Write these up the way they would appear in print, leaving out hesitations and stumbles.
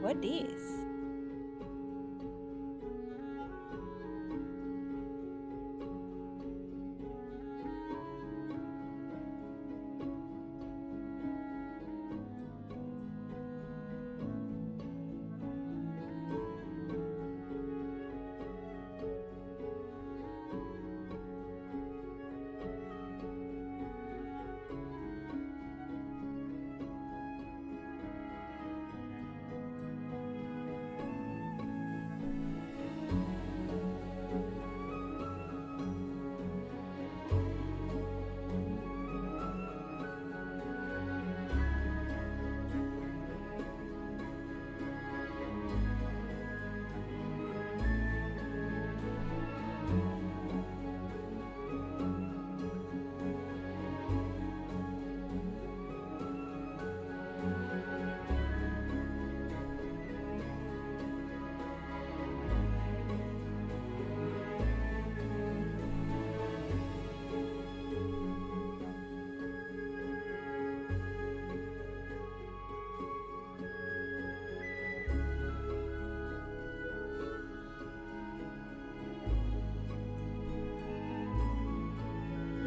what this?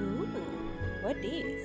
Ooh, what this?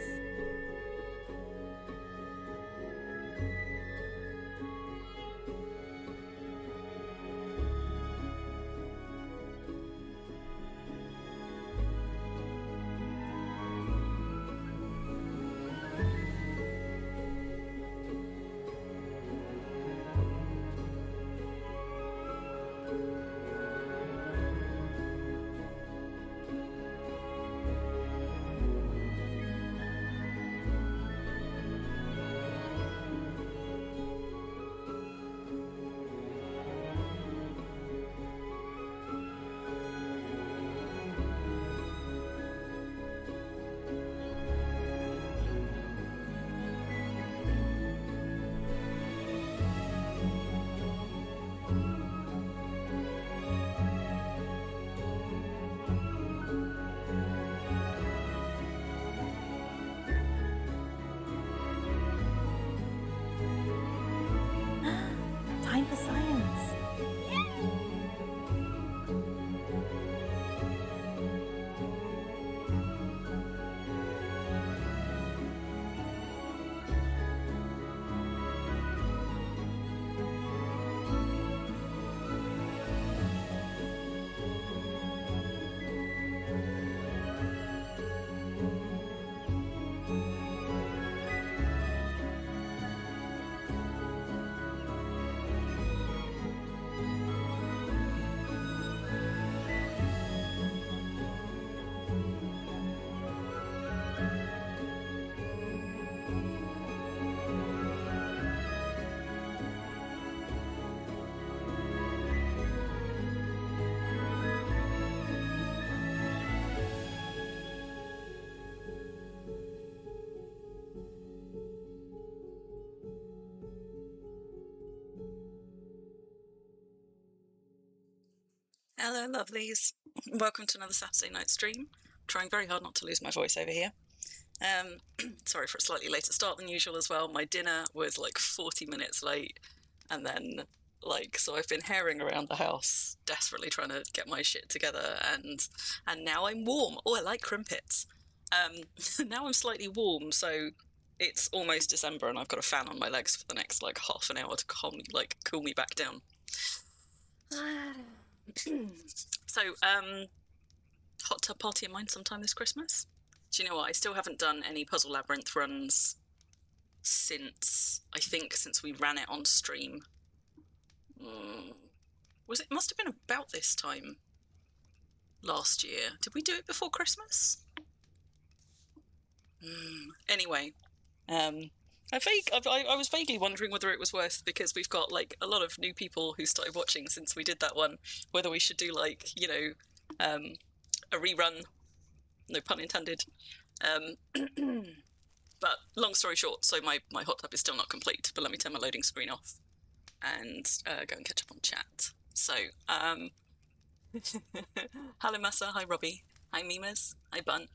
Time for science. Hello, lovelies. Welcome to another Saturday night stream. Trying very hard not to lose my voice over here. Sorry for a slightly later start than usual as well. My dinner was like 40 minutes late, and then so I've been herring around the house, desperately trying to get my shit together, and now I'm warm. Oh, I like crimpets. Now I'm slightly warm, so it's almost December, and I've got a fan on my legs for the next like half an hour to cool me back down. So, hot tub party in mind sometime this Christmas. Do you know what? I still haven't done any Puzzle Labyrinth runs since we ran it on stream. Must have been about this time last year. Did we do it before Christmas? Anyway, I was vaguely wondering whether it was worth, because we've got like a lot of new people who started watching since we did that one, whether we should do like, a rerun, no pun intended. But long story short, so my hot tub is still not complete, but let me turn my loading screen off and go and catch up on chat. So, hello Massa, hi Robbie, hi Mimas, hi Bunt,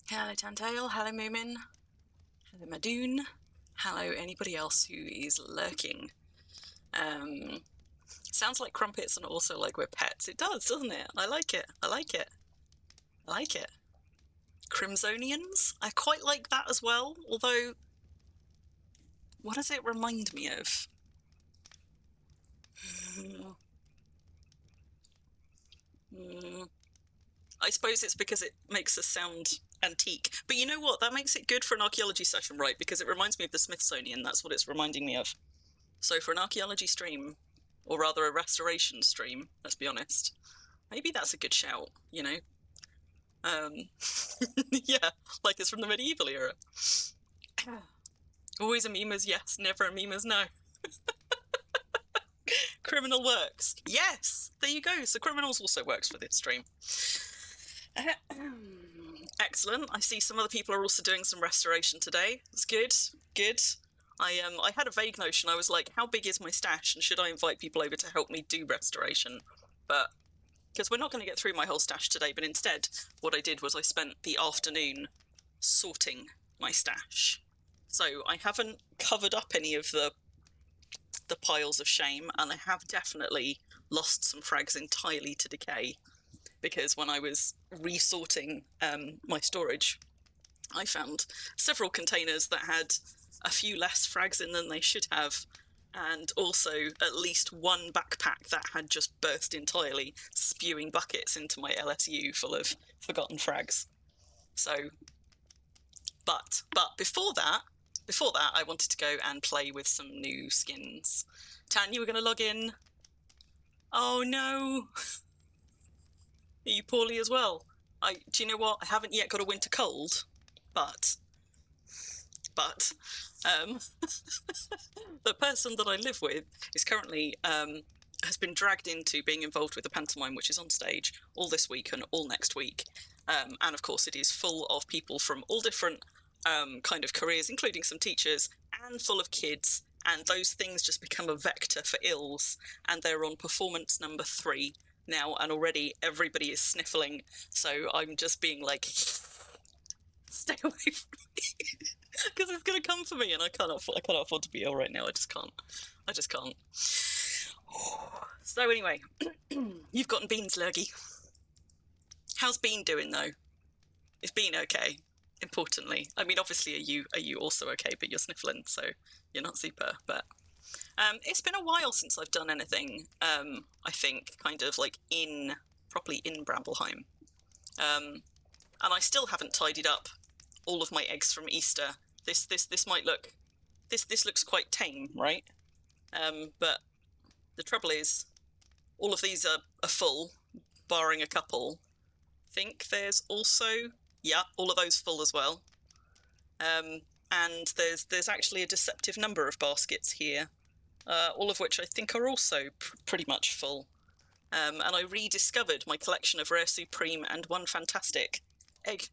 hello Tantail, hello Moomin, hello Madoon, Hello, anybody else who is lurking. Sounds like crumpets and also like we're pets. It does, doesn't it? I like it. I like it. I like it. Crimsonians? I quite like that as well, although what does it remind me of? I suppose it's because it makes us sound antique. But you know what? That makes it good for an archaeology session, right? Because it reminds me of the Smithsonian. That's what it's reminding me of. So for an archaeology stream, or rather a restoration stream, let's be honest, maybe that's a good shout, you know? Yeah, like it's from the medieval era. Always a memer's yes, never a memer's no. Criminal works. Yes, there you go. So criminals also works for this stream. Excellent. I see some other people are also doing some restoration today. It's good. Good. I had a vague notion. I was like, how big is my stash, and should I invite people over to help me do restoration? But because we're not going to get through my whole stash today, but instead what I did was I spent the afternoon sorting my stash. So I haven't covered up any of the piles of shame, and I have definitely lost some frags entirely to decay, because when I was resorting my storage, I found several containers that had a few less frags in than they should have, and also at least one backpack that had just burst entirely, spewing buckets into my LSU full of forgotten frags. So, but before that, I wanted to go and play with some new skins. Tan, you were going to log in. Oh no. Are you poorly as well? Do you know what? I haven't yet got a winter cold, but the person that I live with is currently has been dragged into being involved with a pantomime which is on stage all this week and all next week, and of course it is full of people from all different kind of careers, including some teachers, and full of kids, and those things just become a vector for ills, and they're on performance number 3 now, and already everybody is sniffling, so I'm just being like, stay away from me, because it's going to come for me, and I cannot afford to be ill right now. I just can't. So anyway, you've gotten Bean's lurgy. How's Bean doing though? Is Bean okay? Importantly, I mean, obviously, are you also okay? But you're sniffling, so you're not super. But it's been a while since I've done anything. I think kind of like properly in Bramblehime, and I still haven't tidied up all of my eggs from Easter. This might look, this looks quite tame, right? But the trouble is, all of these are full, barring a couple. I think there's also, yeah, all of those full as well. And there's actually a deceptive number of baskets here, all of which I think are also pretty much full. And I rediscovered my collection of rare supreme and one fantastic egg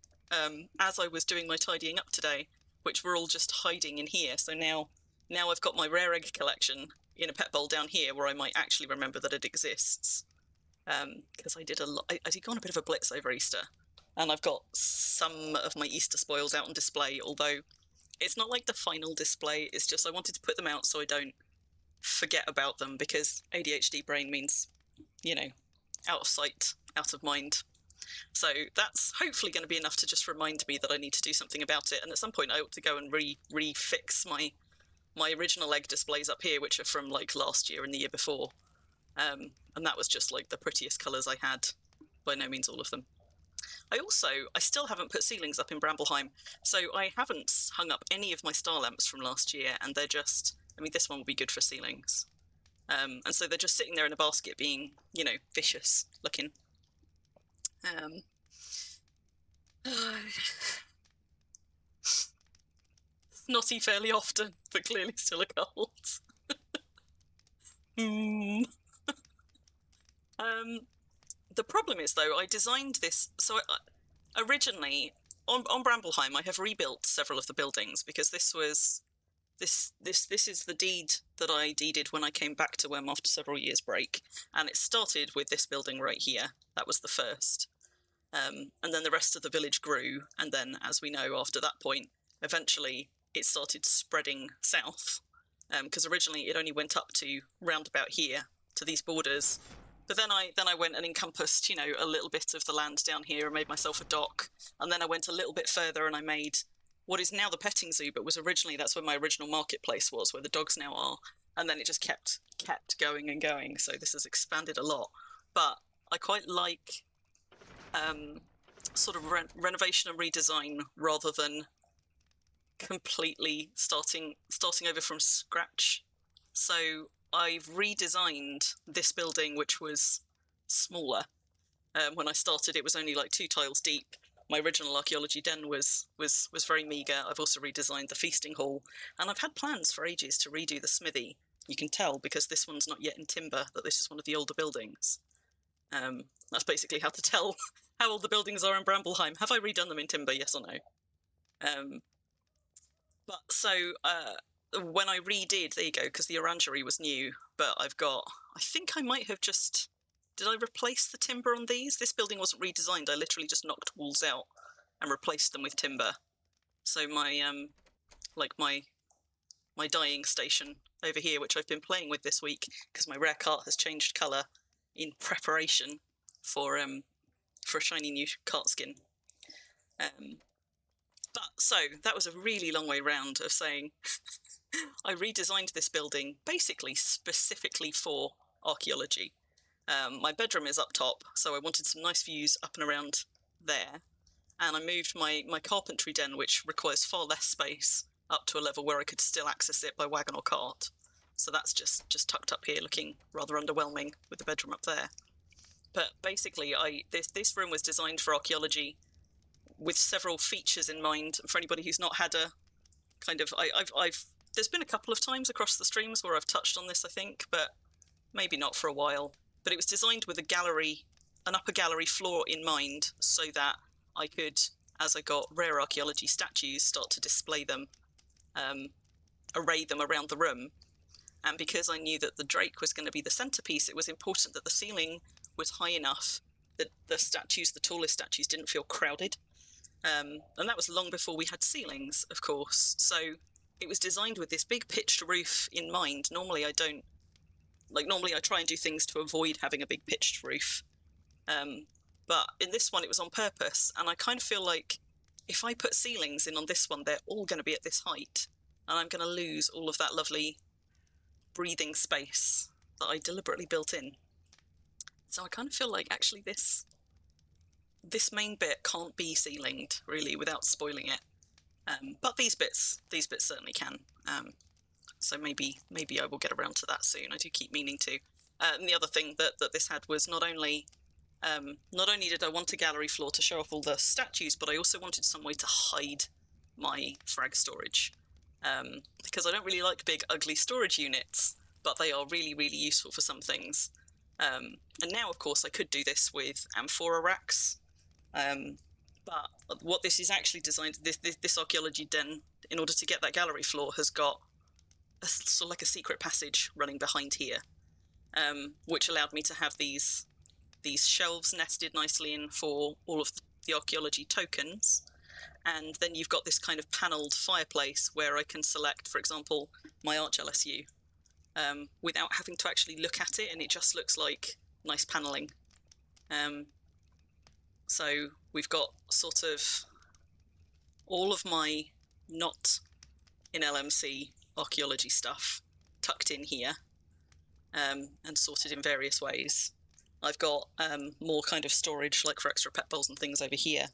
as I was doing my tidying up today, which were all just hiding in here. So now I've got my rare egg collection in a pet bowl down here where I might actually remember that it exists. Because I did go on a bit of a blitz over Easter, and I've got some of my Easter spoils out on display, although it's not like the final display. It's just I wanted to put them out so I don't forget about them, because ADHD brain means, you know, out of sight, out of mind. So that's hopefully going to be enough to just remind me that I need to do something about it, and at some point I ought to go and refix my original egg displays up here, which are from like last year and the year before. And that was just like the prettiest colours I had, by no means all of them. I still haven't put ceilings up in Bramblehime, so I haven't hung up any of my star lamps from last year, and they're just, I mean, this one will be good for ceilings. And so they're just sitting there in a basket being, you know, vicious looking. Snotty fairly often, but clearly still a cold. The problem is, though, I designed this, so originally, on Bramblehime, I have rebuilt several of the buildings, because this is the deed that I deeded when I came back to Wem after several years' break, and it started with this building right here. That was the first. And then the rest of the village grew, and then, as we know, after that point, eventually it started spreading south, because originally it only went up to round about here to these borders. But then I went and encompassed, a little bit of the land down here and made myself a dock. And then I went a little bit further and I made what is now the petting zoo, but was originally, that's where my original marketplace was, where the dogs now are. And then it just kept going and going. So this has expanded a lot. But I quite like sort of renovation and redesign rather than completely starting over from scratch. So I've redesigned this building, which was smaller. When I started, it was only like 2 tiles deep. My original archaeology den was very meagre. I've also redesigned the feasting hall, and I've had plans for ages to redo the smithy. You can tell because this one's not yet in timber that this is one of the older buildings. That's basically how to tell how old the buildings are in Brambleheim. Have I redone them in timber, yes or no? But so when I redid, there you go, because the orangery was new, but I think I might have just, did I replace the timber on these? This building wasn't redesigned, I literally just knocked walls out and replaced them with timber. So my dyeing station over here, which I've been playing with this week, because my rare cart has changed colour in preparation for a shiny new cart skin. But so that was a really long way round of saying I redesigned this building basically specifically for archaeology. My bedroom is up top, so I wanted some nice views up and around there. And I moved my carpentry den, which requires far less space, up to a level where I could still access it by wagon or cart. So that's just tucked up here, looking rather underwhelming with the bedroom up there. But basically, this room was designed for archaeology with several features in mind. For anybody who's not had a kind of, there's been a couple of times across the streams where I've touched on this, I think, but maybe not for a while. But it was designed with an upper gallery floor in mind, so that I could, as I got rare archaeology statues, start to display them, array them around the room. And because I knew that the Drake was going to be the centerpiece, it was important that the ceiling was high enough that the tallest statues, didn't feel crowded. And that was long before we had ceilings, of course. So it was designed with this big pitched roof in mind. Normally I try and do things to avoid having a big pitched roof. But in this one, it was on purpose. And I kind of feel like if I put ceilings in on this one, they're all going to be at this height. And I'm going to lose all of that lovely breathing space that I deliberately built in. So I kind of feel like actually this main bit can't be ceilinged really without spoiling it. But these bits certainly can. So maybe I will get around to that soon. I do keep meaning to. And the other thing that this had was not only did I want a gallery floor to show off all the statues, but I also wanted some way to hide my frag storage. Because I don't really like big, ugly storage units, but they are really, really useful for some things. And now, of course, I could do this with amphora racks. But what this is actually designed, this archaeology den, in order to get that gallery floor, has got sort of like a secret passage running behind here, which allowed me to have these shelves nested nicely in for all of the archaeology tokens. And then you've got this kind of panelled fireplace where I can select, for example, my Arch LSU, without having to actually look at it, and it just looks like nice panelling. So we've got sort of all of my not in LMC archaeology stuff tucked in here, and sorted in various ways. I've got more kind of storage, like for extra pet bowls and things over here.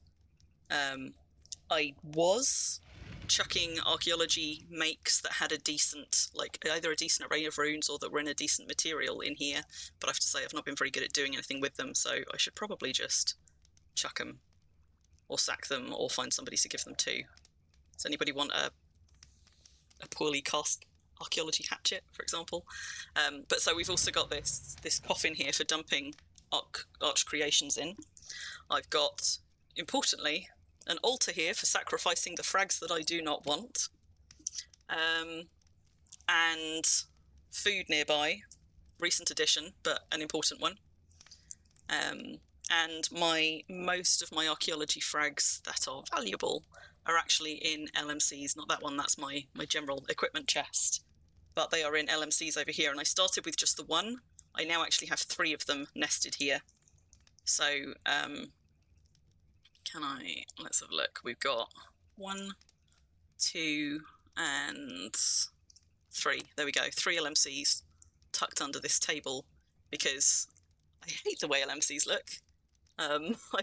I was chucking archaeology makes that had a decent, like either a decent array of runes or that were in a decent material in here, but I have to say I've not been very good at doing anything with them, so I should probably just chuck them or sack them or find somebody to give them to. Does anybody want a poorly cast archaeology hatchet, for example? But so we've also got this coffin here for dumping arch creations in. I've got, importantly, an altar here for sacrificing the frags that I do not want, and food nearby, recent addition, but an important one. And most of my archaeology frags that are valuable are actually in LMCs. Not that one, that's my general equipment chest. But they are in LMCs over here, and I started with just the one. I now actually have 3 of them nested here. So, let's have a look. We've got 1, 2, and 3. There we go, 3 LMCs tucked under this table, because I hate the way LMCs look.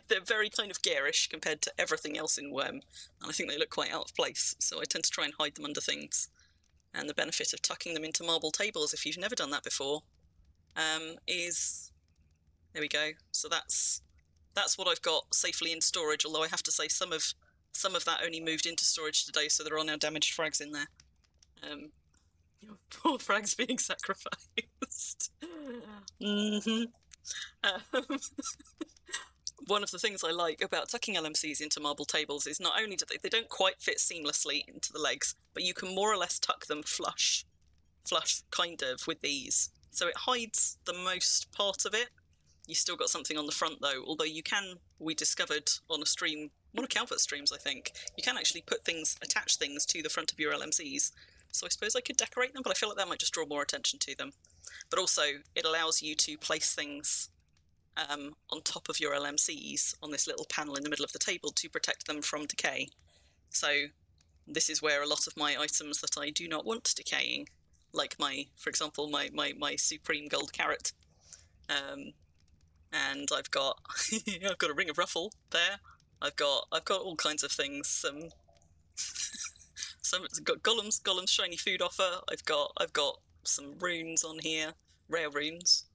They're very kind of garish compared to everything else in Worm, and I think they look quite out of place, so I tend to try and hide them under things. And the benefit of tucking them into marble tables, if you've never done that before, is... There we go. So that's what I've got safely in storage, although I have to say some of that only moved into storage today, so there are now damaged frags in there. Poor frags being sacrificed. One of the things I like about tucking LMCs into marble tables is not only do they don't quite fit seamlessly into the legs, but you can more or less tuck them flush kind of with these. So it hides the most part of it. You still got something on the front though, although you can, we discovered on a stream, one of Calvert's streams I think, you can actually attach things to the front of your LMCs. So I suppose I could decorate them, but I feel like that might just draw more attention to them. But also, it allows you to place things on top of your LMCs on this little panel in the middle of the table to protect them from decay. So this is where a lot of my items that I do not want decaying, like for example, my supreme gold carrot, and I've got I've got a ring of ruffle there. I've got all kinds of things. Some got Gollum's shiny food offer. I've got some runes on here, rare runes.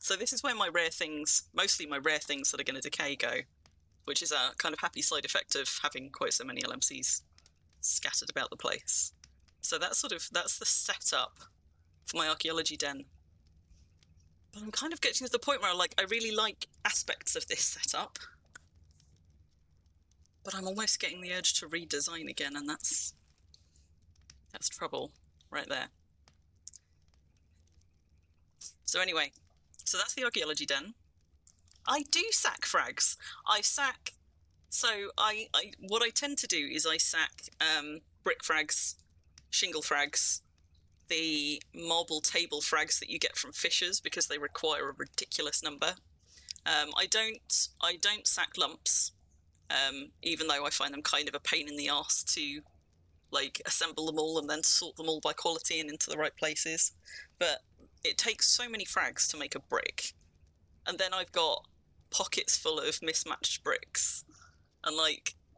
So this is where mostly my rare things that are going to decay go, which is a kind of happy side effect of having quite so many LMCs scattered about the place. So that's the setup for my archaeology den. But I'm kind of getting to the point where I really like aspects of this setup, but I'm almost getting the urge to redesign again, and that's trouble right there. So anyway, so that's the archaeology den. I do sack frags. What I tend to do is I sack brick frags, shingle frags, the marble table frags that you get from fishers because they require a ridiculous number. I don't sack lumps, even though I find them kind of a pain in the arse to assemble them all and then sort them all by quality and into the right places. But it takes so many frags to make a brick, and then I've got pockets full of mismatched bricks, and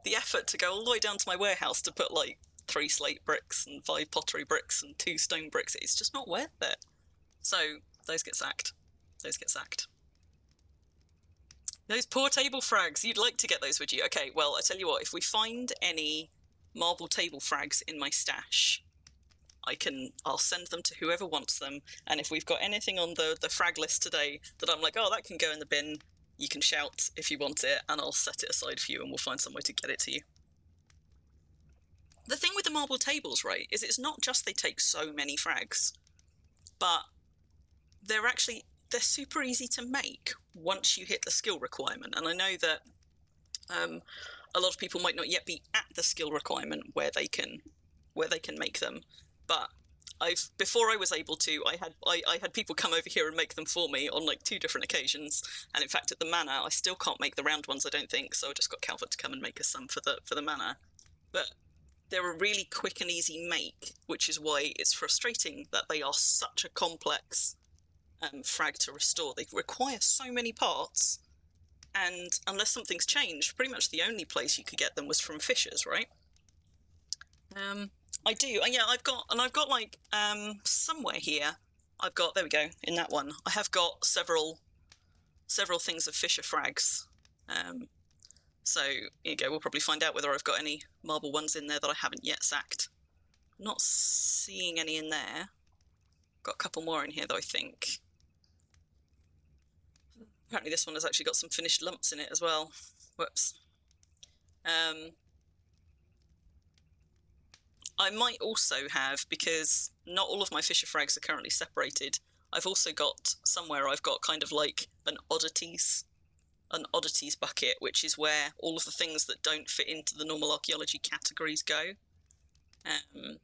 the effort to go all the way down to my warehouse to put 3 slate bricks and 5 pottery bricks and 2 stone bricks, it's just not worth it. So those get sacked. Those poor table frags, you'd like to get those, would you? Okay, well, I tell you what, if we find any marble table frags in my stash, I'll send them to whoever wants them, and if we've got anything on the frag list today that I'm like, oh, that can go in the bin, you can shout if you want it, and I'll set it aside for you, and we'll find some way to get it to you. The thing with the marble tables, right, is it's not just they take so many frags, but they're super easy to make once you hit the skill requirement. And I know that a lot of people might not yet be at the skill requirement where they can make them, but before I was able to, I had people come over here and make them for me on 2 different occasions. And in fact, at the manor, I still can't make the round ones, I don't think. So I just got Calvert to come and make us some for the manor. But they're a really quick and easy make, which is why it's frustrating that they are such a complex frag to restore. They require so many parts, and unless something's changed, pretty much the only place you could get them was from fishers, right? I do. Yeah, I've got somewhere here. There we go, in that one. I have got several things of fisher frags. So here you go. We'll probably find out whether I've got any marble ones in there that I haven't yet sacked. Not seeing any in there. Got a couple more in here though, I think. Apparently this one has actually got some finished lumps in it as well. Whoops. I might also have, because not all of my fisher frags are currently separated, I've also got somewhere I've got kind of an oddities an oddities bucket, which is where all of the things that don't fit into the normal archaeology categories go. And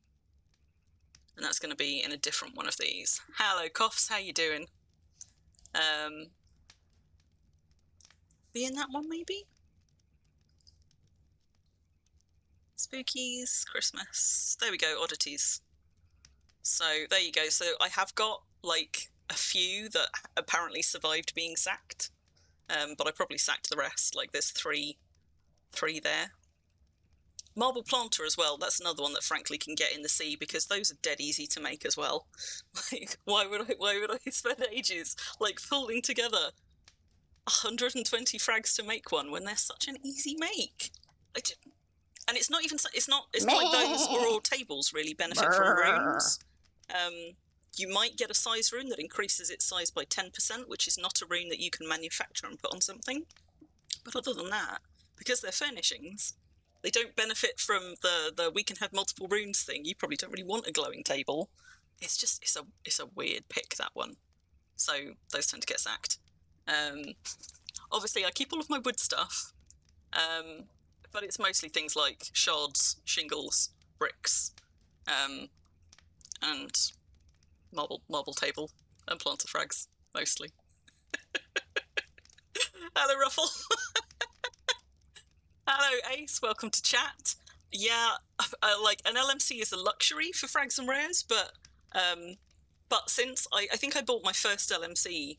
that's going to be in a different one of these. Hello, Coughs, how you doing? Be in that one, maybe? Spookies, Christmas. There we go, oddities. So there you go. So I have got like a few that apparently survived being sacked, but I probably sacked the rest. Like there's three there. Marble planter as well. That's another one that frankly can get in the sea because those are dead easy to make as well. Like why would I spend ages like pulling together 120 frags to make one when they're such an easy make? And it's not like those or all tables really benefit from runes. You might get a size rune that increases its size by 10%, which is not a rune that you can manufacture and put on something. But other than that, because they're furnishings, they don't benefit from the we can have multiple runes thing. You probably don't really want a glowing table. It's a weird pick, that one. So those tend to get sacked. Obviously, I keep all of my wood stuff, but it's mostly things like shards, shingles, bricks, and marble table and planter frags, mostly. Hello, Ruffle. Hello, Ace. Welcome to chat. Yeah, like an LMC is a luxury for frags and rares, but since I think I bought my first LMC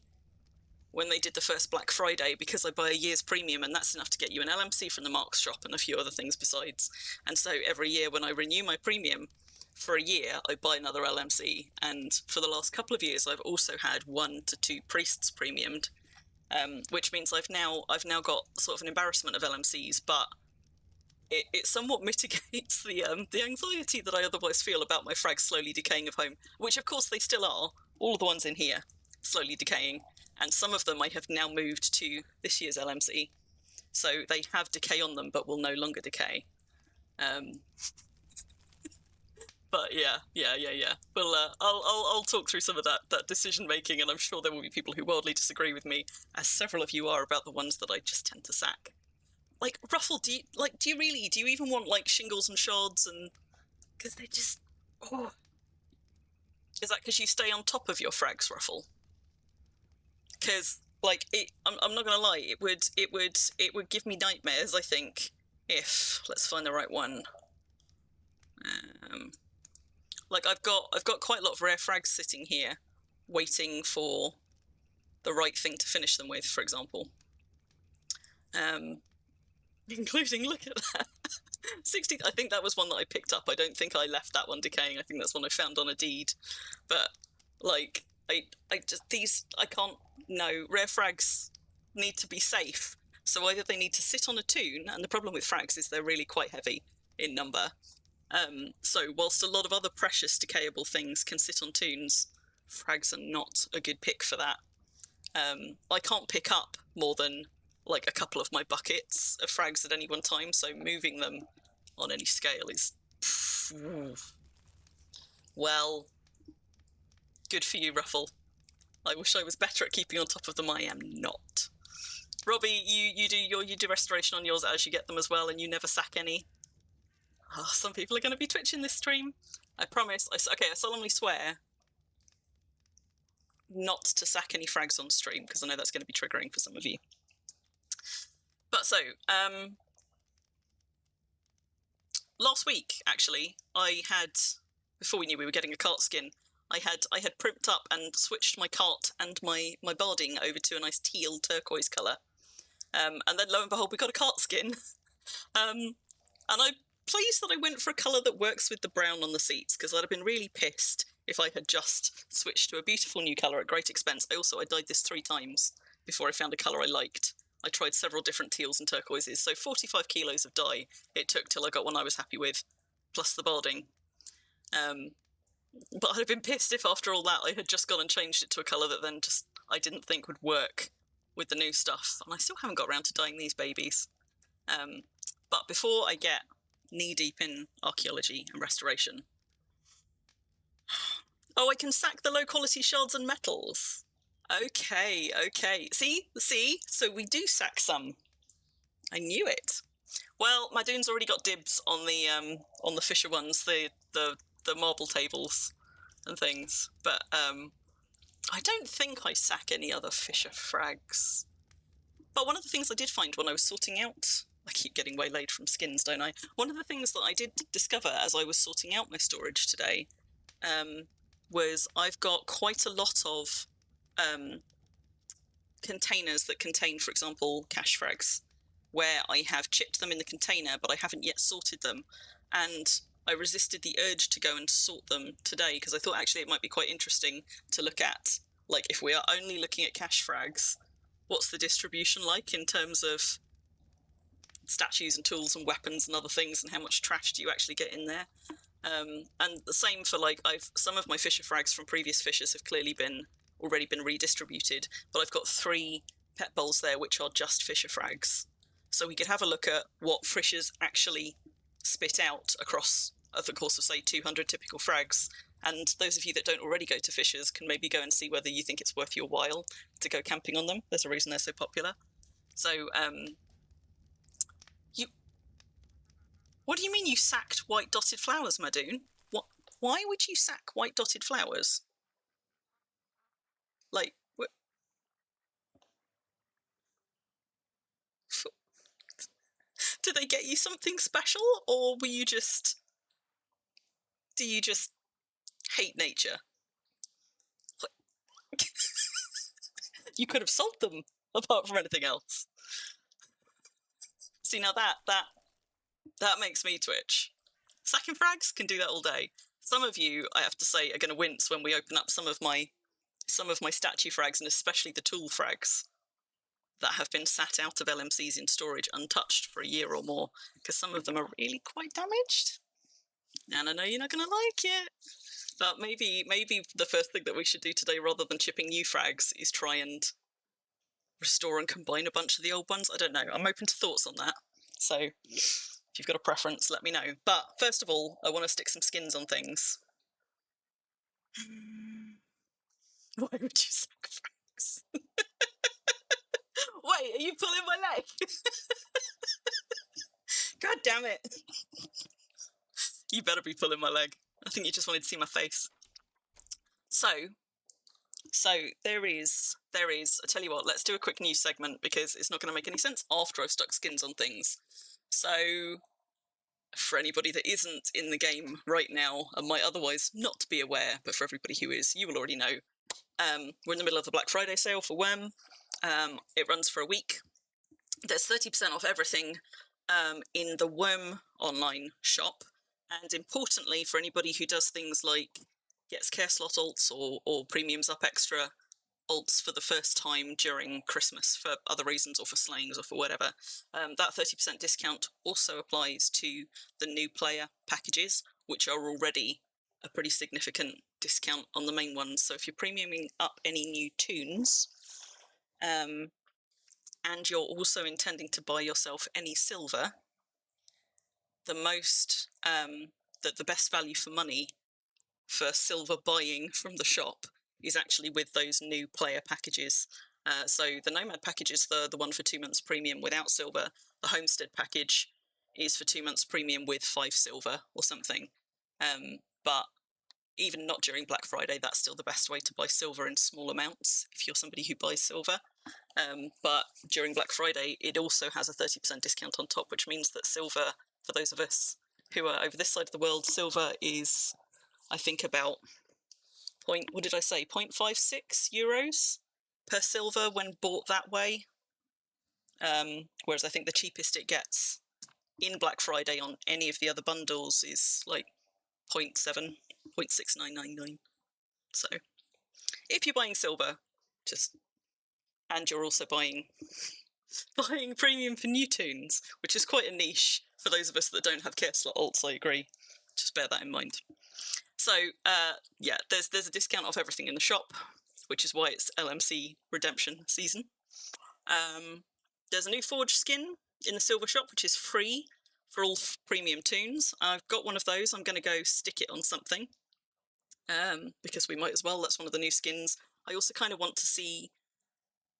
when they did the first Black Friday because I buy a year's premium, and that's enough to get you an LMC from the Marks shop and a few other things besides. And so every year when I renew my premium for a year, I buy another LMC. And for the last couple of years, I've also had 1 to 2 priests premiumed, which means I've now got sort of an embarrassment of LMCs, but it somewhat mitigates the anxiety that I otherwise feel about my frags slowly decaying of home, which of course they still are. All of the ones in here slowly decaying, and some of them I have now moved to this year's LMC, so they have decay on them but will no longer decay. But yeah. Well, I'll talk through some of that decision making, and I'm sure there will be people who wildly disagree with me, as several of you are, about the ones that I just tend to sack. Like Ruffle, do you even want like shingles and shards, and because they just Is that because you stay on top of your frags, Ruffle? Because like I'm not gonna lie, it would give me nightmares, I think, if let's find the right one. Like I've got quite a lot of rare frags sitting here, waiting for the right thing to finish them with, for example. Including, look at that, 60. I think that was one that I picked up. I don't think I left that one decaying. I think that's one I found on a deed. But like, I can't. No, rare frags need to be safe. So either they need to sit on a toon, and the problem with frags is they're really quite heavy in number. So whilst a lot of other precious decayable things can sit on toons, frags are not a good pick for that. I can't pick up more than like a couple of my buckets of frags at any one time, so moving them on any scale is well, good for you, Ruffle. I wish I was better at keeping on top of them. I am not. Robbie, you do restoration on yours as you get them as well, and you never sack any. Oh, some people are going to be twitching this stream. I promise. I solemnly swear not to sack any frags on stream, because I know that's going to be triggering for some of you. But so, last week, actually, I had, before we knew we were getting a cart skin, I had primped up and switched my cart and my barding over to a nice teal turquoise colour. And then lo and behold, we got a cart skin. And I'm pleased that I went for a colour that works with the brown on the seats, because I'd have been really pissed if I had just switched to a beautiful new colour at great expense. I dyed this 3 times before I found a colour I liked. I tried several different teals and turquoises, so 45 kilos of dye it took till I got one I was happy with, plus the barding. But I'd have been pissed if after all that I had just gone and changed it to a colour that then just I didn't think would work with the new stuff, and I still haven't got around to dyeing these babies. But before I get knee-deep in archaeology and restoration... Oh, I can sack the low-quality shards and metals! Okay, okay. See. So we do sack some. I knew it. Well, my Doon's already got dibs on the Fisher ones, the marble tables and things. But I don't think I sack any other Fisher frags. But one of the things I did find when I was sorting out, I keep getting waylaid from skins, don't I? One of the things that I did discover as I was sorting out my storage today was I've got quite a lot of containers that contain, for example, cash frags, where I have chipped them in the container, but I haven't yet sorted them. And I resisted the urge to go and sort them today because I thought actually it might be quite interesting to look at, like, if we are only looking at cash frags, what's the distribution like in terms of statues and tools and weapons and other things, and how much trash do you actually get in there? And the same for, like, some of my Fisher frags from previous fishers have clearly already been redistributed, but I've got 3 pet bowls there which are just Fisher frags. So we could have a look at what fishers actually spit out across the course of, say, 200 typical frags. And those of you that don't already go to fishers can maybe go and see whether you think it's worth your while to go camping on them. There's a reason they're so popular. So, what do you mean you sacked white dotted flowers, Madoon? What? Why would you sack white dotted flowers? Like, did they get you something special, or do you just hate nature? You could have sold them, apart from anything else. See, now that makes me twitch. Sacking frags can do that all day. Some of you, I have to say, are going to wince when we open up some of my statue frags, and especially the tool frags that have been sat out of LMCs in storage untouched for a year or more, because some of them are really quite damaged. And I know you're not going to like it, but maybe the first thing that we should do today, rather than chipping new frags, is try and restore and combine a bunch of the old ones. I don't know. I'm open to thoughts on that. So if you've got a preference, let me know. But first of all, I want to stick some skins on things. Why would you sack frags? Wait, are you pulling my leg? God damn it. You better be pulling my leg. I think you just wanted to see my face. So there is, I tell you what, let's do a quick news segment because it's not going to make any sense after I've stuck skins on things. So for anybody that isn't in the game right now and might otherwise not be aware, but for everybody who is, you will already know, we're in the middle of the Black Friday sale for Worm. It runs for a week. There's 30% off everything in the Worm online shop. And importantly, for anybody who does things like gets care slot alts or premiums up extra alts for the first time during Christmas for other reasons or for slayings or for whatever, that 30% discount also applies to the new player packages, which are already a pretty significant discount on the main ones. So if you're premiuming up any new toons, and you're also intending to buy yourself any silver, the best value for money for silver buying from the shop is actually with those new player packages. So the Nomad package is the one for 2 months premium without silver. The Homestead package is for 2 months premium with 5 silver or something. But even not during Black Friday, that's still the best way to buy silver in small amounts if you're somebody who buys silver. But during Black Friday, it also has a 30% discount on top, which means that silver, for those of us who are over this side of the world, silver is, I think, about 0.56 euros per silver when bought that way. Whereas I think the cheapest it gets in Black Friday on any of the other bundles is like 0.6999. So if you're buying silver, and you're also buying premium for new toons, which is quite a niche for those of us that don't have care slot alts, I agree. Just bear that in mind. So, yeah, there's a discount off everything in the shop, which is why it's LMC redemption season. There's a new Forge skin in the silver shop, which is free for all premium toons. I've got one of those. I'm going to go stick it on something, because we might as well. That's one of the new skins. I also kind of want to see,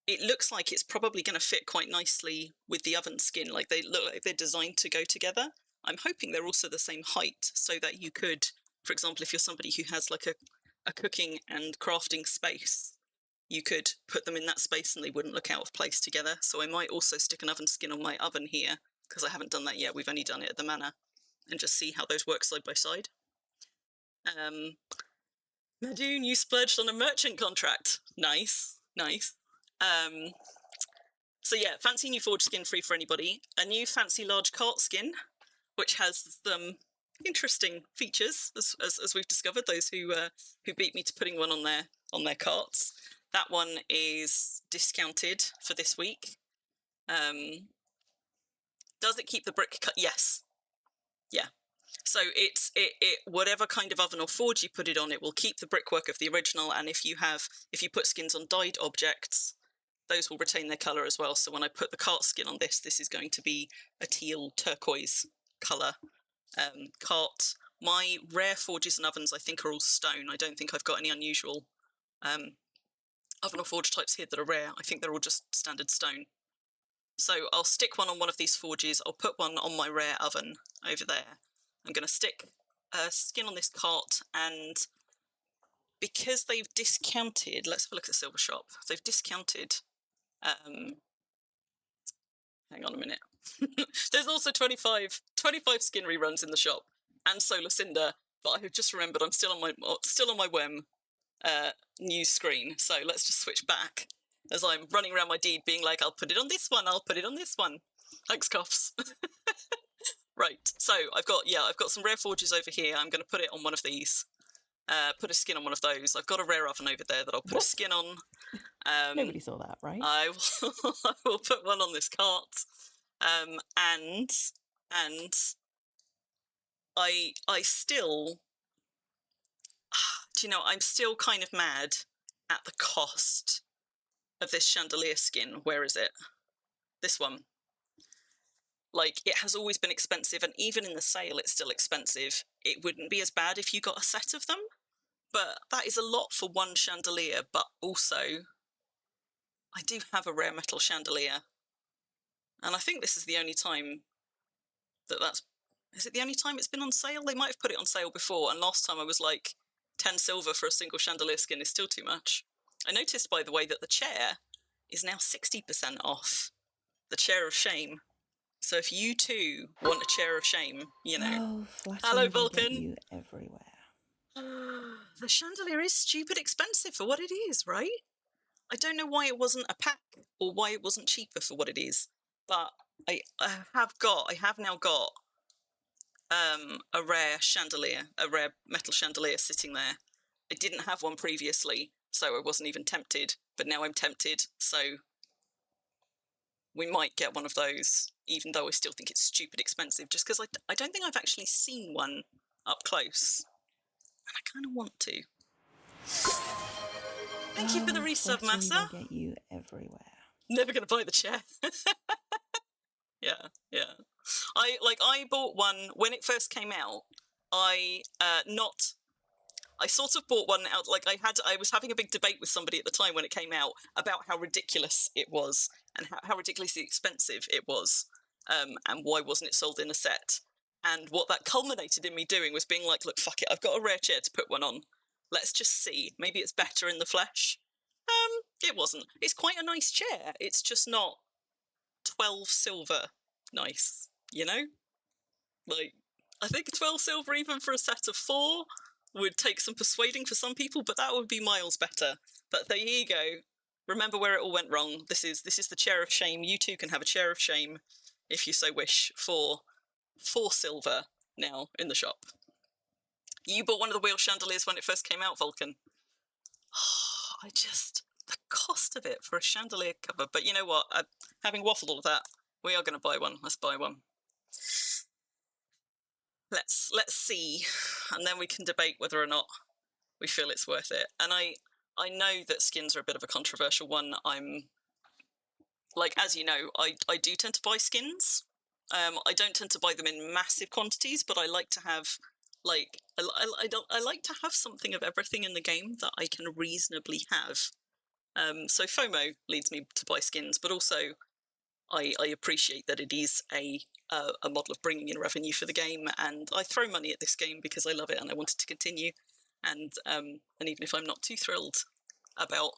it looks like it's probably going to fit quite nicely with the oven skin. Like they look like they're designed to go together. I'm hoping they're also the same height so that you could, for example, if you're somebody who has like a cooking and crafting space, you could put them in that space and they wouldn't look out of place together. So I might also stick an oven skin on my oven here, because I haven't done that yet. We've only done it at the manor, and just see how those work side by side. Madoon, you splurged on a merchant contract. Nice, nice. So yeah, fancy new forge skin free for anybody. A new fancy large cart skin, which has some interesting features, as we've discovered. Those who beat me to putting one on their carts. That one is discounted for this week. Does it keep the brick cut? Yes. Yeah. So it whatever kind of oven or forge you put it on, it will keep the brickwork of the original. And if you put skins on dyed objects, those will retain their colour as well. So when I put the cart skin on this is going to be a teal turquoise colour cart. My rare forges and ovens, I think, are all stone. I don't think I've got any unusual oven or forge types here that are rare. I think they're all just standard stone. So I'll stick one on one of these forges. I'll put one on my rare oven over there. I'm going to stick a skin on this cart, and because they've discounted, let's have a look at the silver shop. They've discounted, hang on a minute. There's also 25 skin reruns in the shop and solar cinder, but I have just remembered I'm still on my WEM news screen. So let's just switch back as I'm running around my deed being like, I'll put it on this one, I'll put it on this one. Thanks, Cuffs. Right, so I've got some rare forges over here. I'm going to put it on one of these. Put a skin on one of those. I've got a rare oven over there that I'll put a skin on. Nobody saw that, right? I will put one on this cart. And I still, do you know, I'm still kind of mad at the cost of this chandelier skin. Where is it? This one. Like, it has always been expensive, and even in the sale, it's still expensive. It wouldn't be as bad if you got a set of them, but that is a lot for one chandelier. But also, I do have a rare metal chandelier, and I think this is the only time is it the only time it's been on sale? They might have put it on sale before, and last time I was like, 10 silver for a single chandelier skin is still too much. I noticed, by the way, that the chair is now 60% off. The chair of shame. So if you too want a chair of shame, you know. Hello, Vulcan. You everywhere. The chandelier is stupid expensive for what it is, right? I don't know why it wasn't a pack or why it wasn't cheaper for what it is, but I have now got a rare chandelier, a rare metal chandelier sitting there. I didn't have one previously, so I wasn't even tempted, but now I'm tempted, so we might get one of those, even though I still think it's stupid expensive, just because I don't think I've actually seen one up close. And I kind of want to. Thank you for the resub, Massa. Get you everywhere. Never going to buy the chair. Yeah. I bought one when it first came out. I sort of bought one out, like I was having a big debate with somebody at the time when it came out about how ridiculous it was and how ridiculously expensive it was, and why wasn't it sold in a set. And what that culminated in me doing was being like, look, fuck it, I've got a rare chair to put one on. Let's just see. Maybe it's better in the flesh. It wasn't. It's quite a nice chair. It's just not 12 silver nice, you know? Like, I think 12 silver even for a set of 4 would take some persuading for some people, but that would be miles better. But there you go. Remember where it all went wrong. This is the chair of shame. You too can have a chair of shame, if you so wish, for 4 silver now in the shop. You bought one of the wheel chandeliers when it first came out, Vulcan. Oh, the cost of it for a chandelier cover. But you know what? Having waffled all of that, we are going to buy one. Let's buy one. Let's see, and then we can debate whether or not we feel it's worth it. And I know that skins are a bit of a controversial one. I'm, like, as you know, I do tend to buy skins. I don't tend to buy them in massive quantities, but I like to have, like, I like to have something of everything in the game that I can reasonably have So FOMO leads me to buy skins, but also I appreciate that it is a model of bringing in revenue for the game, and I throw money at this game because I love it and I want it to continue. And even if I'm not too thrilled about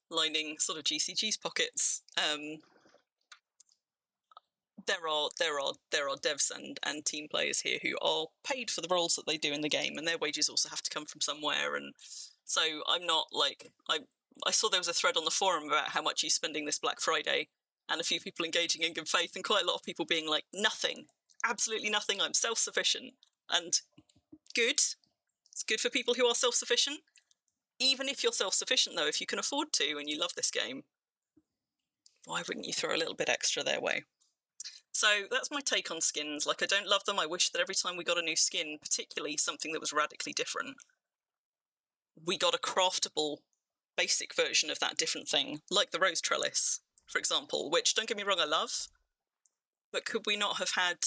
lining sort of GCG's pockets, there are devs and team players here who are paid for the roles that they do in the game, and their wages also have to come from somewhere. And so I'm not like I saw there was a thread on the forum about how much you're spending this Black Friday, and a few people engaging in good faith, and quite a lot of people being like, nothing, absolutely nothing. I'm self-sufficient, and good. It's good for people who are self-sufficient. Even if you're self-sufficient, though, if you can afford to and you love this game, why wouldn't you throw a little bit extra their way? So that's my take on skins. Like, I don't love them. I wish that every time we got a new skin, particularly something that was radically different, we got a craftable basic version of that different thing, like the rose trellis, for example, which, don't get me wrong, I love, but could we not have had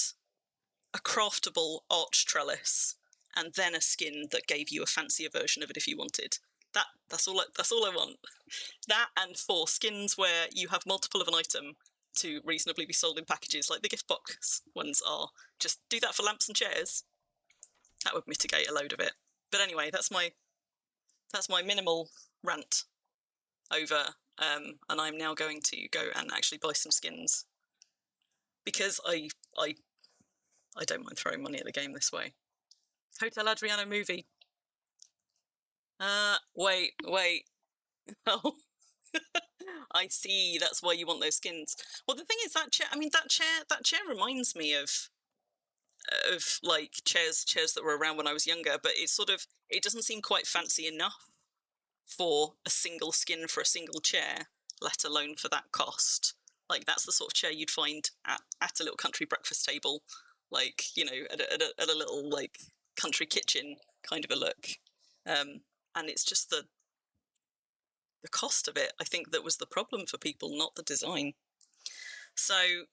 a craftable arch trellis and then a skin that gave you a fancier version of it if you wanted? That's all I want. That, and for skins where you have multiple of an item to reasonably be sold in packages, like the gift box ones are. Just do that for lamps and chairs. That would mitigate a load of it. But anyway, that's my minimal rant over, and I'm now going to go and actually buy some skins because I don't mind throwing money at the game this way. Hotel Adriano movie. Wait. Oh. I see. That's why you want those skins. Well, the thing is, that chair reminds me of like chairs that were around when I was younger, but it doesn't seem quite fancy enough for a single skin for a single chair, let alone for that cost. Like, that's the sort of chair you'd find at a little country breakfast table, like, you know, at a little like country kitchen kind of a look. And it's just the cost of it, I think, that was the problem for people, not the design. So,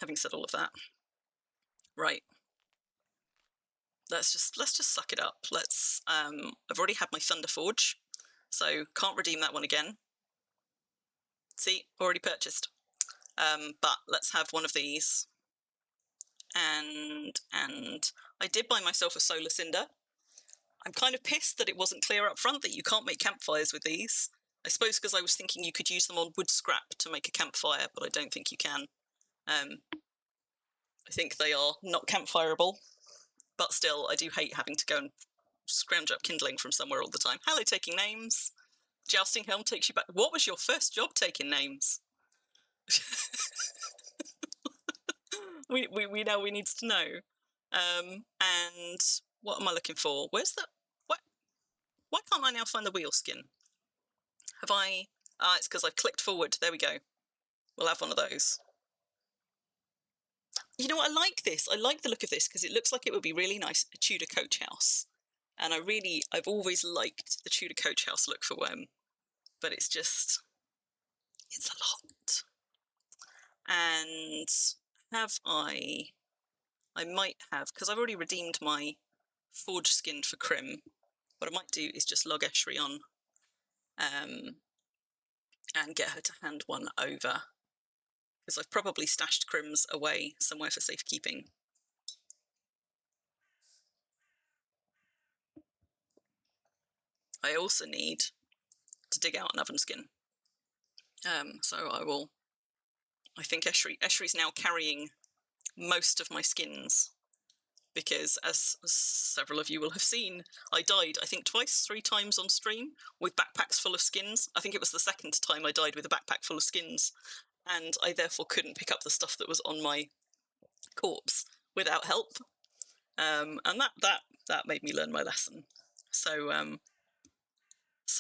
having said all of that, right, let's just suck it up. I've already had my Thunder Forge, so can't redeem that one again. See, already purchased. But let's have one of these. And I did buy myself a Solar Cinder. I'm kind of pissed that it wasn't clear up front that you can't make campfires with these. I suppose because I was thinking you could use them on wood scrap to make a campfire, but I don't think you can. I think they are not campfireable, but still, I do hate having to go and scrounge up kindling from somewhere all the time. Hello, taking names. Jousting Helm takes you back. What was your first job taking names? we needs to know. And what am I looking for? Where's the... Why can't I now find the wheel skin? Have I... it's because I've clicked forward. There we go. We'll have one of those. You know what? I like this. I like the look of this because it looks like it would be really nice, a Tudor coach house. And I've always liked the Tudor coach house look for Worm. But it's a lot. And I might have, because I've already redeemed my forge skin for Crim. What I might do is just log Eshri on and get her to hand one over, because I've probably stashed Crim's away somewhere for safekeeping. I also need to dig out an oven skin. So I think Eshri's now carrying most of my skins, because as several of you will have seen, I died, I think, 3 times on stream with backpacks full of skins. I think it was the second time I died with a backpack full of skins, and I therefore couldn't pick up the stuff that was on my corpse without help. And that made me learn my lesson. So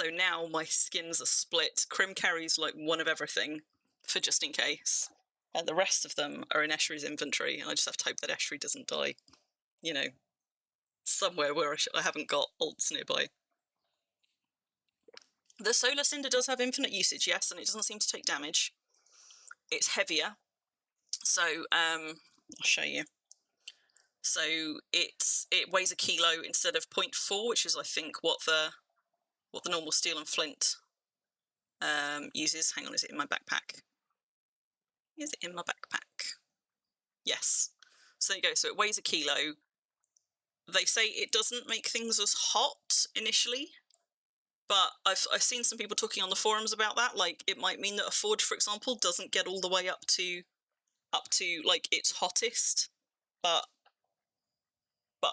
now my skins are split. Crim carries like one of everything for just in case, and the rest of them are in Eshri's inventory, and I just have to hope that Eshri doesn't die, you know, somewhere where I haven't got alts nearby. The Solar Cinder does have infinite usage, yes, and it doesn't seem to take damage. It's heavier, so I'll show you. So it weighs a kilo instead of 0.4, which is, I think, what the normal steel and flint uses. Hang on, is it in my backpack? Is it in my backpack? Yes. So there you go. So it weighs 1 kilo. They say it doesn't make things as hot initially, but I've seen some people talking on the forums about that. Like, it might mean that a forge, for example, doesn't get all the way up to like its hottest, but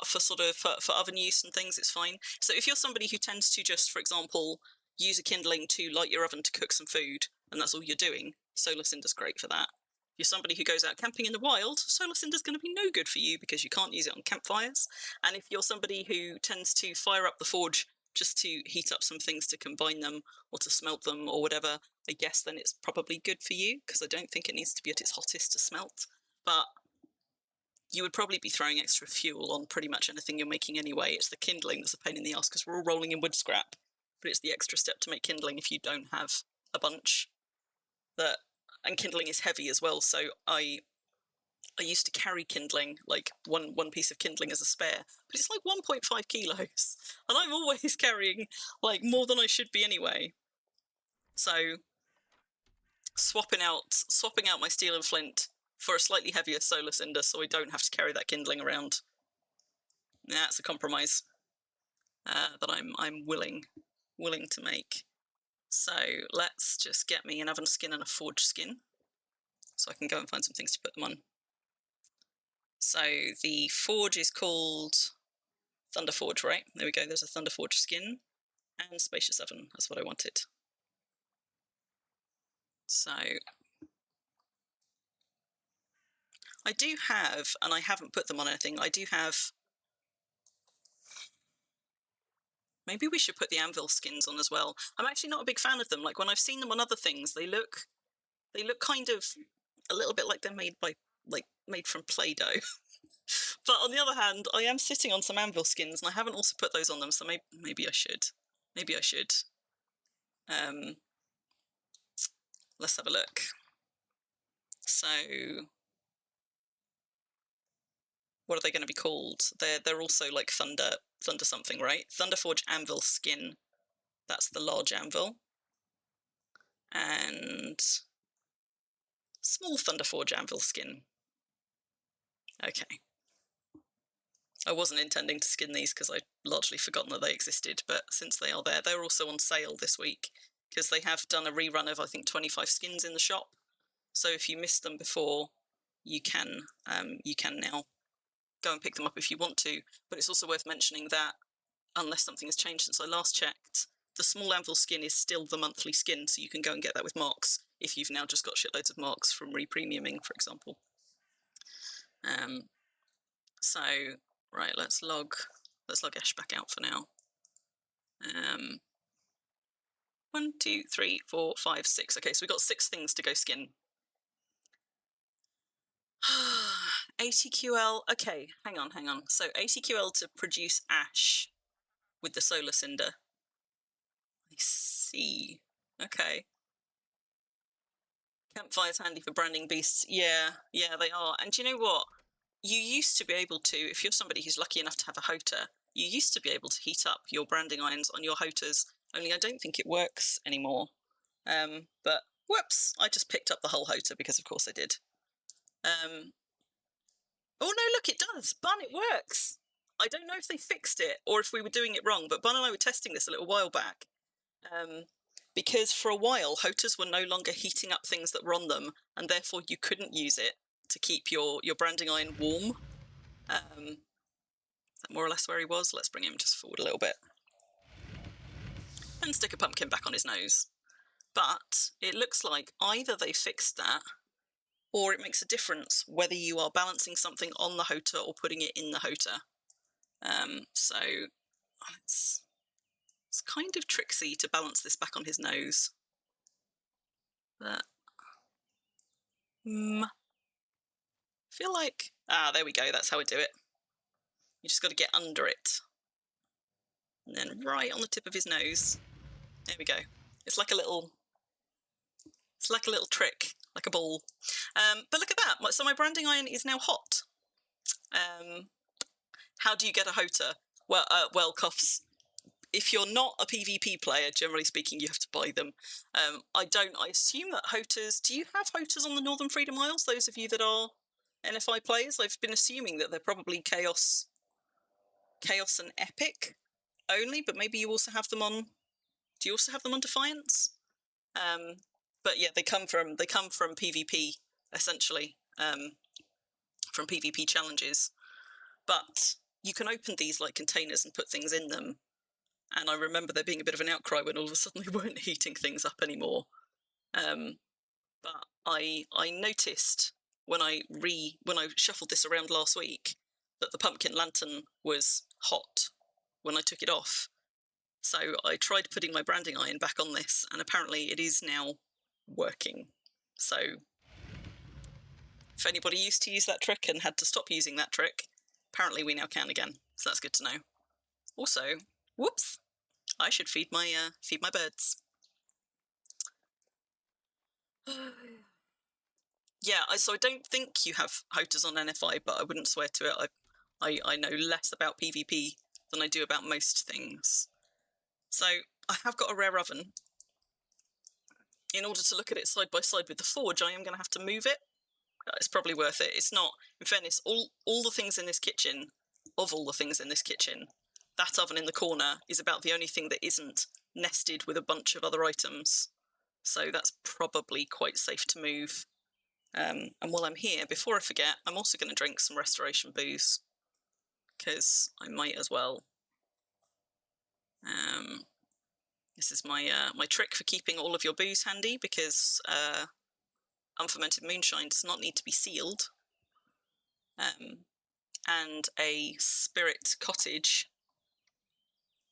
for sort of for oven use and things, it's fine. So if you're somebody who tends to just, for example, use a kindling to light your oven to cook some food, and that's all you're doing, solar cinder's great for that. If you're somebody who goes out camping in the wild, solar cinder's going to be no good for you because you can't use it on campfires. And if you're somebody who tends to fire up the forge just to heat up some things to combine them or to smelt them or whatever, I guess then it's probably good for you, because I don't think it needs to be at its hottest to smelt. But you would probably be throwing extra fuel on pretty much anything you're making anyway. It's the kindling that's a pain in the ass because we're all rolling in wood scrap, but it's the extra step to make kindling if you don't have a bunch. And kindling is heavy as well, so I used to carry kindling, like one piece of kindling as a spare, but it's like 1.5 kilos, and I'm always carrying like more than I should be anyway. So swapping out my steel and flint for a slightly heavier solar cinder so I don't have to carry that kindling around. That's a compromise that I'm willing to make. So let's just get me an oven skin and a forge skin so I can go and find some things to put them on. So the forge is called Thunder Forge, right? There we go, there's a Thunder Forge skin and spacious oven, that's what I wanted. So I do have, and I haven't put them on anything, I do have, maybe we should put the anvil skins on as well. I'm actually not a big fan of them. Like, when I've seen them on other things, they look kind of a little bit like they're made from Play-Doh. But on the other hand, I am sitting on some anvil skins, and I haven't also put those on them, so maybe I should. Maybe I should. Let's have a look. So, what are they going to be called? They're also like thunder something, right? Thunderforge anvil skin. That's the large anvil. And small Thunderforge anvil skin. Okay. I wasn't intending to skin these because I'd largely forgotten that they existed, but since they are there, they're also on sale this week because they have done a rerun of, I think, 25 skins in the shop. So if you missed them before, you can now go and pick them up if you want to. But it's also worth mentioning that unless something has changed since I last checked, the small anvil skin is still the monthly skin, so you can go and get that with marks if you've now just got shitloads of marks from re-premiuming, for example. So, right, let's log Ash back out for now. 1, 2, 3, 4, 5, 6. Okay, so we've got 6 things to go skin. 80 QL. Okay, hang on. So 80 QL to produce ash with the solar cinder. I see. Okay. Campfire's handy for branding beasts. Yeah, they are. And do you know what? You used to be able to, if you're somebody who's lucky enough to have a hoter, you used to be able to heat up your branding irons on your hoters, only I don't think it works anymore. But whoops, I just picked up the whole hoter because of course I did. Oh no, look, it does. Bun, it works. I don't know if they fixed it or if we were doing it wrong, but Bun and I were testing this a little while back. Because for a while, hoters were no longer heating up things that were on them, and therefore you couldn't use it to keep your branding iron warm. Is that more or less where he was? Let's bring him just forward a little bit. And stick a pumpkin back on his nose. But it looks like either they fixed that, or it makes a difference whether you are balancing something on the hoter or putting it in the hoter. So it's kind of tricksy to balance this back on his nose. But I feel like, there we go, that's how I do it. You just got to get under it. And then right on the tip of his nose. There we go. It's like a little trick, like a ball. But look at that. So my branding iron is now hot. How do you get a hoter? Well, Cuffs, if you're not a PvP player, generally speaking, you have to buy them. I assume that HOTAs, do you have HOTAs on the Northern Freedom Isles? Those of you that are NFI players, I've been assuming that they're probably Chaos and Epic only, but maybe you also have them on, do you also have them on Defiance? But yeah, they come from PvP, essentially, from PvP challenges. But you can open these like containers and put things in them. And I remember there being a bit of an outcry when all of a sudden they weren't heating things up anymore. But I noticed when I shuffled this around last week that the pumpkin lantern was hot when I took it off. So I tried putting my branding iron back on this, and apparently it is now working. So if anybody used to use that trick and had to stop using that trick, apparently we now can again. So that's good to know. Also, whoops, I should feed my birds. Yeah, so I don't think you have HOTAs on NFI, but I wouldn't swear to it. I know less about PvP than I do about most things. So I have got a rare oven. In order to look at it side by side with the forge, I am going to have to move it. It's probably worth it. It's not, in fairness, all the things in this kitchen, that oven in the corner is about the only thing that isn't nested with a bunch of other items. So that's probably quite safe to move. And while I'm here, before I forget, I'm also going to drink some restoration booze, because I might as well. This is my trick for keeping all of your booze handy, because unfermented moonshine does not need to be sealed. And a spirit cottage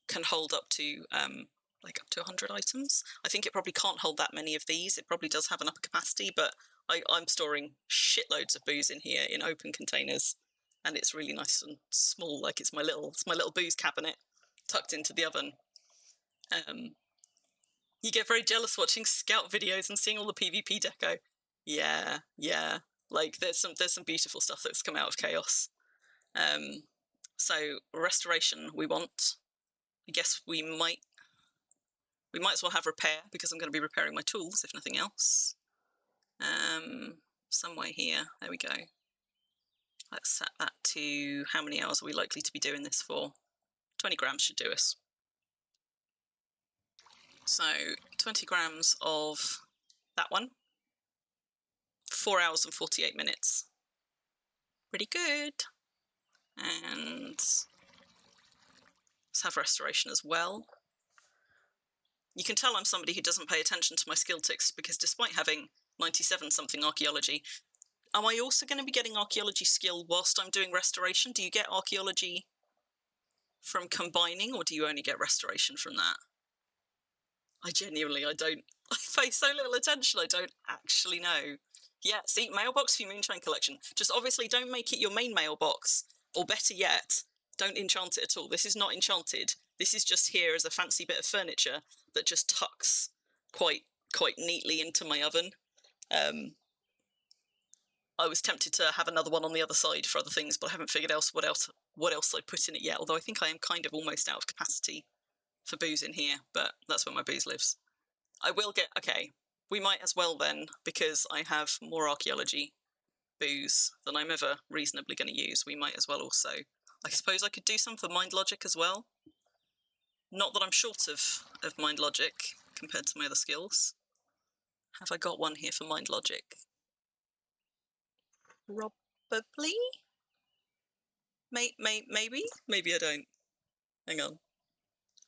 can hold up to up to 100 items. I think it probably can't hold that many of these. It probably does have an upper capacity, but I'm storing shitloads of booze in here in open containers, and it's really nice and small. Like it's my little booze cabinet tucked into the oven. You get very jealous watching scout videos and seeing all the PvP deco. Yeah. Like there's some beautiful stuff that's come out of Chaos. So restoration we want. I guess we might as well have repair, because I'm going to be repairing my tools, if nothing else. Somewhere here, there we go. Let's set that to, how many hours are we likely to be doing this for? 20 grams should do us. So 20 grams of that one. 4 hours and 48 minutes. Pretty good. And let's have restoration as well. You can tell I'm somebody who doesn't pay attention to my skill ticks, because despite having 97-something archaeology, am I also going to be getting archaeology skill whilst I'm doing restoration? Do you get archaeology from combining, or do you only get restoration from that? I don't. I pay so little attention, I don't actually know. Yeah, see, mailbox for your moonshine collection. Just obviously don't make it your main mailbox, or better yet, don't enchant it at all. This is not enchanted. This is just here as a fancy bit of furniture that just tucks quite neatly into my oven. I was tempted to have another one on the other side for other things, but I haven't figured out what else I put in it yet. Although I think I am kind of almost out of capacity for booze in here, but that's where my booze lives. I will get, okay, we might as well then, because I have more archaeology booze than I'm ever reasonably going to use. We might as well also, I suppose I could do some for mind logic as well. Not that I'm short of mind logic compared to my other skills. Have I got one here for mind logic? Probably. Maybe I don't. Hang on.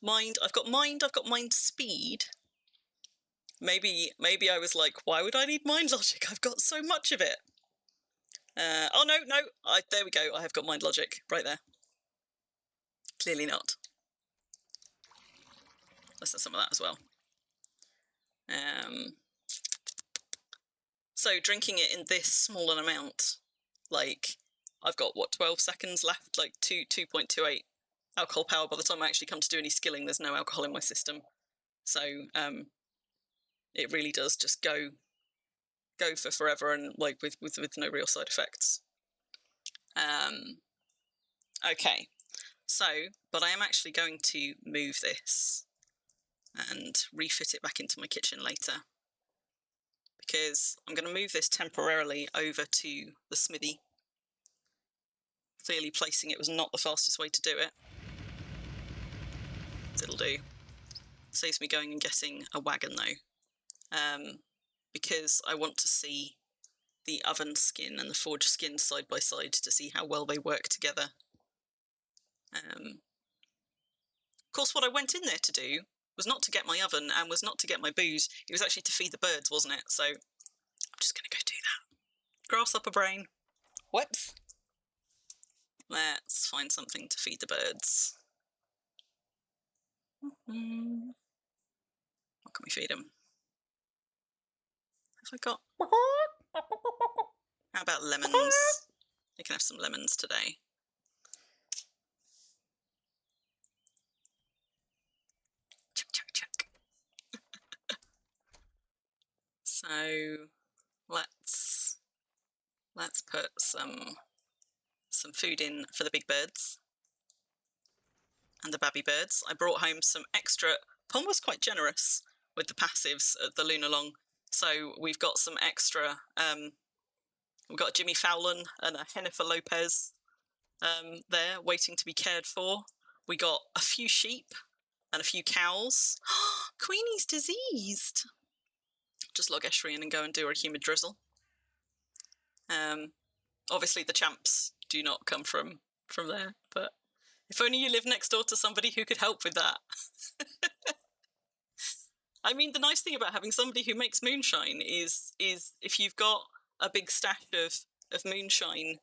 Mind. I've got mind speed. Maybe I was like, why would I need mind logic? I've got so much of it. Oh no. There we go. I have got mind logic right there. Clearly not. Let's have some of that as well. So drinking it in this small an amount, like I've got what, 12 seconds left, like 2.28 alcohol power. By the time I actually come to do any skilling, there's no alcohol in my system. So it really does just go for forever, and like with no real side effects. Okay, So, but I am actually going to move this and refit it back into my kitchen later, because I'm going to move this temporarily over to the smithy. Clearly placing it was not the fastest way to do it. It'll do. Saves me going and getting a wagon though, because I want to see the oven skin and the forge skin side by side to see how well they work together. Of course, what I went in there to do was not to get my oven and was not to get my booze. It was actually to feed the birds, wasn't it? So I'm just going to go do that. Grasshopper brain. Whoops. Let's find something to feed the birds. What can we feed them? Have I got... How about lemons? They can have some lemons today. Chuck, chuck, chuck. So let's put some food in for the big birds and the babby birds. I brought home some extra. Pom was quite generous with the passives at the Lunar Long, so we've got some extra. We've got Jimmy Fowlin and a Jennifer Lopez there waiting to be cared for. We got a few sheep and a few cows. Queenie's diseased. Just log Escherian and go and do a humid drizzle. Obviously the champs do not come from there, but if only you live next door to somebody who could help with that. I mean, the nice thing about having somebody who makes moonshine is if you've got a big stash of moonshine,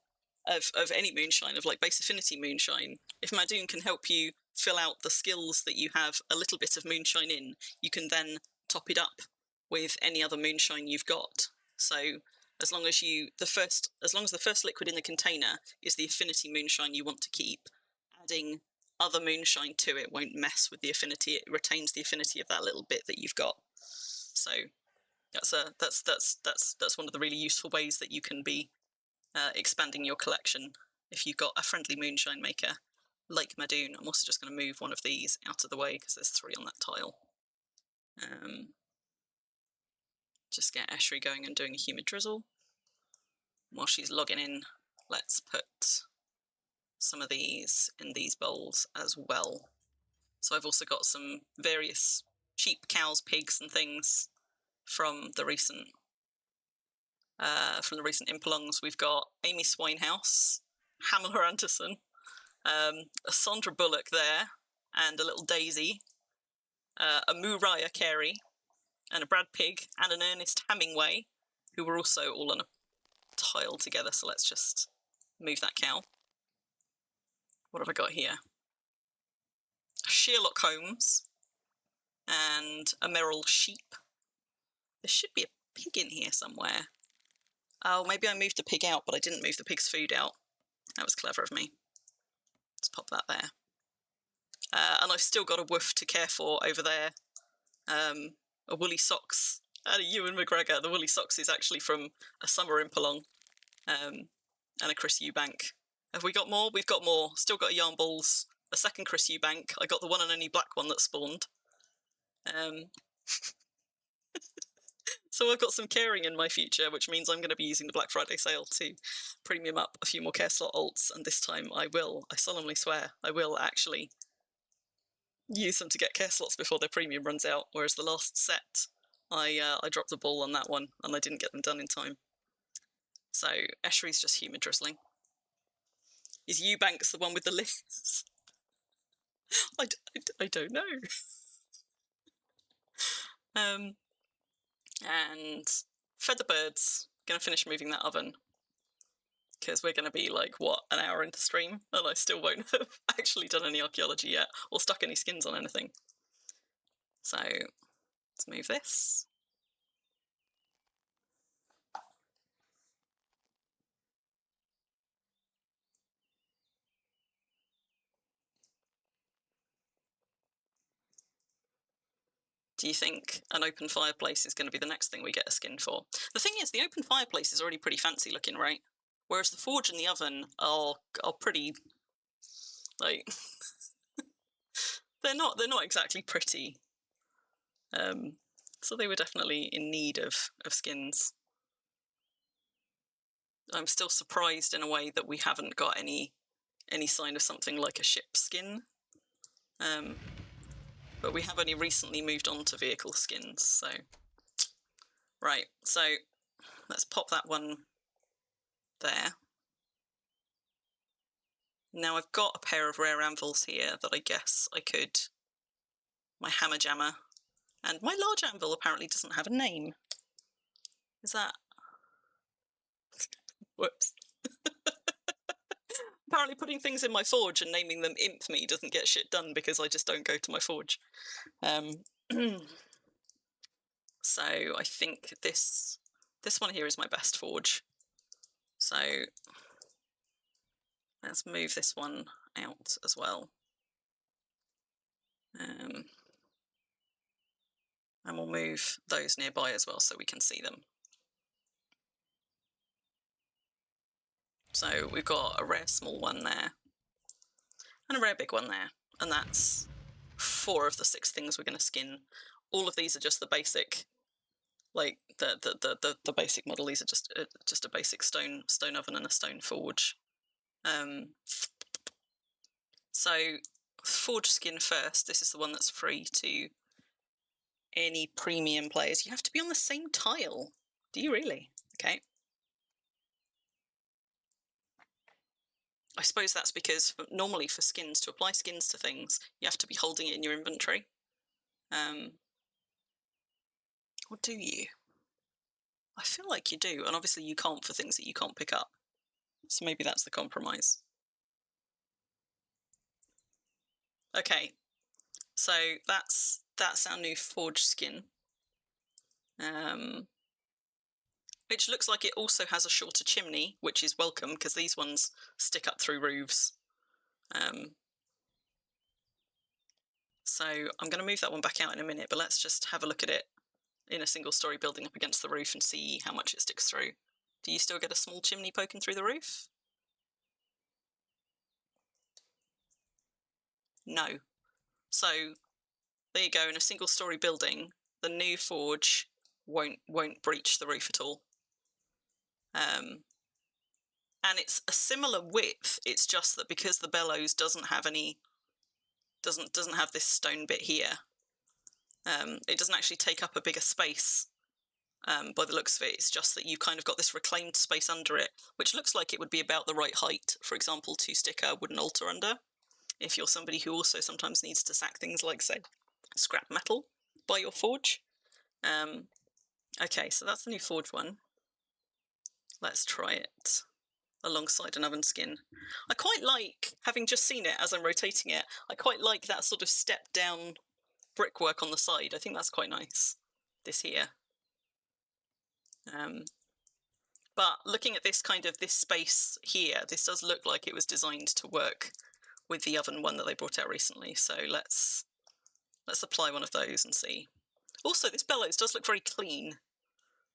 of any moonshine, of like base affinity moonshine, if Madoon can help you fill out the skills that you have a little bit of moonshine in, you can then top it up with any other moonshine you've got. So as long as the first liquid in the container is the affinity moonshine you want to keep, adding other moonshine to it won't mess with the affinity. It retains the affinity of that little bit that you've got. So that's one of the really useful ways that you can be expanding your collection if you've got a friendly moonshine maker like Madoon. I'm also just going to move one of these out of the way because there's 3 on that tile. Just get Eschery going and doing a humid drizzle. While she's logging in, let's put some of these in these bowls as well. So I've also got some various sheep, cows, pigs and things from the recent Impelongs. We've got Amy Swinehouse, Hamler Anderson, a Sandra Bullock there, and a little Daisy, a Mariah Carey, and a Brad Pig, and an Ernest Hemingway, who were also all on a tile together. So let's just move that cow. What have I got here? A Sherlock Holmes and a Merrill sheep. There should be a pig in here somewhere. Oh, maybe I moved the pig out, but I didn't move the pig's food out. That was clever of me. Let's pop that there. And I've still got a woof to care for over there. A Woolly Socks and a Ewan McGregor. The Woolly Socks is actually from a summer Impelong. And a Chris Eubank. Have we got more? We've got more. Still got a Yarn Balls, a second Chris Eubank. I got the one and only black one that spawned. So I've got some caring in my future, which means I'm going to be using the Black Friday sale to premium up a few more care slot alts, and this time I solemnly swear, I will actually use them to get care slots before their premium runs out, whereas the last set, I dropped the ball on that one, and I didn't get them done in time. So Eschery's just humid drizzling. Is Eubanks the one with the lists? I don't know. And feather birds. Gonna finish moving that oven because we're gonna be like an hour into stream, and I still won't have actually done any archaeology yet or stuck any skins on anything. So let's move this. Do you think an open fireplace is going to be the next thing we get a skin for? The thing is, the open fireplace is already pretty fancy looking, right? Whereas the forge and the oven are pretty Like, they're not exactly pretty. So they were definitely in need of skins. I'm still surprised in a way that we haven't got any sign of something like a ship skin. But we have only recently moved on to vehicle skins, so... Right, so let's pop that one there. Now I've got a pair of rare anvils here that I guess I could... My hammer jammer. And my large anvil apparently doesn't have a name. Is that... Whoops. Apparently putting things in my forge and naming them Imp Me doesn't get shit done because I just don't go to my forge. So I think this one here is my best forge. So let's move this one out as well. And we'll move those nearby as well so we can see them. So we've got a rare small one there and a rare big one there, and that's 4 of the 6 things we're going to skin. All of these are just the basic, like the basic model. These are just a basic stone oven and a stone forge. So forge skin first. This is the one that's free to any premium players. You have to be on the same tile. Do you really? Okay. I suppose that's because normally for skins, to apply skins to things, you have to be holding it in your inventory. Or do you? I feel like you do, and obviously you can't for things that you can't pick up. So maybe that's the compromise. Okay, so that's our new forge skin. Which looks like it also has a shorter chimney, which is welcome because these ones stick up through roofs. So I'm going to move that one back out in a minute, but let's just have a look at it in a single story building up against the roof and see how much it sticks through. Do you still get a small chimney poking through the roof? No. So there you go, in a single story building, the new forge won't breach the roof at all. And it's a similar width, it's just that because the bellows doesn't have this stone bit here, it doesn't actually take up a bigger space by the looks of it. It's just that you've kind of got this reclaimed space under it, which looks like it would be about the right height, for example, to stick a wooden altar under, if you're somebody who also sometimes needs to sack things like, say, scrap metal by your forge. Okay, so that's the new forge one. Let's try it alongside an oven skin. I quite like, having just seen it as I'm rotating it, I quite like that sort of step down brickwork on the side. I think that's quite nice, this here. But looking at this this space here, this does look like it was designed to work with the oven one that they brought out recently. So let's apply one of those and see. Also, this bellows does look very clean.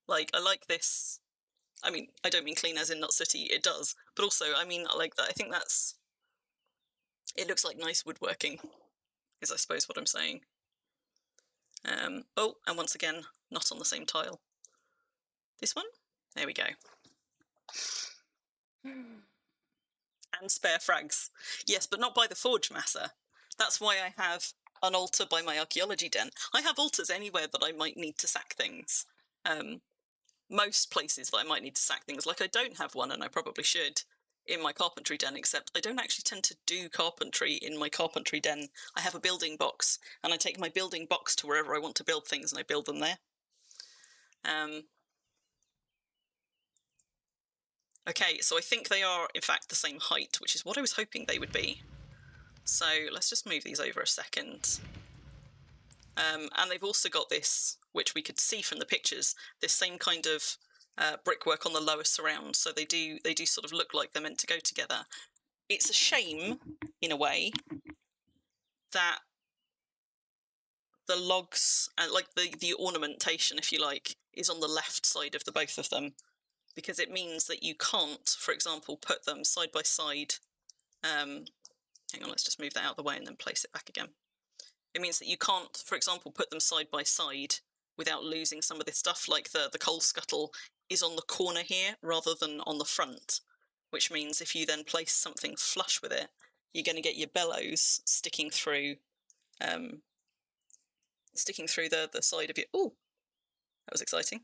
Like, I like this. I mean, I don't mean clean as in not sooty, it does. But also, I mean, I like that. I think that's... It looks like nice woodworking, is I suppose what I'm saying. Oh, and once again, not on the same tile. This one? There we go. And spare frags. Yes, but not by the forge masser. That's why I have an altar by my archaeology den. I have altars anywhere that I might need to sack things. Most places that I might need to sack things. Like, I don't have one, and I probably should, in my carpentry den, except I don't actually tend to do carpentry in my carpentry den. I have a building box, and I take my building box to wherever I want to build things, and I build them there. Okay, so I think they are, in fact, the same height, which is what I was hoping they would be. So let's just move these over a second. And they've also got this, which we could see from the pictures, this same kind of brickwork on the lower surround. So they do sort of look like they're meant to go together. It's a shame, in a way, that the logs, like the ornamentation, if you like, is on the left side of the both of them, because it means that you can't, for example, put them side by side. Hang hang on, let's just move that out of the way and then place it back again. It means that you can't, for example, put them side by side without losing some of this stuff, like the coal scuttle is on the corner here rather than on the front, which means if you then place something flush with it, you're going to get your bellows sticking through the side of your... Oh, that was exciting.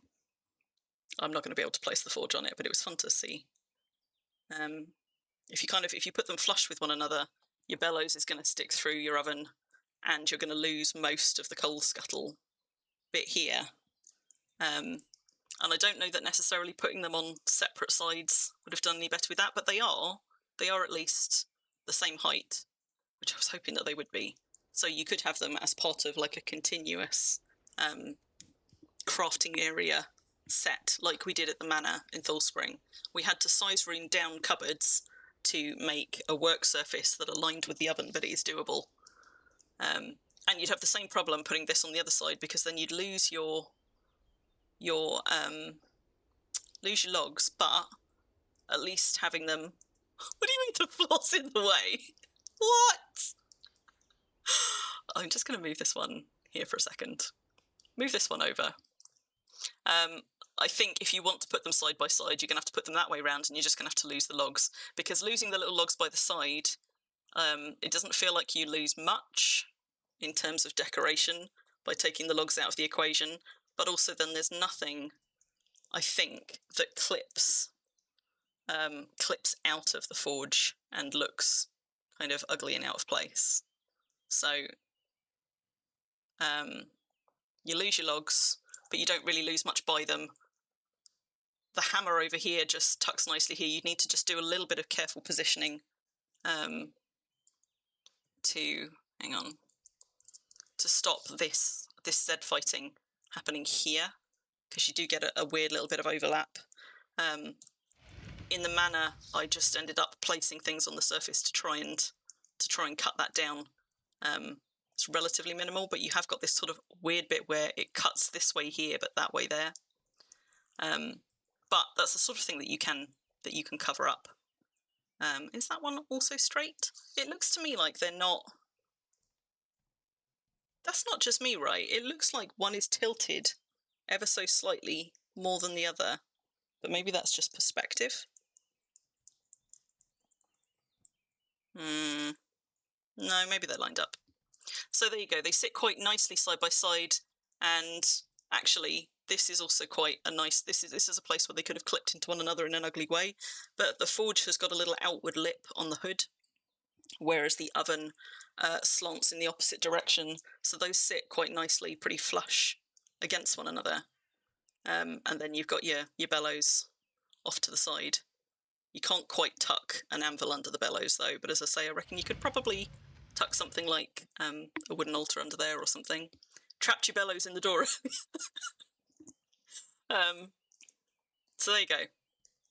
I'm not going to be able to place the forge on it, but it was fun to see. If you put them flush with one another, your bellows is going to stick through your oven, and you're going to lose most of the coal scuttle bit here. And I don't know that necessarily putting them on separate sides would have done any better with that, but they are at least the same height, which I was hoping that they would be. So you could have them as part of like a continuous crafting area set, like we did at the manor in Thulspring. We had to size room down cupboards to make a work surface that aligned with the oven, but it is doable. And you'd have the same problem putting this on the other side, because then you'd lose your logs, but at least having them... What do you mean the floor's in the way? What? I'm just going to move this one here for a second. Move this one over. I think if you want to put them side by side, you're going to have to put them that way around, and you're just going to have to lose the logs, because losing the little logs by the side, it doesn't feel like you lose much in terms of decoration by taking the logs out of the equation, but also then there's nothing, I think, that clips out of the forge and looks kind of ugly and out of place. So you lose your logs, but you don't really lose much by them. The hammer over here just tucks nicely here. You need to just do a little bit of careful positioning to stop this Z fighting happening here, because you do get a weird little bit of overlap. In the manor, I just ended up placing things on the surface to try and cut that down. It's relatively minimal, but you have got this sort of weird bit where it cuts this way here, but that way there. But that's the sort of thing that you can cover up. Is that one also straight? It looks to me like they're not... That's not just me, right? It looks like one is tilted ever so slightly more than the other, but maybe that's just perspective. No, maybe they're lined up. So there you go. They sit quite nicely side by side, and actually this is also quite a nice... This is a place where they could have clipped into one another in an ugly way, but the forge has got a little outward lip on the hood, whereas the oven slants in the opposite direction, so those sit quite nicely, pretty flush against one another. And then you've got your bellows off to the side. You can't quite tuck an anvil under the bellows though, but as I say, I reckon you could probably tuck something like a wooden altar under there or something. Trapped your bellows in the door. So there you go.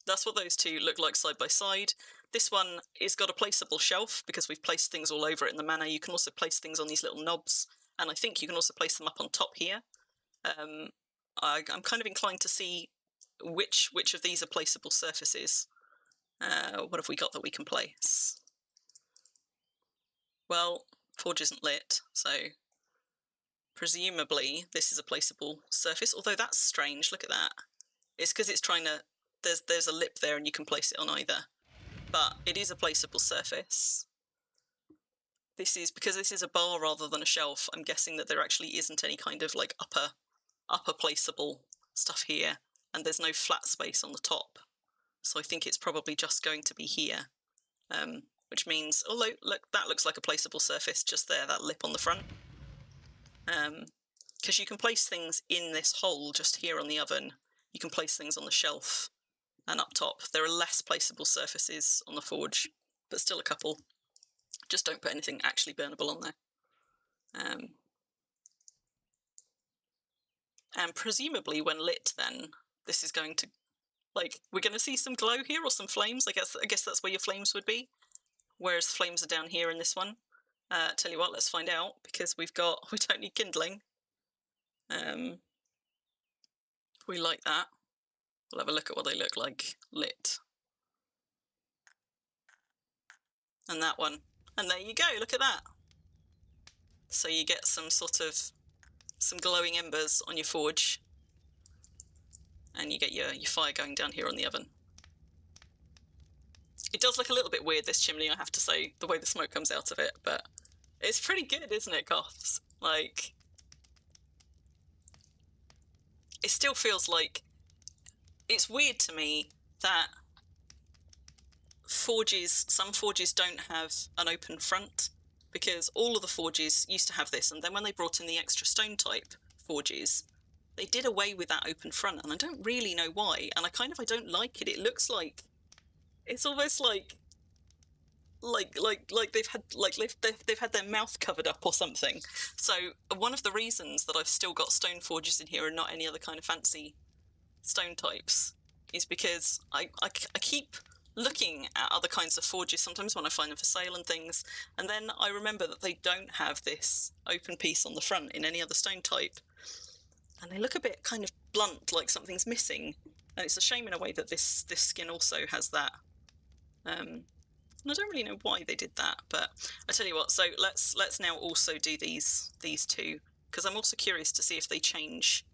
That's what those two look like side by side. This one is got a placeable shelf because we've placed things all over it in the manor. You can also place things on these little knobs, and I think you can also place them up on top here. I'm kind of inclined to see which of these are placeable surfaces. What have we got that we can place? Well, forge isn't lit, so presumably this is a placeable surface, although that's strange. Look at that. It's because it's trying to... There's a lip there and you can place it on either. But it is a placeable surface. This is... Because this is a bar rather than a shelf, I'm guessing that there actually isn't any kind of like upper placeable stuff here, and there's no flat space on the top. So I think it's probably just going to be here. Which means... Although, look, that looks like a placeable surface just there, that lip on the front. Because you can place things in this hole just here on the oven. You can place things on the shelf and up top. There are less placeable surfaces on the forge, but still a couple. Just don't put anything actually burnable on there. And presumably when lit then, this is going to... Like, we're going to see some glow here or some flames. I guess that's where your flames would be. Whereas the flames are down here in this one. Tell you what, let's find out, because we don't need kindling. If we like that, we'll have a look at what they look like lit. And that one, And there you go, look at that. So you get some glowing embers on your forge, and you get your fire going down here on the oven. It does look a little bit weird, this chimney, I have to say, the way the smoke comes out of it, but it's pretty good, isn't it, Goths? Like, it still feels like... It's weird to me that some forges don't have an open front, because all of the forges used to have this, and then when they brought in the extra stone type forges, they did away with that open front, and I don't really know why, and I don't like it. It looks like... It's almost like they've had their mouth covered up or something. So one of the reasons that I've still got stone forges in here and not any other kind of fancy stone types is because I keep looking at other kinds of forges sometimes when I find them for sale and things, and then I remember that they don't have this open piece on the front in any other stone type, and they look a bit kind of blunt, like something's missing, and it's a shame in a way that this skin also has that. And I don't really know why they did that, but I tell you what, so let's now also do these two, because I'm also curious to see if they change.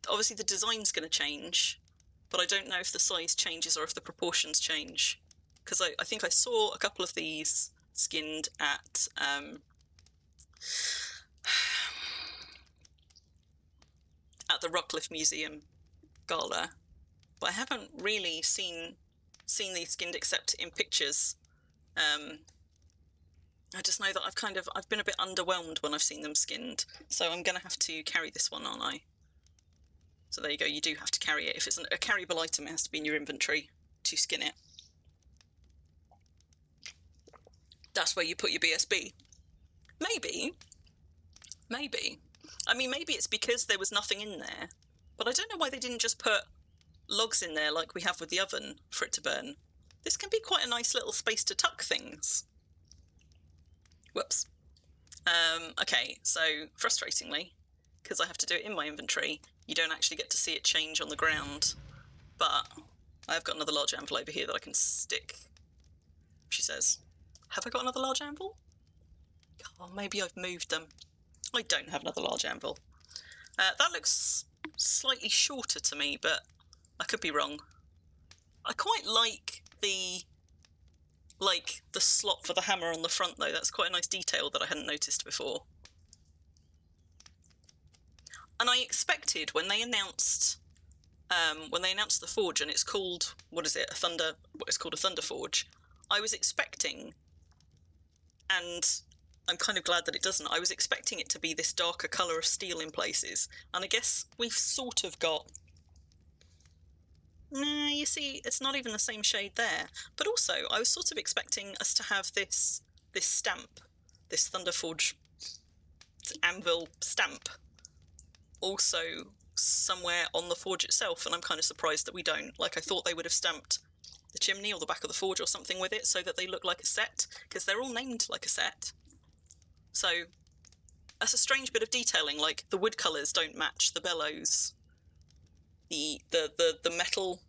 Obviously the design's going to change, but I don't know if the size changes or if the proportions change, because I think I saw a couple of these skinned at the Rockcliffe Museum gala, but I haven't really seen these skinned except in pictures. I just know that I've been a bit underwhelmed when I've seen them skinned, so I'm gonna have to carry this one, aren't I? So there you go, you do have to carry it. If it's a carryable item, it has to be in your inventory to skin it. That's where you put your BSB. Maybe. I mean, maybe it's because there was nothing in there, but I don't know why they didn't just put logs in there like we have with the oven for it to burn. This can be quite a nice little space to tuck things. Whoops. Okay, so frustratingly, because I have to do it in my inventory, you don't actually get to see it change on the ground, but I've got another large anvil over here that I can stick. She says, have I got another large anvil? Oh, maybe I've moved them. I don't have another large anvil. That looks slightly shorter to me, but I could be wrong. I quite like the slot for the hammer on the front, though. That's quite a nice detail that I hadn't noticed before. And I expected when they announced the forge, and it's called, it's called a Thunder Forge, I was expecting, and I'm kind of glad that it doesn't, I was expecting it to be this darker colour of steel in places, and I guess we've sort of got... Nah, you see, it's not even the same shade there. But also, I was sort of expecting us to have this stamp, this Thunder Forge anvil stamp, also somewhere on the forge itself, and I'm kind of surprised that we don't. Like, I thought they would have stamped the chimney or the back of the forge or something with it so that they look like a set, because they're all named like a set. So that's a strange bit of detailing, like the wood colours don't match the bellows. The metal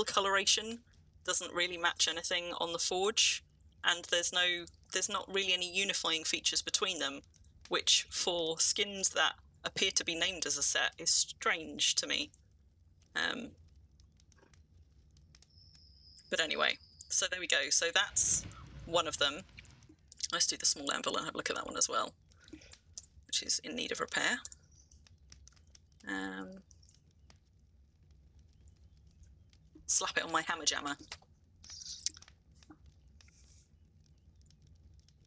coloration doesn't really match anything on the forge, and there's not really any unifying features between them, which for skins that appear to be named as a set is strange to me. But anyway, so there we go. So that's one of them. Let's do the small anvil and have a look at that one as well, which is in need of repair. Slap it on my hammer jammer.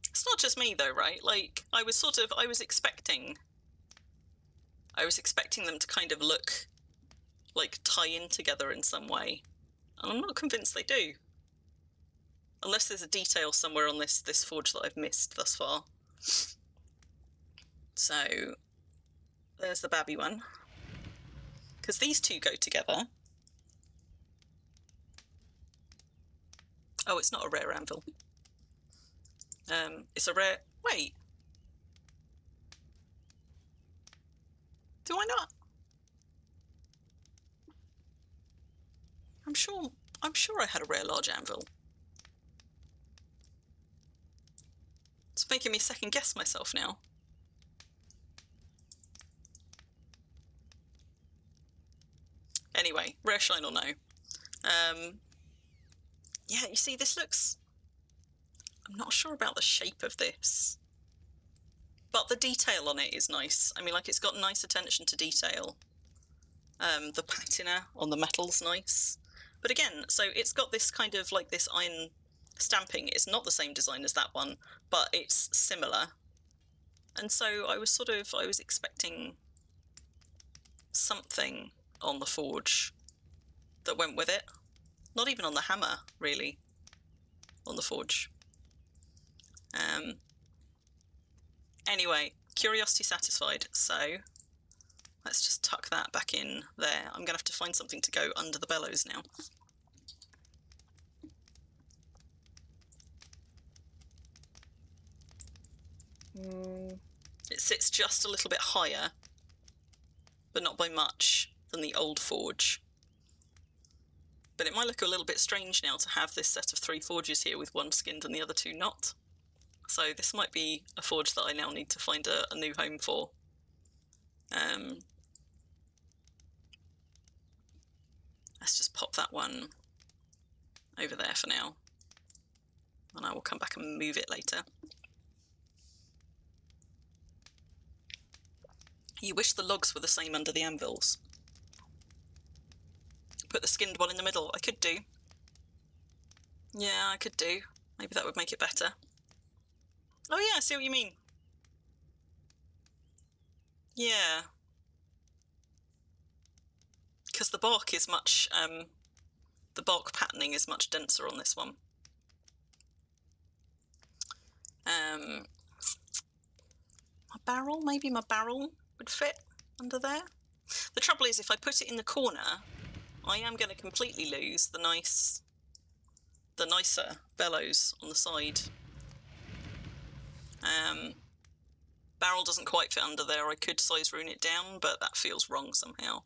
It's not just me though, right? Like, I was expecting them to kind of look like tie in together in some way, and I'm not convinced they do. Unless there's a detail somewhere on this forge that I've missed thus far. So there's the babby one, because these two go together. Oh, it's not a rare anvil. It's a rare... Wait. Do I not? I'm sure I had a rare large anvil. It's making me second guess myself now. Anyway, rare shine or no. Yeah, you see, this looks... I'm not sure about the shape of this, but the detail on it is nice. I mean, like, it's got nice attention to detail. The patina on the metal's nice. But again, so it's got this kind of like this iron stamping. It's not the same design as that one, but it's similar. And so I was expecting something on the forge that went with it. Not even on the hammer, really, on the forge. Anyway, curiosity satisfied, so let's just tuck that back in there. I'm going to have to find something to go under the bellows now. It sits just a little bit higher, but not by much, than the old forge. But it might look a little bit strange now to have this set of 3 forges here with one skinned and the other 2 not. So this might be a forge that I now need to find a new home for. Let's just pop that one over there for now, and I will come back and move it later. You wish the logs were the same under the anvils. Put the skinned one in the middle. I could do. Yeah, I could do. Maybe that would make it better. Oh yeah, I see what you mean. Yeah. Because the bark is much, the bark patterning is much denser on this one. My barrel, maybe my barrel would fit under there. The trouble is, if I put it in the corner, I am going to completely lose the nicer bellows on the side. Barrel doesn't quite fit under there. I could size rune it down, but that feels wrong somehow.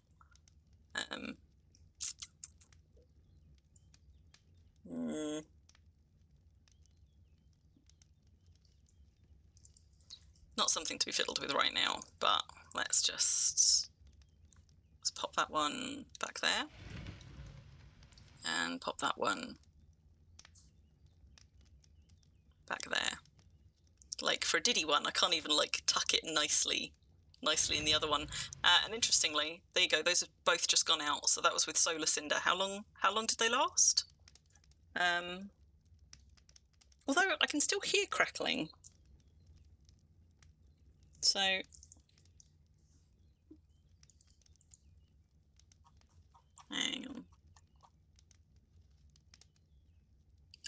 Not something to be fiddled with right now, but let's pop that one back there, and pop that one back there. Like, for a diddy one, I can't even, like, tuck it nicely in the other one. And interestingly, there you go, those have both just gone out, so that was with Solar Cinder. How long did they last? Although I can still hear crackling. So... hang on.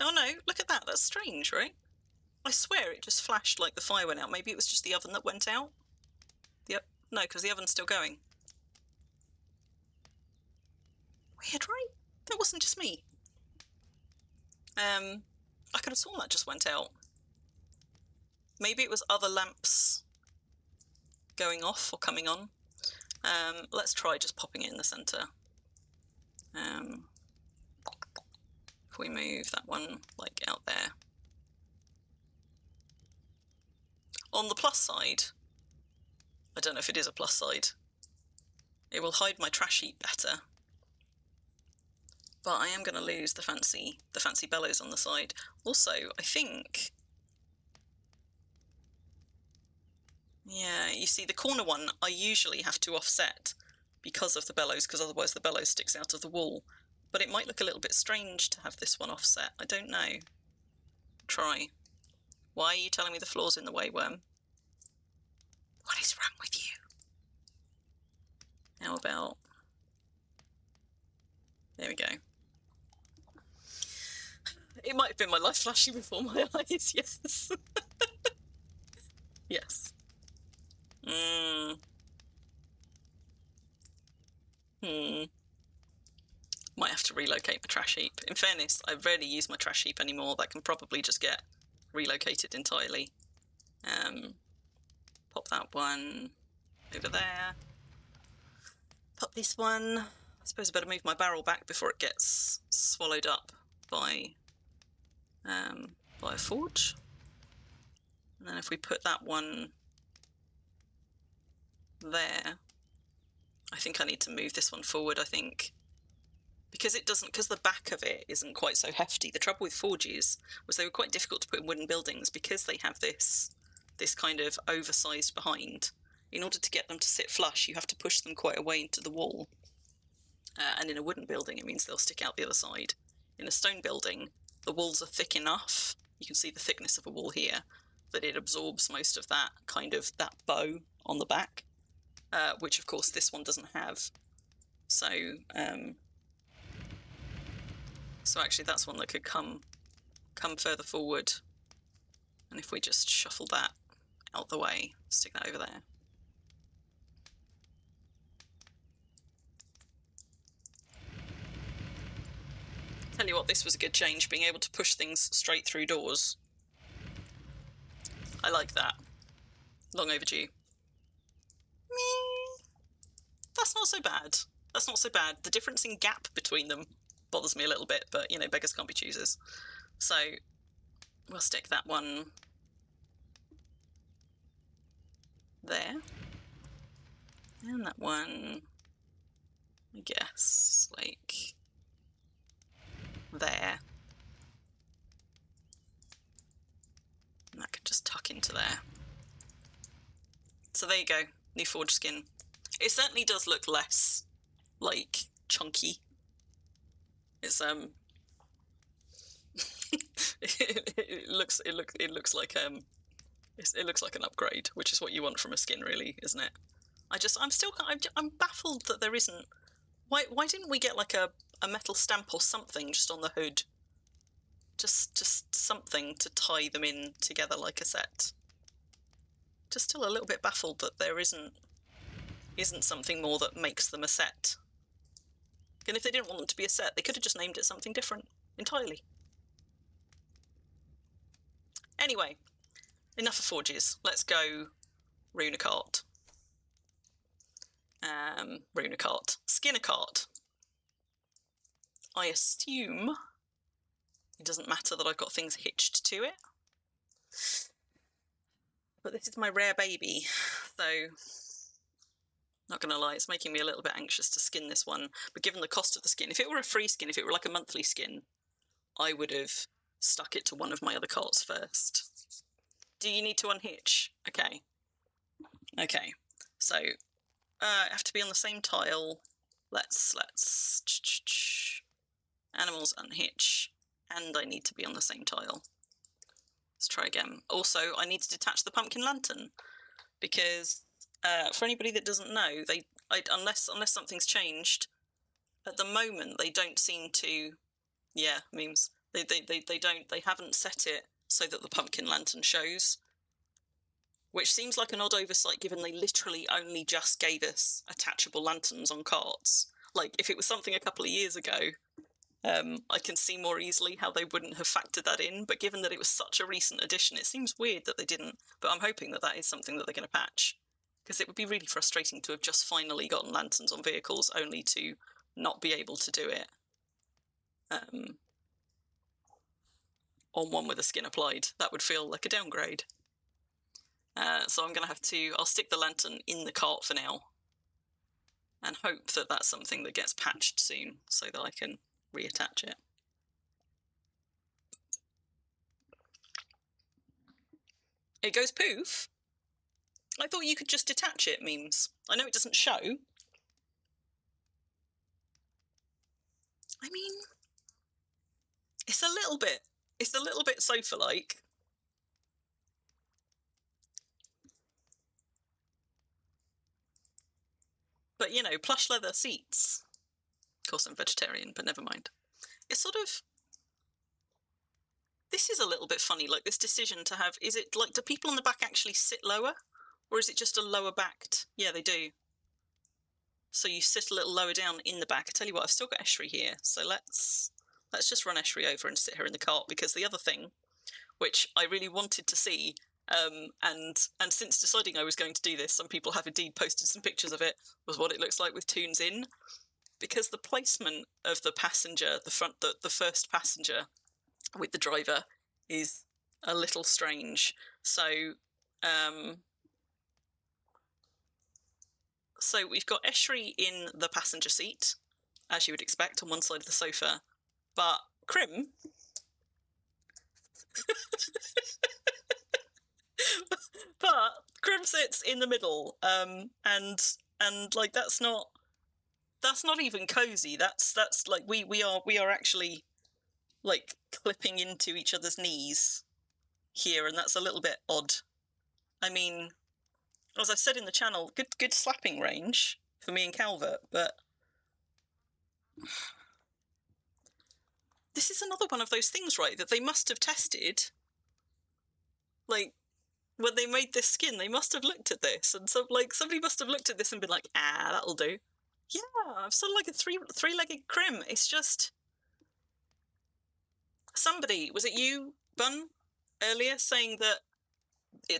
Oh no, look at that, that's strange, right? I swear it just flashed like the fire went out. Maybe it was just the oven that went out? Yep. No, because the oven's still going. Weird, right? That wasn't just me. I could have sworn that just went out. Maybe it was other lamps going off or coming on. Let's try just popping it in the centre. If we move that one, like, out there. On the plus side, I don't know if it is a plus side, it will hide my trash heap better. But I am going to lose the fancy bellows on the side. Also, I think... yeah, you see, the corner one I usually have to offset because of the bellows, because otherwise the bellows sticks out of the wall. But it might look a little bit strange to have this one offset. I don't know. Try. Why are you telling me the floor's in the way, worm? What is wrong with you? How about... there we go. It might have been my life flashing before my eyes, yes. Yes. Might have to relocate my trash heap. In fairness, I rarely use my trash heap anymore. That can probably just get relocated entirely. Pop that one over there. Pop this one. I suppose I better move my barrel back before it gets swallowed up by a forge. And then if we put that one there, I think I need to move this one forward, I think. Because the back of it isn't quite so hefty. The trouble with forges was they were quite difficult to put in wooden buildings because they have this kind of oversized behind. In order to get them to sit flush, you have to push them quite a way into the wall. And in a wooden building, it means they'll stick out the other side. In a stone building, the walls are thick enough, you can see the thickness of a wall here, that it absorbs most of that that bow on the back, which of course this one doesn't have. So actually that's one that could come further forward. And if we just shuffle that out the way, stick that over there. Tell you what, this was a good change, being able to push things straight through doors. I like that. Long overdue. That's not so bad. That's not so bad. The difference in gap between them bothers me a little bit, but, you know, beggars can't be choosers. So we'll stick that one there. And that one, I guess, like there. And that could just tuck into there. So there you go, new forge skin. It certainly does look less, like, chunky. It's it looks like an upgrade, which is what you want from a skin, really, isn't it? I'm baffled that there isn't. Why didn't we get like a metal stamp or something just on the hood? Just something to tie them in together like a set. Just still a little bit baffled that there isn't something more that makes them a set. And if they didn't want them to be a set, they could have just named it something different entirely. Anyway, enough of forges. Let's go Runacart. Skinnercart. I assume it doesn't matter that I've got things hitched to it. But this is my rare baby, so not gonna lie, it's making me a little bit anxious to skin this one. But given the cost of the skin, if it were a free skin, if it were like a monthly skin, I would have stuck it to one of my other carts first. Do you need to unhitch? Okay. So I have to be on the same tile. Let's animals unhitch, and I need to be on the same tile. Let's try again. Also, I need to detach the pumpkin lantern because for anybody that doesn't know, unless something's changed, at the moment they don't seem to. Yeah, memes. They haven't set it so that the pumpkin lantern shows, which seems like an odd oversight given they literally only just gave us attachable lanterns on carts. Like, if it was something a couple of years ago, I can see more easily how they wouldn't have factored that in, but given that it was such a recent addition, it seems weird that they didn't. But I'm hoping that is something that they're going to patch, because it would be really frustrating to have just finally gotten lanterns on vehicles only to not be able to do it on one with a skin applied. That would feel like a downgrade. So I'm going to have to. I'll stick the lantern in the cart for now and hope that that's something that gets patched soon so that I can reattach it. It goes poof? I thought you could just detach it, memes. I know it doesn't show. I mean, it's a little bit sofa-like. But, you know, plush leather seats. Of course, I'm vegetarian, but never mind. It's sort of. This is a little bit funny, like this decision to have. Is it like, do people on the back actually sit lower? Or is it just a lower backed? Yeah, they do. So you sit a little lower down in the back. I tell you what, I've still got Estuary here. So let's just run Estuary over and sit her in the cart, because the other thing, which I really wanted to see, and since deciding I was going to do this, some people have indeed posted some pictures of it, was what it looks like with tunes in. Because the placement of the passenger, the first passenger with the driver, is a little strange. So we've got Eshri in the passenger seat, as you would expect, on one side of the sofa, but Crim sits in the middle, and like that's not even cozy. That's like we are actually like clipping into each other's knees here, and that's a little bit odd. I mean, as I've said in the channel, good slapping range for me and Calvert, but this is another one of those things, right, that they must have tested. Like, when they made this skin, they must have looked at this, and so like somebody must have looked at this and been like, that'll do. Yeah, I'm sort of like a three-legged Crim. It's just somebody, was it you, Bun, earlier, saying that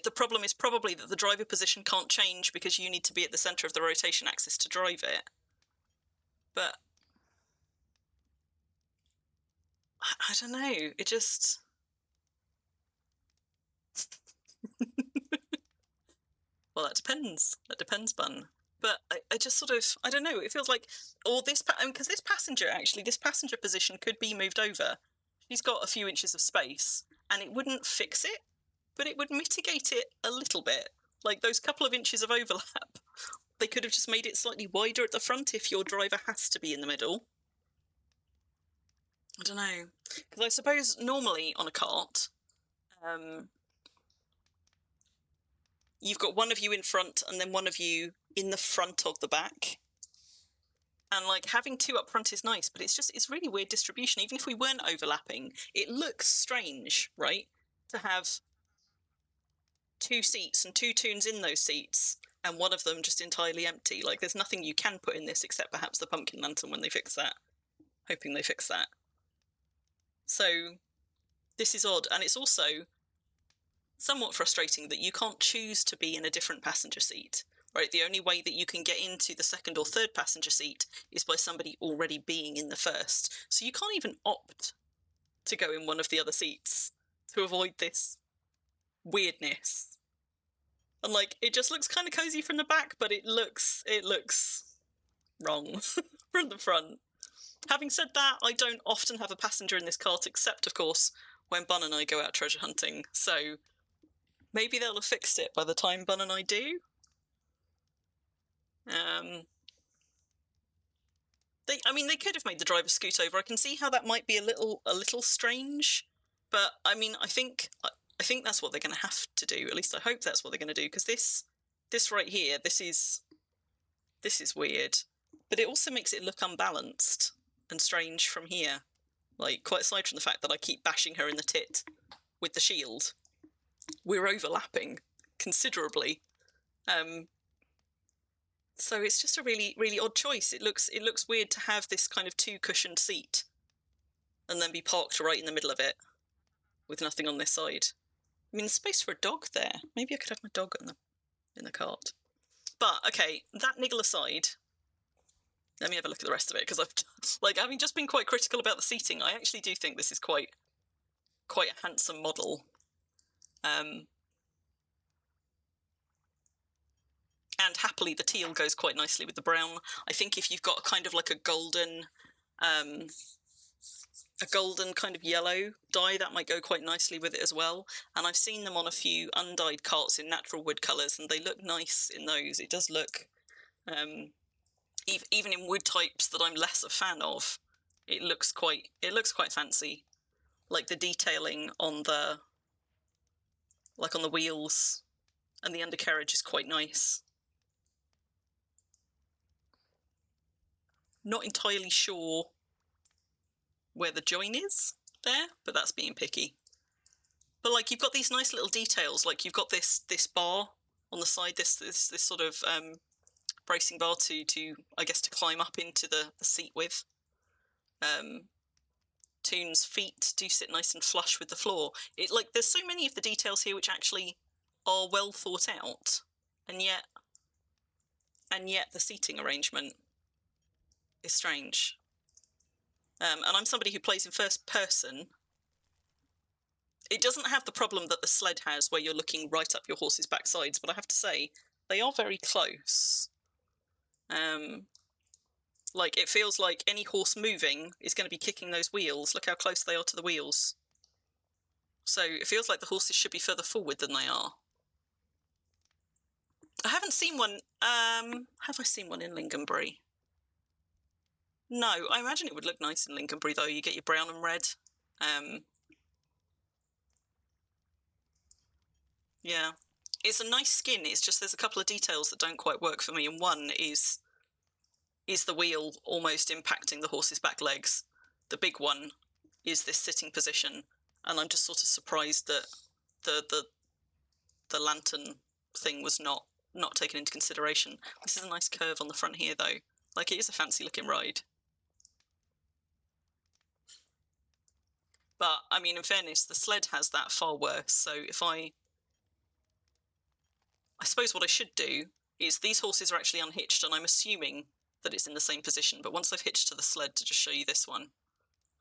the problem is probably that the driver position can't change because you need to be at the center of the rotation axis to drive it. But I don't know. It just well, that depends. That depends, Bun. But I just sort of, I don't know. It feels like, or this, because this passenger position could be moved over. She's got a few inches of space, and it wouldn't fix it, but it would mitigate it a little bit. Like those couple of inches of overlap, they could have just made it slightly wider at the front if your driver has to be in the middle. I don't know. Because I suppose normally on a cart, you've got one of you in front and then one of you in the front of the back. And like having two up front is nice, but it's really weird distribution. Even if we weren't overlapping, it looks strange, right? To have two seats and two tunes in those seats and one of them just entirely empty. Like there's nothing you can put in this except perhaps the pumpkin lantern when they fix that. Hoping they fix that. So this is odd, and it's also somewhat frustrating that you can't choose to be in a different passenger seat, right? The only way that you can get into the second or third passenger seat is by somebody already being in the first. So you can't even opt to go in one of the other seats to avoid this weirdness. And like, it just looks kind of cozy from the back, but it looks wrong from the front. Having said that, I don't often have a passenger in this cart, except, of course, when Bun and I go out treasure hunting. So maybe they'll have fixed it by the time Bun and I do. They could have made the driver scoot over. I can see how that might be a little strange, but I mean, I think that's what they're going to have to do. At least I hope that's what they're going to do, because this right here, this is weird, but it also makes it look unbalanced and strange from here. Like, quite aside from the fact that I keep bashing her in the tit with the shield, we're overlapping considerably. So it's just a really, really odd choice. It looks weird to have this kind of two-cushioned seat and then be parked right in the middle of it with nothing on this side. I mean, space for a dog there. Maybe I could have my dog in the cart. But, okay, that niggle aside, let me have a look at the rest of it, because having just been quite critical about the seating, I actually do think this is quite a handsome model. And happily, the teal goes quite nicely with the brown. I think if you've got kind of like a golden kind of yellow dye, that might go quite nicely with it as well. And I've seen them on a few undyed carts in natural wood colours, and they look nice in those. It does look, even in wood types that I'm less a fan of, it looks quite fancy. Like the detailing on the wheels and the undercarriage is quite nice. Not entirely sure where the join is there, but that's being picky. But like, you've got these nice little details. Like, you've got this bar on the side, this sort of bracing bar to I guess to climb up into the seat with. Toon's feet do sit nice and flush with the floor. There's so many of the details here which actually are well thought out, and yet the seating arrangement is strange. And I'm somebody who plays in first person, It doesn't have the problem that the sled has where you're looking right up your horse's backsides, but I have to say, they are very close. Like, it feels like any horse moving is going to be kicking those wheels. Look how close they are to the wheels. So it feels like the horses should be further forward than they are. I haven't seen one. Have I seen one in Lingonbury? No, I imagine it would look nice in Lingonbury, though. You get your brown and red. Yeah. It's a nice skin. It's just there's a couple of details that don't quite work for me, and one is the wheel almost impacting the horse's back legs. The big one is this sitting position, and I'm just sort of surprised that the lantern thing was not taken into consideration. This is a nice curve on the front here, though. Like, it is a fancy looking ride. But, I mean, in fairness, the sled has that far worse. So if I suppose what I should do is these horses are actually unhitched, and I'm assuming that it's in the same position. But once I've hitched to the sled, to just show you this one,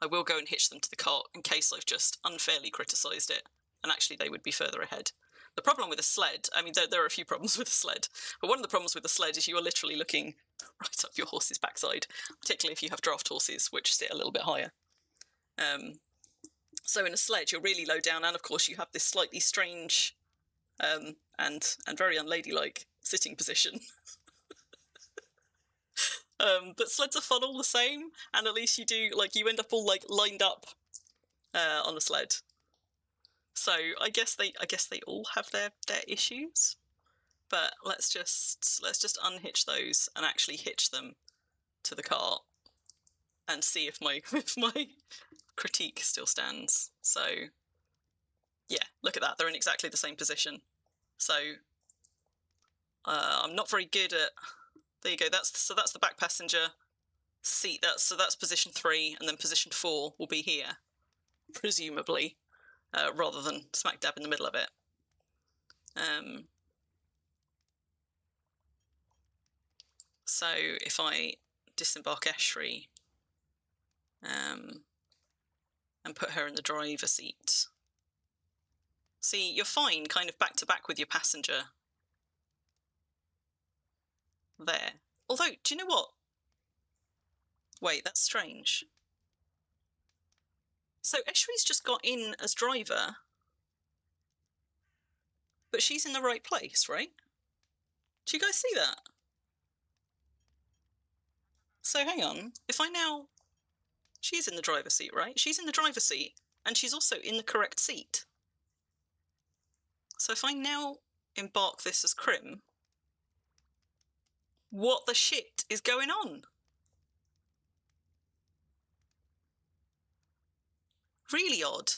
I will go and hitch them to the cart in case I've just unfairly criticised it, and actually they would be further ahead. The problem with a sled, I mean, there are a few problems with a sled, but one of the problems with the sled is you are literally looking right up your horse's backside, particularly if you have draft horses, which sit a little bit higher. So in a sled, you're really low down, and of course you have this slightly strange and very unladylike sitting position. But sleds are fun all the same, and at least you do, like, you end up all like lined up on a sled. So I guess they all have their issues, but let's just unhitch those and actually hitch them to the cart and see if my critique still stands. So yeah, look at that, they're in exactly the same position. So I'm not very good at, there you go, that's the back passenger seat, that's position 3, and then position 4 will be here, presumably, rather than smack dab in the middle of it. So if I disembark Eshri and put her in the driver's seat, see, you're fine kind of back to back with your passenger there. Although, do you know what? Wait, that's strange. So Eshri's just got in as driver, but she's in the right place, right? Do you guys see that? So hang on, if I now... She's in the driver's seat, right? She's in the driver's seat, and she's also in the correct seat. So if I now embark this as Crim, what the shit is going on? Really odd.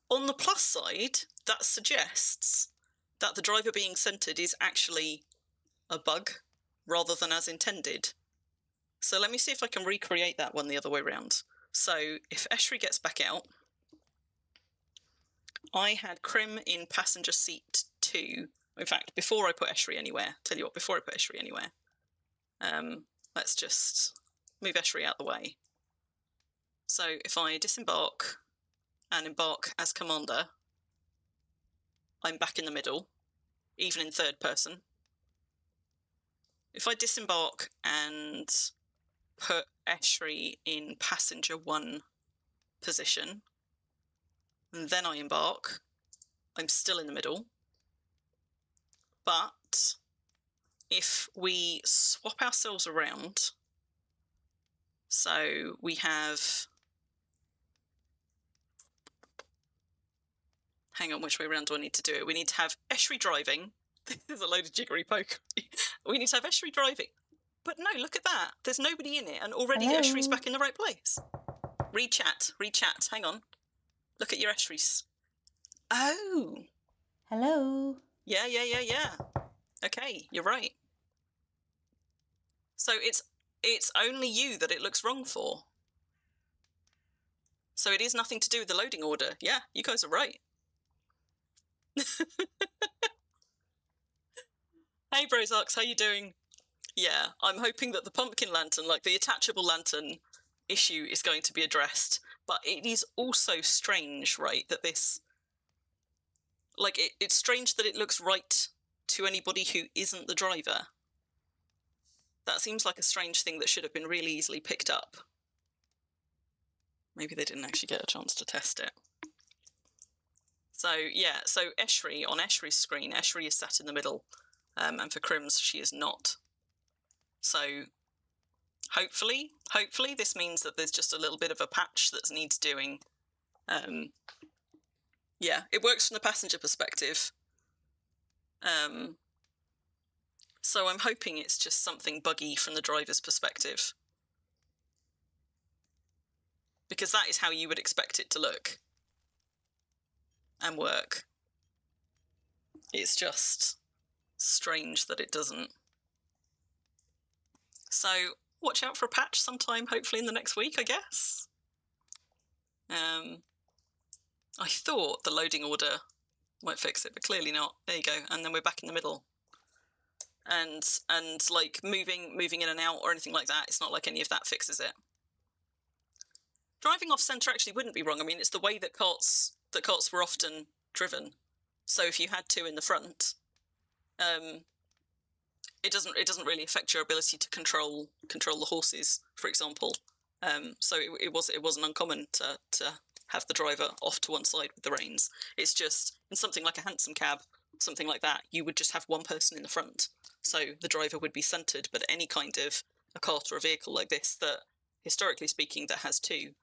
On the plus side, that suggests that the driver being centred is actually a bug rather than as intended. So let me see if I can recreate that one the other way around. So if Eshri gets back out, I had Crim in passenger seat 2. In fact, before I put Eshri anywhere, tell you what, before I put Eshri anywhere, let's just move Eshri out the way. So if I disembark and embark as commander, I'm back in the middle, even in third person. If I disembark and put Eshri in passenger 1 position, and then I embark, I'm still in the middle. But if we swap ourselves around, so we have... Hang on, which way around do I need to do it? We need to have Eshri driving. This is a load of jiggery pokery. We need to have Eshri driving. But no, look at that. There's nobody in it, and already Hello? Eshri's back in the right place. Re-chat. Hang on. Look at your Eshri's. Oh. Hello? Yeah. Okay, you're right. So it's only you that it looks wrong for. So it is nothing to do with the loading order. Yeah, you guys are right. Hey Brozarks, how you doing? Yeah, I'm hoping that the pumpkin lantern, like the attachable lantern, issue is going to be addressed. But it is also strange, right, that this, like, it's strange that it looks right to anybody who isn't the driver. That seems like a strange thing that should have been really easily picked up. Maybe they didn't actually get a chance to test it. So, yeah, so Eshri, on Eshri's screen, Eshri is sat in the middle, and for Crim's, she is not. So, hopefully this means that there's just a little bit of a patch that needs doing. Yeah, it works from the passenger perspective. So I'm hoping it's just something buggy from the driver's perspective. Because that is how you would expect it to look and work. It's just strange that it doesn't. So watch out for a patch sometime, hopefully in the next week, I guess. I thought the loading order might fix it, but clearly not. There you go, and then we're back in the middle. And like moving in and out or anything like that, it's not like any of that fixes it. Driving off centre actually wouldn't be wrong. I mean, it's the way that carts were often driven. So if you had two in the front, it doesn't really affect your ability to control the horses, for example. So it wasn't uncommon to have the driver off to one side with the reins. It's just in something like a hansom cab, something like that, you would just have one person in the front. So the driver would be centred, but any kind of a cart or a vehicle like this that, historically speaking, that has two,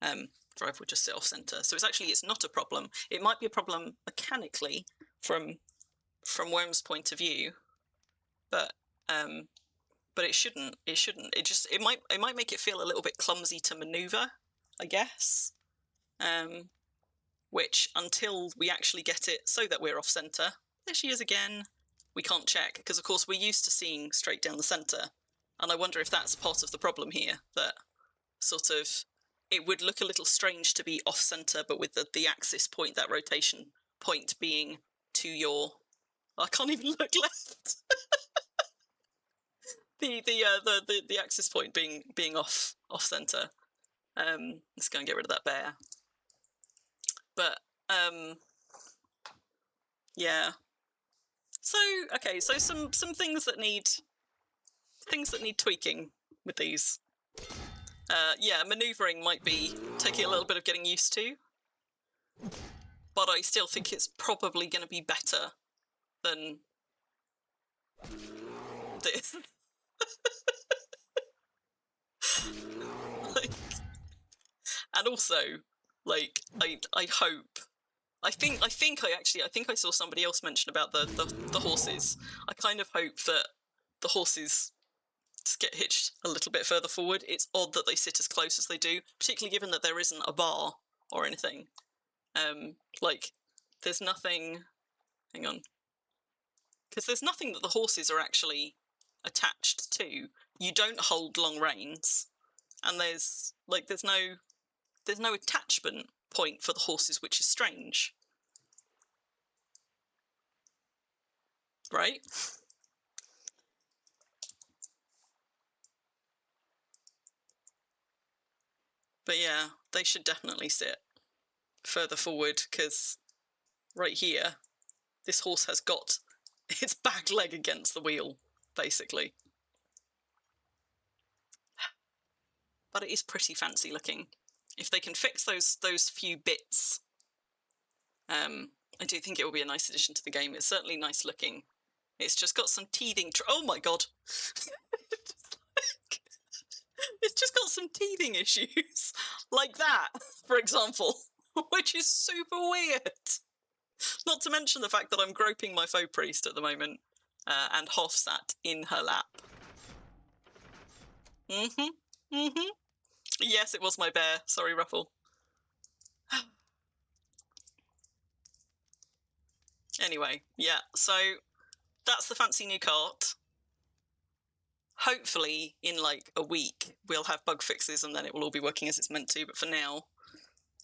driver would just sit off centre. So it's not a problem. It might be a problem mechanically from Worm's point of view, but it shouldn't. It might make it feel a little bit clumsy to manoeuvre, I guess. Which, until we actually get it so that we're off centre, there she is again, we can't check, because of course we're used to seeing straight down the centre, and I wonder if that's part of the problem here, that sort of, it would look a little strange to be off centre, but with the axis point, that rotation point being to your, I can't even look left. the axis point being off centre. Let's go and get rid of that bear. But yeah. So okay, so some things that need tweaking with these. Yeah, manoeuvring might be taking a little bit of getting used to, but I still think it's probably going to be better than this. Like, and also, like, I hope. I think I saw somebody else mention about the horses. I kind of hope that the horses just get hitched a little bit further forward. It's odd that they sit as close as they do, particularly given that there isn't a bar or anything. Like, there's nothing. Hang on, because there's nothing that the horses are actually attached to. You don't hold long reins, and there's no attachment point for the horses, which is strange, right? But yeah, they should definitely sit further forward, because right here, this horse has got its back leg against the wheel, basically. But it is pretty fancy looking. If they can fix those few bits, I do think it will be a nice addition to the game. It's certainly nice looking. It's just got some teething. Oh my god! It's just got some teething issues, like that, for example, which is super weird. Not to mention the fact that I'm groping my faux priest at the moment, and Hoff sat in her lap. Yes, it was my bear. Sorry, Ruffle. Anyway, yeah, so that's the fancy new cart. Hopefully, in like a week, we'll have bug fixes and then it will all be working as it's meant to. But for now,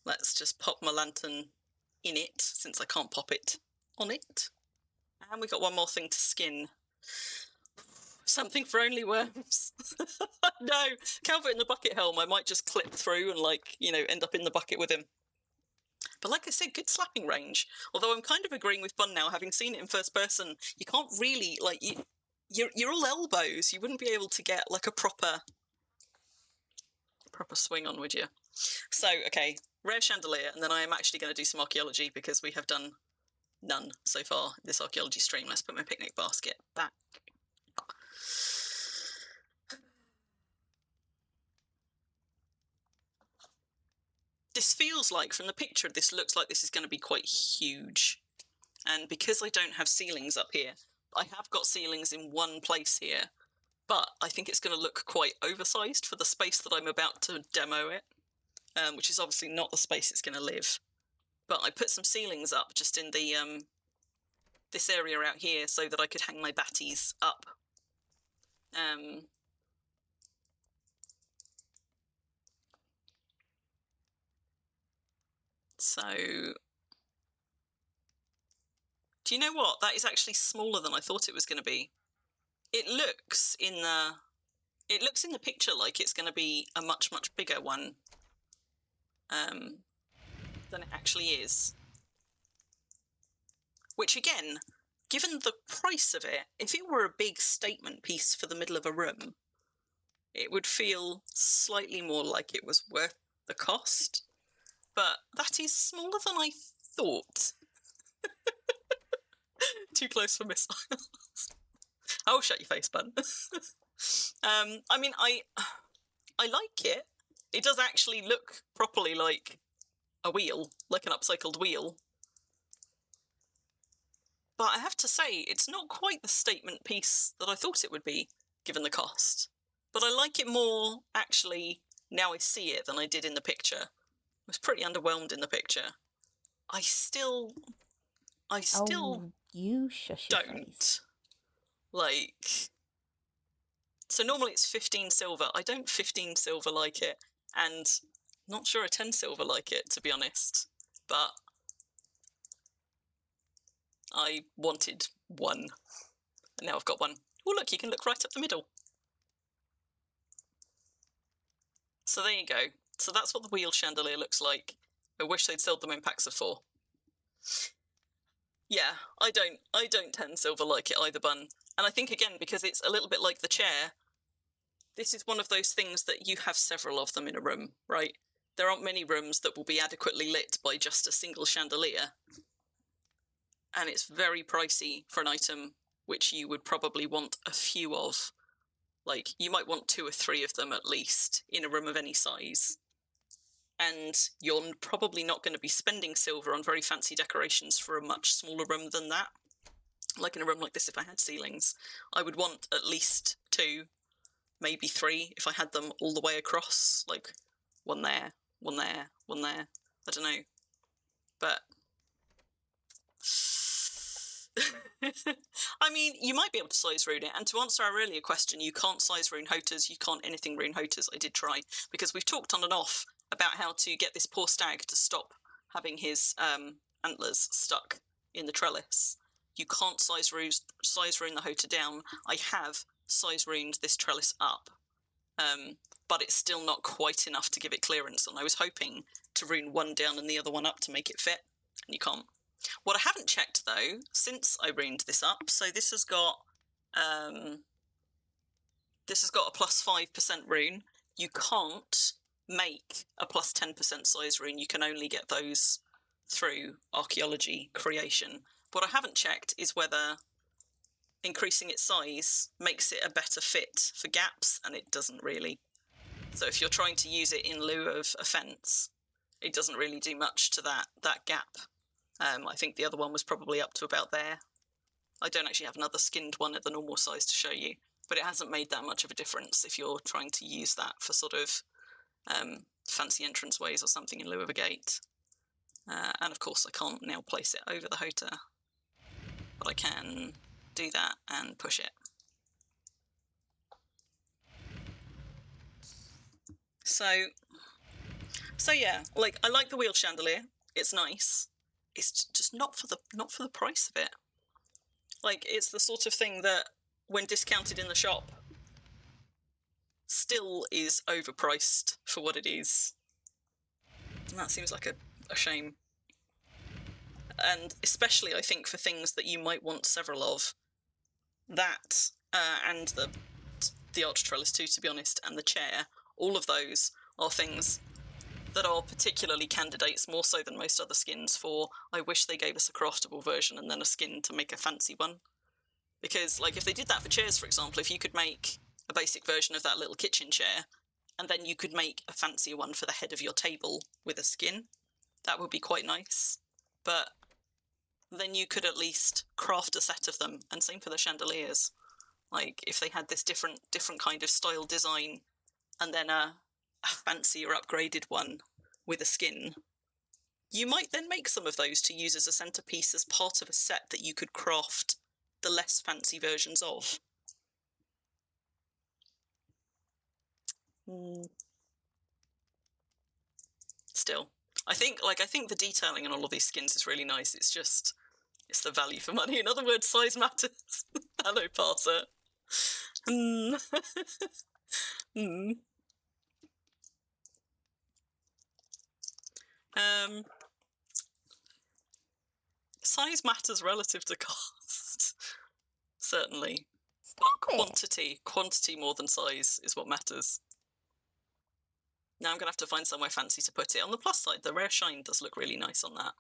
let's just pop my lantern in it, since I can't pop it on it. And we got one more thing to skin. Something for only worms. No, Calvert in the bucket helm, I might just clip through and, like, you know, end up in the bucket with him. But like I said, good slapping range. Although I'm kind of agreeing with Bun now, having seen it in first person, you can't really, like, you're all elbows. You wouldn't be able to get, like, a proper swing on, would you? So, okay, rare chandelier, and then I am actually going to do some archaeology because we have done none so far this archaeology stream. Let's put my picnic basket back. This feels like, from the picture, this looks like this is going to be quite huge. And because I don't have ceilings up here, I have got ceilings in one place here, but I think it's going to look quite oversized for the space that I'm about to demo it, which is obviously not the space it's going to live. But I put some ceilings up just in the this area out here so that I could hang my batties up. So, do you know what? That is actually smaller than I thought it was going to be. It looks in the picture like it's going to be a much bigger one than it actually is. Which, again, given the price of it, if it were a big statement piece for the middle of a room, it would feel slightly more like it was worth the cost. But that is smaller than I thought. Too close for missiles. Oh, shut your face, Bun. I mean, I like it. It does actually look properly like a wheel, like an upcycled wheel. But I have to say, it's not quite the statement piece that I thought it would be, given the cost. But I like it more, actually, now I see it than I did in the picture. I was pretty underwhelmed in the picture. I still you shush your face. Like, so normally it's 15 silver. I don't 15 silver like it, and not sure a 10 silver like it, to be honest. But I wanted one, and now I've got one. Oh, look, you can look right up the middle. So there you go. So that's what the wheel chandelier looks like. I wish they'd sold them in packs of 4. Yeah, I don't 10 silver like it either, Bun. And I think, again, because it's a little bit like the chair, this is one of those things that you have several of them in a room, right? There aren't many rooms that will be adequately lit by just a single chandelier. And it's very pricey for an item which you would probably want a few of. Like, you might want 2 or 3 of them at least in a room of any size. And you're probably not going to be spending silver on very fancy decorations for a much smaller room than that. Like in a room like this, if I had ceilings, I would want at least 2, maybe 3, if I had them all the way across. Like, one there, one there, one there. I don't know. But I mean, you might be able to size rune it, and to answer our earlier question, you can't size rune hoters, you can't anything rune hoters. I did try, because we've talked on and off about how to get this poor stag to stop having his antlers stuck in the trellis. You can't size rune the hoter down. I have size runed this trellis up, but it's still not quite enough to give it clearance, and I was hoping to rune one down and the other one up to make it fit, and you can't. What I haven't checked, though, since I runed this up, so this has got a plus 5% rune. You can't make a plus 10% size rune. You can only get those through archaeology creation. What I haven't checked is whether increasing its size makes it a better fit for gaps, and it doesn't really. So if you're trying to use it in lieu of a fence, it doesn't really do much to that gap. I think the other one was probably up to about there. I don't actually have another skinned one at the normal size to show you, but it hasn't made that much of a difference if you're trying to use that for sort of fancy entranceways or something in lieu of a gate. And of course I can't now place it over the hoter, but I can do that and push it. So yeah, like, I like the wheel chandelier. It's nice. It's just not for the price of it. Like, it's the sort of thing that when discounted in the shop, still is overpriced for what it is. And that seems like a shame. And especially, I think, for things that you might want several of. That, and the arch trellis too, to be honest, and the chair, all of those are things that are particularly candidates, more so than most other skins, for I wish they gave us a craftable version and then a skin to make a fancy one. Because, like, if they did that for chairs, for example, if you could make a basic version of that little kitchen chair, and then you could make a fancier one for the head of your table with a skin, that would be quite nice. But then you could at least craft a set of them, and same for the chandeliers. Like, if they had this different kind of style design, and then a fancier upgraded one with a skin, you might then make some of those to use as a centerpiece as part of a set that you could craft the less fancy versions of. Still, I think the detailing in all of these skins is really nice. It's the value for money. In other words, size matters. Hello, Parser. Size matters relative to cost, certainly. But quantity more than size is what matters. Now I'm going to have to find somewhere fancy to put it. On the plus side, the rare shine does look really nice on that.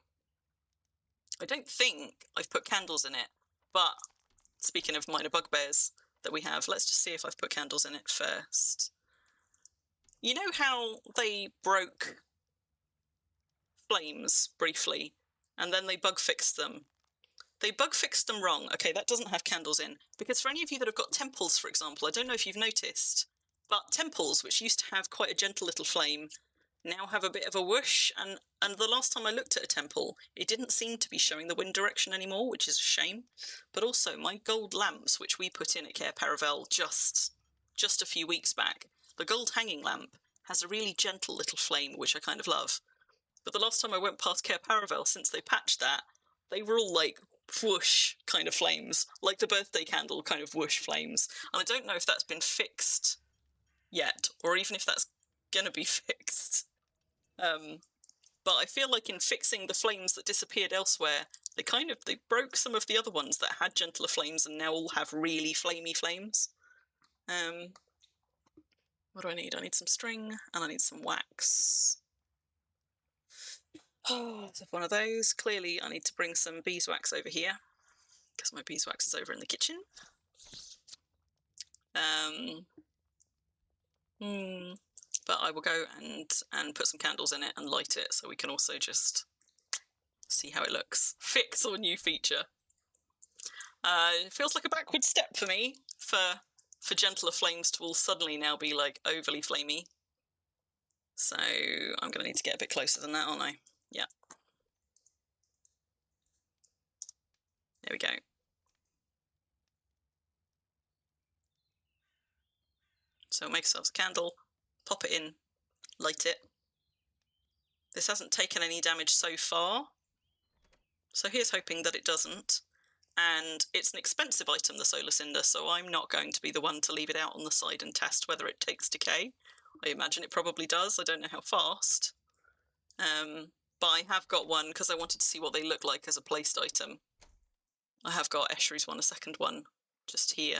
I don't think I've put candles in it, but speaking of minor bugbears that we have, let's just see if I've put candles in it first. You know how they broke flames briefly, and then they bug fixed them? They bug fixed them wrong. Okay, that doesn't have candles in, because for any of you that have got temples, for example, I don't know if you've noticed, but temples, which used to have quite a gentle little flame, now have a bit of a whoosh, and the last time I looked at a temple, it didn't seem to be showing the wind direction anymore, which is a shame. But also, my gold lamps, which we put in at Cair Paravel just a few weeks back, the gold hanging lamp has a really gentle little flame, which I kind of love. But the last time I went past Cair Paravel, since they patched that, they were all like whoosh kind of flames, like the birthday candle kind of whoosh flames. And I don't know if that's been fixed yet, or even if that's going to be fixed. But I feel like in fixing the flames that disappeared elsewhere, they broke some of the other ones that had gentler flames and now all have really flamey flames. What do I need? I need some string and I need some wax. Oh, let's have one of those. Clearly I need to bring some beeswax over here, because my beeswax is over in the kitchen. But I will go and put some candles in it and light it, so we can also just see how it looks. Fix or new feature. It feels like a backward step for me, for gentler flames to all suddenly now be like overly flamey. So I'm going to need to get a bit closer than that, aren't I? Yeah. There we go. So make ourselves a candle, pop it in, light it. This hasn't taken any damage so far, so here's hoping that it doesn't. And it's an expensive item, the solar cinder, so I'm not going to be the one to leave it out on the side and test whether it takes decay. I imagine it probably does. I don't know how fast. But I have got one because I wanted to see what they look like as a placed item. I have got Eshery's one, a second one, just here,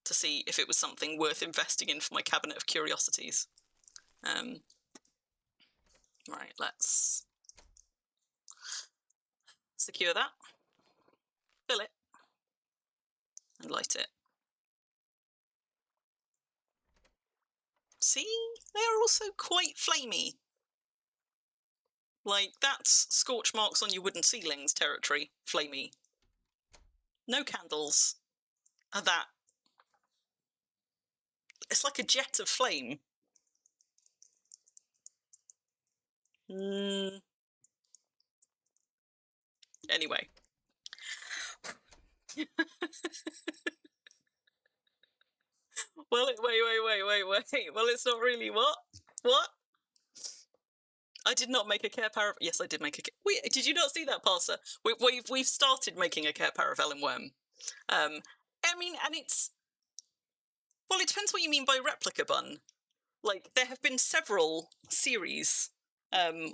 to see if it was something worth investing in for my cabinet of curiosities. Right, let's secure that, fill it, and light it. See? They are also quite flamey. Like, that's scorch marks on your wooden ceilings territory, flamey. No candles are that. It's like a jet of flame. Anyway. Well, wait. Well, it's not really what? What? I did not make a Cair Paravel. Yes, I did make a. Wait, did you not see that, Parser? We've started making a Cair Paravel in Worm. I mean, and it's Well, it depends what you mean by replica bun. Like, there have been several series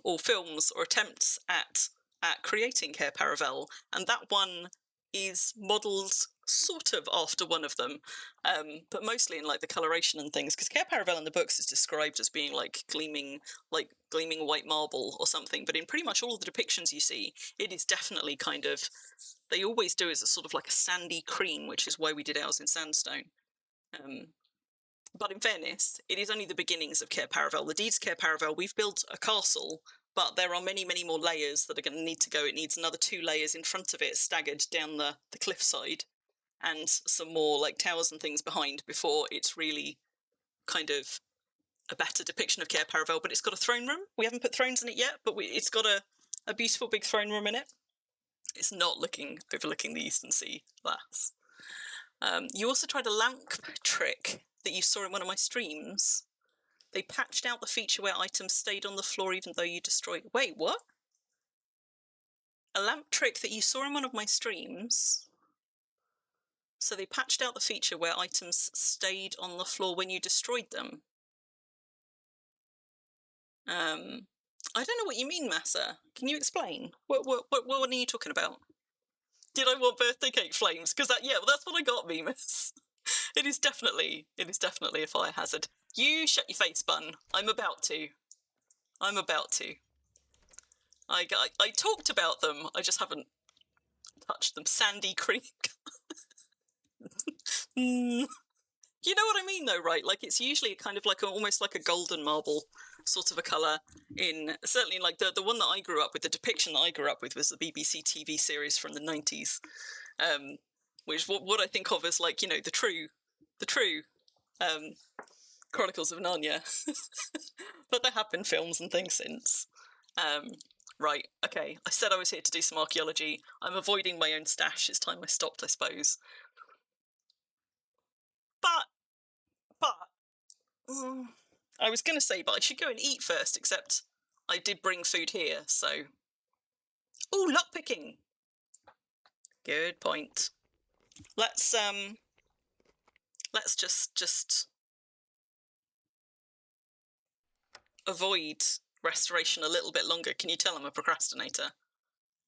or films or attempts at creating Care Paravel, and that one is modelled sort of after one of them, but mostly in like the coloration and things. Because Care Paravel in the books is described as being like gleaming white marble or something, but in pretty much all of the depictions you see, it is definitely kind of. They always do is a sort of like a sandy cream, which is why we did ours in sandstone. But in fairness, it is only the beginnings of Care Paravel. The deeds Care Paravel, we've built a castle, but there are many, many more layers that are going to need to go. It needs another 2 layers in front of it, staggered down the cliffside, and some more like towers and things behind before it's really kind of a better depiction of Care Paravel. But it's got a throne room. We haven't put thrones in it yet, but it's got a beautiful big throne room in it. It's not overlooking the Eastern Sea, that's. You also tried a lamp trick that you saw in one of my streams. They patched out the feature where items stayed on the floor even though you destroyed. Wait, what? A lamp trick that you saw in one of my streams. So they patched out the feature where items stayed on the floor when you destroyed them. I don't know what you mean, Massa. Can you explain? What are you talking about? Did I want birthday cake flames? Because that's what I got, Bemis. It is definitely a fire hazard. You shut your face, Bun. I'm about to. I talked about them. I just haven't touched them. Sandy Creek. You know what I mean, though, right? Like, it's usually kind of like almost like a golden marble sort of a colour. Certainly, like the one that I grew up with, the depiction that I grew up with was the BBC TV series from the 90s, which what I think of as like, you know, the true Chronicles of Narnia. But there have been films and things since. Right, okay. I said I was here to do some archaeology. I'm avoiding my own stash. It's time I stopped, I suppose. But I was going to say, but I should go and eat first, except I did bring food here, so. Oh, lockpicking. Good point. Let's just avoid restoration a little bit longer. Can you tell I'm a procrastinator?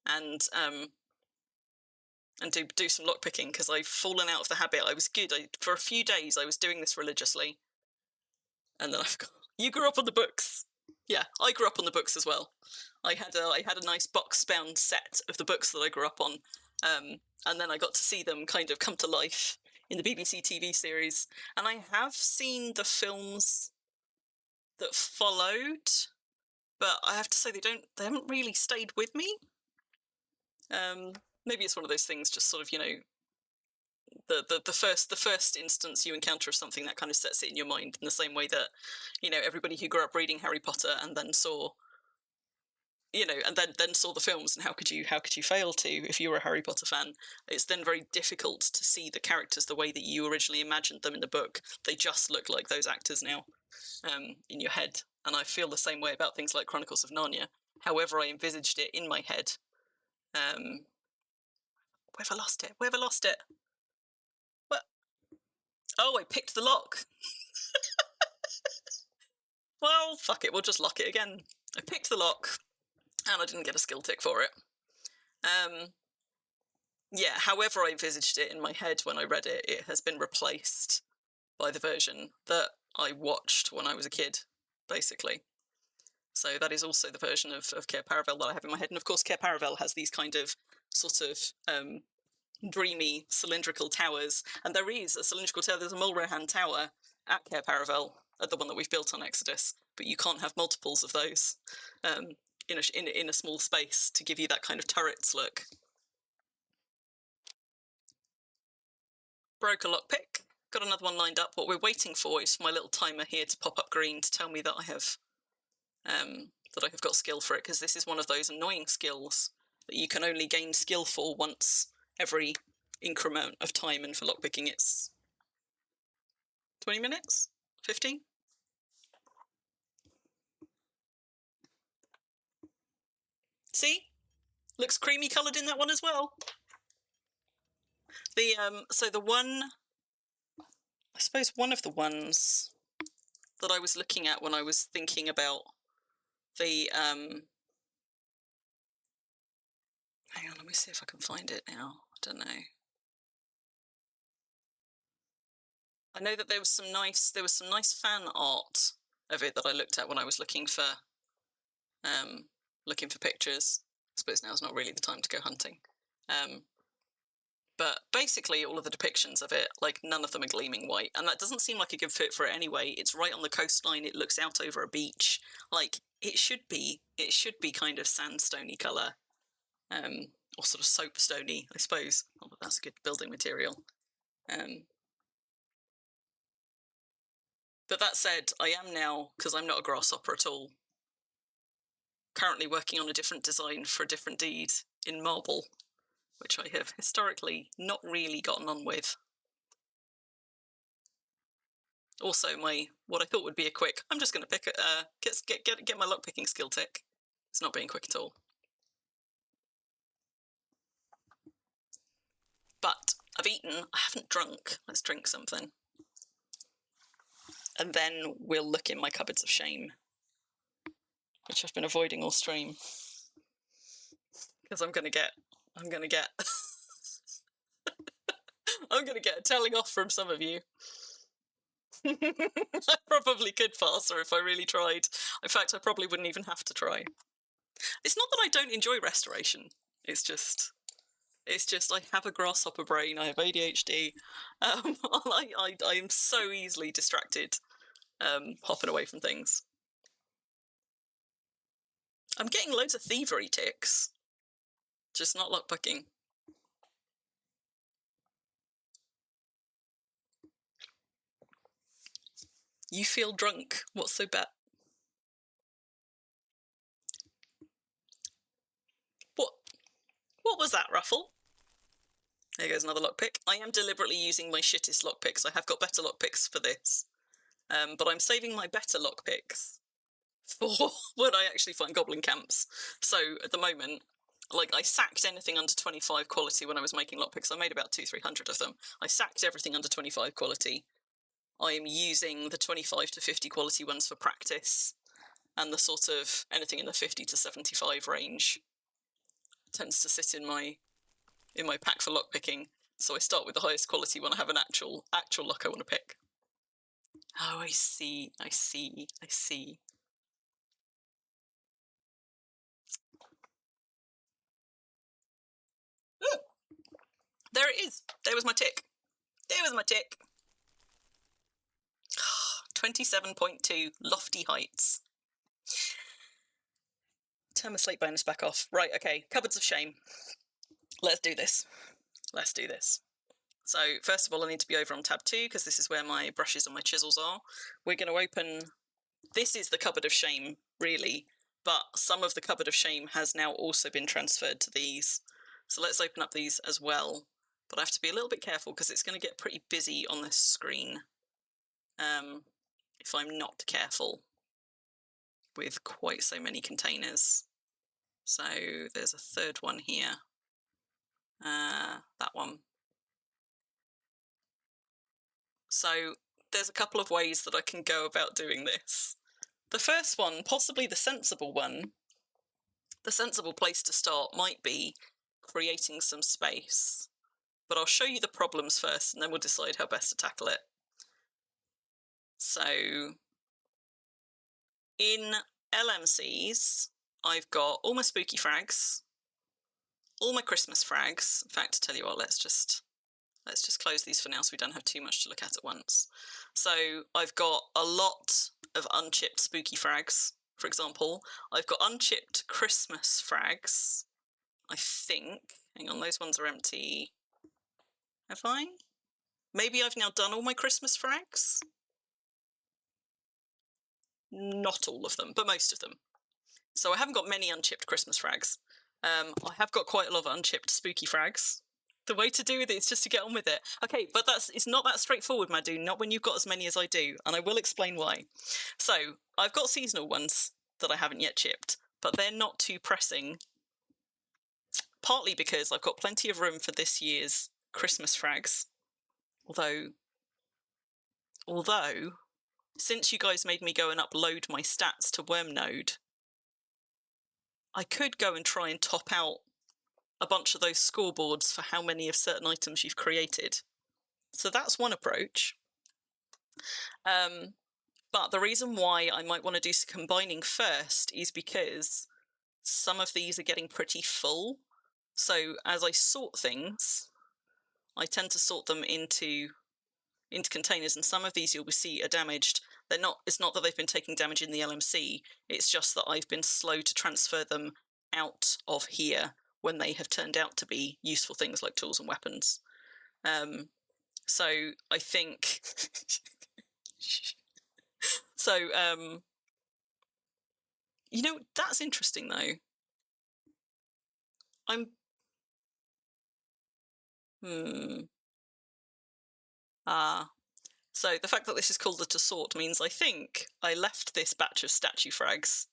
And do some lockpicking, because I've fallen out of the habit. I was good. For a few days I was doing this religiously, and then I've got. You grew up on the books. Yeah, I grew up on the books as well. I had a nice box-bound set of the books that I grew up on, and then I got to see them kind of come to life in the BBC TV series. And I have seen the films that followed, but I have to say they haven't really stayed with me. Maybe it's one of those things, just sort of, you know, the first instance you encounter of something that kind of sets it in your mind, in the same way that, you know, everybody who grew up reading Harry Potter and then saw, you know, and then saw the films, and how could you fail to, if you were a Harry Potter fan? It's then very difficult to see the characters the way that you originally imagined them in the book. They just look like those actors now, in your head. And I feel the same way about things like Chronicles of Narnia. However I envisaged it in my head. Where have I lost it? What? Oh, I picked the lock. Well, fuck it, we'll just lock it again. I picked the lock, and I didn't get a skill tick for it. Yeah, however I envisaged it in my head when I read it, it has been replaced by the version that I watched when I was a kid, basically. So that is also the version of Care Paravel that I have in my head. And of course, Care Paravel has these kind of sort of dreamy cylindrical towers. And there is a cylindrical tower. There's a Mulrohan Tower at Care Paravel, the one that we've built on Exodus. But you can't have multiples of those in a small space to give you that kind of turrets look. Broke a lockpick. Got another one lined up. What we're waiting for is for my little timer here to pop up green to tell me that I have got skill for it, because this is one of those annoying skills that you can only gain skill for once every increment of time, and for lockpicking it's 20 minutes? 15? See? Looks creamy coloured in that one as well. So the one I suppose one of the ones that I was looking at when I was thinking about the, hang on, let me see if I can find it now. I don't know. I know that there was some nice fan art of it that I looked at when I was looking for pictures. I suppose now's not really the time to go hunting. But basically all of the depictions of it, like none of them are gleaming white, and that doesn't seem like a good fit for it anyway. It's right on the coastline, it looks out over a beach. Like it should be kind of sandstony colour, or sort of soapstony, I suppose. Oh, but that's a good building material. But that said, I am now, because I'm not a grasshopper at all, currently working on a different design for a different deed in marble, which I have historically not really gotten on with. Also, what I thought would be a quick, I'm just going to pick get my lockpicking skill tick. It's not being quick at all. But I've eaten, I haven't drunk. Let's drink something. And then we'll look in my cupboards of shame, which I've been avoiding all stream. Because I'm gonna get I'm gonna get a telling off from some of you. I probably could pass her if I really tried. In fact, I probably wouldn't even have to try. It's not that I don't enjoy restoration. It's just I have a grasshopper brain. I have ADHD. I am so easily distracted, hopping away from things. I'm getting loads of thievery ticks, just not lockpicking. You feel drunk. What's so bad? What was that, Ruffle? There goes another lockpick. I am deliberately using my shittest lockpicks. I have got better lockpicks for this. But I'm saving my better lockpicks for when I actually find goblin camps. So at the moment, like, I sacked anything under 25 quality when I was making lockpicks. I made about 200-300 of them. I sacked everything under 25 quality. I am using the 25 to 50 quality ones for practice, and the sort of anything in the 50 to 75 range tends to sit in my pack for lockpicking. So I start with the highest quality when I have an actual lock I want to pick. Oh, I see. Ooh, there it is. There was my tick. 27.2 lofty heights. Turn my slate bonus back off. Right, okay. Cupboards of shame. Let's do this. So first of all, I need to be over on tab 2 because this is where my brushes and my chisels are. We're going to open... This is the cupboard of shame, really, but some of the cupboard of shame has now also been transferred to these. So let's open up these as well. But I have to be a little bit careful because it's going to get pretty busy on this screen if I'm not careful with quite so many containers. So there's a third one here. That one. So there's a couple of ways that I can go about doing this. The first one, possibly the sensible one, the sensible place to start might be creating some space. But I'll show you the problems first and then we'll decide how best to tackle it. So in LMCs, I've got all my spooky frags, all my Christmas frags. In fact, to tell you what, let's just close these for now so we don't have too much to look at once. So I've got a lot of unchipped spooky frags, for example. I've got unchipped Christmas frags, I think. Hang on, those ones are empty. Have I? Maybe I've now done all my Christmas frags? Not all of them, but most of them. So I haven't got many unchipped Christmas frags. I have got quite a lot of unchipped spooky frags. The way to do it is just to get on with it. Okay, but it's not that straightforward, Madhu, not when you've got as many as I do, and I will explain why. So, I've got seasonal ones that I haven't yet chipped, but they're not too pressing, partly because I've got plenty of room for this year's Christmas frags, although Although, since you guys made me go and upload my stats to WormNode, I could go and try and top out a bunch of those scoreboards for how many of certain items you've created. So that's one approach. But the reason why I might want to do some combining first is because some of these are getting pretty full. So as I sort things, I tend to sort them into containers, and some of these you'll see are damaged. It's not that they've been taking damage in the LMC, it's just that I've been slow to transfer them out of here when they have turned out to be useful things like tools and weapons. So I think so you know, that's interesting though. So the fact that this is called a to sort means I think I left this batch of statue frags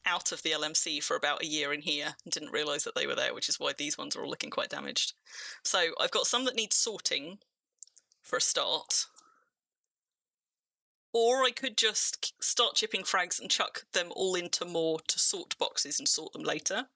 out of the LMC for about a year in here and didn't realise that they were there, which is why these ones are all looking quite damaged. So I've got some that need sorting for a start. Or I could just start chipping frags and chuck them all into more to sort boxes and sort them later.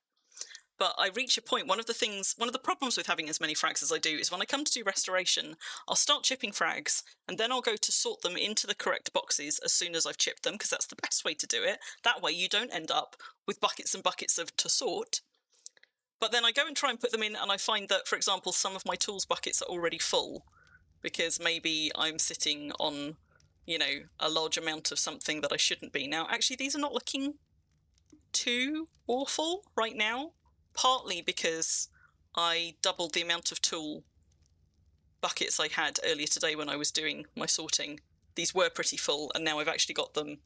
But I reach a point, one of the problems with having as many frags as I do is when I come to do restoration, I'll start chipping frags, and then I'll go to sort them into the correct boxes as soon as I've chipped them, because that's the best way to do it. That way you don't end up with buckets and buckets of to sort. But then I go and try and put them in, and I find that, for example, some of my tools buckets are already full, because maybe I'm sitting on, you know, a large amount of something that I shouldn't be. Now, actually, these are not looking too awful right now. Partly because I doubled the amount of tool buckets I had earlier today when I was doing my sorting. These were pretty full, and now I've actually got them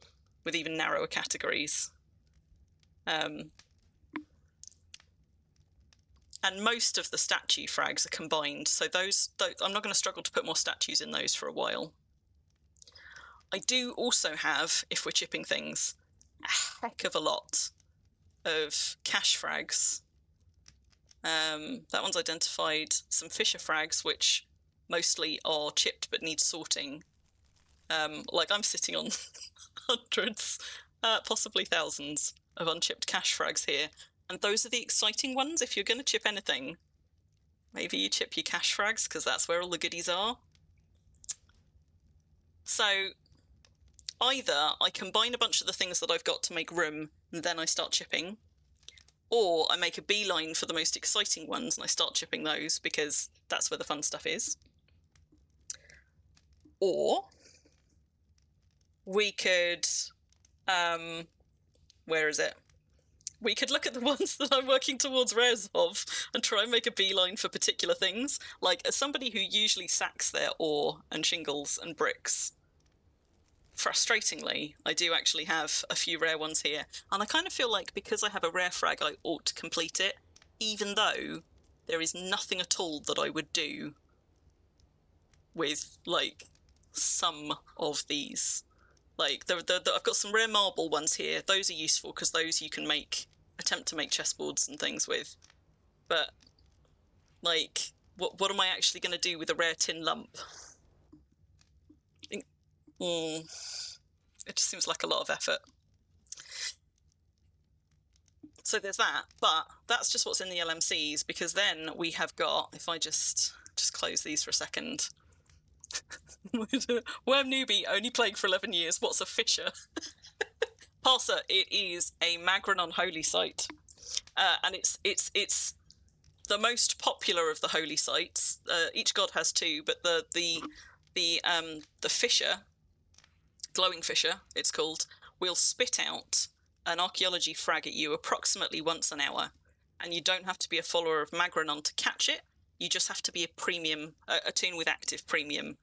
with even narrower categories. And most of the statue frags are combined, so those I'm not going to struggle to put more statues in those for a while. I do also have, if we're chipping things, a heck of a lot of cache frags. That one's identified some fisher frags, which mostly are chipped but need sorting. Like I'm sitting on hundreds, possibly thousands of unchipped cache frags here, and those are the exciting ones. If you're going to chip anything, maybe you chip your cache frags, because that's where all the goodies are. So either I combine a bunch of the things that I've got to make room, and then I start chipping, or I make a beeline for the most exciting ones and I start chipping those, because that's where the fun stuff is. Or we could, where is it? We could look at the ones that I'm working towards rares of and try and make a beeline for particular things. Like, as somebody who usually sacks their ore and shingles and bricks, frustratingly, I do actually have a few rare ones here, and I kind of feel like because I have a rare frag, I ought to complete it, even though there is nothing at all that I would do with, like, some of these. Like, I've got some rare marble ones here. Those are useful, because those you can attempt to make chessboards and things with. But, like, what am I actually going to do with a rare tin lump? It just seems like a lot of effort. So there's that, but that's just what's in the LMCs, because then we have got, if I just close these for a second. Worm newbie, only playing for 11 years, what's a fisher? Parser, it is a Magrenon holy site, and it's the most popular of the holy sites. Each god has two, but the fisher, glowing fisher, it's called, will spit out an archaeology frag at you approximately once an hour, and you don't have to be a follower of Magrenon to catch it. You just have to be a toon with active premium.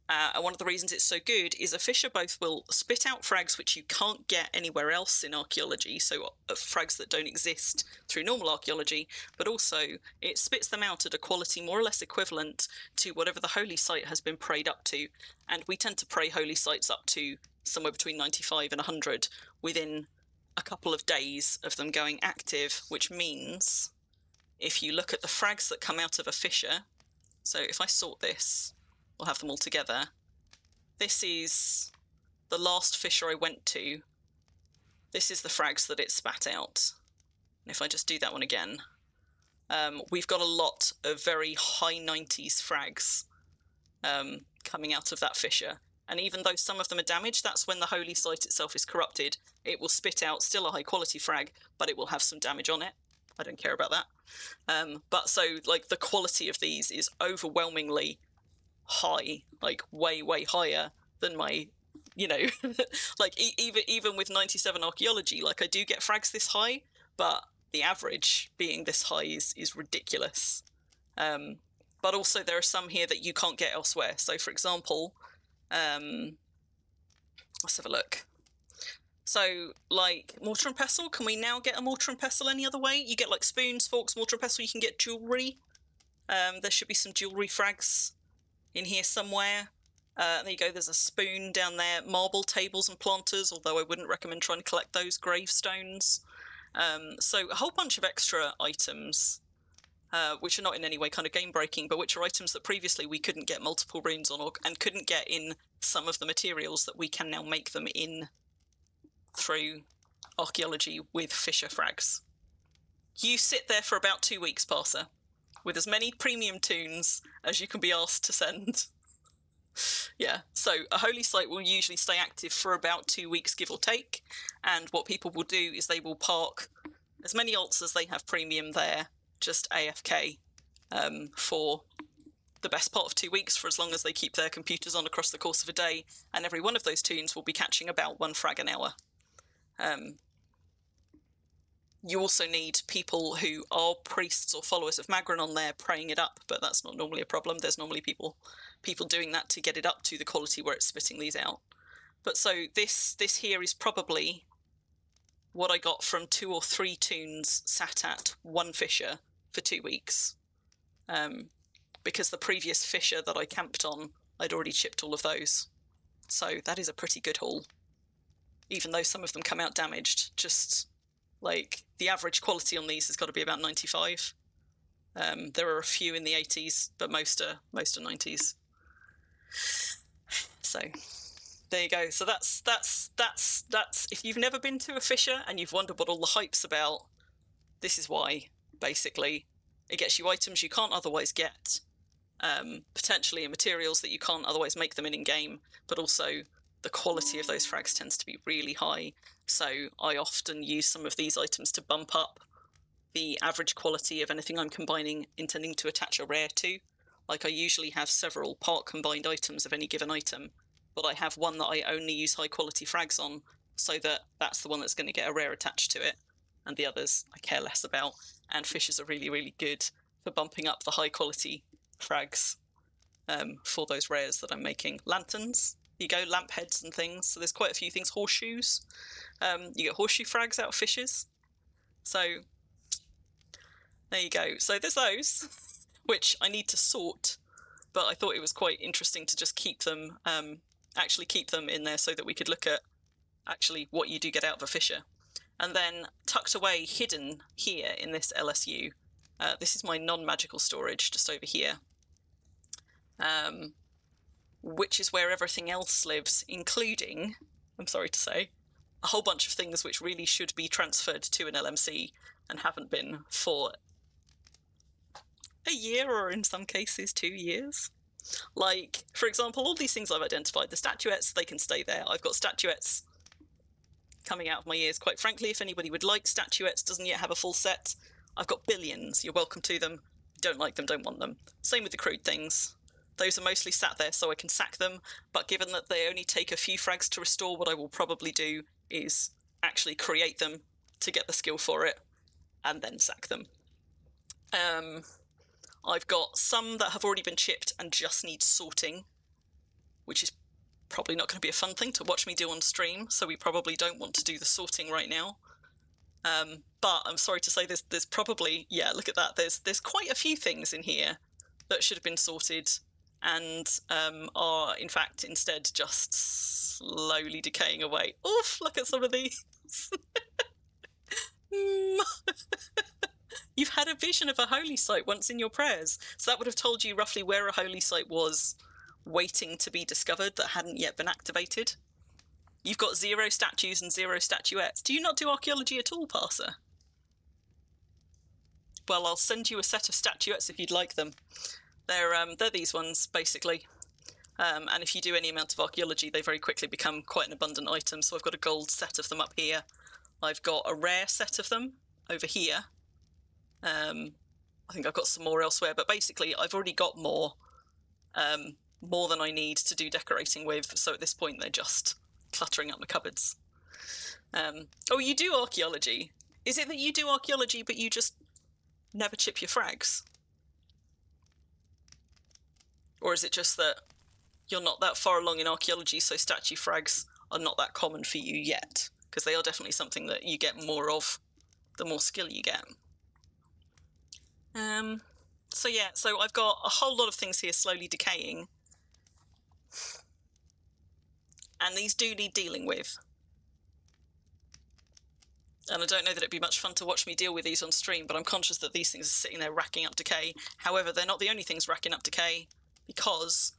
And one of the reasons it's so good is a fisher both will spit out frags which you can't get anywhere else in archaeology, so frags that don't exist through normal archaeology, but also it spits them out at a quality more or less equivalent to whatever the holy site has been prayed up to, and we tend to pray holy sites up to somewhere between 95 and 100 within a couple of days of them going active, which means if you look at the frags that come out of a fisher, so if I sort this, we'll have them all together. this is the last fissure I went to. This is the frags that it spat out. And if I just do that one again, we've got a lot of very high 90s frags coming out of that fissure. And even though some of them are damaged, that's when the holy site itself is corrupted. It will spit out still a high quality frag, but it will have some damage on it. I don't care about that. But so like the quality of these is overwhelmingly high, like way, way higher than my, you know, like even with 97 archaeology, like I do get frags this high, but the average being this high is ridiculous. But also there are some here that you can't get elsewhere. So for example, let's have a look. So like mortar and pestle, can we now get a mortar and pestle any other way? You get like spoons, forks, mortar and pestle, you can get jewelry. There should be some jewelry frags in here somewhere. There you go, there's a spoon down there. Marble tables and planters, although I wouldn't recommend trying to collect those. Gravestones. So a whole bunch of extra items, which are not in any way kind of game breaking, but which are items that previously we couldn't get multiple runes on, and couldn't get in some of the materials that we can now make them in through archaeology with fissure frags. You sit there for about 2 weeks, Parser, with as many premium tunes as you can be asked to send. Yeah, so a holy site will usually stay active for about 2 weeks, give or take, and what people will do is they will park as many alts as they have premium there, just AFK, for the best part of 2 weeks, for as long as they keep their computers on across the course of a day, and every one of those tunes will be catching about 1 frag an hour. You also need people who are priests or followers of Magron on there praying it up, but that's not normally a problem. There's normally people doing that to get it up to the quality where it's spitting these out. But so this here is probably what I got from 2 or 3 tunes sat at 1 fissure for 2 weeks. Because the previous fissure that I camped on, I'd already chipped all of those. So that is a pretty good haul. Even though some of them come out damaged, just like the average quality on these has got to be about 95. There are a few in the 80s, but most are 90s. So there you go. So that's if you've never been to a fissure and you've wondered what all the hype's about, this is why. Basically, it gets you items you can't otherwise get, potentially in materials that you can't otherwise make them in game, but also the quality of those frags tends to be really high. So I often use some of these items to bump up the average quality of anything I'm combining, intending to attach a rare to. Like I usually have several part combined items of any given item, but I have one that I only use high quality frags on, so that that's the one that's going to get a rare attached to it, and the others I care less about. And fissures are really, really good for bumping up the high quality frags for those rares that I'm making. Lanterns, you go, lamp heads and things. So there's quite a few things. Horseshoes, you get horseshoe frags out of fissures. So there you go. So there's those, which I need to sort, but I thought it was quite interesting to just keep them, actually keep them in there so that we could look at actually what you do get out of a fissure. And then tucked away, hidden here in this LSU, this is my non-magical storage just over here, which is where everything else lives, including, I'm sorry to say, a whole bunch of things which really should be transferred to an LMC and haven't been for a year, or in some cases 2 years. Like, for example, all these things I've identified, the statuettes, they can stay there. I've got statuettes coming out of my ears. Quite frankly, if anybody would like statuettes, doesn't yet have a full set, I've got billions. You're welcome to them. Don't like them, don't want them. Same with the crude things. Those are mostly sat there so I can sack them, but given that they only take a few frags to restore, what I will probably do is actually create them to get the skill for it, and then sack them. I've got some that have already been chipped and just need sorting, which is probably not going to be a fun thing to watch me do on stream, so we probably don't want to do the sorting right now. But I'm sorry to say there's probably, yeah, look at that, there's quite a few things in here that should have been sorted and are in fact instead just slowly decaying away. Oof, look at some of these. You've had a vision of a holy site once in your prayers, so that would have told you roughly where a holy site was waiting to be discovered that hadn't yet been activated. You've got 0 statues and 0 statuettes. Do you not do archaeology at all, Parser? Well, I'll send you a set of statuettes if you'd like them. They're these ones, basically. And if you do any amount of archaeology, they very quickly become quite an abundant item. So I've got a gold set of them up here. I've got a rare set of them over here. I think I've got some more elsewhere, but basically I've already got more than I need to do decorating with. So at this point, they're just cluttering up my cupboards. Oh, you do archaeology. Is it that you do archaeology, but you just never chip your frags? Or is it just that you're not that far along in archaeology, so statue frags are not that common for you yet? Because they are definitely something that you get more of the more skill you get. So yeah, so I've got a whole lot of things here slowly decaying. And these do need dealing with. And I don't know that it'd be much fun to watch me deal with these on stream, but I'm conscious that these things are sitting there racking up decay. However, they're not the only things racking up decay, because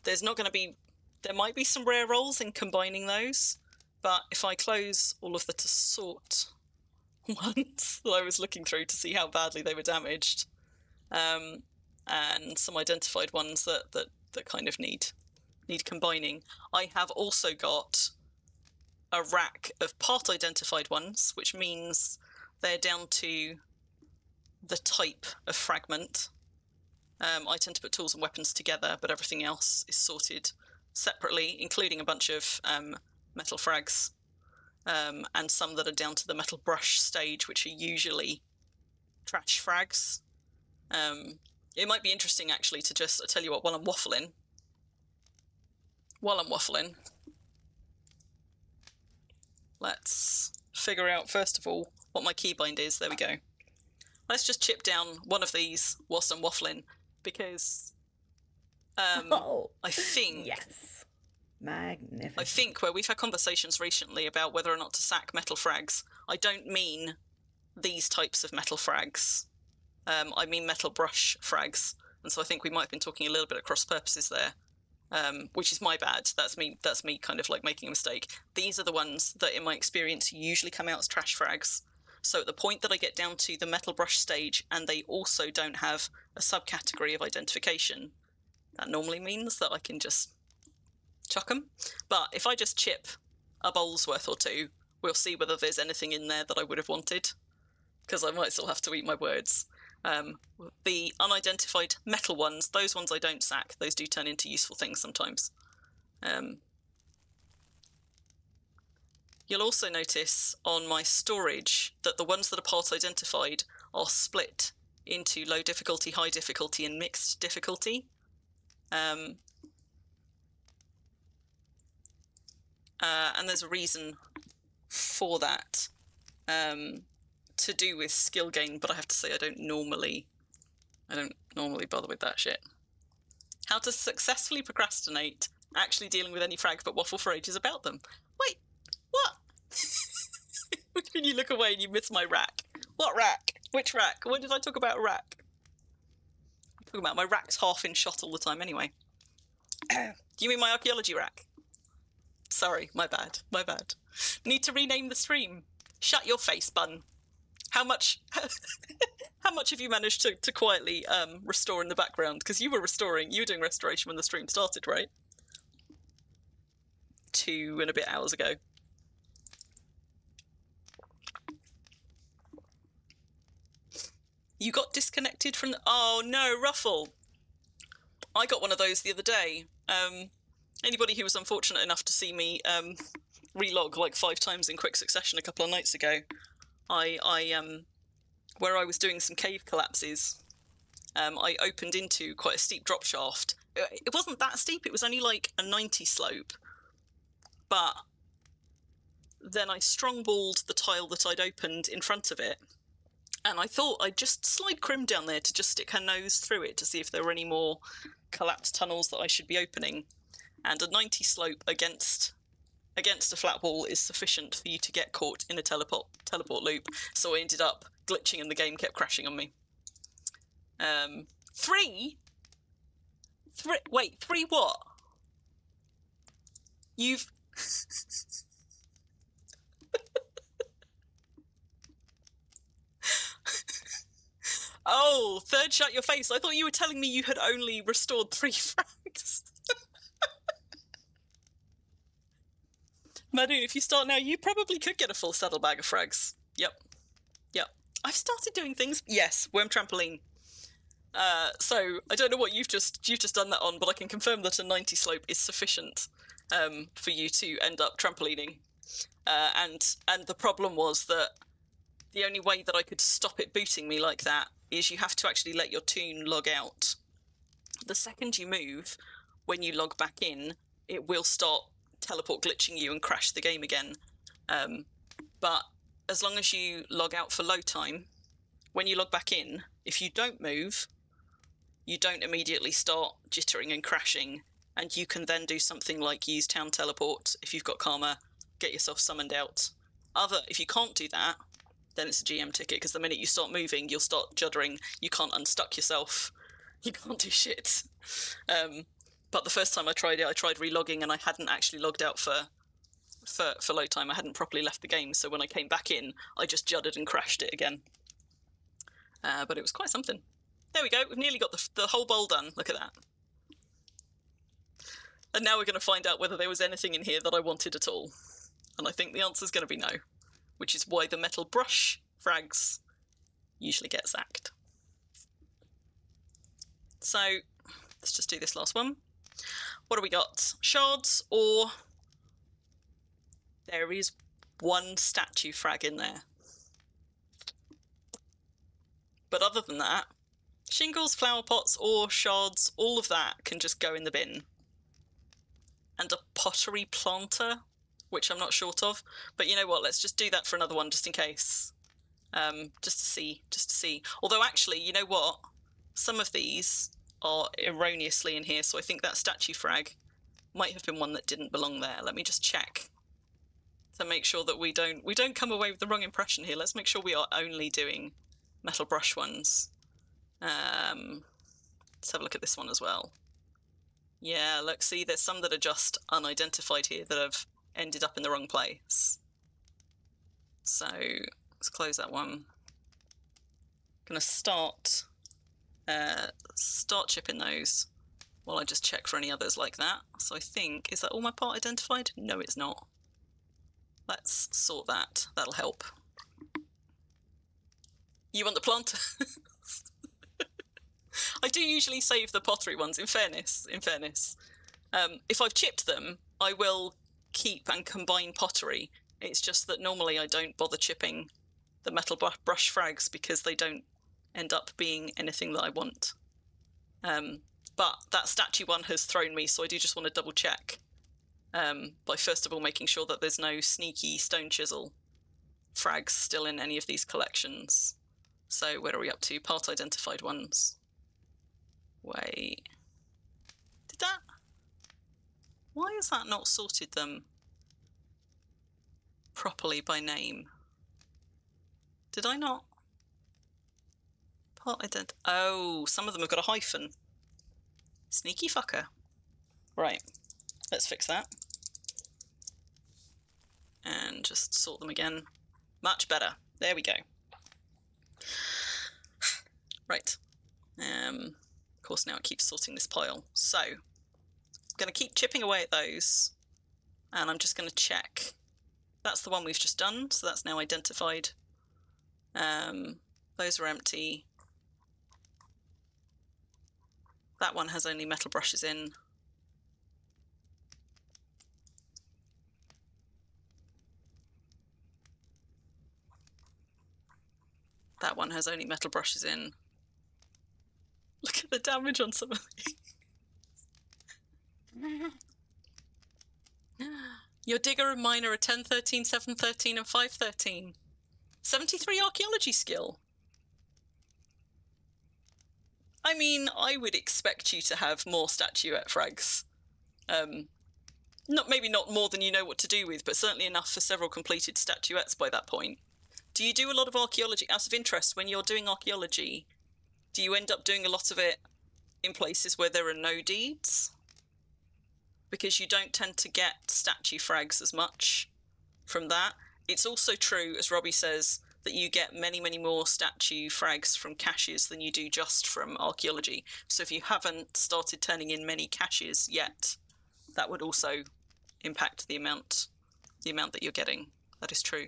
there's not going to be... There might be some rare rolls in combining those, but if I close all of the to sort ones that I was looking through to see how badly they were damaged, and some identified ones that kind of need combining, I have also got a rack of part identified ones, which means they're down to the type of fragment. I tend to put tools and weapons together, but everything else is sorted separately, including a bunch of metal frags, and some that are down to the metal brush stage, which are usually trash frags. It might be interesting, actually, to just, I tell you what, while I'm waffling, let's figure out, first of all, what my keybind is. There we go. Let's just chip down one of these whilst I'm waffling, because I think... Yes. Magnificent. I think where we've had conversations recently about whether or not to sack metal frags, I don't mean these types of metal frags. I mean metal brush frags. And so I think we might have been talking a little bit at cross purposes there, which is my bad. That's me kind of like making a mistake. These are the ones that, in my experience, usually come out as trash frags. So at the point that I get down to the metal brush stage and they also don't have a subcategory of identification, that normally means that I can just chuck them. But if I just chip a bowl's worth or two, we'll see whether there's anything in there that I would have wanted, because I might still have to eat my words. The unidentified metal ones, those ones I don't sack. Those do turn into useful things sometimes. You'll also notice on my storage that the ones that are part identified are split into low difficulty, high difficulty, and mixed difficulty. And there's a reason for that, to do with skill gain, but I have to say I don't normally bother with that shit. How to successfully procrastinate actually dealing with any frags but waffle for ages about them. Wait, what? When you look away and you miss my rack. What rack? Which rack? When did I talk about a rack? I'm talking about my rack's half in shot all the time anyway. Do you mean my archaeology rack? Sorry, my bad. Need to rename the stream. Shut your face, bun. How much have you managed to quietly restore in the background? Because you were doing restoration when the stream started, right? 2 and a bit hours ago. You got disconnected from the... Oh no, Ruffle! I got one of those the other day. Anybody who was unfortunate enough to see me relog like 5 times in quick succession a couple of nights ago, where I was doing some cave collapses, I opened into quite a steep drop shaft. It wasn't that steep, it was only like a 90 slope, but then I strongballed the tile that I'd opened in front of it, and I thought I'd just slide Crim down there to just stick her nose through it to see if there were any more collapsed tunnels that I should be opening. And a 90 slope against a flat wall is sufficient for you to get caught in a teleport loop, so I ended up glitching and the game kept crashing on me. 3? Wait, 3 what? You've... Oh, third shut your face. I thought you were telling me you had only restored 3 frags. Madoon, if you start now, you probably could get a full saddlebag of frags. Yep. I've started doing things. Yes, worm trampoline. So I don't know what you've just done that on, but I can confirm that a 90 slope is sufficient for you to end up trampolining. And the problem was that the only way that I could stop it booting me like that is you have to actually let your toon log out. The second you move, when you log back in, it will start teleport glitching you and crash the game again. But as long as you log out for load time, when you log back in, if you don't move, you don't immediately start jittering and crashing, and you can then do something like use town teleport if you've got karma, get yourself summoned out. If you can't do that, then it's a GM ticket, because the minute you start moving, you'll start juddering, you can't unstuck yourself, you can't do shit. But the first time I tried it, I tried relogging, and I hadn't actually logged out for load time. I hadn't properly left the game, so when I came back in, I just juddered and crashed it again. But it was quite something. There we go, we've nearly got the whole bowl done. Look at that. And now we're going to find out whether there was anything in here that I wanted at all. And I think the answer's going to be no, which is why the metal brush frags usually get sacked. So let's just do this last one. What do we got? Shards, or there is one statue frag in there. But other than that, shingles, flower pots, or shards, all of that can just go in the bin. And a pottery planter, which I'm not short of. But you know what, let's just do that for another one just in case. Just to see. Although actually, you know what? Some of these are erroneously in here, so I think that statue frag might have been one that didn't belong there. Let me just check to make sure that we don't come away with the wrong impression here. Let's make sure we are only doing metal brush ones. Let's have a look at this one as well. Yeah, look, see, there's some that are just unidentified here that have ended up in the wrong place. So let's close that one. Gonna start chipping those while I just check for any others like that. So I think, is that all my part identified? No, it's not. Let's sort that. That'll help. You want the planter? I do usually save the pottery ones, in fairness. If I've chipped them, I will keep and combine pottery. It's just that normally I don't bother chipping the metal brush frags because they don't end up being anything that I want. But that statue one has thrown me, so I do just want to double check by first of all making sure that there's no sneaky stone chisel frags still in any of these collections. So where are we up to? Part identified ones. Wait. Did that? Why has that not sorted them properly by name? Did I not? Part ident. Oh, some of them have got a hyphen. Sneaky fucker. Right. Let's fix that. And just sort them again. Much better. There we go. Right. Of course, now it keeps sorting this pile. So, I'm going to keep chipping away at those, and I'm just going to check. That's the one we've just done, so that's now identified. Those are empty. That one has only metal brushes in. That one has only metal brushes in. Look at the damage on some of these. Your digger and miner are 10, 13, 7, 13, and 5, 13. 73 archaeology skill. I mean, I would expect you to have more statuette frags. Maybe not more than you know what to do with, but certainly enough for several completed statuettes by that point. Do you do a lot of archaeology? Out of interest, when you're doing archaeology, do you end up doing a lot of it in places where there are no deeds? because you don't tend to get statue frags as much from that. It's also true, as Robbie says, that you get many, many more statue frags from caches than you do just from archaeology. So if you haven't started turning in many caches yet, that would also impact the amount that you're getting. That is true.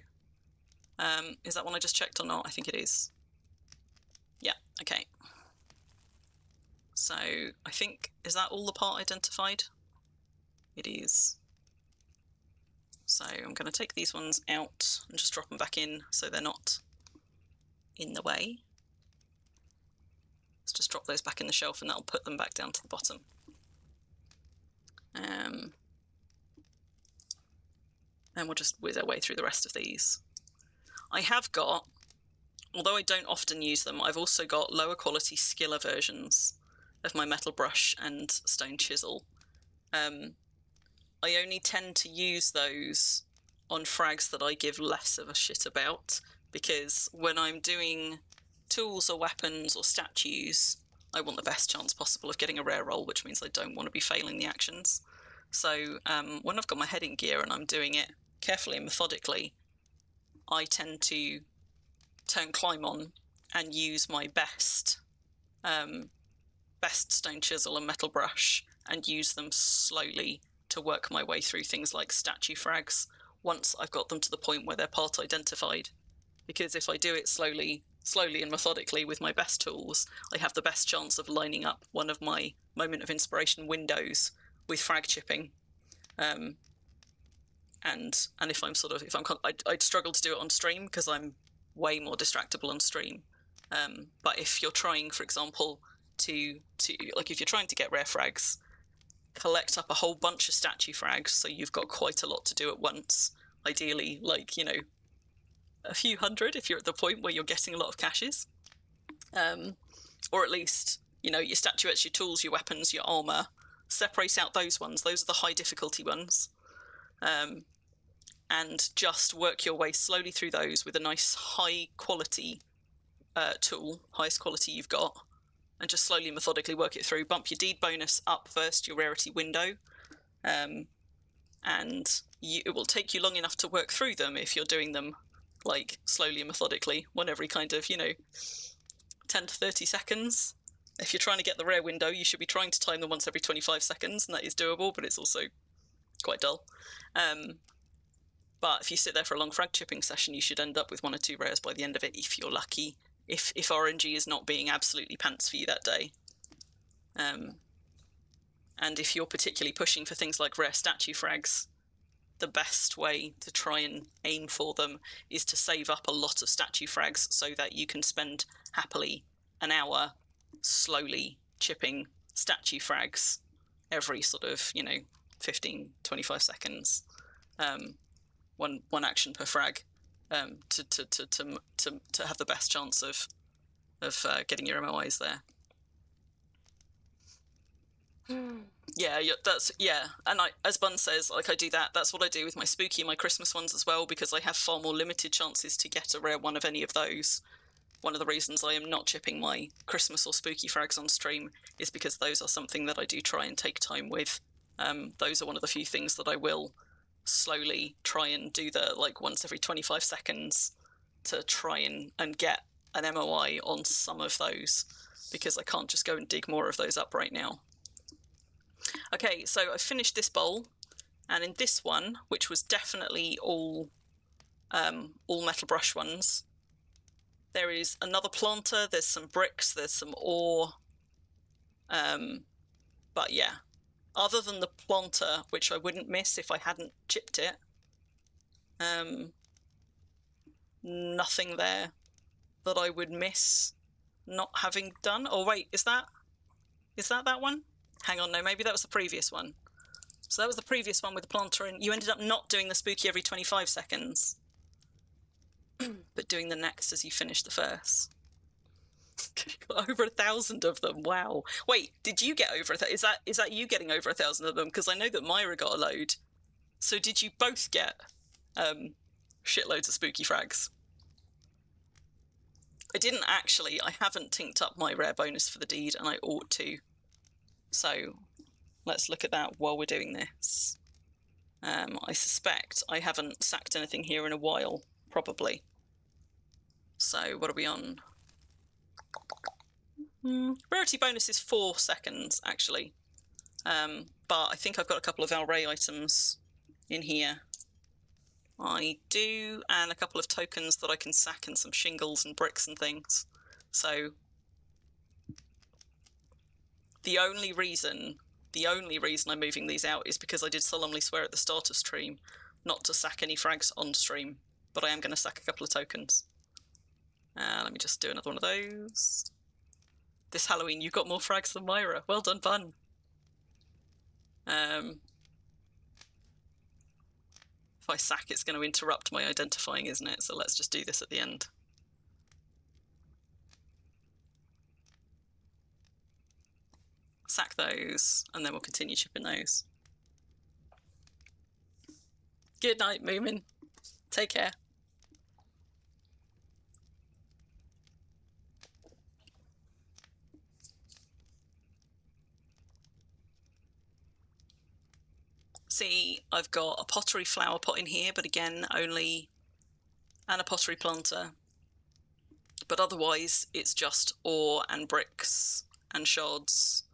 Is that one I just checked or not? I think it is. Yeah, okay. So I think, is that all the part identified? It is. So I'm going to take these ones out and just drop them back in so they're not in the way. Let's just drop those back in the shelf and that'll put them back down to the bottom. And we'll just whiz our way through the rest of these. I have got, although I don't often use them, I've also got lower quality skiller versions of my metal brush and stone chisel. I only tend to use those on frags that I give less of a shit about, because when I'm doing tools or weapons or statues, I want the best chance possible of getting a rare roll, which means I don't want to be failing the actions. So when I've got my heading gear and I'm doing it carefully and methodically, I tend to turn climb on and use my best stone chisel and metal brush and use them slowly to work my way through things like statue frags once I've got them to the point where they're part identified. Because if I do it slowly and methodically with my best tools, I have the best chance of lining up one of my moment of inspiration windows with frag chipping. And if I'm I'd struggle to do it on stream because I'm way more distractible on stream. But if you're trying, for example, to like if you're trying to get rare frags, collect up a whole bunch of statue frags so you've got quite a lot to do at once. Ideally, like, you know, a few hundred if you're at the point where you're getting a lot of caches. Or at least, you know, your statuettes, your tools, your weapons, your armor. Separate out those ones. Those are the high difficulty ones. And just work your way slowly through those with a nice high quality tool, highest quality you've got, and just slowly methodically work it through. Bump your deed bonus up first, your rarity window, and it will take you long enough to work through them if you're doing them like slowly and methodically, one every kind of, you know, 10 to 30 seconds. If you're trying to get the rare window, you should be trying to time them once every 25 seconds, and that is doable, but it's also quite dull. But if you sit there for a long frag chipping session, you should end up with 1 or 2 rares by the end of it, if you're lucky, if RNG is not being absolutely pants for you that day. And if you're particularly pushing for things like rare statue frags, the best way to try and aim for them is to save up a lot of statue frags so that you can spend happily an hour slowly chipping statue frags every sort of, you know, 15, 25 seconds. One action per frag, to have the best chance of getting your MOIs there. Yeah, and as Bun says, like, I do that. That's what I do with my spooky and my Christmas ones as well, because I have far more limited chances to get a rare one of any of those. One of the reasons I am not chipping my Christmas or spooky frags on stream is because those are something that I do try and take time with. Those are one of the few things that I will slowly try and do the, like, once every 25 seconds to try and get an MOI on some of those, because I can't just go and dig more of those up right now. Okay, so I finished this bowl, and in this one, which was definitely all metal brush ones, there is another planter, there's some bricks, there's some ore, but yeah, other than the planter, which I wouldn't miss if I hadn't chipped it, nothing there that I would miss not having done. Oh wait, is that one? Hang on, no, maybe that was the previous one. So that was the previous one with the planter, and you ended up not doing the spooky every 25 seconds, but doing the next as you finish the first. Got over 1,000 of them. Wow. Wait, did you get over is that you getting over 1,000 of them? Because I know that Myra got a load. So did you both get shitloads of spooky frags? I didn't actually. I haven't tinked up my rare bonus for the deed, and I ought to. So let's look at that while we're doing this. I suspect I haven't sacked anything here in a while, probably. So what are we on? Rarity bonus is 4 seconds, actually. But I think I've got a couple of Alray items in here. I do, and a couple of tokens that I can sack, and some shingles and bricks and things. So the only reason I'm moving these out is because I did solemnly swear at the start of stream not to sack any frags on stream, but I am going to sack a couple of tokens. Let me just do another one of those. This Halloween, you got more frags than Myra. Well done, Bun. If I sack, it's going to interrupt my identifying, isn't it? So let's just do this at the end. Sack those, and then we'll continue chipping those. Good night, Moomin. Take care. See, I've got a pottery flower pot in here, but again, only, and a pottery planter. But otherwise, it's just ore and bricks and shards,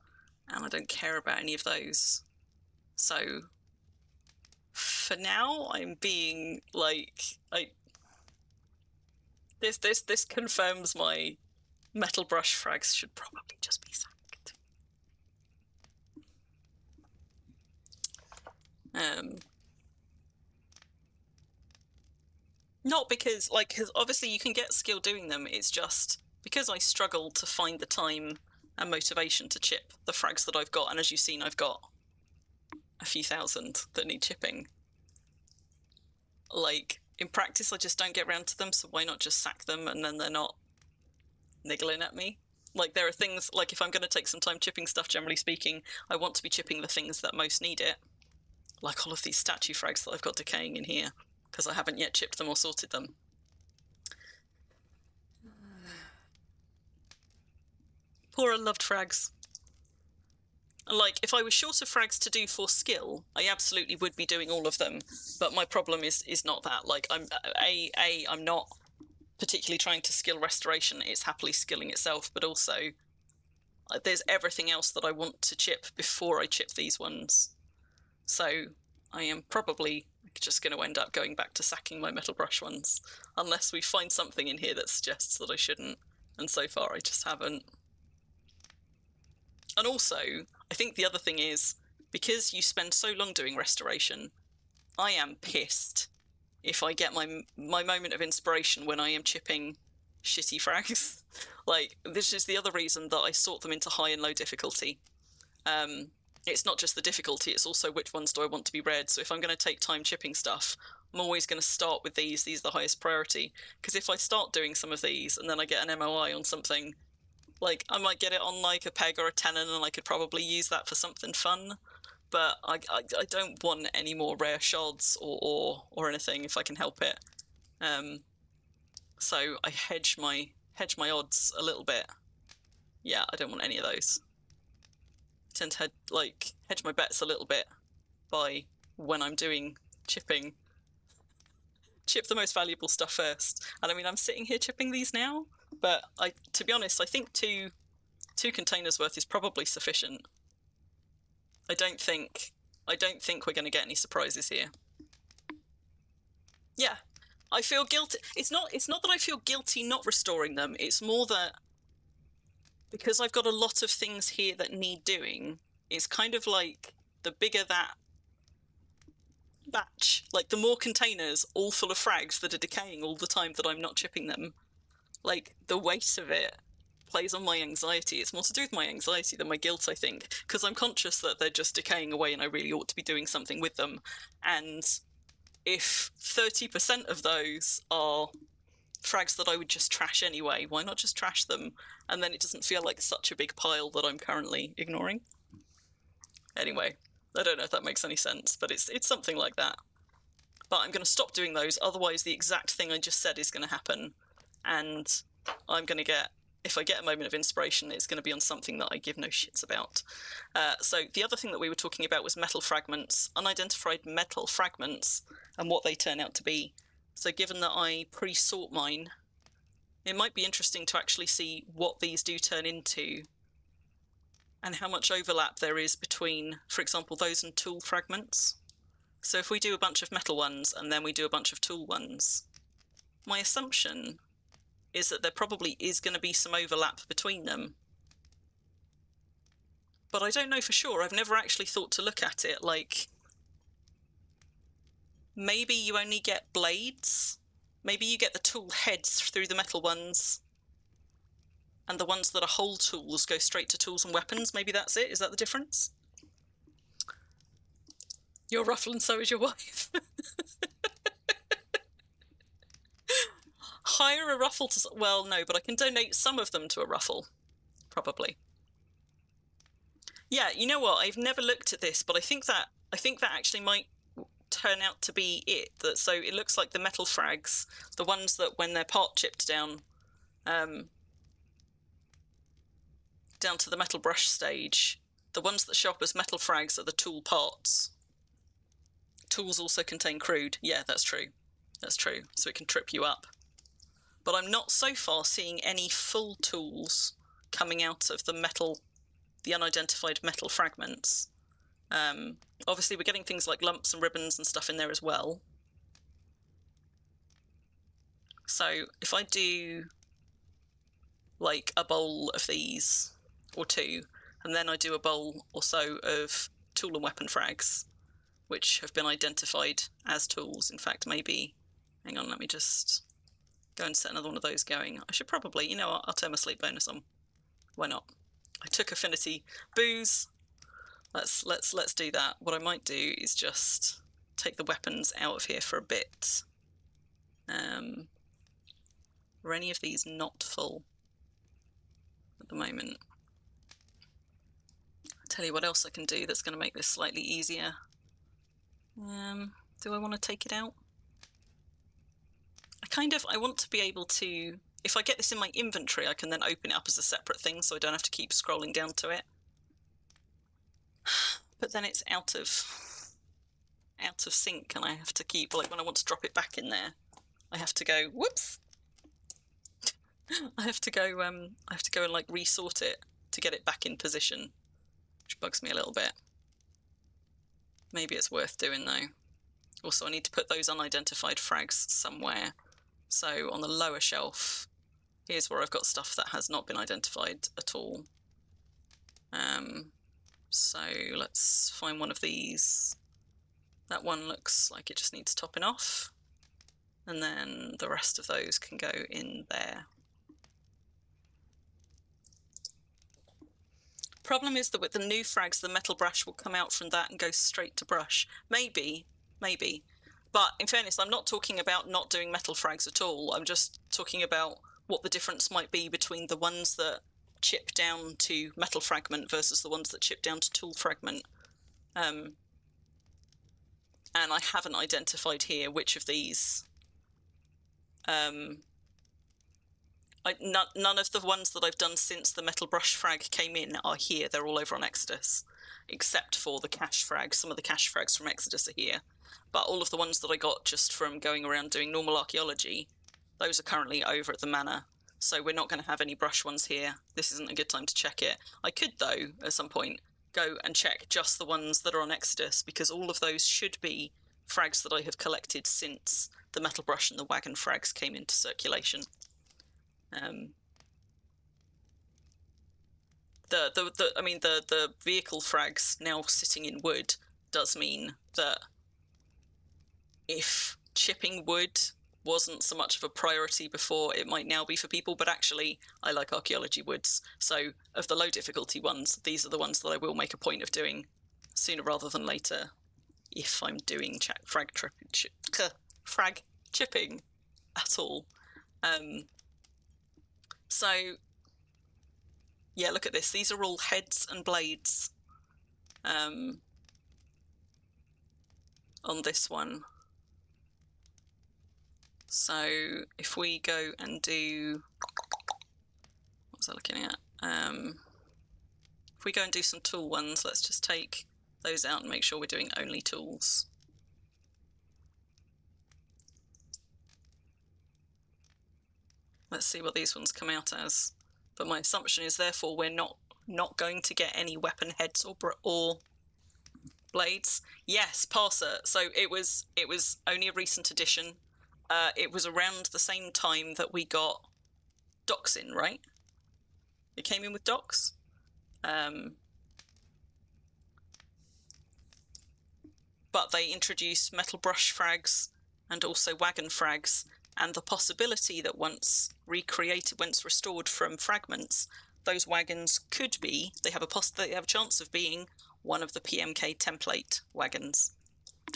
and I don't care about any of those. So for now, I'm being like, this confirms my metal brush frags should probably just be sacked. Not because, like, because obviously you can get skill doing them, it's just because I struggle to find the time and motivation to chip the frags that I've got, and as you've seen, I've got a few thousand that need chipping. Like, in practice, I just don't get around to them, so why not just sack them and then they're not niggling at me? Like, there are things, like, if I'm going to take some time chipping stuff, generally speaking, I want to be chipping the things that most need it. Like all of these statue frags that I've got decaying in here, because I haven't yet chipped them or sorted them. Poor unloved frags. Like, if I was short of frags to do for skill, I absolutely would be doing all of them. But my problem is not that. Like, I'm not particularly trying to skill restoration. It's happily skilling itself. But also, there's everything else that I want to chip before I chip these ones. So I am probably just going to end up going back to sacking my metal brush ones, unless we find something in here that suggests that I shouldn't. And so far, I just haven't. And also, I think the other thing is, because you spend so long doing restoration, I am pissed if I get my moment of inspiration when I am chipping shitty frags. Like, this is the other reason that I sort them into high and low difficulty. It's not just the difficulty, it's also which ones do I want to be read. So if I'm going to take time chipping stuff, I'm always going to start with these are the highest priority. Because if I start doing some of these and then I get an MOI on something, like, I might get it on like a peg or a tenon, and I could probably use that for something fun. But I don't want any more rare shards or anything if I can help it. So I hedge my odds a little bit. Yeah, I don't want any of those. I tend to hedge my bets a little bit by, when I'm doing chipping, chip the most valuable stuff first. And I mean, I'm sitting here chipping these now, but to be honest, I think two containers worth is probably sufficient. I don't think we're going to get any surprises here. Yeah, I feel guilty. It's not that I feel guilty not restoring them. It's more that because I've got a lot of things here that need doing, it's kind of like the bigger that batch, like the more containers all full of frags that are decaying all the time that I'm not chipping them, like the weight of it plays on my anxiety. It's more to do with my anxiety than my guilt, I think, because I'm conscious that they're just decaying away and I really ought to be doing something with them. And if 30% of those are frags that I would just trash anyway, why not just trash them? And then it doesn't feel like such a big pile that I'm currently ignoring. Anyway, I don't know if that makes any sense, but it's something like that. But I'm going to stop doing those, otherwise the exact thing I just said is going to happen, and I'm going to get if I get a moment of inspiration, it's going to be on something that I give no shits about. So the other thing that we were talking about was metal fragments, unidentified metal fragments, and what they turn out to be. So given that I pre-sort mine, it might be interesting to actually see what these do turn into and how much overlap there is between, for example, those and tool fragments. So if we do a bunch of metal ones and then we do a bunch of tool ones, my assumption is that there probably is going to be some overlap between them. But I don't know for sure. I've never actually thought to look at it. Like, maybe you only get blades. Maybe you get the tool heads through the metal ones, and the ones that are whole tools go straight to tools and weapons. Maybe that's it. Is that the difference? You're ruffle and so is your wife. Hire a ruffle to... Well, no, but I can donate some of them to a ruffle. Probably. Yeah, you know what? I've never looked at this, but I think that actually might turn out to be it. So it looks like the metal frags, the ones that when they're part chipped down, down to the metal brush stage, the ones that show up as metal frags are the tool parts. Tools also contain crude. Yeah, that's true. That's true. So it can trip you up. But I'm not so far seeing any full tools coming out of the unidentified metal fragments. Obviously, we're getting things like lumps and ribbons and stuff in there as well. So if I do like a bowl of these, or two, and then I do a bowl or so of tool and weapon frags, which have been identified as tools. In fact, maybe, hang on, let me just go and set another one of those going. I should probably, you know what, I'll turn my sleep bonus on. Why not? I took affinity booze. Let's do that. What I might do is just take the weapons out of here for a bit. Are any of these not full at the moment? I'll tell you what else I can do that's going to make this slightly easier. Do I want to take it out? I want to be able to, if I get this in my inventory, I can then open it up as a separate thing so I don't have to keep scrolling down to it. But then it's out of sync, and I have to keep, like when I want to drop it back in there, I have to go, whoops. I have to go and like resort it to get it back in position, which bugs me a little bit. Maybe it's worth doing though. Also, I need to put those unidentified frags somewhere. So on the lower shelf, here's where I've got stuff that has not been identified at all. So let's find one of these. That one looks like it just needs topping off. And then the rest of those can go in there. Problem is that with the new frags, the metal brush will come out from that and go straight to brush. Maybe. But in fairness, I'm not talking about not doing metal frags at all. I'm just talking about what the difference might be between the ones that chip down to metal fragment versus the ones that chip down to tool fragment. And I haven't identified here which of these. None of the ones that I've done since the metal brush frag came in are here. They're all over on Exodus, except for the cache frags. Some of the cache frags from Exodus are here. But all of the ones that I got just from going around doing normal archaeology, those are currently over at the manor. So we're not going to have any brush ones here. This isn't a good time to check it. I could, though, at some point, go and check just the ones that are on Exodus, because all of those should be frags that I have collected since the metal brush and the wagon frags came into circulation. The vehicle frags now sitting in wood does mean that if chipping wood wasn't so much of a priority before, it might now be for people. But actually, I like archaeology woods. So of the low difficulty ones, these are the ones that I will make a point of doing sooner rather than later if I'm doing frag chipping at all. So yeah, look at this. These are all heads and blades on this one. So if we go and do, was I looking at? If we go and do some tool ones, let's just take those out and make sure we're doing only tools. Let's see what these ones come out as. But my assumption is therefore we're not going to get any weapon heads or blades. Yes, parser. So it was only a recent addition. It was around the same time that we got docks in, right? It came in with docks. But they introduced metal brush frags and also wagon frags, and the possibility that once restored from fragments, those wagons could be, they have a chance of being one of the PMK template wagons,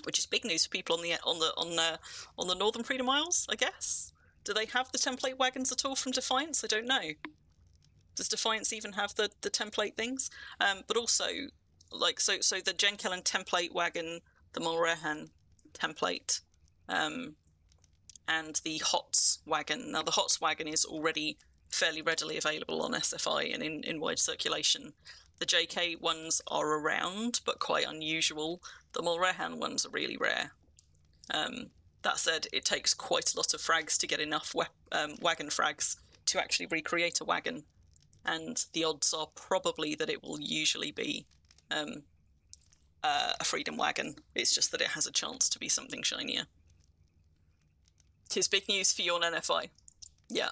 which is big news for people on the Northern Freedom Isles, I guess. Do they have the template wagons at all from Defiance? I don't know. Does Defiance even have the template things? But also, like, so the Jenkellen template wagon, the Mulrehan template, and the HOTS wagon. Now, the HOTS wagon is already fairly readily available on SFI and in wide circulation. The JK ones are around, but quite unusual. The Mulrehan ones are really rare. That said, it takes quite a lot of frags to get enough wagon frags to actually recreate a wagon, and the odds are probably that it will usually be a Freedom wagon. It's just that it has a chance to be something shinier. 'Tis big news for you on NFI. Yeah.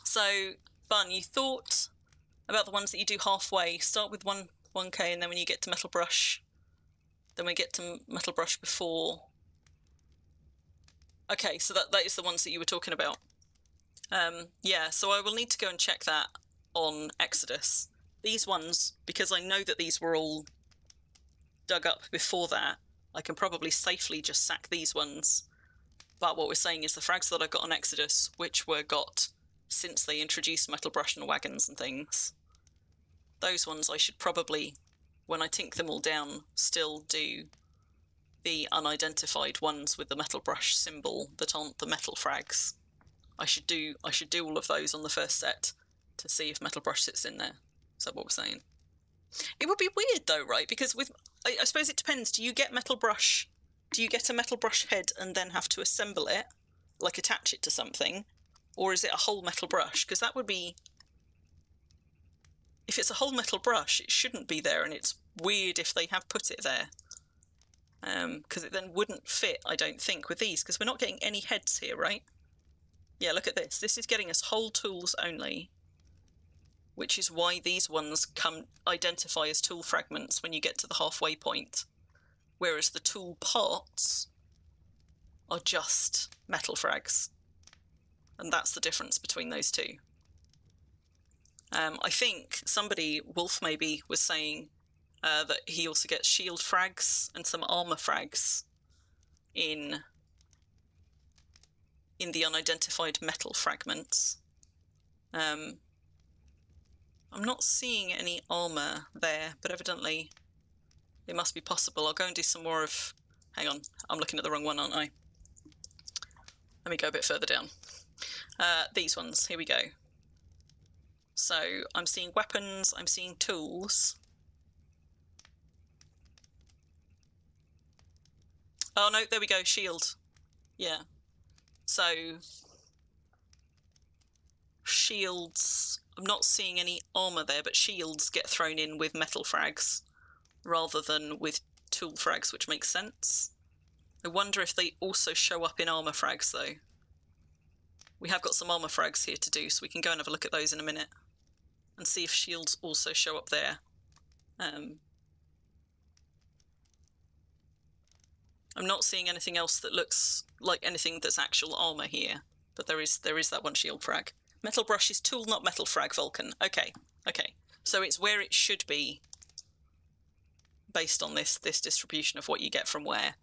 So, Bun, you thought about the ones that you do halfway. Start with 1K, and then when you get to Metal Brush, then we get to Metal Brush before. Okay, so that is the ones that you were talking about. Yeah, so I will need to go and check that on Exodus. These ones, because I know that these were all dug up before that, I can probably safely just sack these ones. But what we're saying is the frags that I got on Exodus, which were got since they introduced metal brush and wagons and things, those ones I should probably, when I tink them all down, still do the unidentified ones with the metal brush symbol that aren't the metal frags. I should do all of those on the first set to see if metal brush sits in there. Is that what we're saying? It would be weird though, right? Because I suppose it depends. Do you get metal brush? Do you get a metal brush head and then have to assemble it, like attach it to something? Or is it a whole metal brush? Because that would be... If it's a whole metal brush, it shouldn't be there, and it's weird if they have put it there. Because it then wouldn't fit, I don't think, with these, because we're not getting any heads here, right? Yeah, look at this. This is getting us whole tools only, which is why these ones identify as tool fragments when you get to the halfway point, whereas the tool parts are just metal frags. And that's the difference between those two. I think somebody, Wolf maybe, was saying that he also gets shield frags and some armor frags in the unidentified metal fragments. I'm not seeing any armor there, but evidently it must be possible. I'll go and do some more of... Hang on, I'm looking at the wrong one, aren't I? Let me go a bit further down. These ones, here we go. So I'm seeing weapons, I'm seeing tools. Oh no, there we go, shield. Yeah. So shields, I'm not seeing any armor there, but shields get thrown in with metal frags rather than with tool frags, which makes sense. I wonder if they also show up in armor frags though. We have got some armor frags here to do, so we can go and have a look at those in a minute and see if shields also show up there. I'm not seeing anything else that looks like anything that's actual armor here, but there is that one shield frag. Metal brush is tool, not metal frag, Vulcan. Okay. So it's where it should be based on this distribution of what you get from where,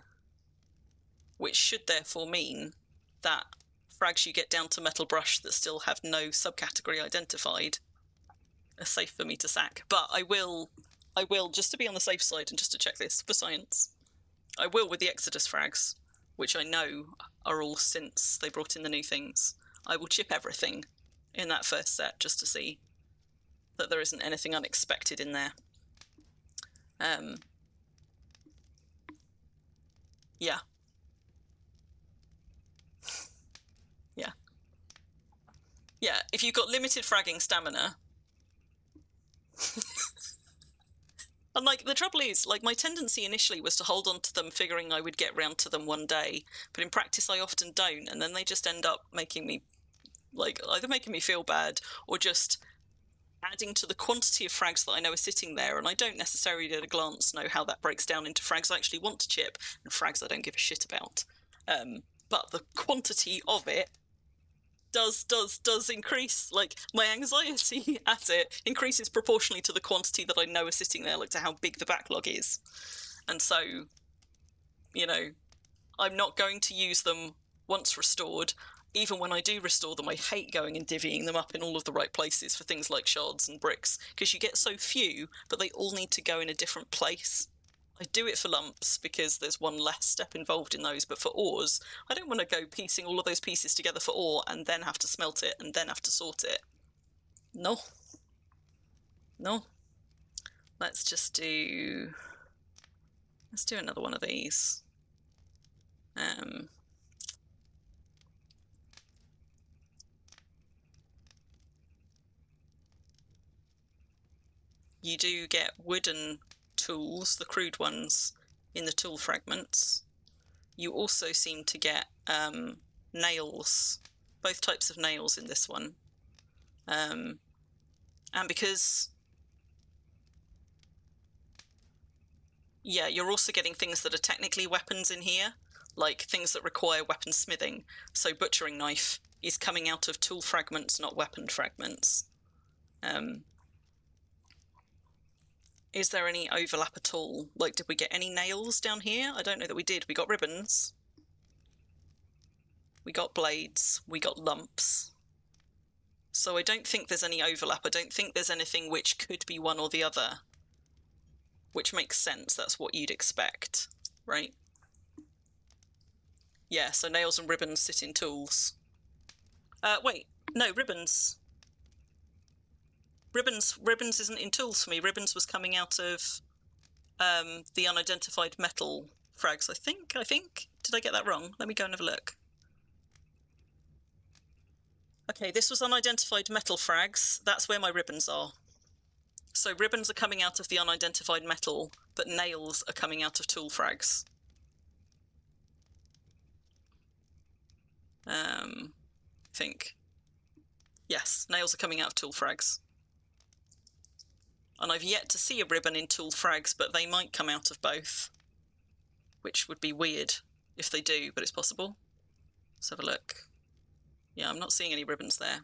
which should therefore mean that frags you get down to metal brush that still have no subcategory identified are safe for me to sack. But I will, just to be on the safe side and just to check this for science, I will with the Exodus frags, which I know are all since they brought in the new things. I will chip everything in that first set, just to see that there isn't anything unexpected in there. Yeah. Yeah. Yeah, if you've got limited fragging stamina... And, like, the trouble is, like, my tendency initially was to hold on to them, figuring I would get round to them one day, but in practice I often don't, and then they just end up making me, like, either making me feel bad or just adding to the quantity of frags that I know are sitting there, and I don't necessarily at a glance know how that breaks down into frags I actually want to chip and frags I don't give a shit about. But the quantity of it does increase. Like, my anxiety at it increases proportionally to the quantity that I know are sitting there, like to how big the backlog is. And so, you know, I'm not going to use them once restored. Even when I do restore them, I hate going and divvying them up in all of the right places for things like shards and bricks, because you get so few, but they all need to go in a different place. I do it for lumps because there's one less step involved in those, but for ores, I don't want to go piecing all of those pieces together for ore and then have to smelt it and then have to sort it. No. No. Let's do another one of these. You do get wooden tools, the crude ones, in the tool fragments. You also seem to get nails, both types of nails in this one. And because... Yeah, you're also getting things that are technically weapons in here, like things that require weapon smithing. So butchering knife is coming out of tool fragments, not weapon fragments. Is there any overlap at all? Like, did we get any nails down here? I don't know that we did. We got ribbons. We got blades. We got lumps. So I don't think there's any overlap. I don't think there's anything which could be one or the other. Which makes sense. That's what you'd expect, right? Yeah, so nails and ribbons sit in tools. Wait, no, ribbons. Ribbons isn't in tools for me. Ribbons was coming out of the unidentified metal frags, I think. Did I get that wrong? Let me go and have a look. Okay, this was unidentified metal frags. That's where my ribbons are. So ribbons are coming out of the unidentified metal, but nails are coming out of tool frags. I think. Yes, nails are coming out of tool frags. And I've yet to see a ribbon in tool frags, but they might come out of both. Which would be weird if they do, but it's possible. Let's have a look. Yeah, I'm not seeing any ribbons there.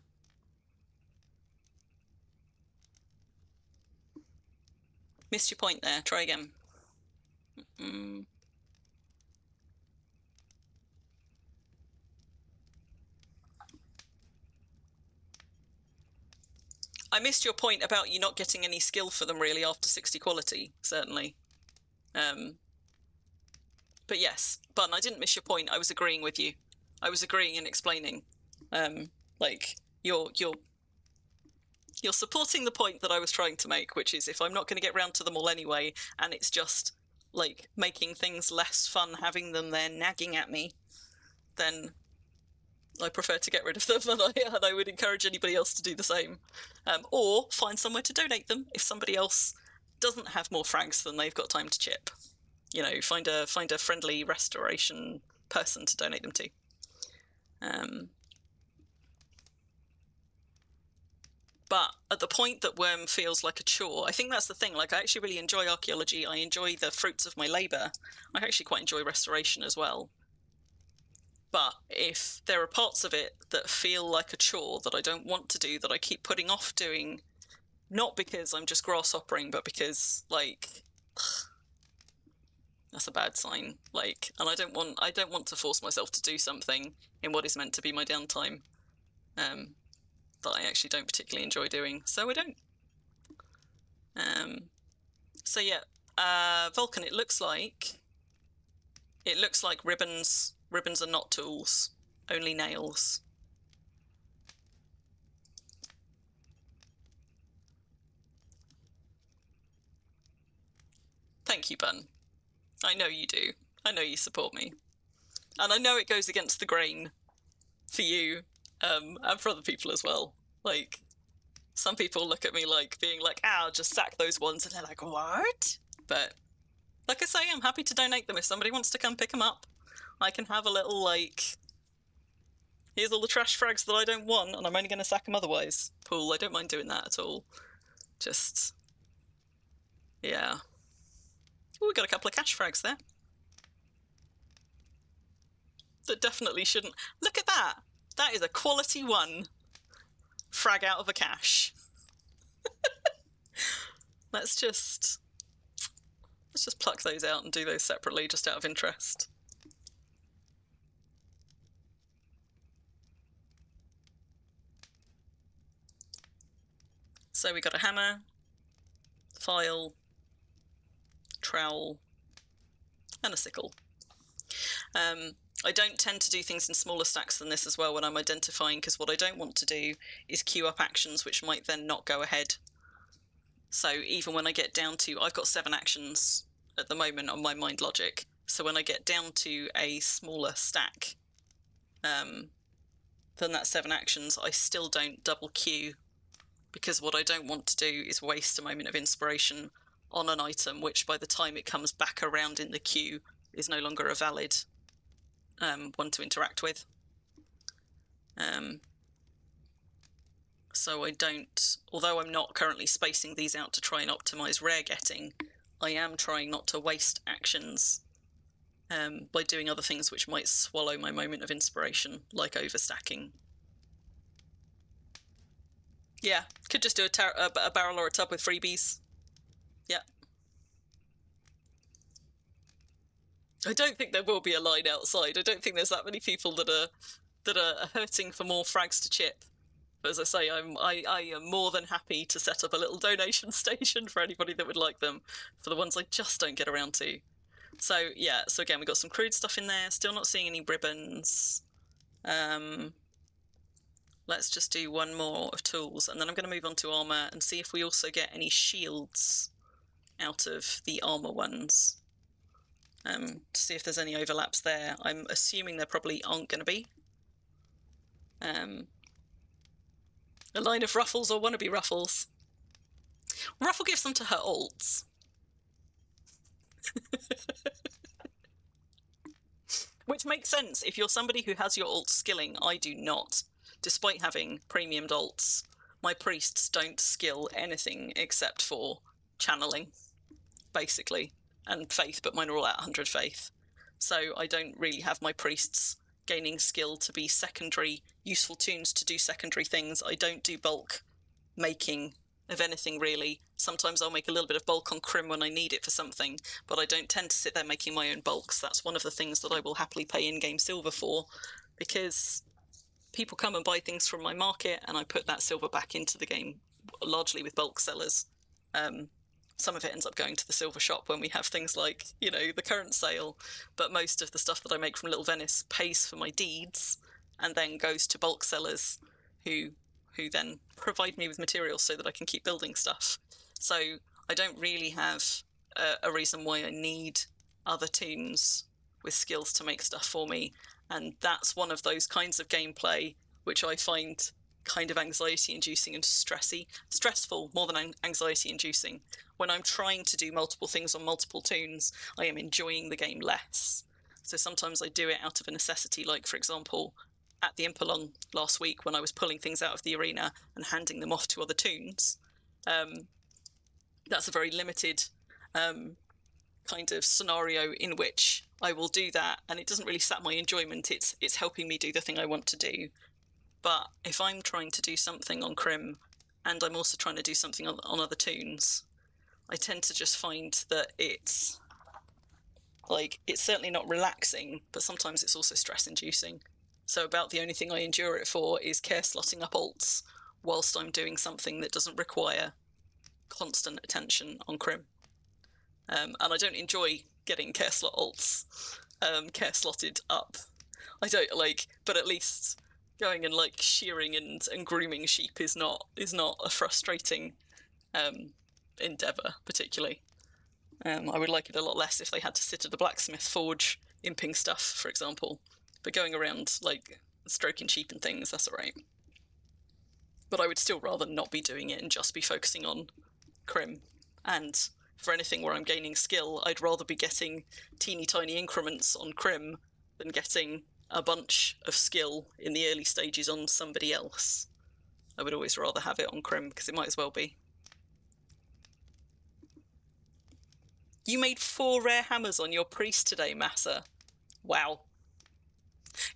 Missed your point there. Try again. I missed your point about you not getting any skill for them really after 60 quality, certainly. But yes, Bun, I didn't miss your point. I was agreeing with you. I was agreeing and explaining. Like, you're supporting the point that I was trying to make, which is if I'm not going to get round to them all anyway, and it's just, like, making things less fun having them there nagging at me, then I prefer to get rid of them, and I would encourage anybody else to do the same. Or find somewhere to donate them if somebody else doesn't have more frags than they've got time to chip. You know, find a friendly restoration person to donate them to. But at the point that worm feels like a chore, I think that's the thing. Like, I actually really enjoy archaeology. I enjoy the fruits of my labour. I actually quite enjoy restoration as well. But if there are parts of it that feel like a chore that I don't want to do, that I keep putting off doing, not because I'm just grasshoppering, but because, like, that's a bad sign. Like, and I don't want to force myself to do something in what is meant to be my downtime. That I actually don't particularly enjoy doing, so I don't. So yeah, Vulcan, it looks like ribbons are not tools, only nails. Thank you, Bun. I know you do. I know you support me. And I know it goes against the grain for you, and for other people as well. Like, some people look at me like being like, I'll just sack those ones, and they're like, what? But, like I say, I'm happy to donate them. If somebody wants to come pick them up, I can have a little, like, here's all the trash frags that I don't want, and I'm only going to sack them otherwise. Pool, I don't mind doing that at all. Just, yeah. Ooh, we got a couple of cash frags there. That definitely shouldn't. Look at that. That is a quality one. Frag out of a cache. Let's just pluck those out and do those separately, just out of interest. So we got a hammer, file, trowel, and a sickle. I don't tend to do things in smaller stacks than this as well when I'm identifying, because what I don't want to do is queue up actions which might then not go ahead. So even when I get down to, I've got 7 actions at the moment on my mind logic, so when I get down to a smaller stack than that 7 actions, I still don't double queue, because what I don't want to do is waste a moment of inspiration on an item which by the time it comes back around in the queue is no longer a valid one to interact with. So I don't, although I'm not currently spacing these out to try and optimize rare getting, I am trying not to waste actions by doing other things which might swallow my moment of inspiration, like overstacking. Yeah, could just do a barrel or a tub with freebies. Yeah. I don't think there will be a line outside. I don't think there's that many people that are hurting for more frags to chip. But as I say, I am more than happy to set up a little donation station for anybody that would like them, for the ones I just don't get around to. So yeah, so again, we got some crude stuff in there. Still not seeing any ribbons. Let's just do one more of tools, and then I'm going to move on to armor and see if we also get any shields out of the armor ones. To see if there's any overlaps there. I'm assuming there probably aren't going to be. A line of ruffles or wannabe ruffles. Ruffle gives them to her alts. Which makes sense if you're somebody who has your alt skilling. I do not. Despite having premiumed alts, my priests don't skill anything except for channeling, basically. And faith, but mine are all at 100 faith. So I don't really have my priests gaining skill to be secondary, useful tunes to do secondary things. I don't do bulk making of anything, really. Sometimes I'll make a little bit of bulk on Crim when I need it for something, but I don't tend to sit there making my own bulks. That's one of the things that I will happily pay in-game silver for, because people come and buy things from my market, and I put that silver back into the game, largely with bulk sellers. Some of it ends up going to the silver shop when we have things like, you know, the current sale, but most of the stuff that I make from Little Venice pays for my deeds and then goes to bulk sellers who then provide me with materials so that I can keep building stuff. So I don't really have a reason why I need other toons with skills to make stuff for me, and that's one of those kinds of gameplay which I find kind of anxiety-inducing and stressful more than anxiety-inducing. When I'm trying to do multiple things on multiple toons, I am enjoying the game less. So sometimes I do it out of a necessity, like, for example, at the Impelon last week when I was pulling things out of the arena and handing them off to other toons. That's a very limited kind of scenario in which I will do that, and it doesn't really sap my enjoyment. It's helping me do the thing I want to do. But if I'm trying to do something on Crim and I'm also trying to do something on other toons, I tend to just find that it's certainly not relaxing, but sometimes it's also stress-inducing. So about the only thing I endure it for is care slotting up alts whilst I'm doing something that doesn't require constant attention on Crim. And I don't enjoy getting care slot alts care slotted up. I don't but at least going and shearing and grooming sheep is not a frustrating endeavour particularly. I would like it a lot less if they had to sit at a blacksmith forge imping stuff, for example. But going around, like, stroking sheep and things, that's all right. But I would still rather not be doing it and just be focusing on Crim. And for anything where I'm gaining skill, I'd rather be getting teeny tiny increments on Crim than getting a bunch of skill in the early stages on somebody else. I would always rather have it on Crim, because it might as well be. You made 4 rare hammers on your priest today, Massa. Wow.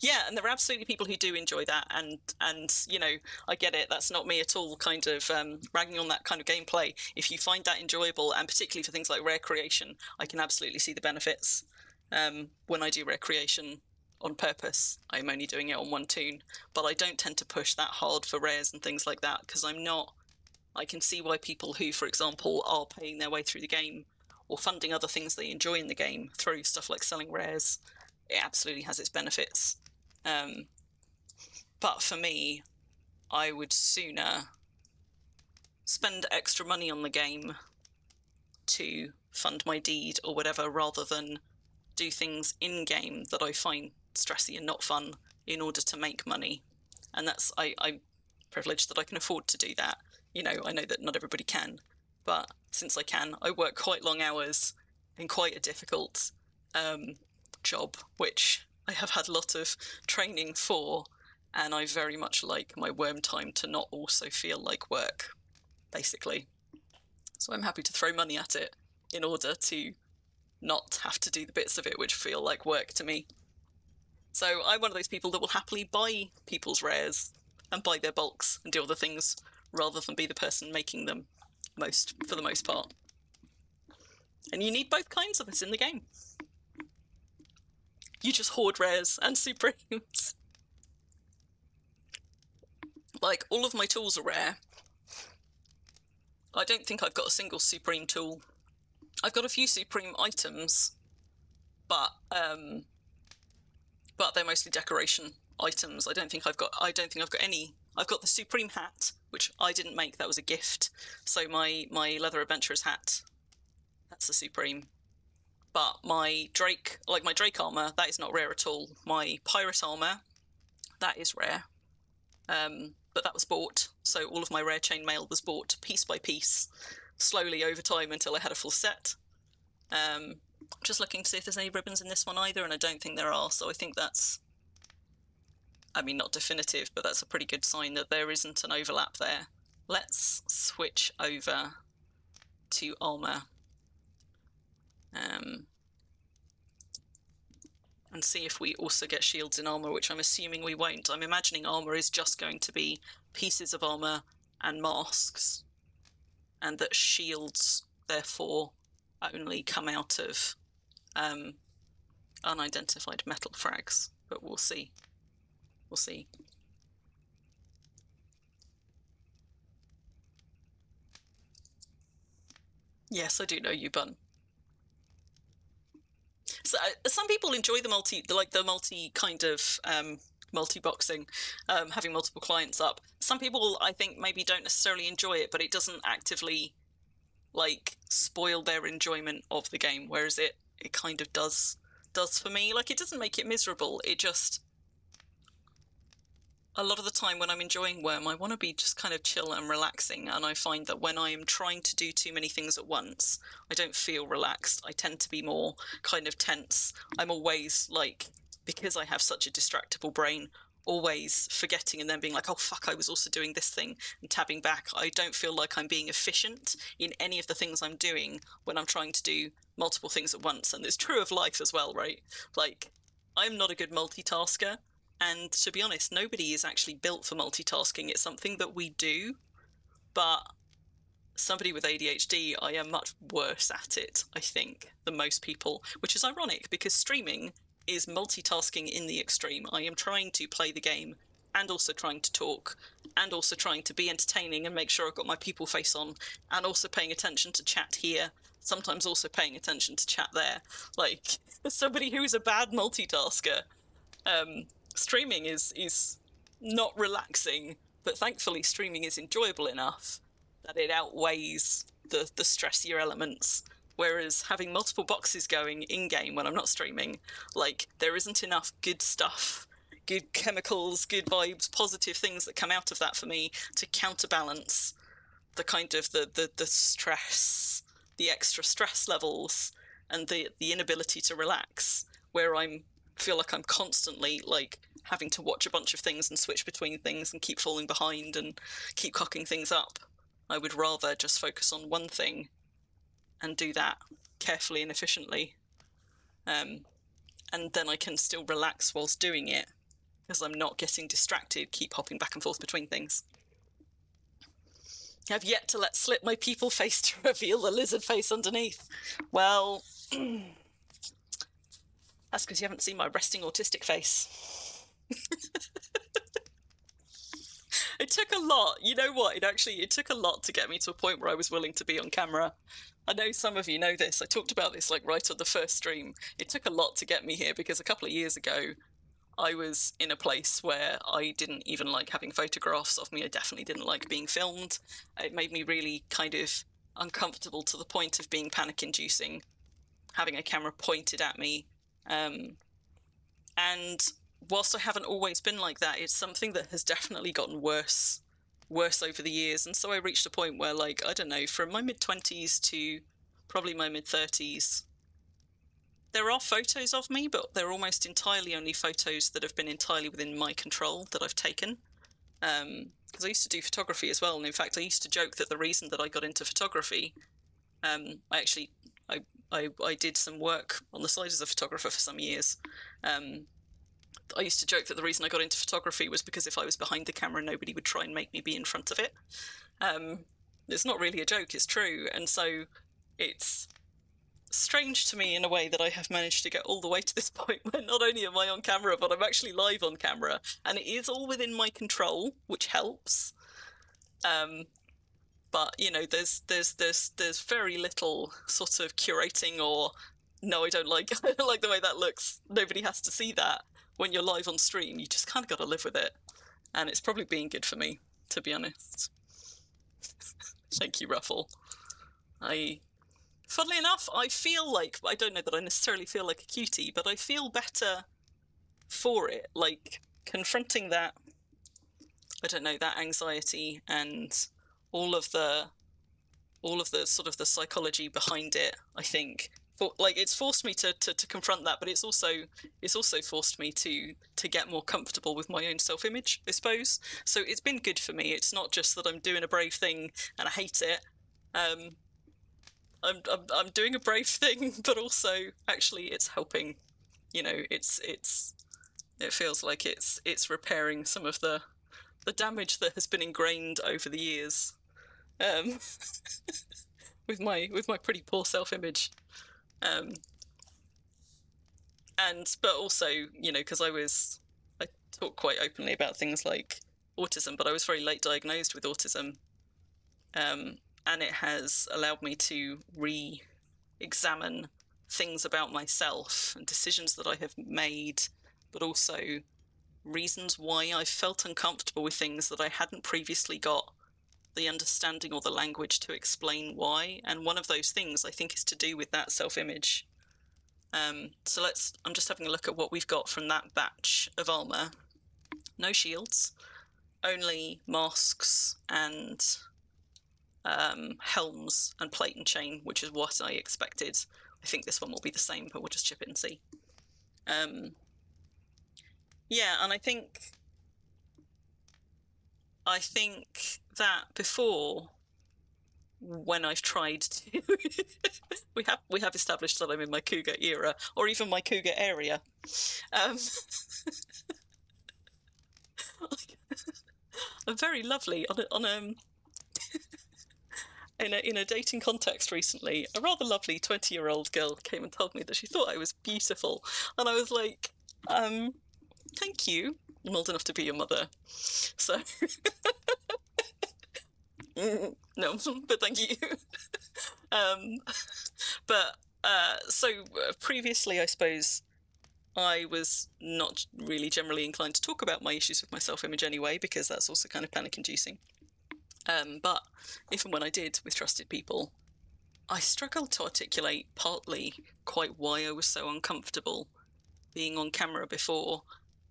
Yeah, and there are absolutely people who do enjoy that, and you know, I get it. That's not me at all, kind of ragging on that kind of gameplay. If you find that enjoyable, and particularly for things like rare creation, I can absolutely see the benefits. When I do rare creation on purpose, I'm only doing it on one toon, but I don't tend to push that hard for rares and things like that, because I can see why people who, for example, are paying their way through the game or funding other things they enjoy in the game through stuff like selling rares, it absolutely has its benefits. But for me, I would sooner spend extra money on the game to fund my deed or whatever, rather than do things in-game that I find stressy and not fun in order to make money. And I'm privileged that I can afford to do that. You know, I know that not everybody can, but since I can, I work quite long hours in quite a difficult job, which I have had a lot of training for, and I very much like my worm time to not also feel like work, basically. So I'm happy to throw money at it in order to not have to do the bits of it which feel like work to me. So I'm one of those people that will happily buy people's rares and buy their bulks and do other things rather than be the person making them, for the most part. And you need both kinds of it in the game. You just hoard rares and supremes. Like, all of my tools are rare. I don't think I've got a single supreme tool. I've got a few supreme items, but they're mostly decoration items. I don't think I've got any. I've got the supreme hat, which I didn't make, that was a gift. So my leather adventurer's hat, that's the supreme. But my drake armor, that is not rare at all. My pirate armor, that is rare. But that was bought. So all of my rare chainmail was bought piece by piece, slowly over time until I had a full set. Just looking to see if there's any ribbons in this one either, and I don't think there are. So I think that's, I mean, not definitive, but that's a pretty good sign that there isn't an overlap there. Let's switch over to armor. And see if we also get shields in armor, which I'm assuming we won't. I'm imagining armor is just going to be pieces of armor and masks, and that shields therefore only come out of unidentified metal frags. But we'll see. We'll see. Yes, I do know you, Bun. So some people enjoy the multi kind of multi-boxing, having multiple clients up. Some people, I think, maybe don't necessarily enjoy it, but it doesn't actively like spoil their enjoyment of the game, whereas it kind of does for me. Like, it doesn't make it miserable, it just, a lot of the time when I'm enjoying Worm, I want to be just kind of chill and relaxing, and I find that when I am trying to do too many things at once, I don't feel relaxed. I tend to be more kind of tense. I'm always, like, because I have such a distractible brain, always forgetting and then being like, oh fuck, I was also doing this thing, and tabbing back. I don't feel like I'm being efficient in any of the things I'm doing when I'm trying to do multiple things at once. And it's true of life as well, right? Like, I'm not a good multitasker. And to be honest, nobody is actually built for multitasking. It's something that we do, but somebody with ADHD, I am much worse at it, I think, than most people, which is ironic because streaming is multitasking in the extreme. I am trying to play the game and also trying to talk and also trying to be entertaining and make sure I've got my people face on, and also paying attention to chat here, sometimes also paying attention to chat there. Like, as somebody who's a bad multitasker, streaming is not relaxing, but thankfully streaming is enjoyable enough that it outweighs the stressier elements. Whereas having multiple boxes going in-game when I'm not streaming, like, there isn't enough good stuff, good chemicals, good vibes, positive things that come out of that for me to counterbalance the kind of the stress, the extra stress levels, and the inability to relax, where I feel like I'm constantly, like, having to watch a bunch of things and switch between things and keep falling behind and keep cocking things up. I would rather just focus on one thing and do that carefully and efficiently. And then I can still relax whilst doing it, because I'm not getting distracted, keep hopping back and forth between things. I've yet to let slip my people face to reveal the lizard face underneath. Well, that's because you haven't seen my resting autistic face. It took a lot. You know what? It took a lot to get me to a point where I was willing to be on camera. I know some of you know this. I talked about this, like, right on the first stream. It took a lot to get me here, because a couple of years ago, I was in a place where I didn't even like having photographs of me. I definitely didn't like being filmed. It made me really kind of uncomfortable, to the point of being panic-inducing, having a camera pointed at me. And whilst I haven't always been like that, it's something that has definitely gotten worse over the years. And so I reached a point where, like, I don't know, from my mid-20s to probably my mid-30s, there are photos of me, but they're almost entirely only photos that have been entirely within my control that I've taken. Because I used to do photography as well, and in fact I used to joke that the reason that I got into photography, I did some work on the side as a photographer for some years. I used to joke that the reason I got into photography was because if I was behind the camera, nobody would try and make me be in front of it. It's not really a joke, it's true. And so it's strange to me in a way that I have managed to get all the way to this point where not only am I on camera, but I'm actually live on camera, and it is all within my control, which helps. But you know, there's very little sort of curating or, no, I don't like I don't like the way that looks. Nobody has to see that. When you're live on stream, you just kind of got to live with it, and it's probably been good for me, to be honest. Thank you, Ruffle. Funnily enough, I feel like, I don't know that I necessarily feel like a cutie, but I feel better for it, like, confronting that, I don't know, that anxiety and all of the sort of the psychology behind it. I think, like, it's forced me to confront that, but it's also forced me to get more comfortable with my own self-image, I suppose. So it's been good for me. It's not just that I'm doing a brave thing and I hate it. I'm doing a brave thing, but also actually it's helping. You know, it feels like it's repairing some of the damage that has been ingrained over the years, with my pretty poor self-image. But also, you know, because I talk quite openly about things like autism, but I was very late diagnosed with autism, and it has allowed me to re-examine things about myself and decisions that I have made, but also reasons why I felt uncomfortable with things that I hadn't previously got the understanding or the language to explain why. And one of those things, I think, is to do with that self-image. So I'm just having a look at what we've got from that batch of armor. No shields, only masks and helms and plate and chain, which is what I expected. I think this one will be the same, but we'll just chip it and see. Yeah, and I think that before, when I've tried to we have established that I'm in my cougar era, or even my cougar area. I'm very lovely in a dating context recently. A rather lovely 20-year-old girl came and told me that she thought I was beautiful, and I was like, thank you. I'm old enough to be your mother, so no, but thank you. So previously, I suppose, I was not really generally inclined to talk about my issues with my self-image anyway, because that's also kind of panic-inducing. But even when I did with trusted people, I struggle to articulate partly quite why I was so uncomfortable being on camera before,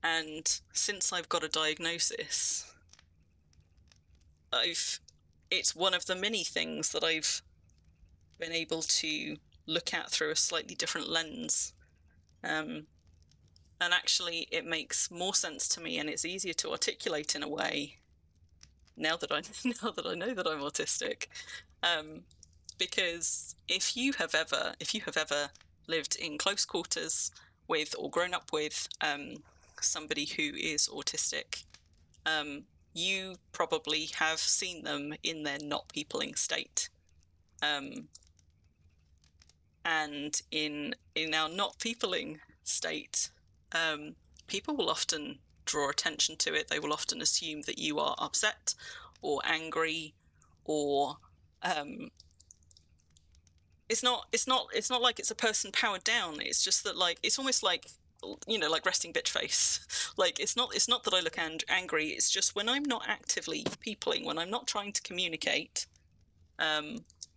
and since I've got a diagnosis, it's one of the many things that I've been able to look at through a slightly different lens. And actually it makes more sense to me, and it's easier to articulate in a way now that I know that I'm autistic. Because if you have ever lived in close quarters with or grown up with somebody who is autistic, you probably have seen them in their not peopling state. And in our not peopling state, people will often draw attention to it. They will often assume that you are upset or angry, or it's not like it's a person powered down. It's just that, like, it's almost like, you know, like resting bitch face. Like, it's not that I look angry. It's just when I'm not actively peopling, when I'm not trying to communicate,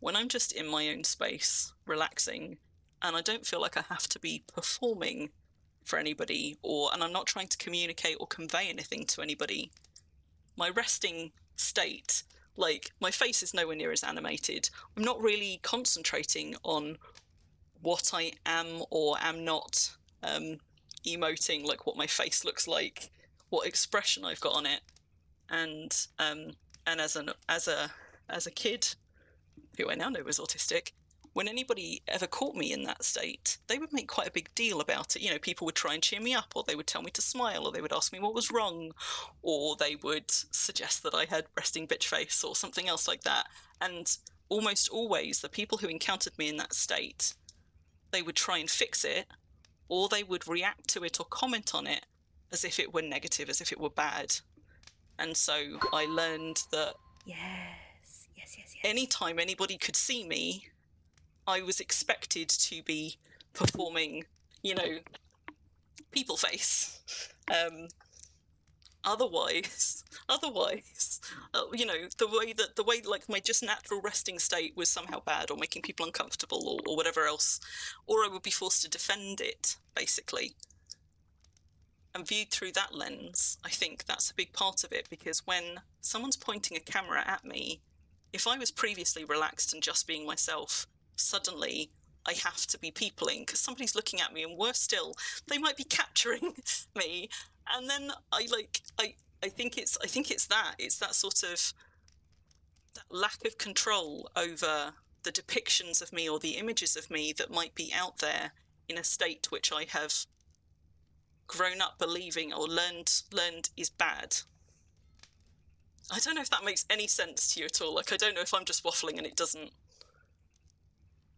when I'm just in my own space, relaxing, and I don't feel like I have to be performing for anybody, and I'm not trying to communicate or convey anything to anybody, my resting state, like, my face is nowhere near as animated. I'm not really concentrating on what I am or am not emoting, like what my face looks like, what expression I've got on it. And as a kid who I now know was autistic, when anybody ever caught me in that state, they would make quite a big deal about it. You know, people would try and cheer me up, or they would tell me to smile, or they would ask me what was wrong, or they would suggest that I had resting bitch face or something else like that. And almost always the people who encountered me in that state, they would try and fix it, or they would react to it or comment on it as if it were negative, as if it were bad. And so I learned that Yes. anytime anybody could see me, I was expected to be performing, you know, people face. Otherwise, you know, the way like my just natural resting state was somehow bad, or making people uncomfortable, or whatever else, or I would be forced to defend it, basically. And viewed through that lens, I think that's a big part of it, because when someone's pointing a camera at me, if I was previously relaxed and just being myself, suddenly I have to be peopling because somebody's looking at me, and worse still, they might be capturing me. And then I think it's that sort of that lack of control over the depictions of me or the images of me that might be out there in a state which I have grown up believing or learned is bad. I don't know if that makes any sense to you at all. Like, I don't know if I'm just waffling and it doesn't.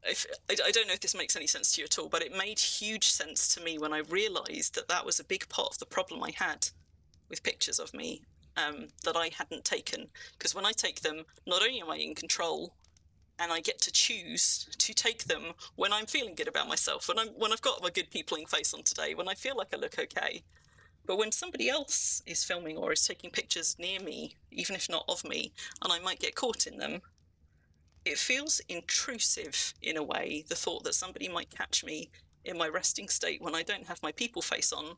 I don't know if this makes any sense to you at all, but it made huge sense to me when I realised that that was a big part of the problem I had with pictures of me, that I hadn't taken. Because when I take them, not only am I in control, and I get to choose to take them when I'm feeling good about myself, when I've got my good peopling face on today, when I feel like I look okay. But when somebody else is filming or is taking pictures near me, even if not of me, and I might get caught in them, it feels intrusive in a way, the thought that somebody might catch me in my resting state when I don't have my people face on,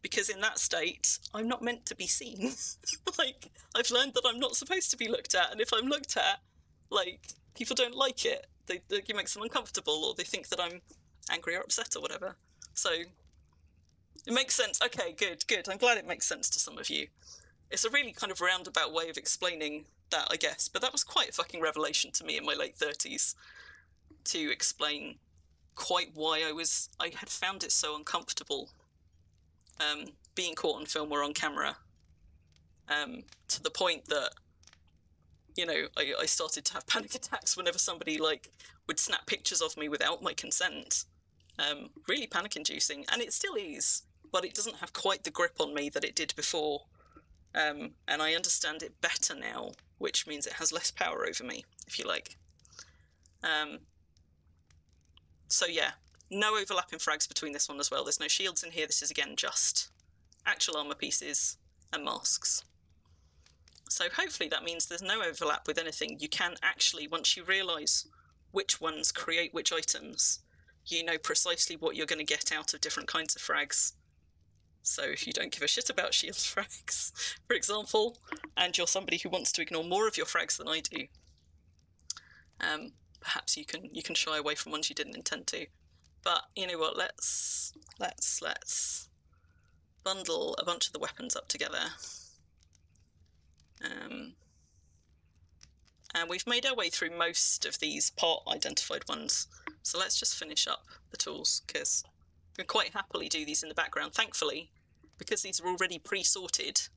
because in that state, I'm not meant to be seen. Like, I've learned that I'm not supposed to be looked at, and if I'm looked at, like, people don't like it. It makes them uncomfortable, or they think that I'm angry or upset or whatever. So it makes sense. Okay, good. I'm glad it makes sense to some of you. It's a really kind of roundabout way of explaining that, I guess, but that was quite a fucking revelation to me in my late 30s, to explain quite why I had found it so uncomfortable being caught on film or on camera, to the point that, you know, I started to have panic attacks whenever somebody, like, would snap pictures of me without my consent. Really panic-inducing, and it still is, but it doesn't have quite the grip on me that it did before. And I understand it better now, which means it has less power over me, if you like. So yeah, no overlapping frags between this one as well. There's no shields in here. This is, again, just actual armor pieces and masks. So hopefully that means there's no overlap with anything. You can actually, once you realise which ones create which items, you know precisely what you're going to get out of different kinds of frags. So if you don't give a shit about shield frags, for example, and you're somebody who wants to ignore more of your frags than I do, perhaps you can shy away from ones you didn't intend to. But you know what? Let's bundle a bunch of the weapons up together. And we've made our way through most of these part identified ones. So let's just finish up the tools, because we can quite happily do these in the background. Thankfully, because these are already pre-sorted,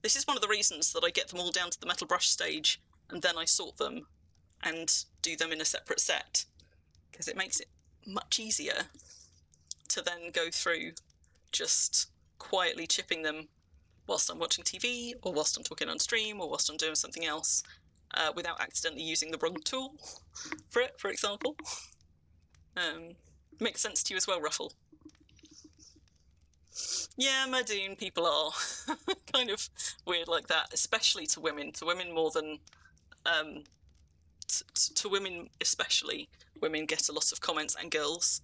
this is one of the reasons that I get them all down to the metal brush stage and then I sort them and do them in a separate set, because it makes it much easier to then go through just quietly chipping them whilst I'm watching TV, or whilst I'm talking on stream, or whilst I'm doing something else, without accidentally using the wrong tool for it, for example. Makes sense to you as well, Ruffle? Yeah, Madoon people are kind of weird like that, especially to women more than to women especially. Women get a lot of comments, and girls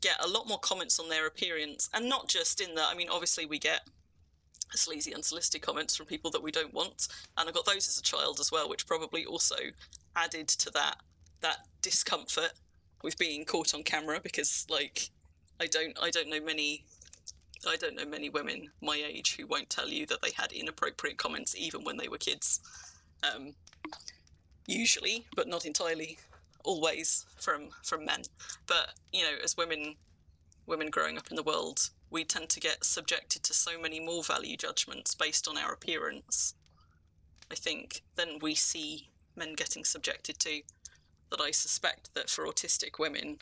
get a lot more comments on their appearance, and not just in that. I mean, obviously we get sleazy, unsolicited comments from people that we don't want, and I got those as a child as well, which probably also added to that discomfort with being caught on camera, because like I don't know many women my age who won't tell you that they had inappropriate comments even when they were kids. Usually, but not entirely, always from men. But you know, as women growing up in the world, we tend to get subjected to so many more value judgments based on our appearance, I think, than we see men getting subjected to, that I suspect that for autistic women,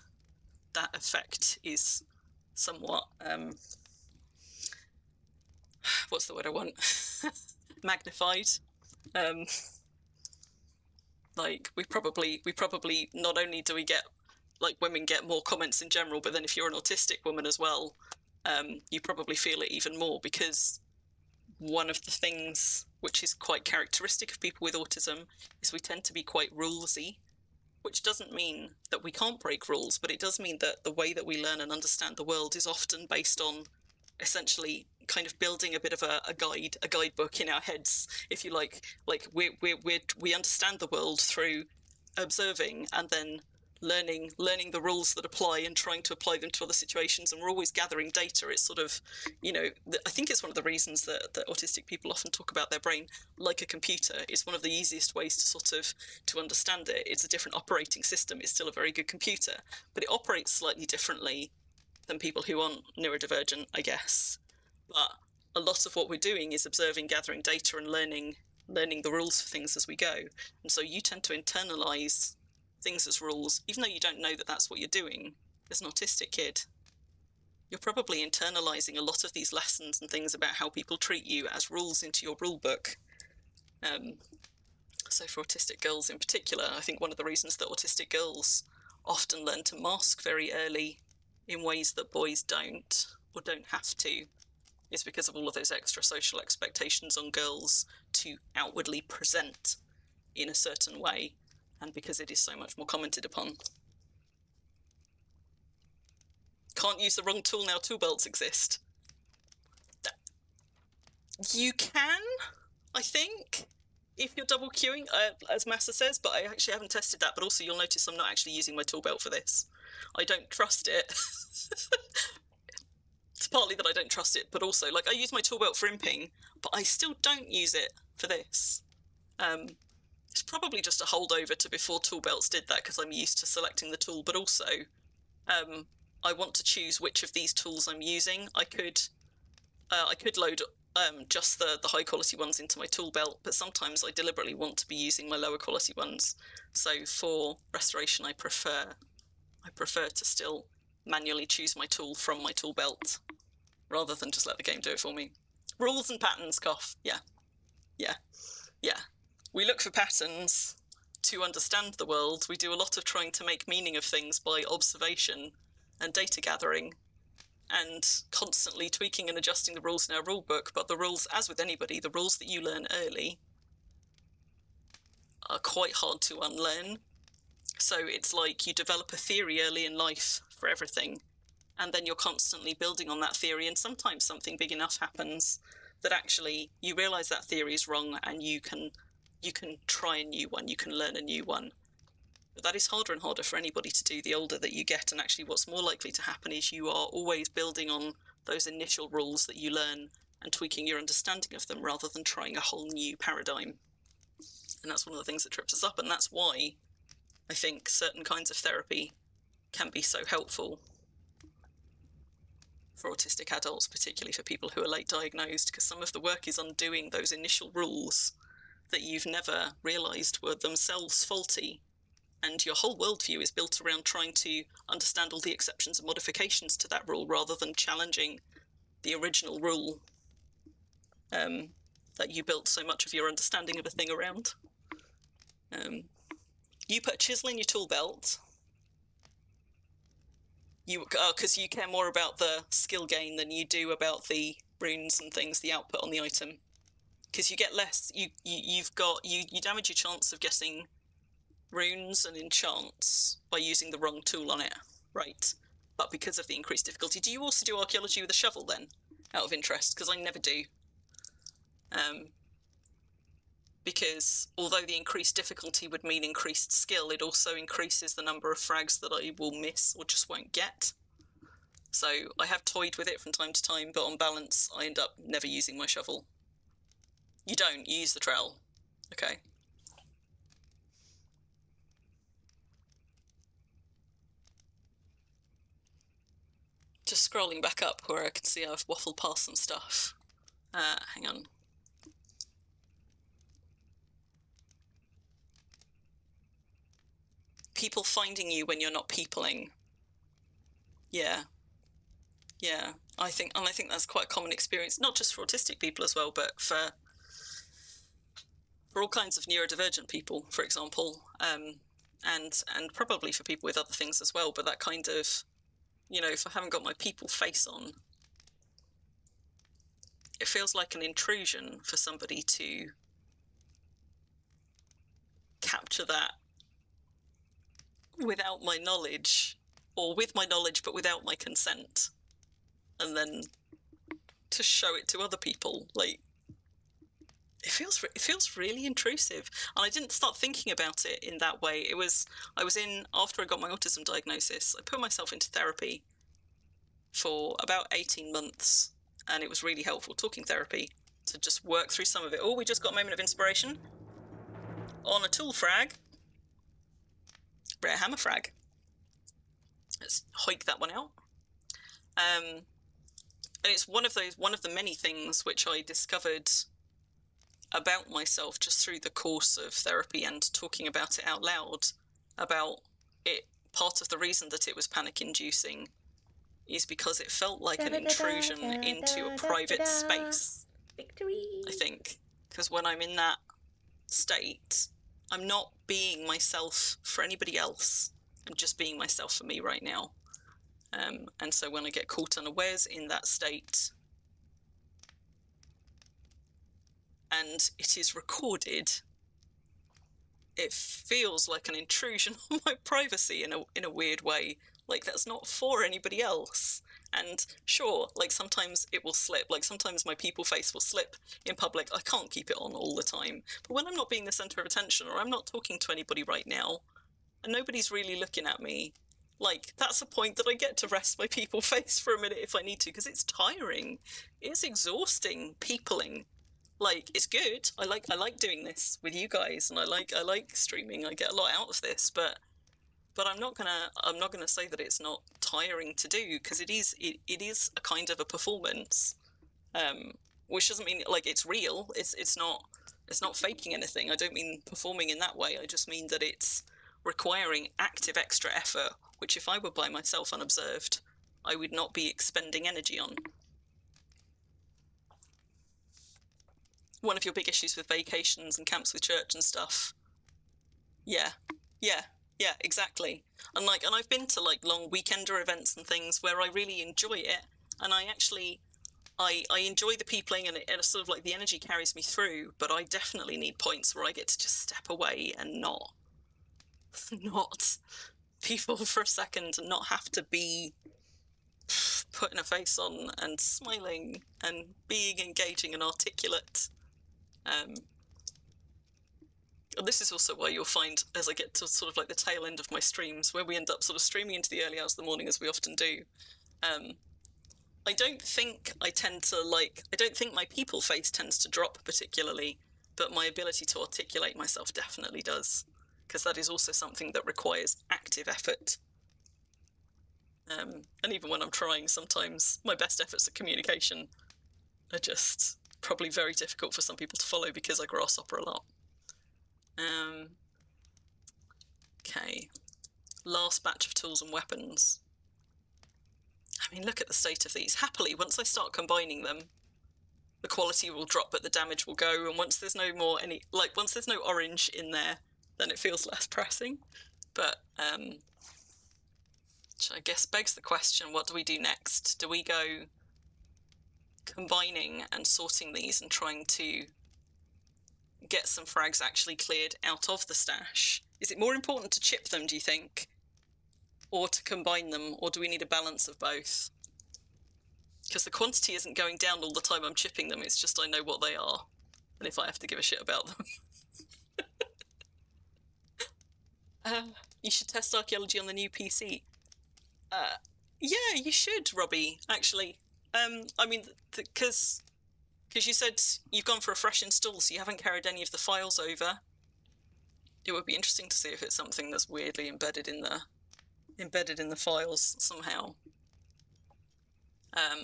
that effect is somewhat, what's the word I want? Magnified. Like we probably not only do we get, like, women get more comments in general, but then if you're an autistic woman as well, you probably feel it even more, because one of the things which is quite characteristic of people with autism is we tend to be quite rulesy, which doesn't mean that we can't break rules, but it does mean that the way that we learn and understand the world is often based on essentially kind of building a bit of a guidebook in our heads, if you like. Like we understand the world through observing and then learning the rules that apply and trying to apply them to other situations, and we're always gathering data. It's sort of, you know, I think it's one of the reasons that autistic people often talk about their brain like a computer. It's one of the easiest ways to sort of to understand it. It's a different operating system. It's still a very good computer, but it operates slightly differently than people who aren't neurodivergent, I guess. But a lot of what we're doing is observing, gathering data, and learning the rules for things as we go. And so you tend to internalize things as rules, even though you don't know that that's what you're doing. As an autistic kid, you're probably internalizing a lot of these lessons and things about how people treat you as rules into your rule book. So for autistic girls in particular, I think one of the reasons that autistic girls often learn to mask very early in ways that boys don't, or don't have to, is because of all of those extra social expectations on girls to outwardly present in a certain way, and because it is so much more commented upon. Can't use the wrong tool now, tool belts exist. You can, I think, if you're double queuing, as Massa says, but I actually haven't tested that. But also you'll notice I'm not actually using my tool belt for this. I don't trust it. It's partly that I don't trust it, but also, like, I use my tool belt for imping, but I still don't use it for this. It's probably just a holdover to before tool belts did that, because I'm used to selecting the tool, but also I want to choose which of these tools I'm using. I could load just the high quality ones into my tool belt, but sometimes I deliberately want to be using my lower quality ones. So for restoration, I prefer to still manually choose my tool from my tool belt, rather than just let the game do it for me. Rules and patterns, cough. Yeah. We look for patterns to understand the world. We do a lot of trying to make meaning of things by observation and data gathering, and constantly tweaking and adjusting the rules in our rule book. But the rules, as with anybody, the rules that you learn early are quite hard to unlearn. So it's like you develop a theory early in life for everything, and then you're constantly building on that theory, and sometimes something big enough happens that actually you realize that theory is wrong, and you can try a new one, you can learn a new one. But that is harder and harder for anybody to do the older that you get, and actually what's more likely to happen is you are always building on those initial rules that you learn and tweaking your understanding of them rather than trying a whole new paradigm. And that's one of the things that trips us up, and that's why I think certain kinds of therapy can be so helpful for autistic adults, particularly for people who are late diagnosed, because some of the work is undoing those initial rules that you've never realized were themselves faulty. And your whole worldview is built around trying to understand all the exceptions and modifications to that rule rather than challenging the original rule that you built so much of your understanding of a thing around. You put a chisel in your tool belt, because you care more about the skill gain than you do about the runes and things, the output on the item. Because you get less, you damage your chance of getting runes and enchants by using the wrong tool on it, right? But because of the increased difficulty. Do you also do archaeology with a shovel then, out of interest? Because I never do. Because although the increased difficulty would mean increased skill, it also increases the number of frags that I will miss or just won't get. So I have toyed with it from time to time, but on balance, I end up never using my shovel. You don't, you use the trowel. Okay. Just scrolling back up where I can see I've waffled past some stuff. Hang on. People finding you when you're not peopling. Yeah. I think that's quite a common experience, not just for autistic people as well, but for all kinds of neurodivergent people, for example, and probably for people with other things as well. But that kind of, if I haven't got my people face on, it feels like an intrusion for somebody to capture that without my knowledge, or with my knowledge but without my consent, and then to show it to other people. Like, it feels really intrusive, and I didn't start thinking about it in that way. After I got my autism diagnosis, I put myself into therapy for about 18 months, and it was really helpful, talking therapy, to just work through some of it. Oh, we just got a moment of inspiration on a tool frag. Rare hammer frag. Let's hike that one out. And it's one of the many things which I discovered about myself just through the course of therapy and talking about it out loud, about it. Part of the reason that it was panic-inducing is because it felt like an intrusion into a private space. Victory! I think, because when I'm in that state, I'm not being myself for anybody else. I'm just being myself for me right now. And so when I get caught unawares in that state, and it is recorded, it feels like an intrusion on my privacy in a weird way. Like, that's not for anybody else. And sure, like, sometimes it will slip. Like, sometimes my people face will slip in public. I can't keep it on all the time. But when I'm not being the center of attention, or I'm not talking to anybody right now, and nobody's really looking at me, like, that's a point that I get to rest my people face for a minute if I need to, because it's tiring. It's exhausting, peopling. Like, it's good. I like doing this with you guys, and I like streaming. I get a lot out of this, but I'm not gonna say that it's not tiring to do, because it is a kind of a performance, which doesn't mean like it's real. It's not faking anything. I don't mean performing in that way. I just mean that it's requiring active extra effort, which if I were by myself unobserved, I would not be expending energy on. One of your big issues with vacations and camps with church and stuff. Yeah, exactly. And I've been to like long weekender events and things where I really enjoy it, and I enjoy the peopling, and it sort of like the energy carries me through, but I definitely need points where I get to just step away and not not people for a second and not have to be putting a face on and smiling and being engaging and articulate. And this is also why you'll find, as I get to sort of like the tail end of my streams, where we end up sort of streaming into the early hours of the morning, as we often do, I don't think I don't think my people face tends to drop particularly, but my ability to articulate myself definitely does, because that is also something that requires active effort. And even when I'm trying, sometimes my best efforts at communication are just probably very difficult for some people to follow because I grasshopper a lot. Okay, last batch of tools and weapons. I mean, look at the state of these. Happily, once I start combining them, the quality will drop, but the damage will go. And once there's no more once there's no orange in there, then it feels less pressing. But which I guess begs the question: what do we do next? Do we go combining and sorting these and trying to get some frags actually cleared out of the stash? Is it more important to chip them, do you think, or to combine them, or do we need a balance of both? Because the quantity isn't going down all the time I'm chipping them, it's just I know what they are, and if I have to give a shit about them. You should test archaeology on the new PC. Yeah, you should, Robbie, actually. I mean, because you said you've gone for a fresh install, so you haven't carried any of the files over. It would be interesting to see if it's something that's weirdly embedded in the files somehow.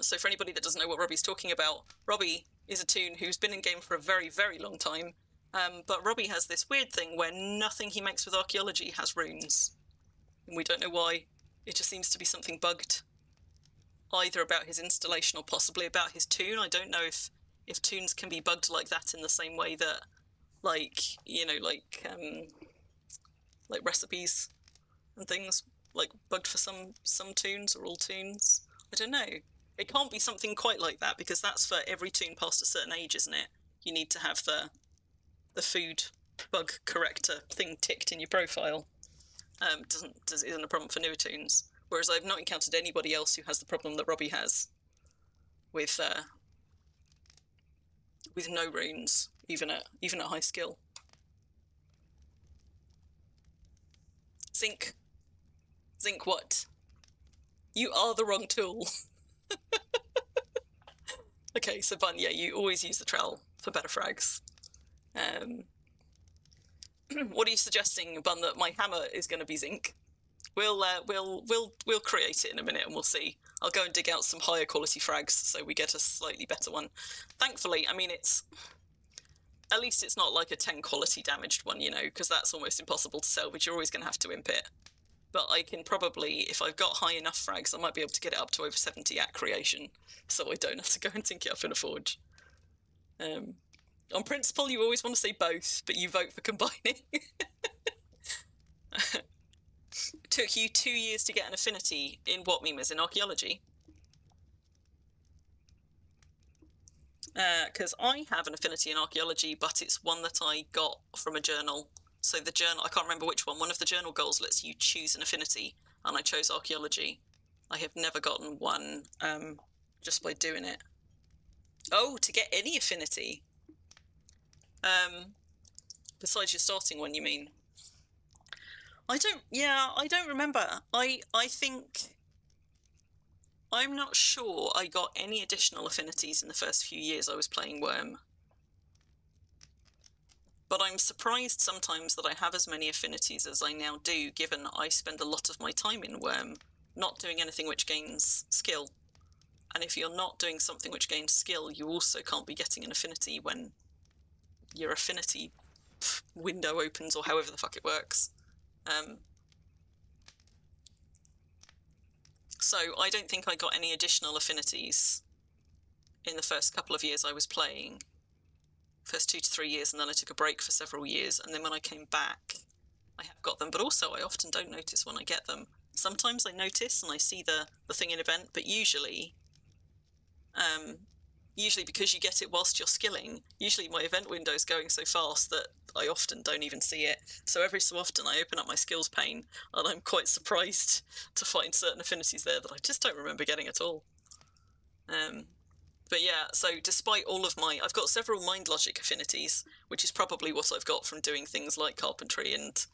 So for anybody that doesn't know what Robbie's talking about, Robbie is a toon who's been in game for a very, very long time, but Robbie has this weird thing where nothing he makes with archaeology has runes, and we don't know why. It just seems to be something bugged, either about his installation or possibly about his toon. I don't know if toons can be bugged like that in the same way that, like recipes and things, like bugged for some toons or all toons. I don't know. It can't be something quite like that, because that's for every toon past a certain age, isn't it? You need to have the food bug corrector thing ticked in your profile. Isn't a problem for newer toons. Whereas I've not encountered anybody else who has the problem that Robbie has with no runes, even at high skill. Zinc, what? You are the wrong tool. Okay, so Bun, yeah, you always use the trowel for better frags. What are you suggesting, Bun? That my hammer is going to be zinc? We'll create it in a minute and we'll see. I'll go and dig out some higher quality frags so we get a slightly better one. Thankfully, I mean, at least it's not like a 10 quality damaged one, you know, because that's almost impossible to salvage. You're always going to have to imp it. But I can probably, if I've got high enough frags, I might be able to get it up to over 70 at creation, so I don't have to go and tink it up in a forge. On principle, you always want to say both, but you vote for combining. It took you 2 years to get an affinity in what, Mimas? In archaeology? Because I have an affinity in archaeology, but it's one that I got from a journal. So the journal, I can't remember which one. One of the journal goals lets you choose an affinity, and I chose archaeology. I have never gotten one just by doing it. Oh, to get any affinity? Besides your starting one, you mean? I don't remember. I think, I'm not sure I got any additional affinities in the first few years I was playing Worm. But I'm surprised sometimes that I have as many affinities as I now do, given I spend a lot of my time in Worm not doing anything which gains skill. And if you're not doing something which gains skill, you also can't be getting an affinity when your affinity window opens, or however the fuck it works. So I don't think I got any additional affinities in the first couple of years I was playing. First 2 to 3 years, and then I took a break for several years, and then when I came back, I have got them, but also I often don't notice when I get them. Sometimes I notice and I see the thing in event, but usually usually because you get it whilst you're skilling, usually my event window's going so fast that I often don't even see it. So every so often I open up my skills pane and I'm quite surprised to find certain affinities there that I just don't remember getting at all. But yeah, so despite all of I've got several mind logic affinities, which is probably what I've got from doing things like carpentry and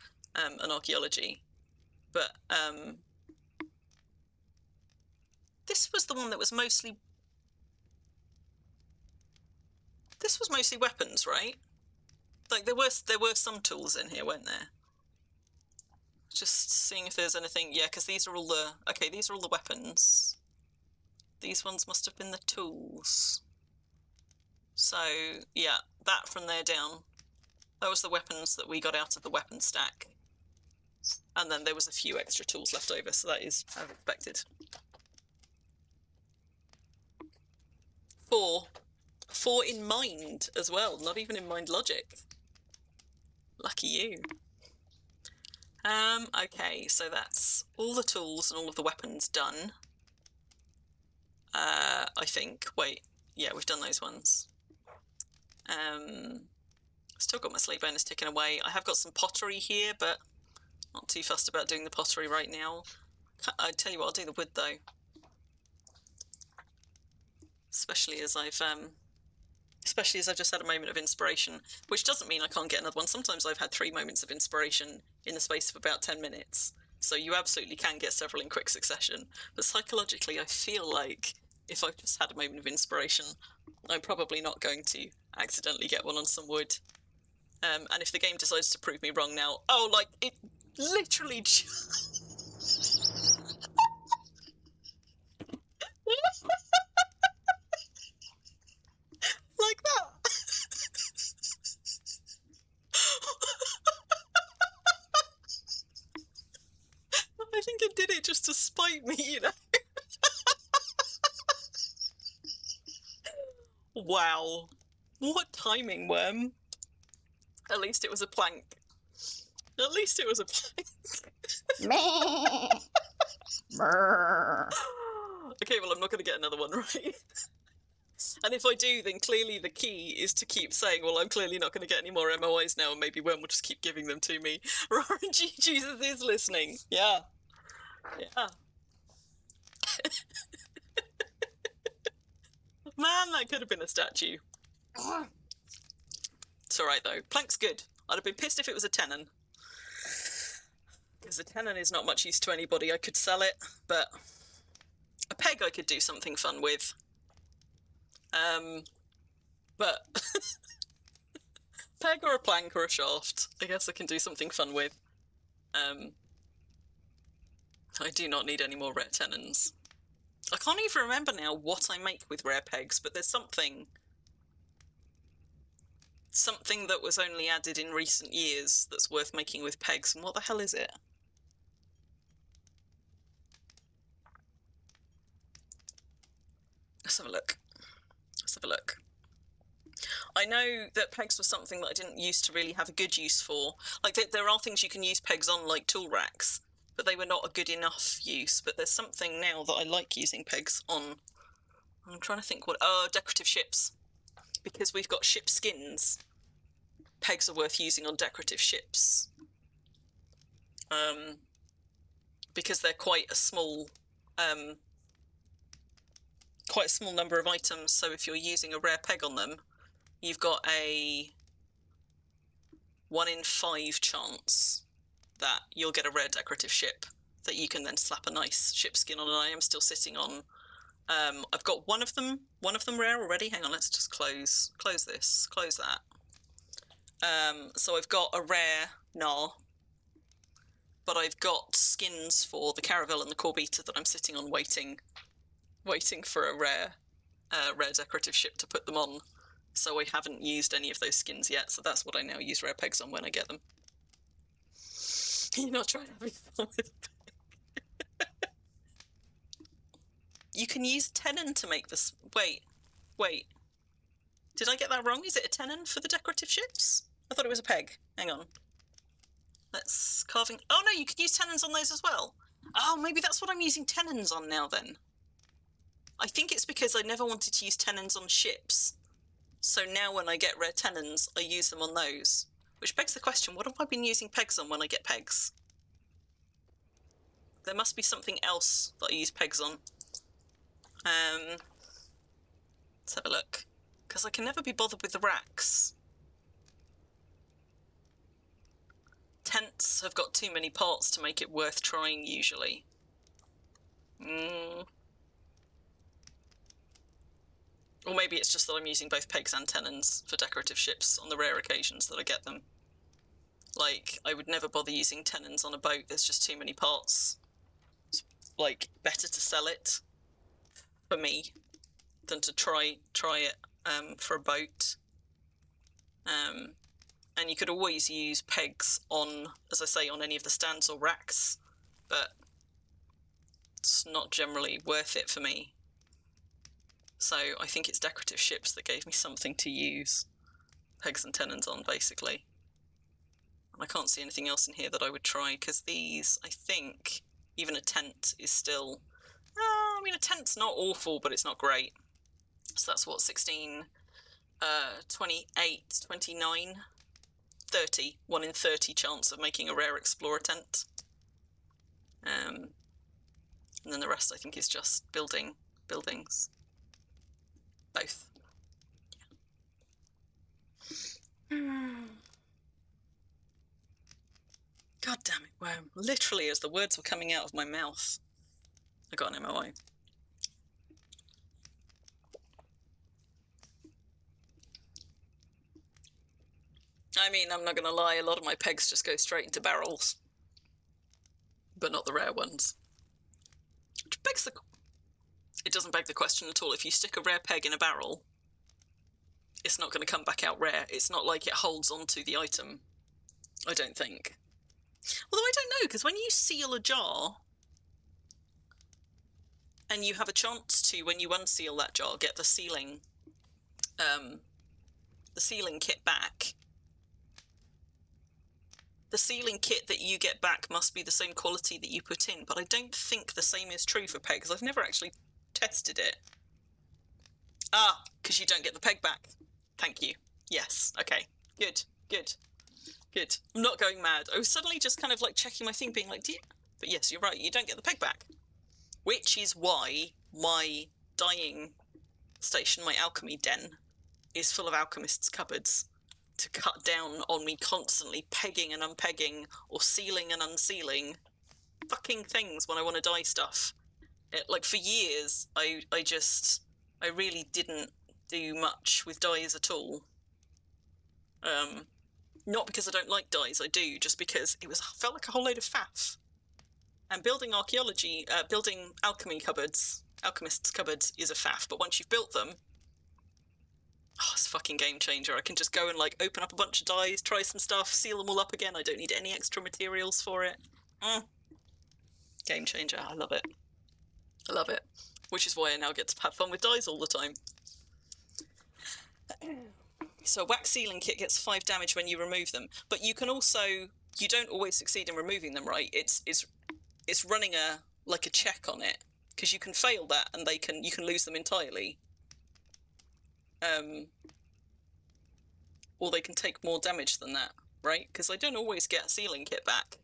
archaeology. But this was the one that was mostly... This was mostly weapons, right? Like, there were some tools in here, weren't there? Just seeing if there's anything... Yeah, because these are all the... Okay, these are all the weapons. These ones must have been the tools. So, yeah, that from there down. That was the weapons that we got out of the weapon stack. And then there was a few extra tools left over, so that is as expected. 4. 4 in mind as well, not even in mind logic. Lucky you. Okay, so that's all the tools and all of the weapons done. I think. Wait, yeah, we've done those ones. Still got my slate bonus ticking away. I have got some pottery here, but not too fussed about doing the pottery right now. I tell you what, I'll do the wood though. Especially as I've just had a moment of inspiration, which doesn't mean I can't get another one. Sometimes I've had 3 moments of inspiration in the space of about 10 minutes. So you absolutely can get several in quick succession. But psychologically, I feel like if I've just had a moment of inspiration, I'm probably not going to accidentally get one on some wood. And if the game decides to prove me wrong now, oh, like, it literally like that. I think it did it just to spite me, you know? Wow. What timing, Worm? At least it was a plank. At least it was a plank. Okay, well, I'm not going to get another one right. And if I do, then clearly the key is to keep saying, well, I'm clearly not going to get any more MOIs now, and maybe Worm will just keep giving them to me. Roaring Jesus is listening. Yeah. Yeah. Man, that could have been a statue. It's alright, though. Plank's good. I'd have been pissed if it was a tenon. Because a tenon is not much use to anybody. I could sell it, but a peg I could do something fun with. But peg or a plank or a shaft, I guess I can do something fun with. I do not need any more rare tenons. I can't even remember now what I make with rare pegs, but there's something that was only added in recent years that's worth making with pegs, and what the hell is it? Let's have a look. Let's have a look. I know that pegs was something that I didn't used to really have a good use for. Like, there are things you can use pegs on, like tool racks, but they were not a good enough use. But there's something now that I like using pegs on. I'm trying to think what... Oh, decorative ships. Because we've got ship skins, pegs are worth using on decorative ships. Because they're quite a small number of items, so if you're using a rare peg on them, you've got a 1 in 5 chance that you'll get a rare decorative ship that you can then slap a nice ship skin on, and I am still sitting on... I've got one of them rare already. Hang on, let's just close this, close that. So I've got a rare Gnar, but I've got skins for the Caravel and the Corbeta that I'm sitting on waiting for a rare decorative ship to put them on. So I haven't used any of those skins yet, so that's what I now use rare pegs on when I get them. You're not trying to have fun with a peg. You can use tenon to make this... Wait. Did I get that wrong? Is it a tenon for the decorative ships? I thought it was a peg. Hang on. Let's... Carving... Oh no, you can use tenons on those as well. Oh, maybe that's what I'm using tenons on now then. I think it's because I never wanted to use tenons on ships. So now when I get rare tenons, I use them on those. Which begs the question, what have I been using pegs on when I get pegs? There must be something else that I use pegs on. Let's have a look. Because I can never be bothered with the racks. Tents have got too many parts to make it worth trying, usually. Or maybe it's just that I'm using both pegs and tenons for decorative ships on the rare occasions that I get them. Like, I would never bother using tenons on a boat, there's just too many parts. It's, like, better to sell it, for me, than to try it for a boat. And you could always use pegs on, as I say, on any of the stands or racks, but it's not generally worth it for me. So I think it's decorative ships that gave me something to use pegs and tenons on, basically. And I can't see anything else in here that I would try, because these, I think, even a tent is still... I mean, a tent's not awful, but it's not great. So that's what, 16, 28, 29, 30. 1 in 30 chance of making a rare explorer tent. And then the rest, I think, is just buildings. Both. Yeah. God damn it, worm. Literally, as the words were coming out of my mouth, I got an MOI. I mean, I'm not going to lie, a lot of my pegs just go straight into barrels. But not the rare ones. Which begs the... It doesn't beg the question at all. If you stick a rare peg in a barrel, it's not going to come back out rare. It's not like it holds onto the item, I don't think. Although I don't know, because when you seal a jar, and you have a chance to, when you unseal that jar, get the sealing kit back. The sealing kit that you get back must be the same quality that you put in, but I don't think the same is true for pegs. I've never actually tested it. Ah, because you don't get the peg back. Thank you. Yes, okay. Good. I'm not going mad. I was suddenly just kind of like checking my thing, being like, but yes, you're right, you don't get the peg back. Which is why my dyeing station, my alchemy den, is full of alchemists' cupboards, to cut down on me constantly pegging and unpegging, or sealing and unsealing fucking things when I want to dye stuff. Like, for years, I really didn't do much with dyes at all. Not because I don't like dyes, I do, just because it felt like a whole load of faff. And building archaeology, building alchemists' cupboards is a faff, but once you've built them, it's a fucking game changer. I can just go and, like, open up a bunch of dyes, try some stuff, seal them all up again. I don't need any extra materials for it. Game changer. I love it. Which is why I now get to have fun with dyes all the time. So a wax sealing kit gets 5 damage when you remove them, but you can also, you don't always succeed in removing them, right? It's running a check on it, because you can fail that and you can lose them entirely. Or they can take more damage than that, right? Because I don't always get a sealing kit back.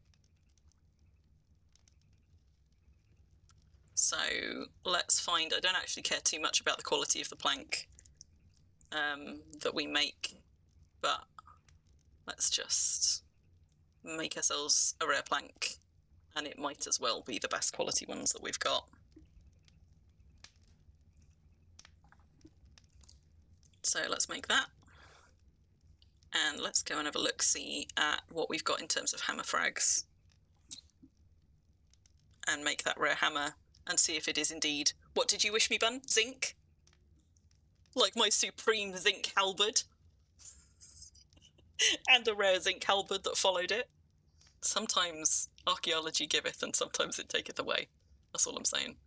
So let's find, I don't actually care too much about the quality of the plank that we make, but let's just make ourselves a rare plank, and it might as well be the best quality ones that we've got. So let's make that, and let's go and have a look-see at what we've got in terms of hammer frags, and make that rare hammer, and see if it is indeed... What did you wish me, Bun? Zinc? Like my supreme zinc halberd? And a rare zinc halberd that followed it? Sometimes archaeology giveth, and sometimes it taketh away. That's all I'm saying.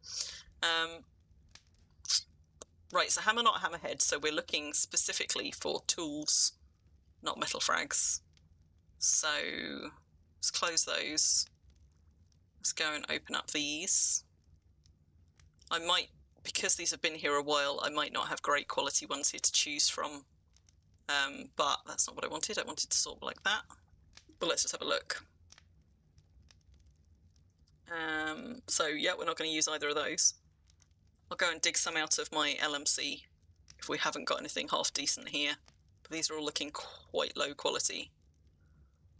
Right, so hammer, not hammerhead, so we're looking specifically for tools, not metal frags. So let's close those. Let's go and open up these. I might because these have been here a while, I might not have great quality ones here to choose from. But that's not what I wanted. I wanted to sort like that. But let's just have a look. So yeah, we're not going to use either of those. I'll go and dig some out of my LMC if we haven't got anything half decent here. But these are all looking quite low quality.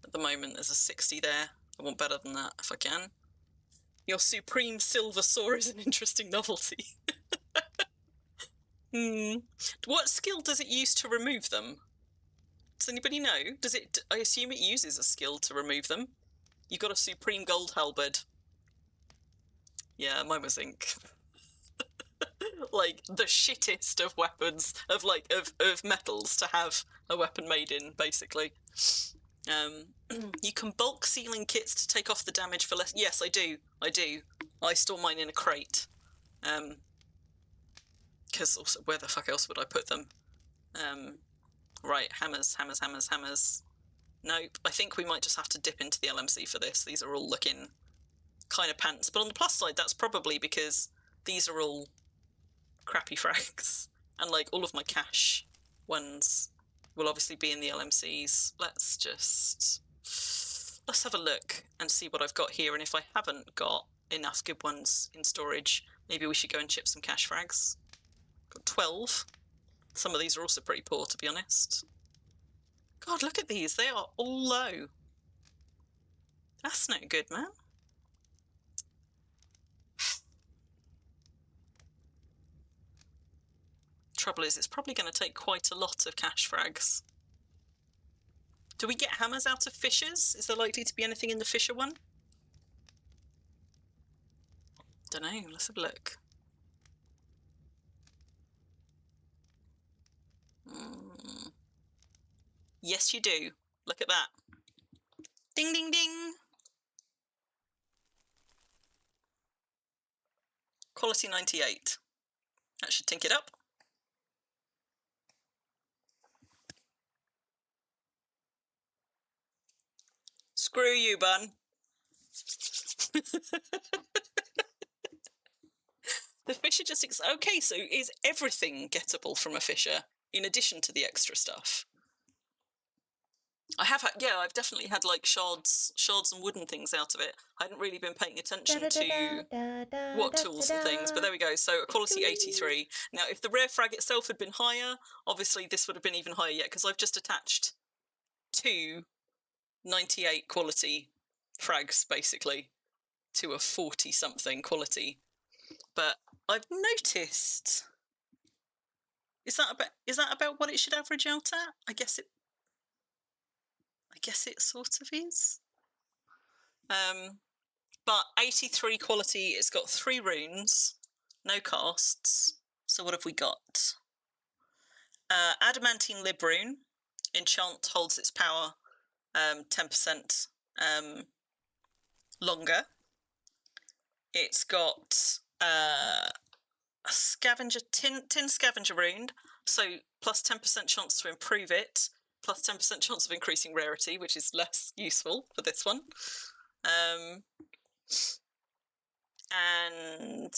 At the moment, there's a 60 there. I want better than that if I can. Your supreme silver saw is an interesting novelty. What skill does it use to remove them? Does anybody know? Does it? I assume it uses a skill to remove them. You got a supreme gold halberd. Yeah, mine was ink. Like the shittest of weapons, of metals to have a weapon made in, basically. You can bulk sealing kits to take off the damage for less. Yes, I do. I store mine in a crate. Because also, where the fuck else would I put them? Right, hammers. Nope, I think we might just have to dip into the LMC for this. These are all looking kind of pants. But on the plus side, that's probably because these are all crappy frags. And like all of my cash ones will obviously be in the LMCs. Let's have a look and see what I've got here. And if I haven't got enough good ones in storage, maybe we should go and chip some cash frags. Got 12. Some of these are also pretty poor, to be honest. God, look at these. They are all low. That's no good, man. Trouble is, it's probably going to take quite a lot of cash frags. Do we get hammers out of fissures? Is there likely to be anything in the fissure one? Don't know. Let's have a look. Yes, you do. Look at that. Ding, ding, ding. Quality 98. That should tink it up. Screw you, bun. The fissure just... Okay, so is everything gettable from a fissure in addition to the extra stuff? I have had, yeah, I've definitely had like shards and wooden things out of it. I hadn't really been paying attention to what tools and things, but there we go. So a quality 83. Now, if the rare frag itself had been higher, obviously this would have been even higher yet, because I've just attached 2 98 quality frags, basically, to a 40-something quality. But I've noticed... Is that about what it should average out at? I guess it sort of is. But 83 quality, it's got 3 runes, no casts. So what have we got? Adamantine Lib rune. Enchant holds its power 10% longer. It's got a scavenger tin scavenger rune, so plus 10% chance to improve it, plus 10% chance of increasing rarity, which is less useful for this one. And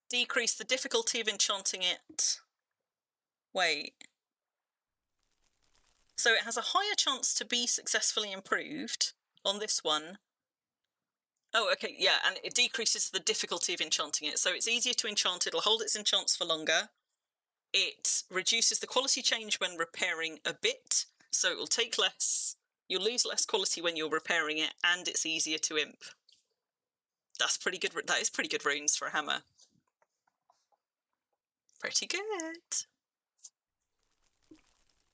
decrease the difficulty of enchanting it. Wait. So it has a higher chance to be successfully improved on this one. Oh, okay, yeah, and it decreases the difficulty of enchanting it. So it's easier to enchant, it'll hold its enchants for longer. It reduces the quality change when repairing a bit, so it will take less, you'll lose less quality when you're repairing it, and it's easier to imp. That's pretty good, that is pretty good runes for a hammer. Pretty good.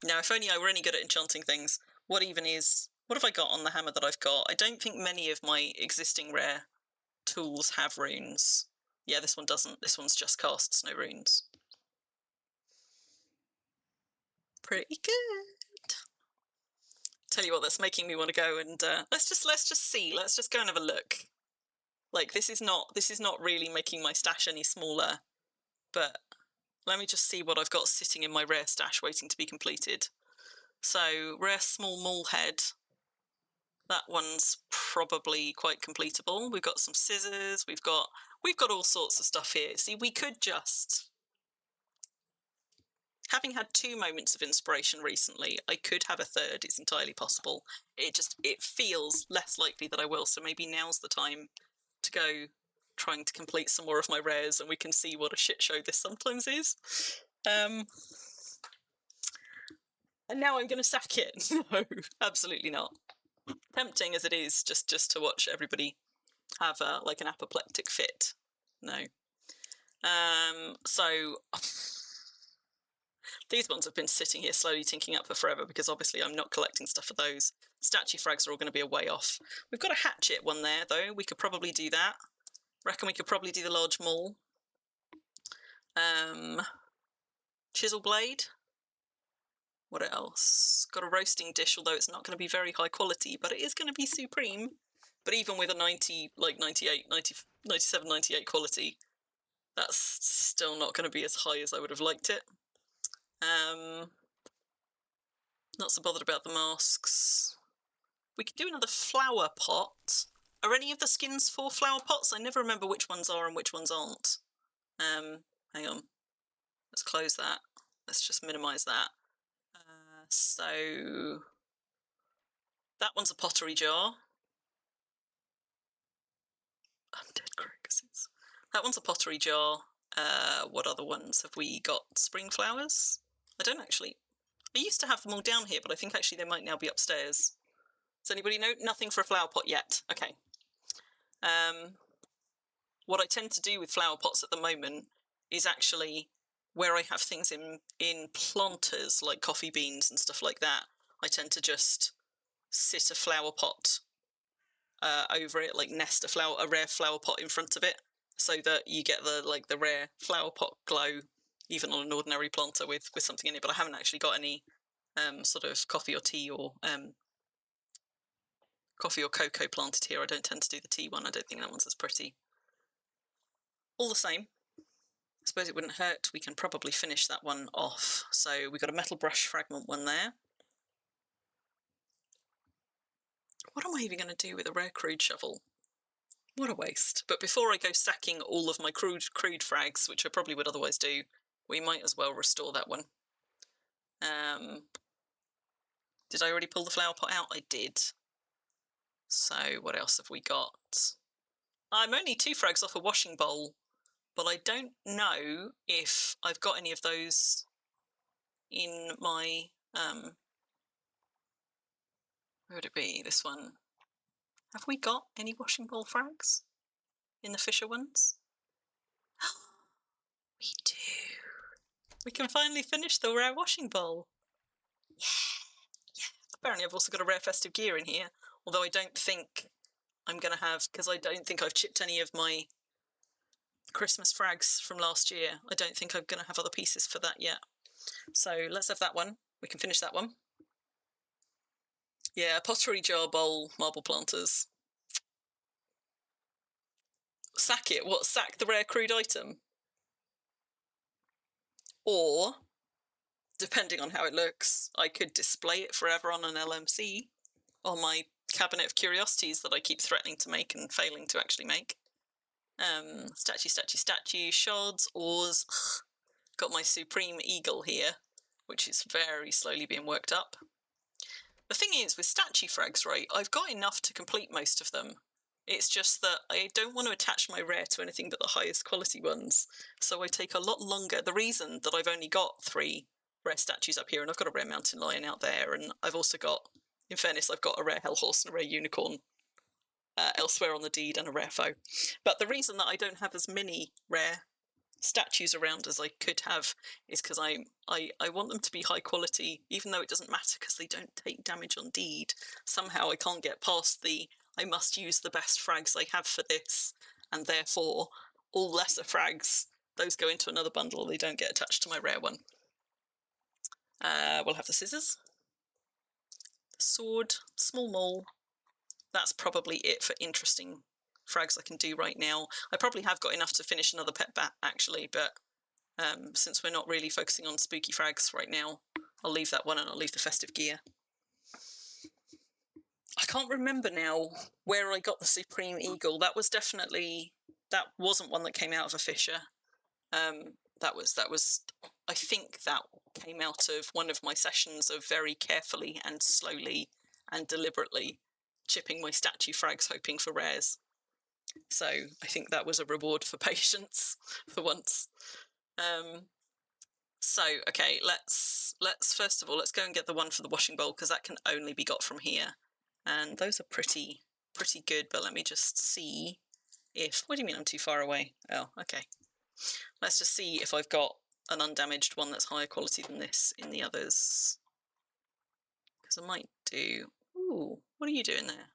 Now, if only I were any good at enchanting things. What have I got on the hammer that I've got? I don't think many of my existing rare tools have runes. Yeah, this one doesn't. This one's just casts, no runes. Pretty good. Tell you what, that's making me want to go and let's just see. Let's just go and have a look. Like, this is not really making my stash any smaller, but let me just see what I've got sitting in my rare stash waiting to be completed. So, rare small mole head. That one's probably quite completable. We've got some scissors. We've got all sorts of stuff here. See, we could just, having had 2 moments of inspiration recently, I could have a third. It's entirely possible. It feels less likely that I will. So maybe now's the time to go trying to complete some more of my rares, and we can see what a shit show this sometimes is. And now I'm going to sack it. No, absolutely not. Tempting as it is, just to watch everybody have like an apoplectic fit. No. So these ones have been sitting here slowly tinking up for forever because obviously I'm not collecting stuff for those. Statue frags are all going to be a way off. We've got a hatchet one there though. We could probably do that. Reckon we could probably do the large maul. Chisel blade. What else? Got a roasting dish, although it's not going to be very high quality, but it is going to be supreme. But even with a 90, like 98, 90, 97, 98 quality, that's still not going to be as high as I would have liked it. Not so bothered about the masks. We could do another flower pot. Are any of the skins for flower pots? I never remember which ones are and which ones aren't. Hang on. Let's close that. Let's just minimize that. So that one's a pottery jar. Undead crocuses. That one's a pottery jar. What other ones have we got? Spring flowers? I don't actually. I used to have them all down here, but I think actually they might now be upstairs. Does anybody know? Nothing for a flower pot yet. Okay. What I tend to do with flower pots at the moment is actually where I have things in planters like coffee beans and stuff like that. I tend to just sit a flower pot over it, like nest a rare flower pot in front of it, so that you get the rare flower pot glow, even on an ordinary planter with something in it. But I haven't actually got any sort of coffee or tea or cocoa planted here. I don't tend to do the tea one. I don't think that one's as pretty. All the same, I suppose it wouldn't hurt. We can probably finish that one off. So we've got a metal brush fragment one there. What am I even going to do with a rare crude shovel? What a waste. But before I go sacking all of my crude frags, which I probably would otherwise do, we might as well restore that one. Did I already pull the flower pot out? I did. So what else have we got? I'm only 2 frags off a washing bowl, but I don't know if I've got any of those in my, where would it be, this one? Have we got any washing bowl frags in the Fisher ones? We do. We can finally finish the rare washing bowl. Yeah. Apparently I've also got a rare festive gear in here, although I don't think I'm going to have, because I don't think I've chipped any of my Christmas frags from last year. I don't think I'm going to have other pieces for that yet. So let's have that one. We can finish that one. Yeah, pottery jar bowl, marble planters. Sack it. What? Sack the rare crude item? Or, depending on how it looks, I could display it forever on an LMC, on my cabinet of curiosities that I keep threatening to make and failing to actually make. Statue, shards, ores. Got my supreme eagle here, which is very slowly being worked up. The thing is, with statue frags, right, I've got enough to complete most of them. It's just that I don't want to attach my rare to anything but the highest quality ones, so I take a lot longer. The reason that I've only got 3 rare statues up here, and I've got a rare mountain lion out there, and I've also got, in fairness, I've got a rare hell horse and a rare unicorn elsewhere on the deed and a rare foe. But the reason that I don't have as many rare statues around as I could have is because I want them to be high quality, even though it doesn't matter because they don't take damage on deed. Somehow I can't get past the I must use the best frags I have for this, and therefore all lesser frags, those go into another bundle, they don't get attached to my rare one. We'll have the scissors, the sword, small maul. That's probably it for interesting frags I can do right now. I probably have got enough to finish another pet bat actually, but since we're not really focusing on spooky frags right now, I'll leave that one and I'll leave the festive gear. I can't remember now where I got the Supreme Eagle. That wasn't one that came out of a fisher. That was, I think that came out of one of my sessions of very carefully and slowly and deliberately chipping my statue frags, hoping for rares. So I think that was a reward for patience for once. So okay, let's first of all, let's go and get the one for the washing bowl, because that can only be got from here. And those are pretty good, but let me just see if... What do you mean I'm too far away? Oh, okay. Let's just see if I've got an undamaged one that's higher quality than this in the others. Because I might do... Ooh, what are you doing there?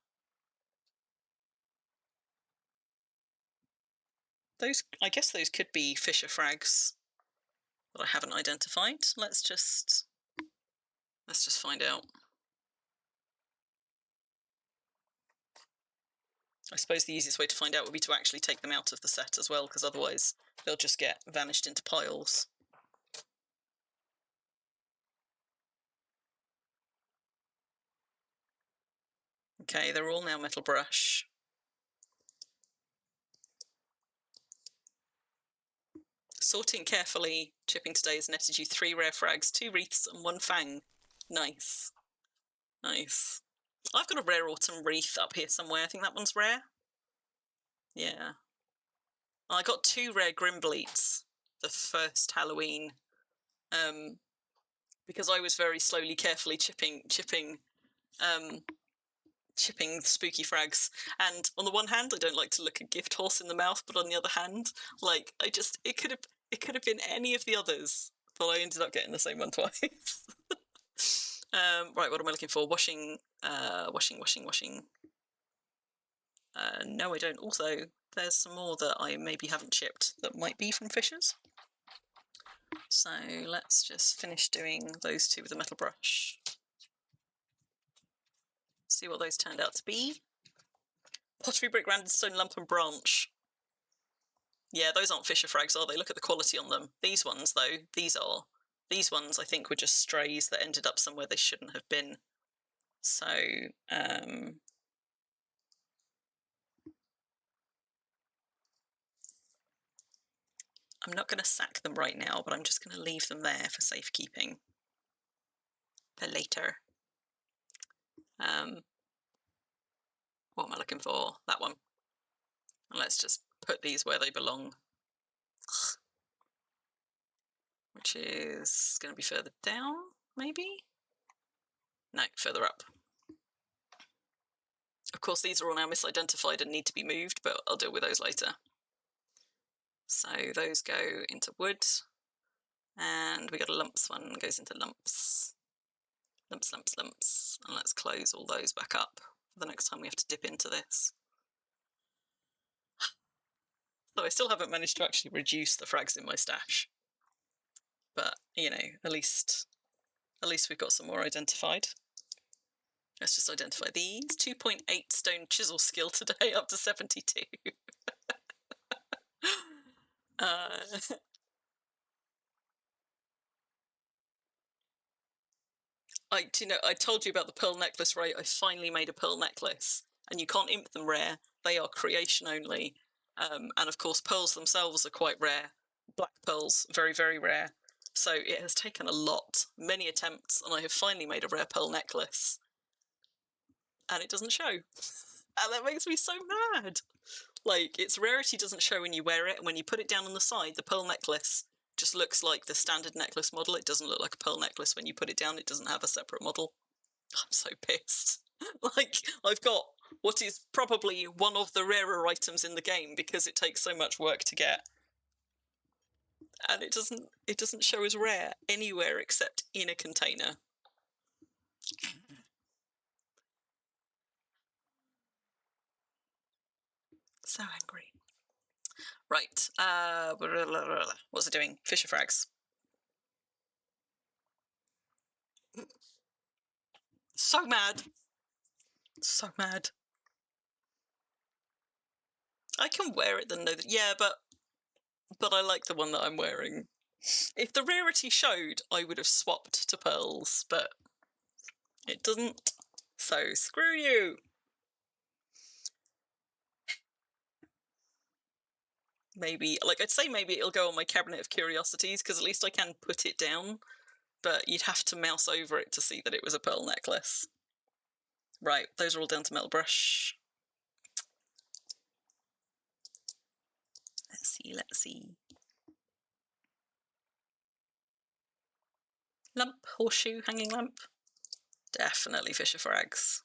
Those, I guess those could be fisher frags that I haven't identified. Let's just find out. I suppose the easiest way to find out would be to actually take them out of the set as well, because otherwise they'll just get vanished into piles. Okay, they're all now metal brush. Sorting carefully, chipping today has netted you 3 rare frags, 2 wreaths and 1 fang. Nice. Nice. I've got a rare autumn wreath up here somewhere. I think that one's rare. Yeah. I got 2 rare Grimbleets the first Halloween, because I was very slowly, carefully chipping spooky frags. And on the one hand, I don't like to look a gift horse in the mouth, but on the other hand, like, it could have been any of the others, but I ended up getting the same one twice. Right, what am I looking for? Washing. No, I don't. Also, there's some more that I maybe haven't chipped that might be from fishers. So let's just finish doing those 2 with the metal brush. See what those turned out to be. Pottery brick, rounded stone, lump and branch. Yeah, those aren't fisher frags, are they? Look at the quality on them. These ones, though, these ones I think were just strays that ended up somewhere they shouldn't have been. So, I'm not going to sack them right now, but I'm just going to leave them there for safekeeping for later. What am I looking for? That one. And let's just put these where they belong. Which is going to be further down, maybe? No, further up. Of course, these are all now misidentified and need to be moved, but I'll deal with those later. So those go into wood, and we got a lumps one, goes into lumps. Lumps, lumps, lumps. And let's close all those back up for the next time we have to dip into this. So I still haven't managed to actually reduce the frags in my stash. But, you know, at least we've got some more identified. Let's just identify these. 2.8 stone chisel skill today, up to 72. I told you about the pearl necklace, right? I finally made a pearl necklace, and you can't imp them rare. They are creation only. And of course, pearls themselves are quite rare. Black pearls, very, very rare. So it has taken a lot, many attempts, and I have finally made a rare pearl necklace. And it doesn't show. And that makes me so mad. Like, its rarity doesn't show when you wear it, and when you put it down on the side, the pearl necklace just looks like the standard necklace model. It doesn't look like a pearl necklace when you put it down. It doesn't have a separate model. I'm so pissed. Like, I've got what is probably one of the rarer items in the game because it takes so much work to get. And it doesn't show as rare anywhere except in a container. So angry. Right, what's it doing? Fisher frags. So mad. So mad. I can wear it then, though. Yeah, but I like the one that I'm wearing. If the rarity showed, I would have swapped to pearls, but it doesn't. So screw you. Maybe, like, I'd say maybe it'll go on my cabinet of curiosities, because at least I can put it down, but you'd have to mouse over it to see that it was a pearl necklace. Right, those are all down to metal brush. Let's see. Lamp, horseshoe, hanging lamp. Definitely Fisher Frags.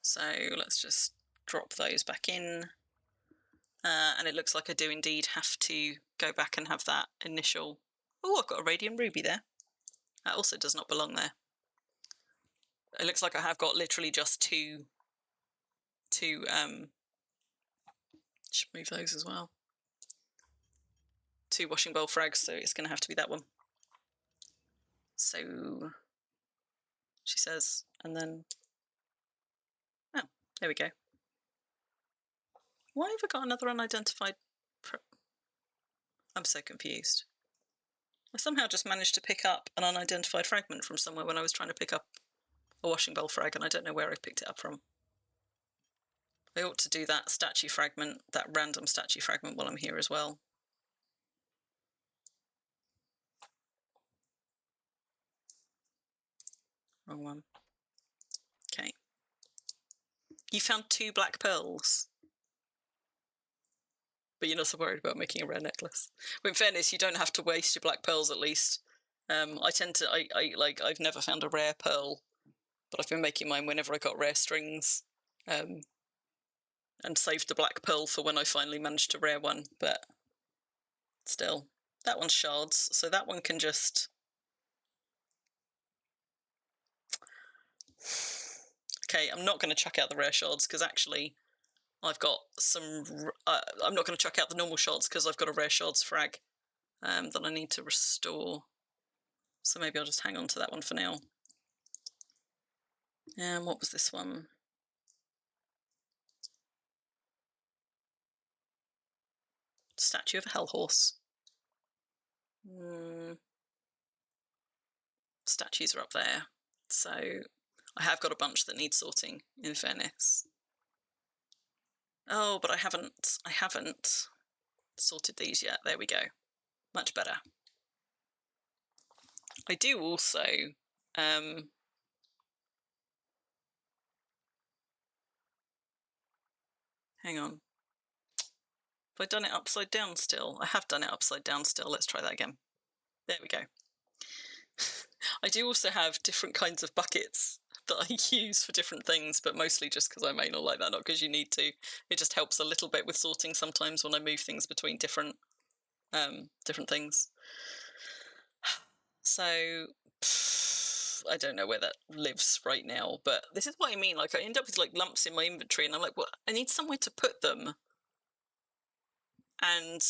So let's just drop those back in. And it looks like I do indeed have to go back and have that initial... Oh, I've got a radium ruby there. That also does not belong there. It looks like I have got literally just two should move those as well. 2 washing bowl frags, so it's going to have to be that one. So she says, and then... Oh, there we go. Why have I got another unidentified... I'm so confused. I somehow just managed to pick up an unidentified fragment from somewhere when I was trying to pick up a washing bowl frag, and I don't know where I picked it up from. I ought to do that statue fragment, that random statue fragment, while I'm here as well. Wrong one. Okay. You found 2 black pearls, but you're not so worried about making a rare necklace. Well, in fairness, you don't have to waste your black pearls, at least. I've never found a rare pearl, but I've been making mine whenever I got rare strings, and saved the black pearl for when I finally managed to rare one, but still. That one's shards, so that one can just... Okay, I'm not going to chuck out the rare shards, because actually I've got some... I'm not going to chuck out the normal shards, because I've got a rare shards frag that I need to restore. So maybe I'll just hang on to that one for now. And what was this one? Statue of a hell horse. Statues are up there. So I have got a bunch that need sorting, in fairness. Oh, but I haven't sorted these yet. There we go. Much better. I do also... hang on. Have I done it upside down still? I have done it upside down still. Let's try that again. There we go. I do also have different kinds of buckets that I use for different things, but mostly just because I'm anal like that, not because you need to. It just helps a little bit with sorting sometimes when I move things between different things. So I don't know where that lives right now, but this is what I mean. Like, I end up with like lumps in my inventory, and I'm like, well, I need somewhere to put them, and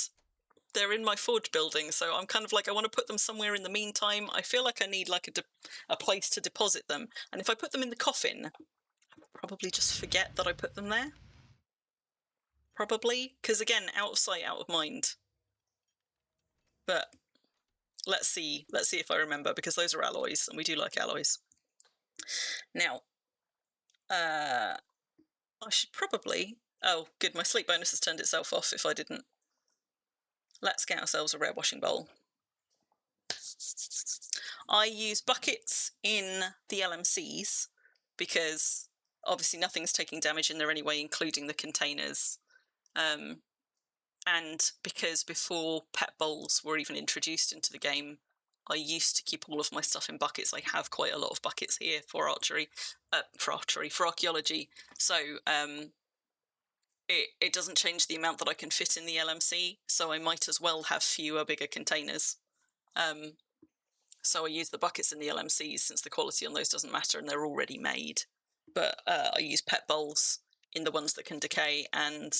they're in my forge building, so I'm kind of like, I want to put them somewhere in the meantime. I feel like I need like a place to deposit them, and if I put them in the coffin, I will probably just forget that I put them there. Probably, because again, out of sight, out of mind. But let's see if I remember, because those are alloys, and we do like alloys. Now, I should probably... Oh, good, my sleep bonus has turned itself off if I didn't. Let's get ourselves a rare washing bowl. I use buckets in the LMCs because obviously nothing's taking damage in there anyway, including the containers. And because before pet bowls were even introduced into the game, I used to keep all of my stuff in buckets. I have quite a lot of buckets here for archaeology. So it doesn't change the amount that I can fit in the LMC, so I might as well have fewer, bigger containers. So I use the buckets in the LMCs since the quality on those doesn't matter and they're already made. But I use pet bowls in the ones that can decay, and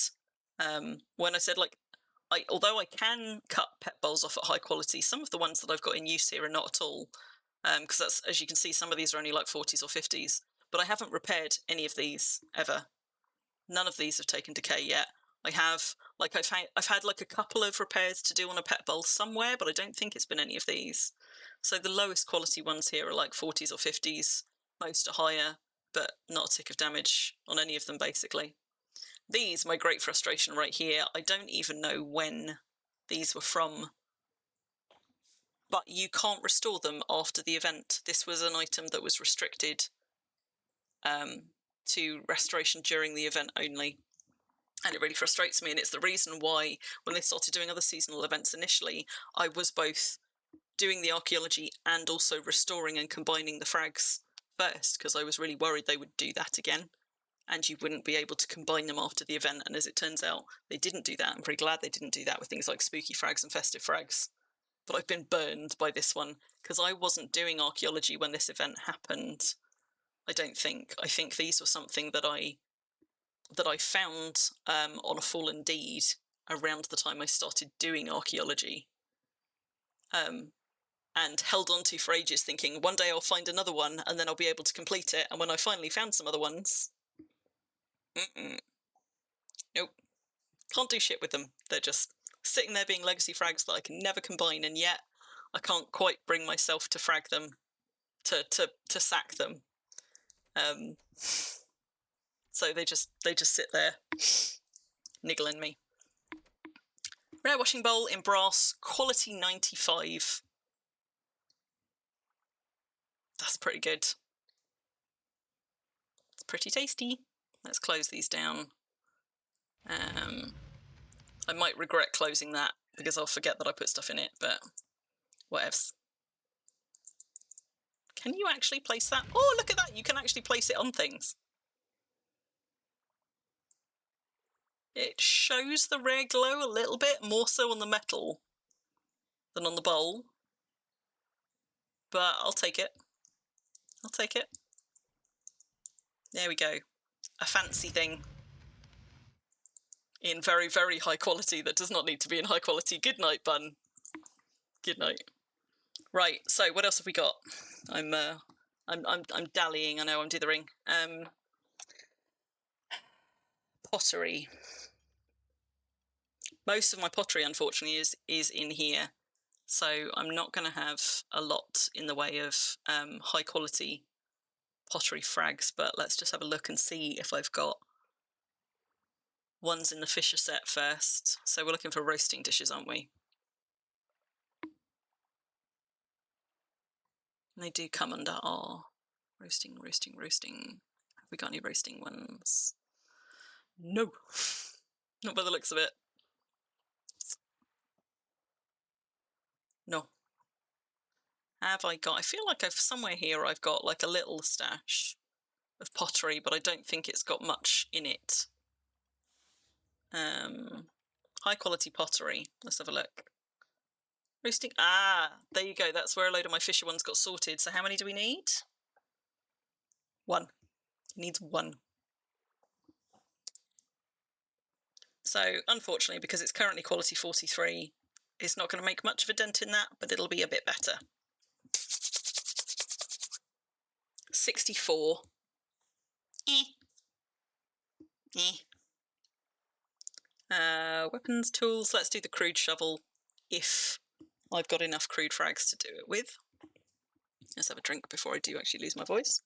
when I said, like, although I can cut pet bowls off at high quality, some of the ones that I've got in use here are not at all, because that's, as you can see, some of these are only like 40s or 50s. but I haven't repaired any of these ever. None of these have taken decay yet. I have, like, I've had like a couple of repairs to do on a pet bowl somewhere, but I don't think it's been any of these. So the lowest quality ones here are like 40s or 50s. Most are higher, but not a tick of damage on any of them, basically. These, my great frustration right here, I don't even know when these were from, but you can't restore them after the event. This was an item that was restricted to restoration during the event only. And it really frustrates me, and it's the reason why when they started doing other seasonal events initially, I was both doing the archaeology and also restoring and combining the frags first, because I was really worried they would do that again and you wouldn't be able to combine them after the event. And as it turns out, they didn't do that. I'm very glad they didn't do that with things like spooky frags and festive frags. But I've been burned by this one because I wasn't doing archaeology when this event happened. I don't think. I think these were something that I found on a fallen deed around the time I started doing archaeology, and held on to for ages, thinking one day I'll find another one and then I'll be able to complete it. And when I finally found some other ones, nope, can't do shit with them. They're just sitting there being legacy frags that I can never combine, and yet I can't quite bring myself to frag them, to sack them. So they just sit there, niggling me. Rare washing bowl in brass, quality 95. That's pretty good. It's pretty tasty. Let's close these down. I might regret closing that because I'll forget that I put stuff in it, but whatevs. Can you actually place that? Oh, look at that! You can actually place it on things. It shows the rare glow a little bit, more so on the metal than on the bowl. But I'll take it. I'll take it. There we go. A fancy thing. In very, very high quality that does not need to be in high quality. Good night, bun. Good night. Right, so what else have we got? I'm dallying, I know, I'm dithering. Pottery. Most of my pottery, unfortunately, is in here. So I'm not going to have a lot in the way of high quality pottery frags, but let's just have a look and see if I've got ones in the Fisher set first. So we're looking for roasting dishes, aren't we? And they do come under our roasting. Have we got any roasting ones? No. Not by the looks of it. No. Have I got... I feel like somewhere here I've got like a little stash of pottery, but I don't think it's got much in it. High quality pottery. Let's have a look. Roasting. Ah, there you go. That's where a load of my Fisher ones got sorted. So how many do we need? One. It needs one. So unfortunately, because it's currently quality 43, it's not going to make much of a dent in that, but it'll be a bit better. 64. Weapons, tools. Let's do the crude shovel if I've got enough crude frags to do it with. Let's have a drink before I do actually lose my voice.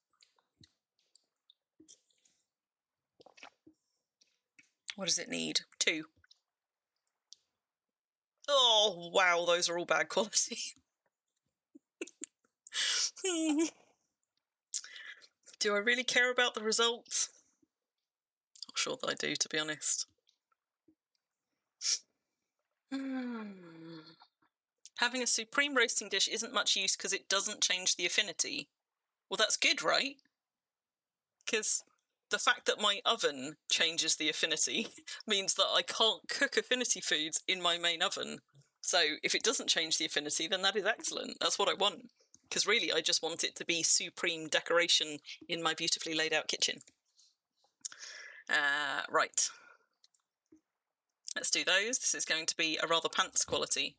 What does it need? 2. Oh, wow, those are all bad quality. Do I really care about the results? Not sure that I do, to be honest. Having a supreme roasting dish isn't much use because it doesn't change the affinity. Well, that's good, right? Because the fact that my oven changes the affinity means that I can't cook affinity foods in my main oven. So if it doesn't change the affinity, then that is excellent. That's what I want. Because really, I just want it to be supreme decoration in my beautifully laid out kitchen. Right. Let's do those. This is going to be a rather pants quality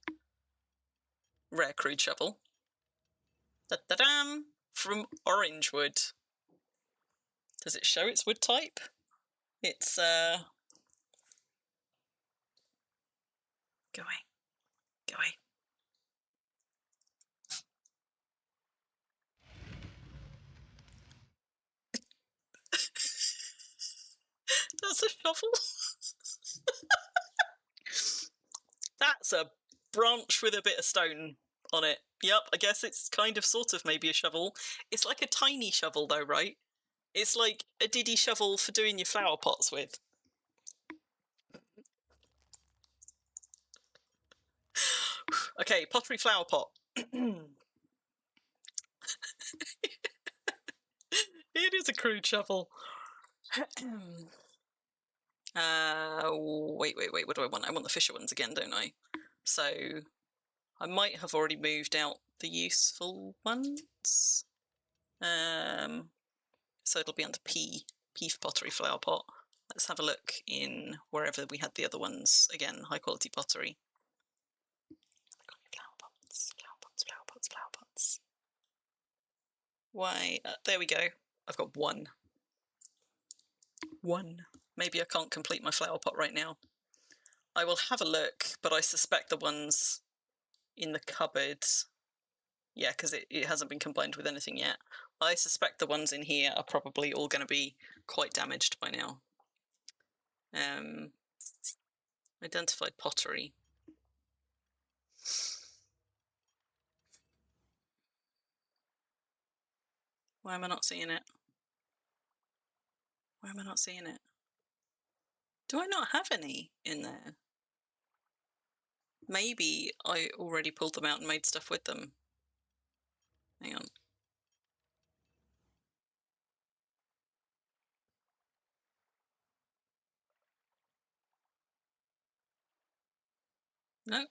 rare crude shovel. Da-da-dam! From Orangewood. Does it show its wood type? It's Go away. Go away. That's a shovel. That's a branch with a bit of stone on it. Yep, I guess it's kind of sort of maybe a shovel. It's like a tiny shovel though, right? It's like a diddy shovel for doing your flower pots with. Okay, pottery flower pot. It is a crude shovel. Wait. What do I want? I want the fisher ones again, don't I? So I might have already moved out the useful ones. So it'll be under P for pottery flower pot. Let's have a look in wherever we had the other ones. Again, high quality pottery. Flower pots. Why? There we go. I've got one. Maybe I can't complete my flower pot right now. I will have a look, but I suspect the ones in the cupboard, yeah, because it hasn't been combined with anything yet. I suspect the ones in here are probably all going to be quite damaged by now. Identified pottery. Why am I not seeing it? Why am I not seeing it? Do I not have any in there? Maybe I already pulled them out and made stuff with them. Hang on.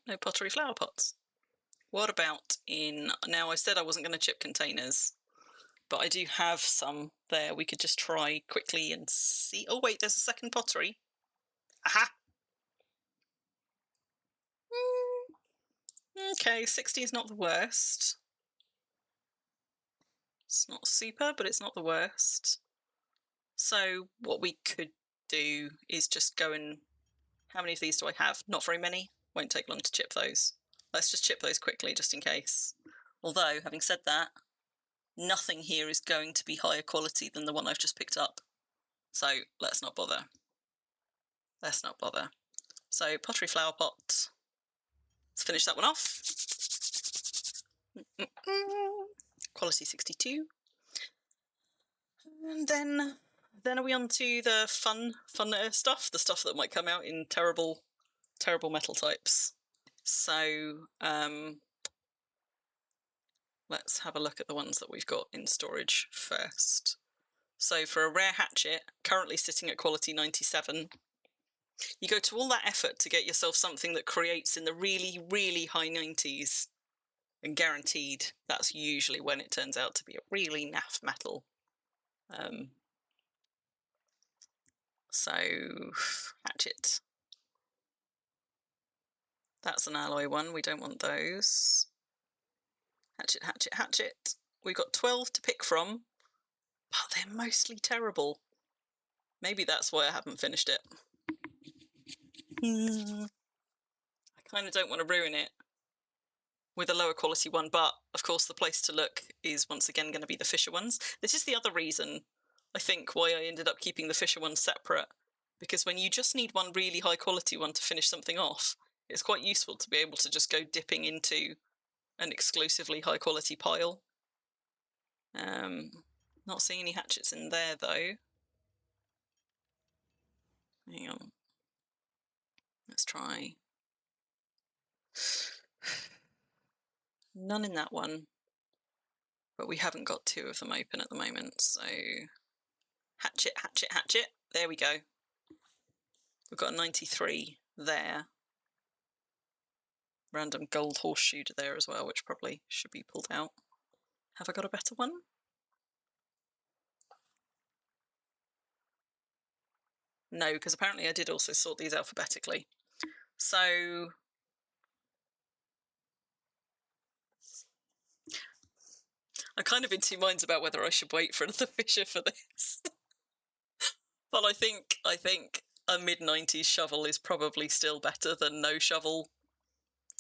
No pottery flower pots. What about in... Now, I said I wasn't going to chip containers, but I do have some there. We could just try quickly and see... Oh, wait, there's a second pottery. Aha! Okay, 60 is not the worst. It's not super, but it's not the worst. So what we could do is just go and... How many of these do I have? Not very many. Won't take long to chip those. Let's just chip those quickly, just in case. Although, having said that, nothing here is going to be higher quality than the one I've just picked up. So let's not bother. Let's not bother. So pottery flower pot. Let's finish that one off. Quality 62. And then are we on to the funner stuff? The stuff that might come out in terrible metal types. So let's have a look at the ones that we've got in storage first. So for a rare hatchet, currently sitting at quality 97, you go to all that effort to get yourself something that creates in the really, really high 90s, and guaranteed that's usually when it turns out to be a really naff metal. So, hatchet. That's an alloy one, we don't want those. Hatchet. We've got 12 to pick from, but they're mostly terrible. Maybe that's why I haven't finished it. I kind of don't want to ruin it with a lower quality one, but of course the place to look is once again going to be the fisher ones. This is the other reason, I think, why I ended up keeping the fisher ones separate, because when you just need one really high quality one to finish something off, it's quite useful to be able to just go dipping into an exclusively high quality pile. Not seeing any hatchets in there though. Hang on. Let's try. None in that one, but we haven't got two of them open at the moment, so hatchet. There we go. We've got a 93 there. Random gold horseshoe there as well, which probably should be pulled out. Have I got a better one? No, because apparently I did also sort these alphabetically. So I'm kind of in two minds about whether I should wait for another fisher for this. But I think a mid-90s shovel is probably still better than no shovel,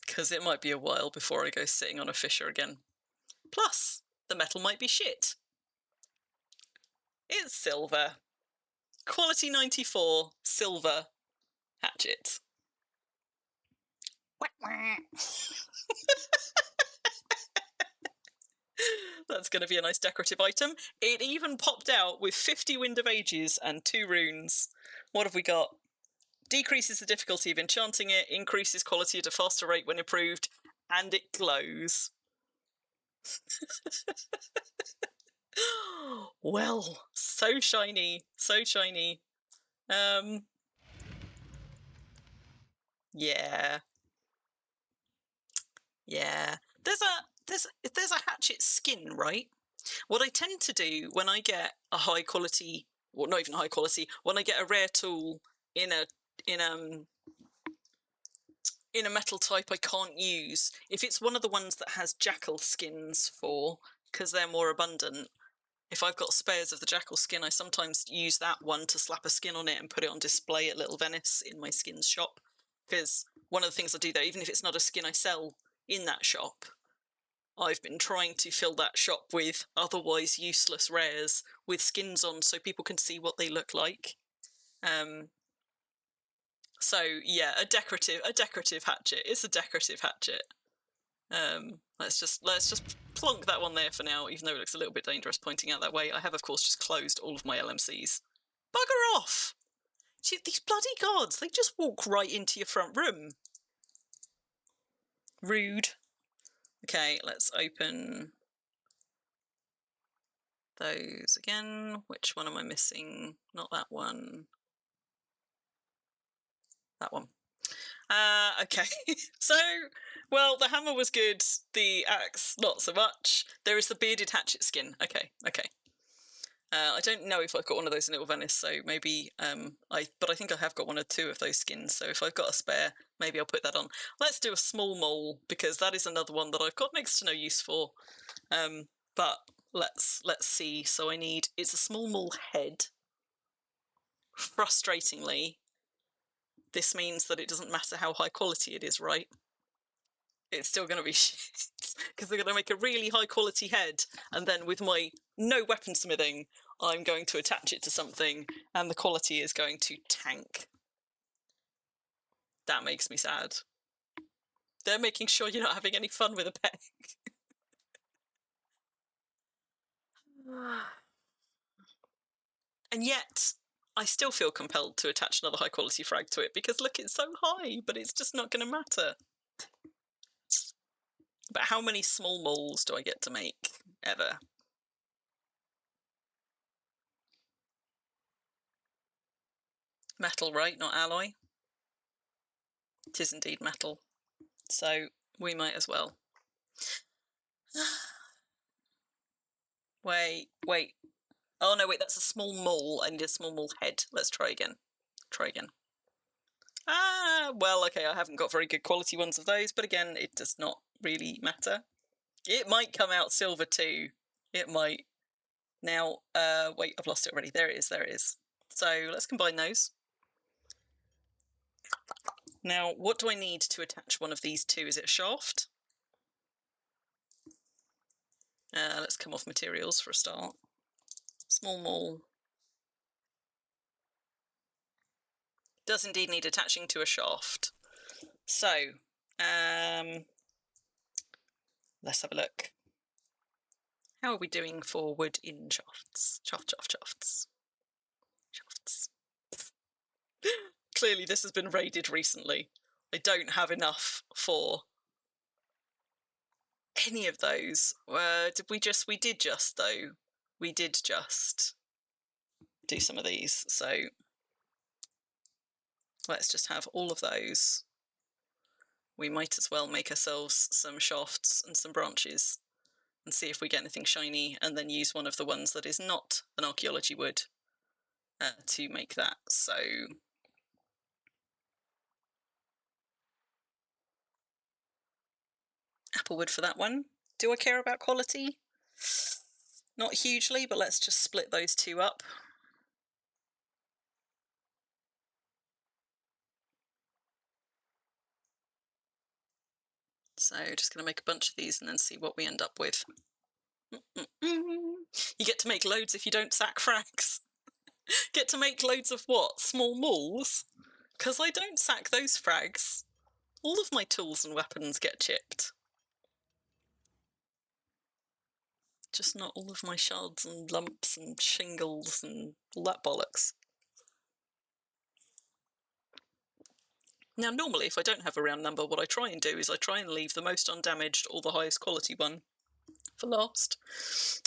because it might be a while before I go sitting on a fissure again. Plus, the metal might be shit. It's silver. Quality 94, silver hatchet. That's going to be a nice decorative item. It even popped out with 50 Wind of Ages and 2 runes. What have we got? Decreases the difficulty of enchanting it, increases quality at a faster rate when improved, and it glows. Well, so shiny, so shiny. Yeah. Yeah. There's a hatchet skin, right? What I tend to do when I get a high quality, well, not even high quality, when I get a rare tool in a in in a metal type I can't use, if it's one of the ones that has jackal skins for, because they're more abundant, if I've got spares of the jackal skin, I sometimes use that one to slap a skin on it and put it on display at Little Venice in my skins shop. Because one of the things I do there, even if it's not a skin I sell in that shop, I've been trying to fill that shop with otherwise useless rares with skins on so people can see what they look like. So yeah, a decorative hatchet. It's a decorative hatchet. Let's just plonk that one there for now, even though it looks a little bit dangerous pointing out that way. I have, of course, just closed all of my LMCs. Bugger off! These bloody guards, they just walk right into your front room. Rude. Okay, let's open those again. Which one am I missing? Not that one. That one. Okay. So, well, the hammer was good. The axe, not so much. There is the bearded hatchet skin. Okay. I don't know if I've got one of those in Little Venice, so maybe but I think I have got one or two of those skins. So if I've got a spare, maybe I'll put that on. Let's do a small mole, because that is another one that I've got next to no use for. But let's see. So it's a small mole head. Frustratingly, this means that it doesn't matter how high quality it is, right? It's still going to be shit, because they're going to make a really high quality head, and then with my no weaponsmithing, I'm going to attach it to something, and the quality is going to tank. That makes me sad. They're making sure you're not having any fun with a peg. And yet, I still feel compelled to attach another high quality frag to it, because look, it's so high, but it's just not going to matter. But how many small moles do I get to make, ever? Metal, right? Not alloy? It is indeed metal. So we might as well. Wait. Oh no, wait, that's a small mole. I need a small mole head. Let's try again. Well, okay, I haven't got very good quality ones of those, but again, it does not really matter. It might come out silver too. It might. Now, wait, I've lost it already. There it is. So let's combine those. Now, what do I need to attach one of these to? Is it a shaft? Let's come off materials for a start. Small mole. Does indeed need attaching to a shaft. So, let's have a look. How are we doing for wood in shafts? Shafts. Clearly this has been raided recently. I don't have enough for any of those. We did just do some of these, so let's just have all of those. We might as well make ourselves some shafts and some branches and see if we get anything shiny, and then use one of the ones that is not an archaeology wood to make that. So applewood for that one. Do I care about quality? Not hugely, but let's just split those two up. So just going to make a bunch of these and then see what we end up with. You get to make loads if you don't sack frags. Get to make loads of what? Small mauls? Because I don't sack those frags. All of my tools and weapons get chipped. Just not all of my shards and lumps and shingles and all that bollocks. Now, normally, if I don't have a round number, what I try and do is I try and leave the most undamaged or the highest quality one for last,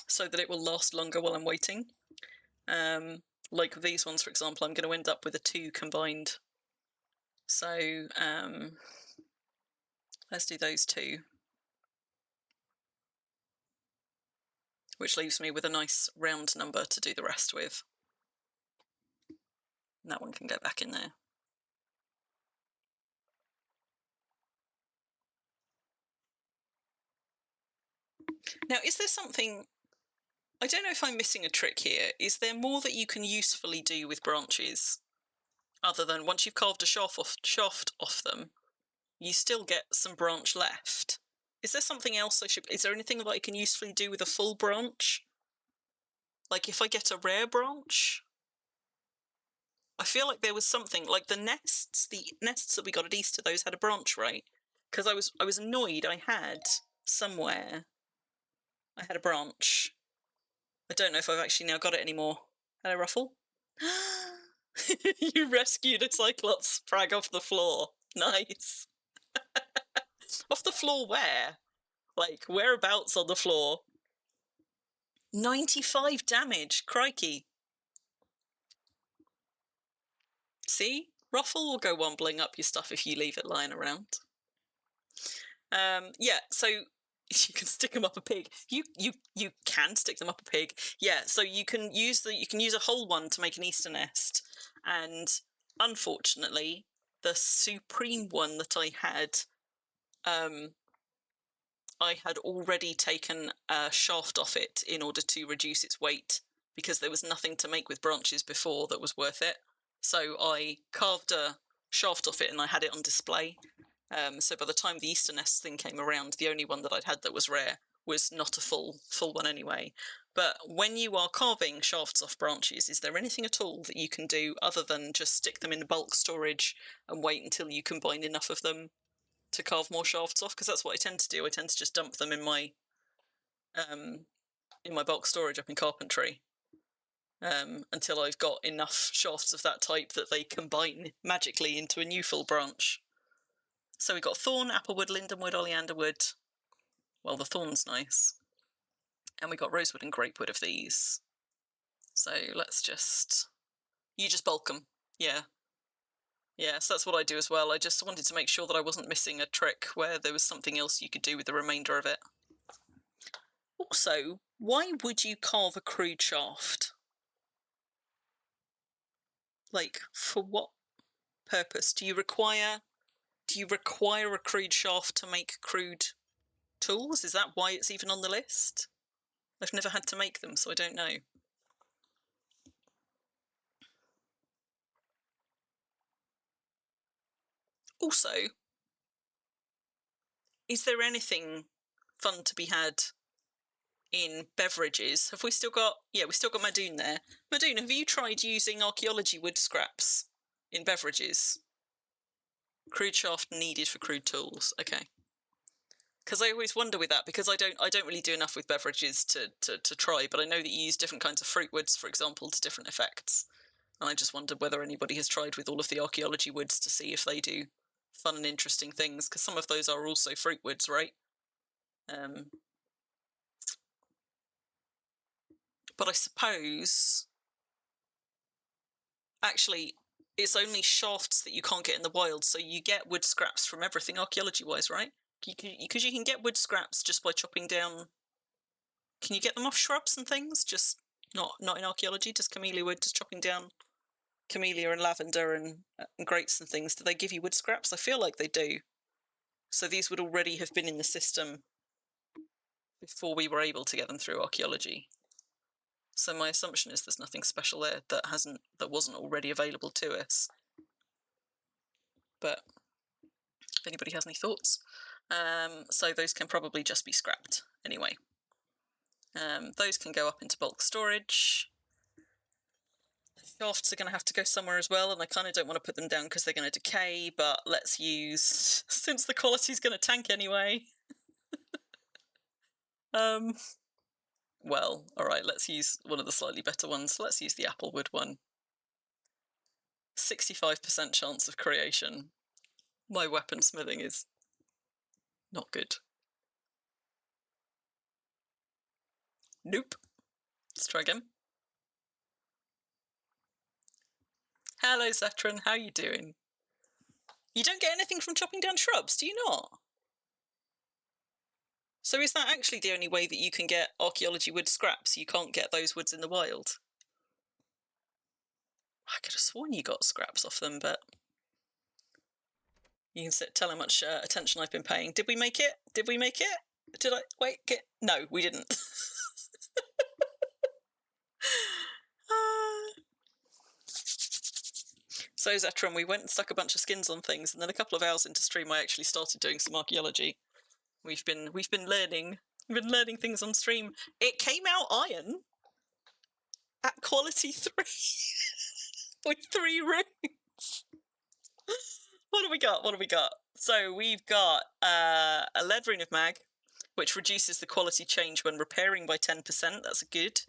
so that it will last longer while I'm waiting. Like these ones, for example, I'm going to end up with a 2 combined. So let's do those 2. Which leaves me with a nice round number to do the rest with. And that one can go back in there. Now, is there something... I don't know if I'm missing a trick here. Is there more that you can usefully do with branches? Other than once you've carved a shaft off them, you still get some branch left. Is there something else I should... Is there anything that I can usefully do with a full branch? Like if I get a rare branch? I feel like there was something, like the nests that we got at Easter, those had a branch, right? Because I was annoyed I had somewhere... I had a branch. I don't know if I've actually now got it anymore. Hello, Ruffle? You rescued a Cyclops frag off the floor. Nice. Off the floor where? Like, whereabouts on the floor? 95 damage. Crikey. See? Ruffle will go wombling up your stuff if you leave it lying around. Yeah, so you can stick them up a pig. You can stick them up a pig. Yeah, so you can use a whole one to make an Easter nest. And unfortunately, the supreme one that I had already taken a shaft off it in order to reduce its weight, because there was nothing to make with branches before that was worth it. So I carved a shaft off it and I had it on display. So by the time the Easter nest thing came around, the only one that I'd had that was rare was not a full one anyway. But when you are carving shafts off branches, is there anything at all that you can do other than just stick them in bulk storage and wait until you combine enough of them to carve more shafts off? Because that's what I tend to do. I tend to just dump them in my bulk storage up in carpentry until I've got enough shafts of that type that they combine magically into a new full branch. So we've got thorn, applewood, lindenwood, oleanderwood. Well, the thorn's nice. And we got rosewood and grapewood of these. So let's just... You just bulk them. Yeah. Yeah, so that's what I do as well. I just wanted to make sure that I wasn't missing a trick where there was something else you could do with the remainder of it. Also, why would you carve a crude shaft? Like, for what purpose? Do you require a crude shaft to make crude tools? Is that why it's even on the list? I've never had to make them, so I don't know. Also, is there anything fun to be had in beverages? Have we still got... Yeah, we've still got Madoon there. Madoon, have you tried using archaeology wood scraps in beverages? Crude shaft needed for crude tools. Okay. Because I always wonder with that, because I don't really do enough with beverages to try, but I know that you use different kinds of fruit woods, for example, to different effects. And I just wondered whether anybody has tried with all of the archaeology woods to see if they do fun and interesting things, because some of those are also fruit woods, right? But I suppose... Actually, it's only shafts that you can't get in the wild, so you get wood scraps from everything archaeology-wise, right? Because you can get wood scraps just by chopping down... Can you get them off shrubs and things? Just not in archaeology, just camellia wood, just chopping down camellia and lavender and grapes and things. Do they give you wood scraps? I feel like they do. So these would already have been in the system before we were able to get them through archaeology. So my assumption is there's nothing special there that wasn't already available to us. But if anybody has any thoughts. So those can probably just be scrapped anyway. Those can go up into bulk storage. Shafts are going to have to go somewhere as well, and I kind of don't want to put them down because they're going to decay, but let's use, since the quality's going to tank anyway. Well, all right, let's use one of the slightly better ones. Let's use the applewood one. 65% chance of creation. My weaponsmithing is not good. Nope. Let's try again. Hello, Zetran. How you doing? You don't get anything from chopping down shrubs, do you not? So is that actually the only way that you can get archaeology wood scraps? You can't get those woods in the wild? I could have sworn you got scraps off them, but you can tell how much attention I've been paying. Did we make it? Did we make it? Did I? Wait, no, we didn't. So, Zetron, we went and stuck a bunch of skins on things, and then a couple of hours into stream, I actually started doing some archaeology. We've been learning. We've been learning things on stream. It came out iron at quality 3 with 3 runes. What have we got? What have we got? So we've got a lead rune of mag, which reduces the quality change when repairing by 10%. That's good.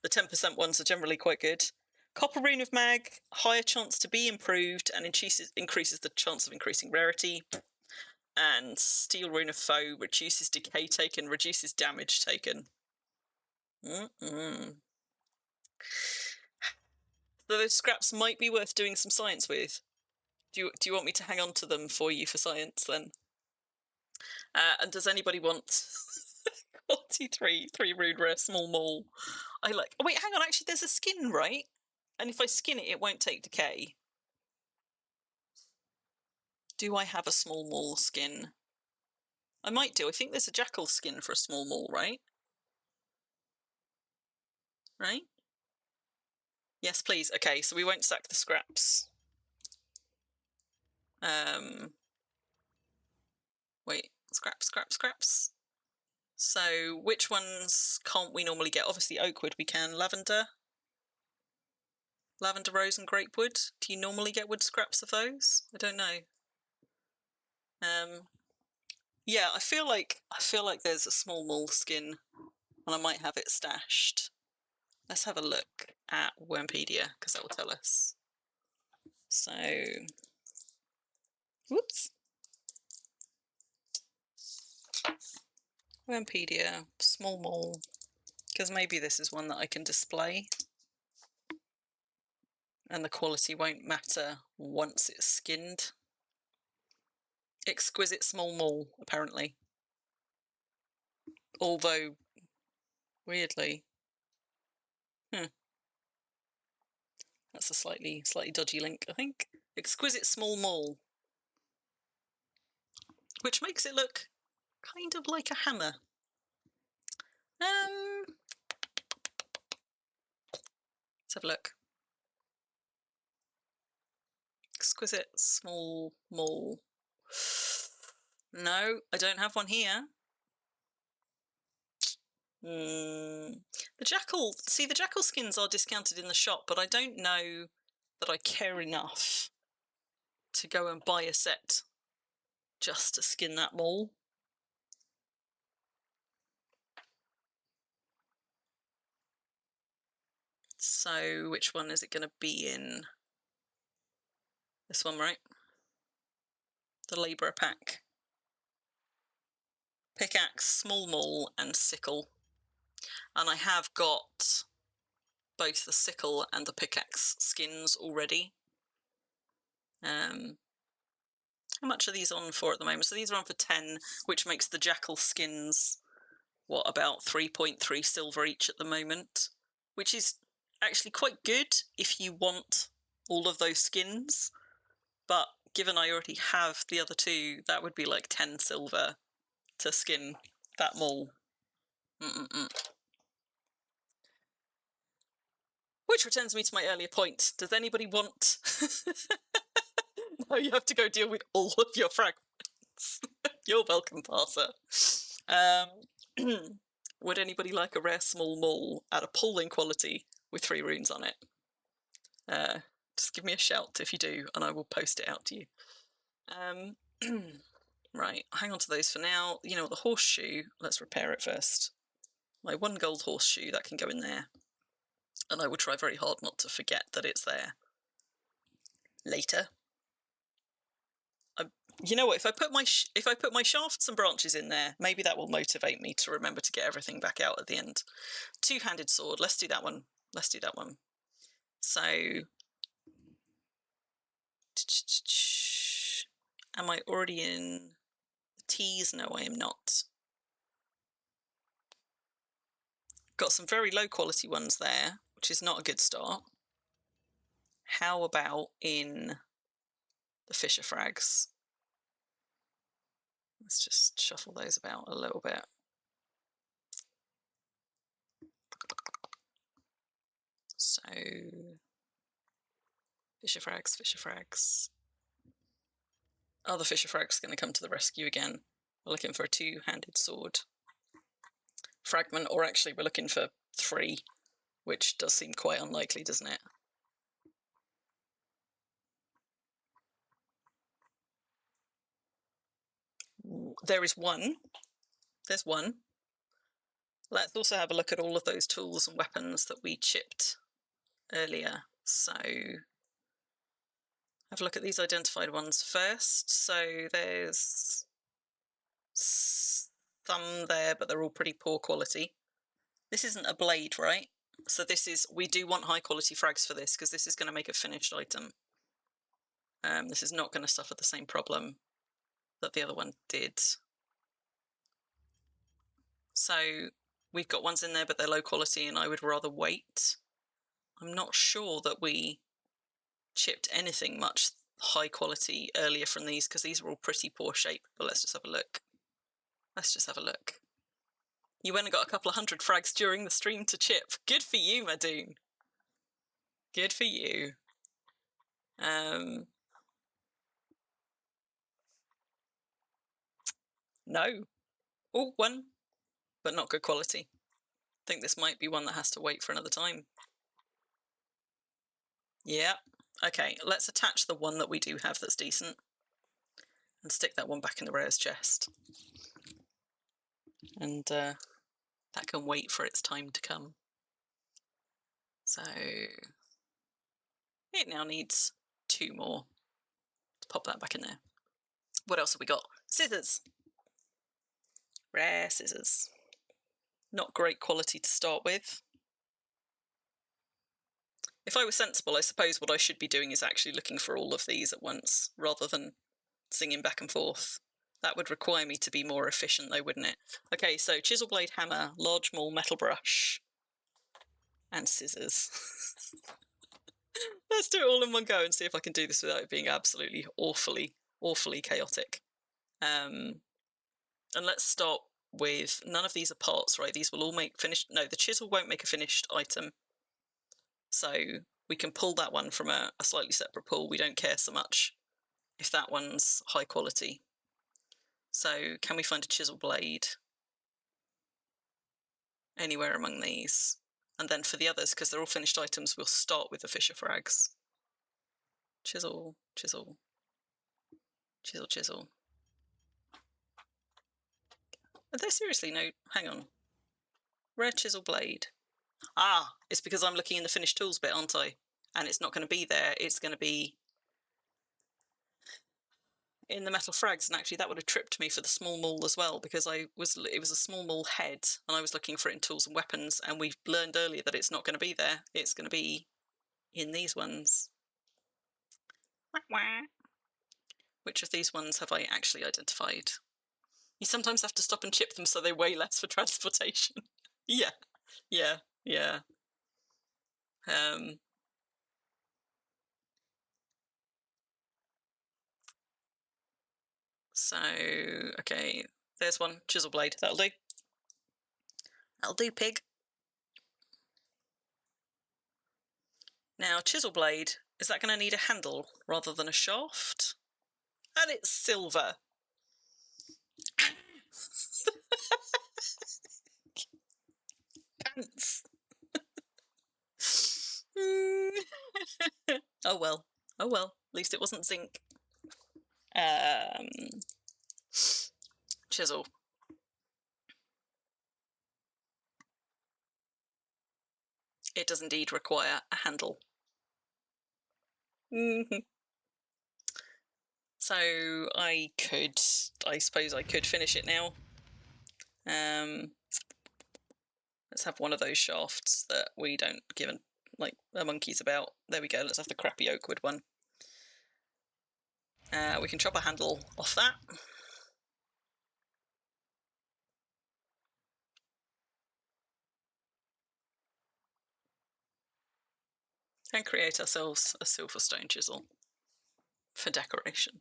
The 10% ones are generally quite good. Copper rune of mag, higher chance to be improved and increases the chance of increasing rarity. And steel rune of foe reduces decay taken, reduces damage taken. So those scraps might be worth doing some science with. Do you want me to hang on to them for you for science then? And does anybody want quality 3 rune rare small mole? I like. Oh wait, hang on. Actually, there's a skin, right? And if I skin it, it won't take decay. Do I have a small mole skin? I might do. I think there's a jackal skin for a small mole, right? Right? Yes, please. Okay, so we won't sack the scraps. Wait, scraps. So which ones can't we normally get? Obviously oakwood we can. Lavender, rose and grapewood. Do you normally get wood scraps of those? I don't know. Yeah, I feel like there's a small mole skin and I might have it stashed. Let's have a look at Wormpedia because that will tell us. So, whoops. Wormpedia, small mole, because maybe this is one that I can display and the quality won't matter once it's skinned. Exquisite small mole, apparently. Although, weirdly, that's a slightly dodgy link, I think. Exquisite small mole, which makes it look kind of like a hammer. Let's have a look. Exquisite small mole. No, I don't have one here. The jackal skins are discounted in the shop, but I don't know that I care enough to go and buy a set just to skin that mole. So which one is it going to be in? This one, right? The labourer pack. Pickaxe, small mole and sickle. And I have got both the sickle and the pickaxe skins already. How much are these on for at the moment? So these are on for 10, which makes the jackal skins, what, about 3.3 silver each at the moment, which is actually quite good if you want all of those skins. But given I already have the other two, that would be like 10 silver to skin that mole. Which returns me to my earlier point. Does anybody want... No, you have to go deal with all of your fragments. You're welcome, Parser. Would anybody like a rare small mole at appalling quality with 3 runes on it? Just give me a shout if you do, and I will post it out to you. Right, hang on to those for now. You know, the horseshoe, let's repair it first. My 1 gold horseshoe, that can go in there. And I will try very hard not to forget that it's there later. You know what? If I put my shafts and branches in there, maybe that will motivate me to remember to get everything back out at the end. 2-handed sword. Let's do that one. So, am I already in T's? No, I am not. Got some very low quality ones there, which is not a good start. How about in the Fisher frags? Let's just shuffle those about a little bit. So, Fisher frags. Oh, the Fisher frag's going to come to the rescue again. We're looking for a 2-handed sword. Fragment, or actually we're looking for 3, which does seem quite unlikely, doesn't it? There is 1. There's 1. Let's also have a look at all of those tools and weapons that we chipped earlier. So have a look at these identified ones first. So there's some there, but they're all pretty poor quality. This isn't a blade, right? So we do want high quality frags for this, because this is going to make a finished item. This is not going to suffer the same problem that the other one did. So we've got ones in there, but they're low quality, and I would rather wait. I'm not sure that we chipped anything much high quality earlier from these, because these were all pretty poor shape. But let's just have a look. You went and got a couple of 100 frags during the stream to chip. Good for you, Madoon. Good for you. No. Oh, 1, but not good quality. I think this might be one that has to wait for another time. Yeah. Okay, let's attach the one that we do have that's decent and stick that one back in the rares chest. And that can wait for its time to come. So it now needs 2 more. Let's pop that back in there. What else have we got? Scissors. Rare scissors. Not great quality to start with. If I were sensible, I suppose what I should be doing is actually looking for all of these at once, rather than singing back and forth. That would require me to be more efficient though, wouldn't it? Okay, so chisel blade, hammer, large maul, metal brush, and scissors. Let's do it all in one go and see if I can do this without it being absolutely awfully chaotic. And let's start with, none of these are parts, right? These will all make finished, no, the chisel won't make a finished item. So we can pull that one from a slightly separate pool. We don't care so much if that one's high quality. So can we find a chisel blade anywhere among these? And then for the others, because they're all finished items, we'll start with the Fisher frags. Chisel. Are there seriously no, hang on. Rare chisel blade. Ah, it's because I'm looking in the finished tools bit, aren't I? And it's not going to be there. It's going to be in the metal frags, and actually that would have tripped me for the small maul as well, because it was a small maul head, and I was looking for it in tools and weapons, and we learned earlier that it's not going to be there. It's going to be in these ones. Which of these ones have I actually identified? You sometimes have to stop and chip them so they weigh less for transportation. Yeah. So, okay, there's one, chisel blade, that'll do. That'll do, pig. Now, chisel blade, is that going to need a handle rather than a shaft? And it's silver. Oh well. Oh well. At least it wasn't zinc. Chisel. It does indeed require a handle. So I suppose I could finish it now. Let's have one of those shafts that we don't give a monkey's about. There we go. Let's have the crappy oak wood one. We can chop a handle off that. And create ourselves a silver stone chisel for decoration.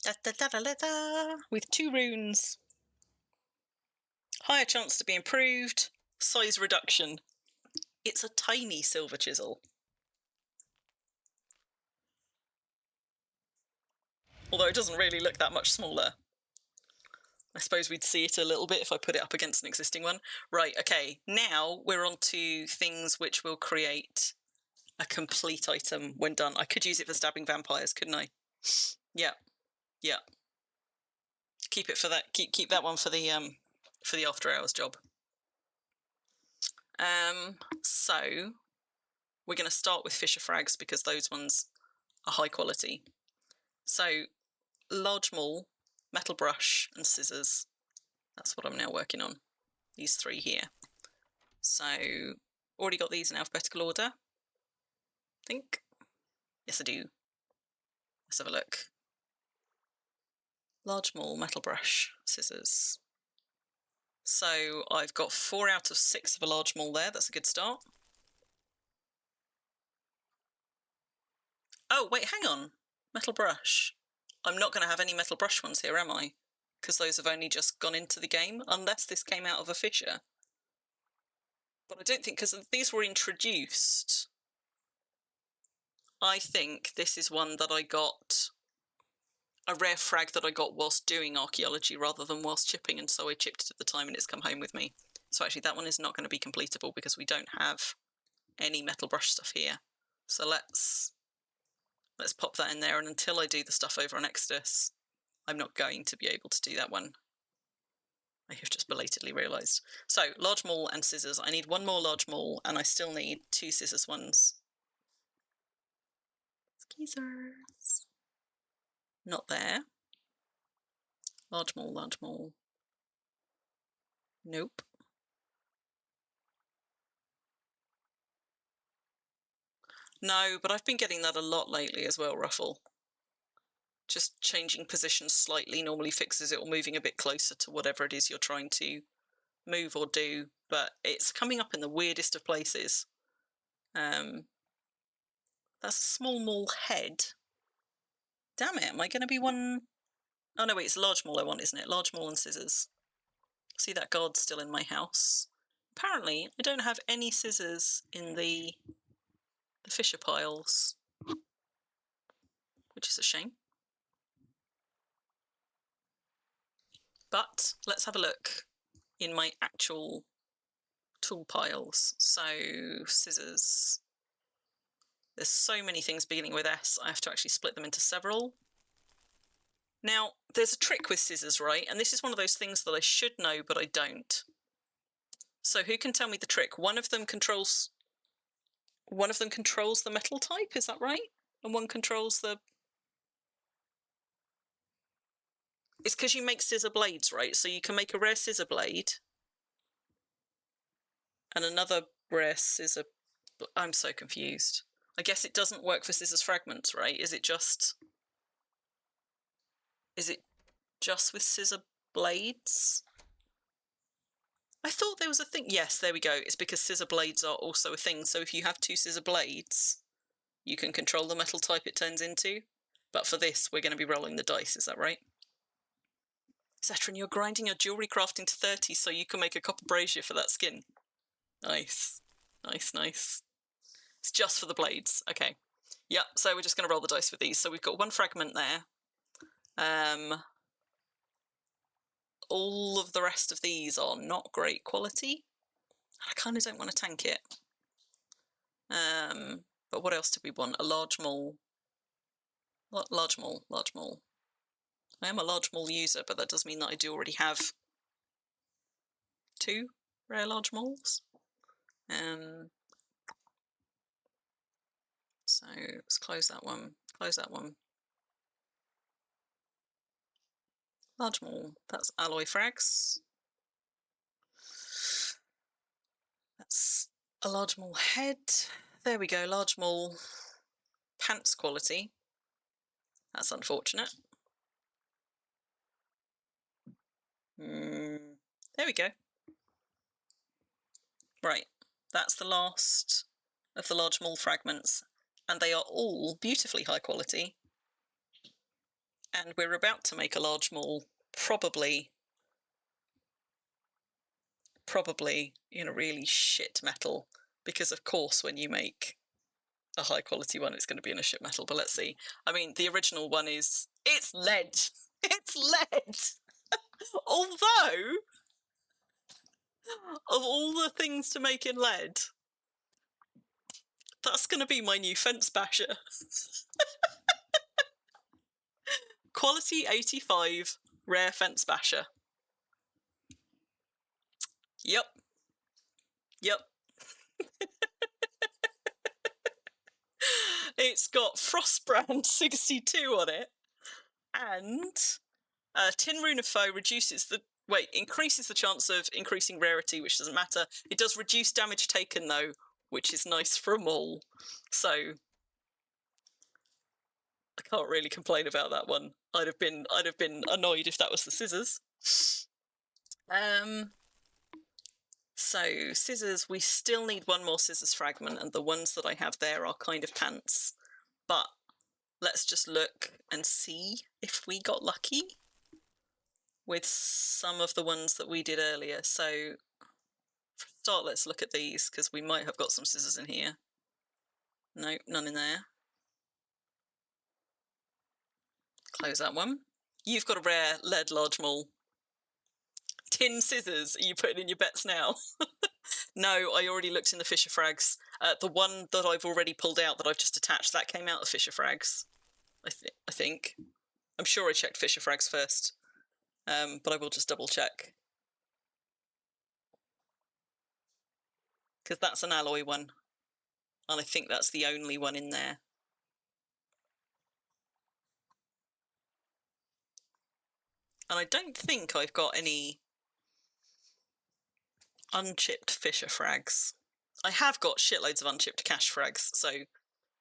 Da, da, da, da, da, da, with 2 runes. Higher chance to be improved. Size reduction. It's a tiny silver chisel. Although it doesn't really look that much smaller. I suppose we'd see it a little bit if I put it up against an existing one. Right, okay. Now we're on to things which will create a complete item when done. I could use it for stabbing vampires, couldn't I? Yeah. Yeah. Keep it for that. Keep that one for the after hours job. So we're going to start with Fisher frags because those ones are high quality. So large maul, metal brush, and scissors. That's what I'm now working on. These 3 here. So already got these in alphabetical order. I think. Yes, I do. Let's have a look. Large maul, metal brush, scissors. So I've got 4 out of 6 of a large maul there. That's a good start. Oh, wait, hang on. Metal brush. I'm not going to have any metal brush ones here, am I? Because those have only just gone into the game, unless this came out of a Fisher. But I don't think, because these were introduced. I think this is one that I got, a rare frag that I got whilst doing archaeology rather than whilst chipping, and so I chipped it at the time and it's come home with me. So actually that one is not going to be completable because we don't have any metal brush stuff here. So let's pop that in there, and until I do the stuff over on Exodus, I'm not going to be able to do that one. I have just belatedly realised. So, large maul and scissors. I need 1 more large maul, and I still need 2 scissors ones. Scissors. Not there. Large maul, large maul. Nope. No, but I've been getting that a lot lately as well, Ruffle. Just changing positions slightly normally fixes it, or moving a bit closer to whatever it is you're trying to move or do, but it's coming up in the weirdest of places. That's a small maul head. Damn it, am I going to be one? Oh no, wait, it's large maul I want, isn't it? Large maul and scissors. See, that guard's still in my house. Apparently, I don't have any scissors in the Fisher piles, which is a shame. But let's have a look in my actual tool piles. So, scissors. There's so many things beginning with S, I have to actually split them into several. Now, there's a trick with scissors, right? And this is one of those things that I should know, but I don't. So who can tell me the trick? One of them controls the metal type, is that right? And one controls the... It's because you make scissor blades, right? So you can make a rare scissor blade and another rare scissor... I'm so confused. I guess it doesn't work for scissors fragments, right? Is it just with scissor blades? I thought there was a thing. Yes, there we go. It's because scissor blades are also a thing. So if you have 2 scissor blades, you can control the metal type it turns into. But for this, we're going to be rolling the dice. Is that right? Zetrin, you're grinding your jewellery crafting to 30 so you can make a copper brazier for that skin. Nice. Nice, nice. It's just for the blades. Okay. Yep, so we're just going to roll the dice with these. So we've got 1 fragment there. All of the rest of these are not great quality. I kind of don't want to tank it. But what else did we want? A large mole. Large mole. I am a large mole user, but that does mean that I do already have 2 rare large moles. So let's close that one. Large mole, that's alloy frags. That's a large mole head. There we go, large mole pants quality. That's unfortunate. There we go. Right, that's the last of the large mole fragments, and they are all beautifully high quality. And we're about to make a large mole, probably in a really shit metal, because of course when you make a high quality one it's going to be in a shit metal, but let's see. I mean, the original one it's lead. It's lead. Although, of all the things to make in lead, that's going to be my new fence basher. Quality 85 rare fence basher. Yep. It's got Frostbrand 62 on it, and Tin Rune of Foe increases the chance of increasing rarity, which doesn't matter. It does reduce damage taken though, which is nice for a mole. So I can't really complain about that one. I'd have been annoyed if that was the scissors. So scissors, we still need one more scissors fragment, and the ones that I have there are kind of pants. But let's just look and see if we got lucky with some of the ones that we did earlier. So for a start, let's look at these, because we might have got some scissors in here. No, none in there. Close that one. You've got a rare lead large mole. Tin scissors, are you putting in your bets now? No, I already looked in the Fisher Frags. The one that I've already pulled out that I've just attached, that came out of Fisher Frags. I think. I'm sure I checked Fisher Frags first, but I will just double check. Because that's an alloy one, and I think that's the only one in there. And I don't think I've got any unchipped Fisher Frags. I have got shitloads of unchipped cash frags, so,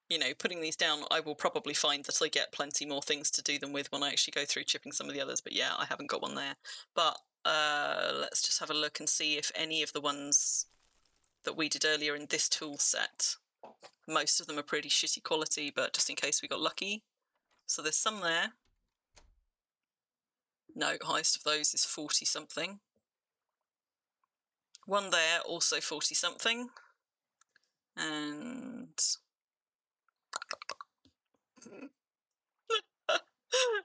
you know, putting these down, I will probably find that I get plenty more things to do them with when I actually go through chipping some of the others, but yeah, I haven't got one there. But let's just have a look and see if any of the ones that we did earlier in this tool set, most of them are pretty shitty quality, but just in case we got lucky. So there's some there. No, highest of those is 40 something. One there, also 40 something. And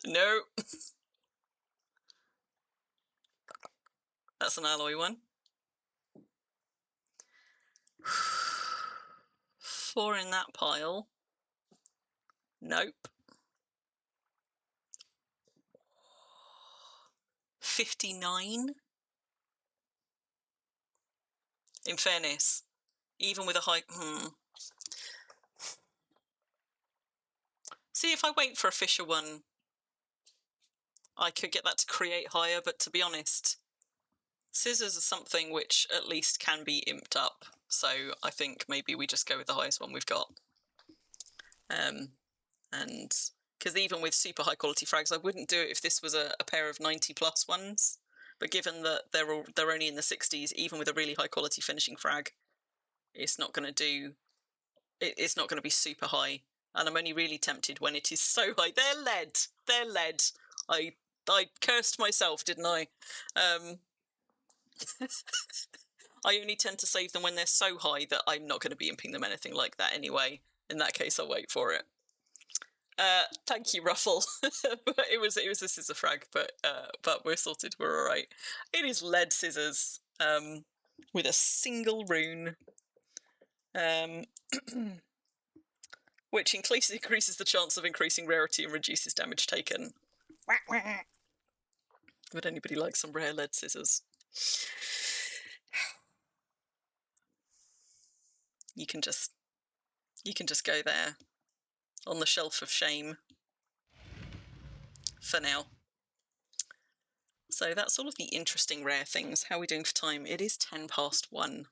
no. That's an alloy one. 4 in that pile. Nope. 59. In fairness, even with a high... See, if I wait for a Fisher one, I could get that to create higher, but to be honest, scissors are something which at least can be imped up, so I think maybe we just go with the highest one we've got. And because even with super high quality frags, I wouldn't do it if this was a pair of 90 plus ones, but given that they're only in the 60s, even with a really high quality finishing frag, it's not going to be super high. And I'm only really tempted when it is so high. They're lead. I cursed myself, didn't I? I only tend to save them when they're so high that I'm not going to be imping them anything like that anyway. In that case, I'll wait for it. Thank you, Ruffle. But it was a scissor frag, but we're sorted. We're all right. It is lead scissors, with a single rune, which increases the chance of increasing rarity and reduces damage taken. Would anybody like some rare lead scissors? You can just go there on the shelf of shame for now. So that's all of the interesting rare things. How are we doing for time? It is 1:10.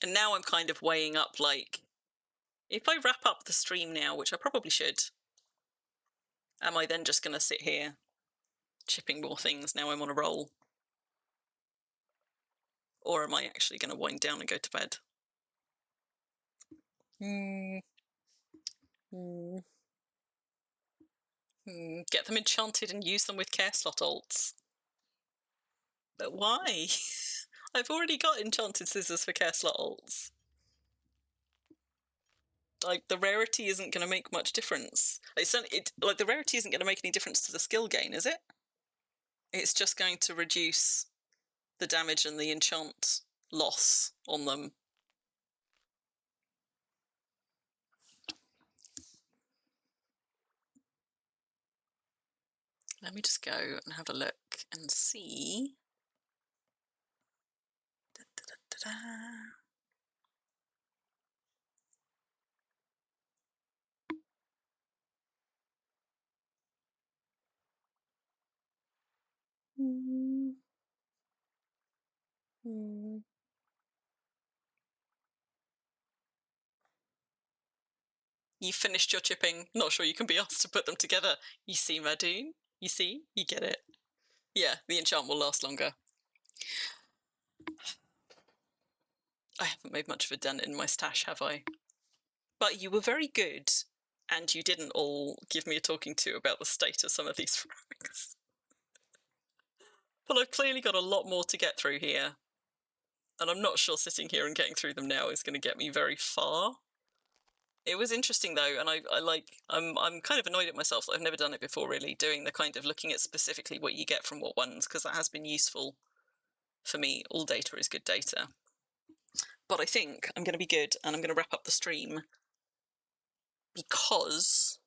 And now I'm kind of weighing up, like, if I wrap up the stream now, which I probably should, am I then just going to sit here chipping more things now I'm on a roll? Or am I actually going to wind down and go to bed? Get them enchanted and use them with care slot alts. But why? I've already got enchanted scissors for care slot alts. Like, the rarity isn't going to make much difference. Like, the rarity isn't going to make any difference to the skill gain, is it? It's just going to reduce the damage and the enchant loss on them. Let me just go and have a look and see. You finished your chipping. Not sure you can be asked to put them together. You see, Madoon? You see? You get it. Yeah, the enchant will last longer. I haven't made much of a dent in my stash, have I? But you were very good, and you didn't all give me a talking to about the state of some of these frags. But I've clearly got a lot more to get through here. And I'm not sure sitting here and getting through them now is going to get me very far. It was interesting though, and I'm kind of annoyed at myself that I've never done it before, really, doing the kind of looking at specifically what you get from what ones, because that has been useful for me. All data is good data. But I think I'm going to be good, and I'm going to wrap up the stream because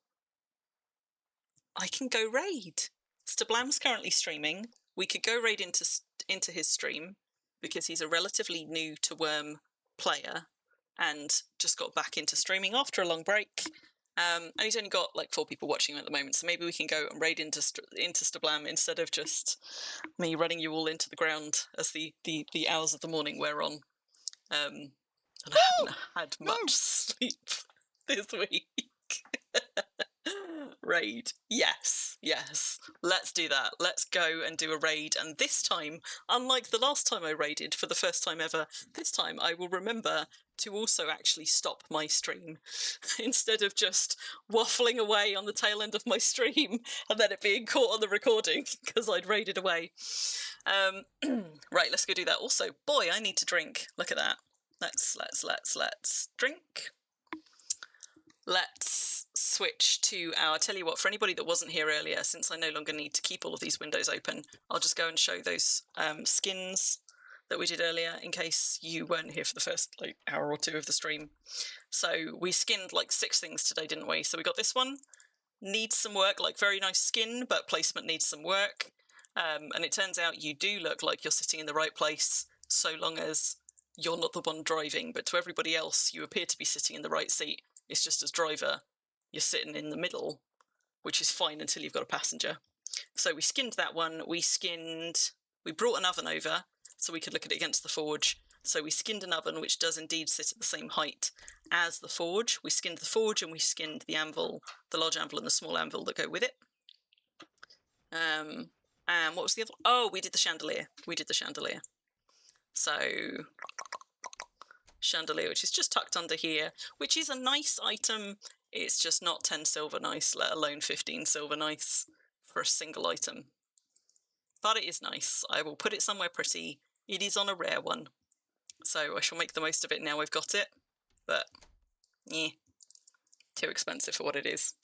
I can go raid. Stablam's currently streaming. We could go raid into his stream because he's a relatively new to Worm player and just got back into streaming after a long break. And he's only got like 4 people watching him at the moment, so maybe we can go and raid into Stablam instead of just me running you all into the ground as the hours of the morning wear on. And I haven't had much sleep this week. Raid. Yes. Let's do that. Let's go and do a raid. And this time, unlike the last time I raided for the first time ever, this time I will remember to also actually stop my stream instead of just waffling away on the tail end of my stream and then it being caught on the recording because I'd raided away. Right, let's go do that. Also, boy, I need to drink. Look at that. Let's drink. Let's switch to our, tell you what, for anybody that wasn't here earlier, since I no longer need to keep all of these windows open, I'll just go and show those skins that we did earlier in case you weren't here for the first like hour or 2 of the stream. So we skinned like 6 things today, didn't we? So we got this one, needs some work, like very nice skin, but placement needs some work. And it turns out you do look like you're sitting in the right place so long as you're not the one driving, but to everybody else, you appear to be sitting in the right seat. It's just as driver, you're sitting in the middle, which is fine until you've got a passenger. So we skinned that one. We brought an oven over so we could look at it against the forge. So we skinned an oven, which does indeed sit at the same height as the forge. We skinned the forge and we skinned the anvil, the large anvil and the small anvil that go with it. And what was the other? Oh, we did the chandelier. So chandelier, which is just tucked under here, which is a nice item. It's just not 10 silver nice, let alone 15 silver nice for a single item. But it is nice. I will put it somewhere pretty. It is on a rare one, so I shall make the most of it now I've got it. But, too expensive for what it is.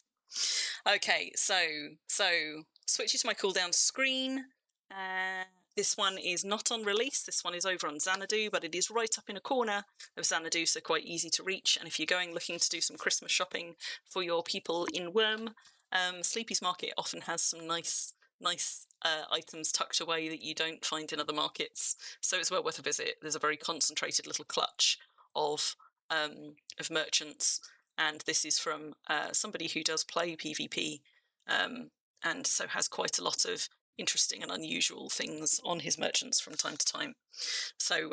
Okay, so switching to my cooldown screen. This one is not on release. This one is over on Xanadu, but it is right up in a corner of Xanadu, so quite easy to reach. And if you're going looking to do some Christmas shopping for your people in Worm, Sleepy's Market often has some nice items tucked away that you don't find in other markets. So it's well worth a visit. There's a very concentrated little clutch of merchants, and this is from somebody who does play PvP, and so has quite a lot of interesting and unusual things on his merchants from time to time. So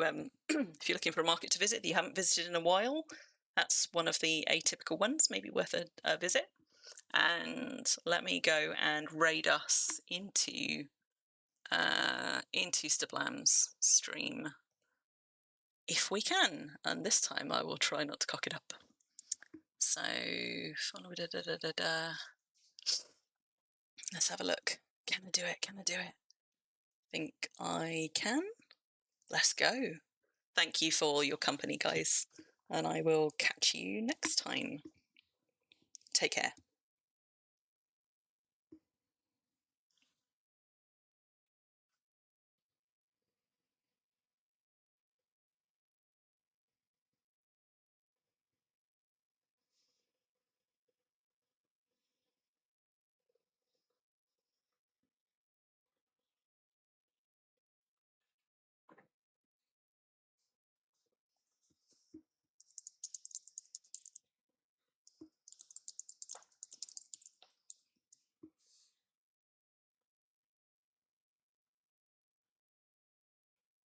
if you're looking for a market to visit that you haven't visited in a while, that's one of the atypical ones, maybe worth a visit. And let me go and raid us into Stablam's stream if we can, and this time I will try not to cock it up. So follow let's have a look. Can I do it? Can I do it? Think I can. Let's go. Thank you for your company, guys, and I will catch you next time. Take care.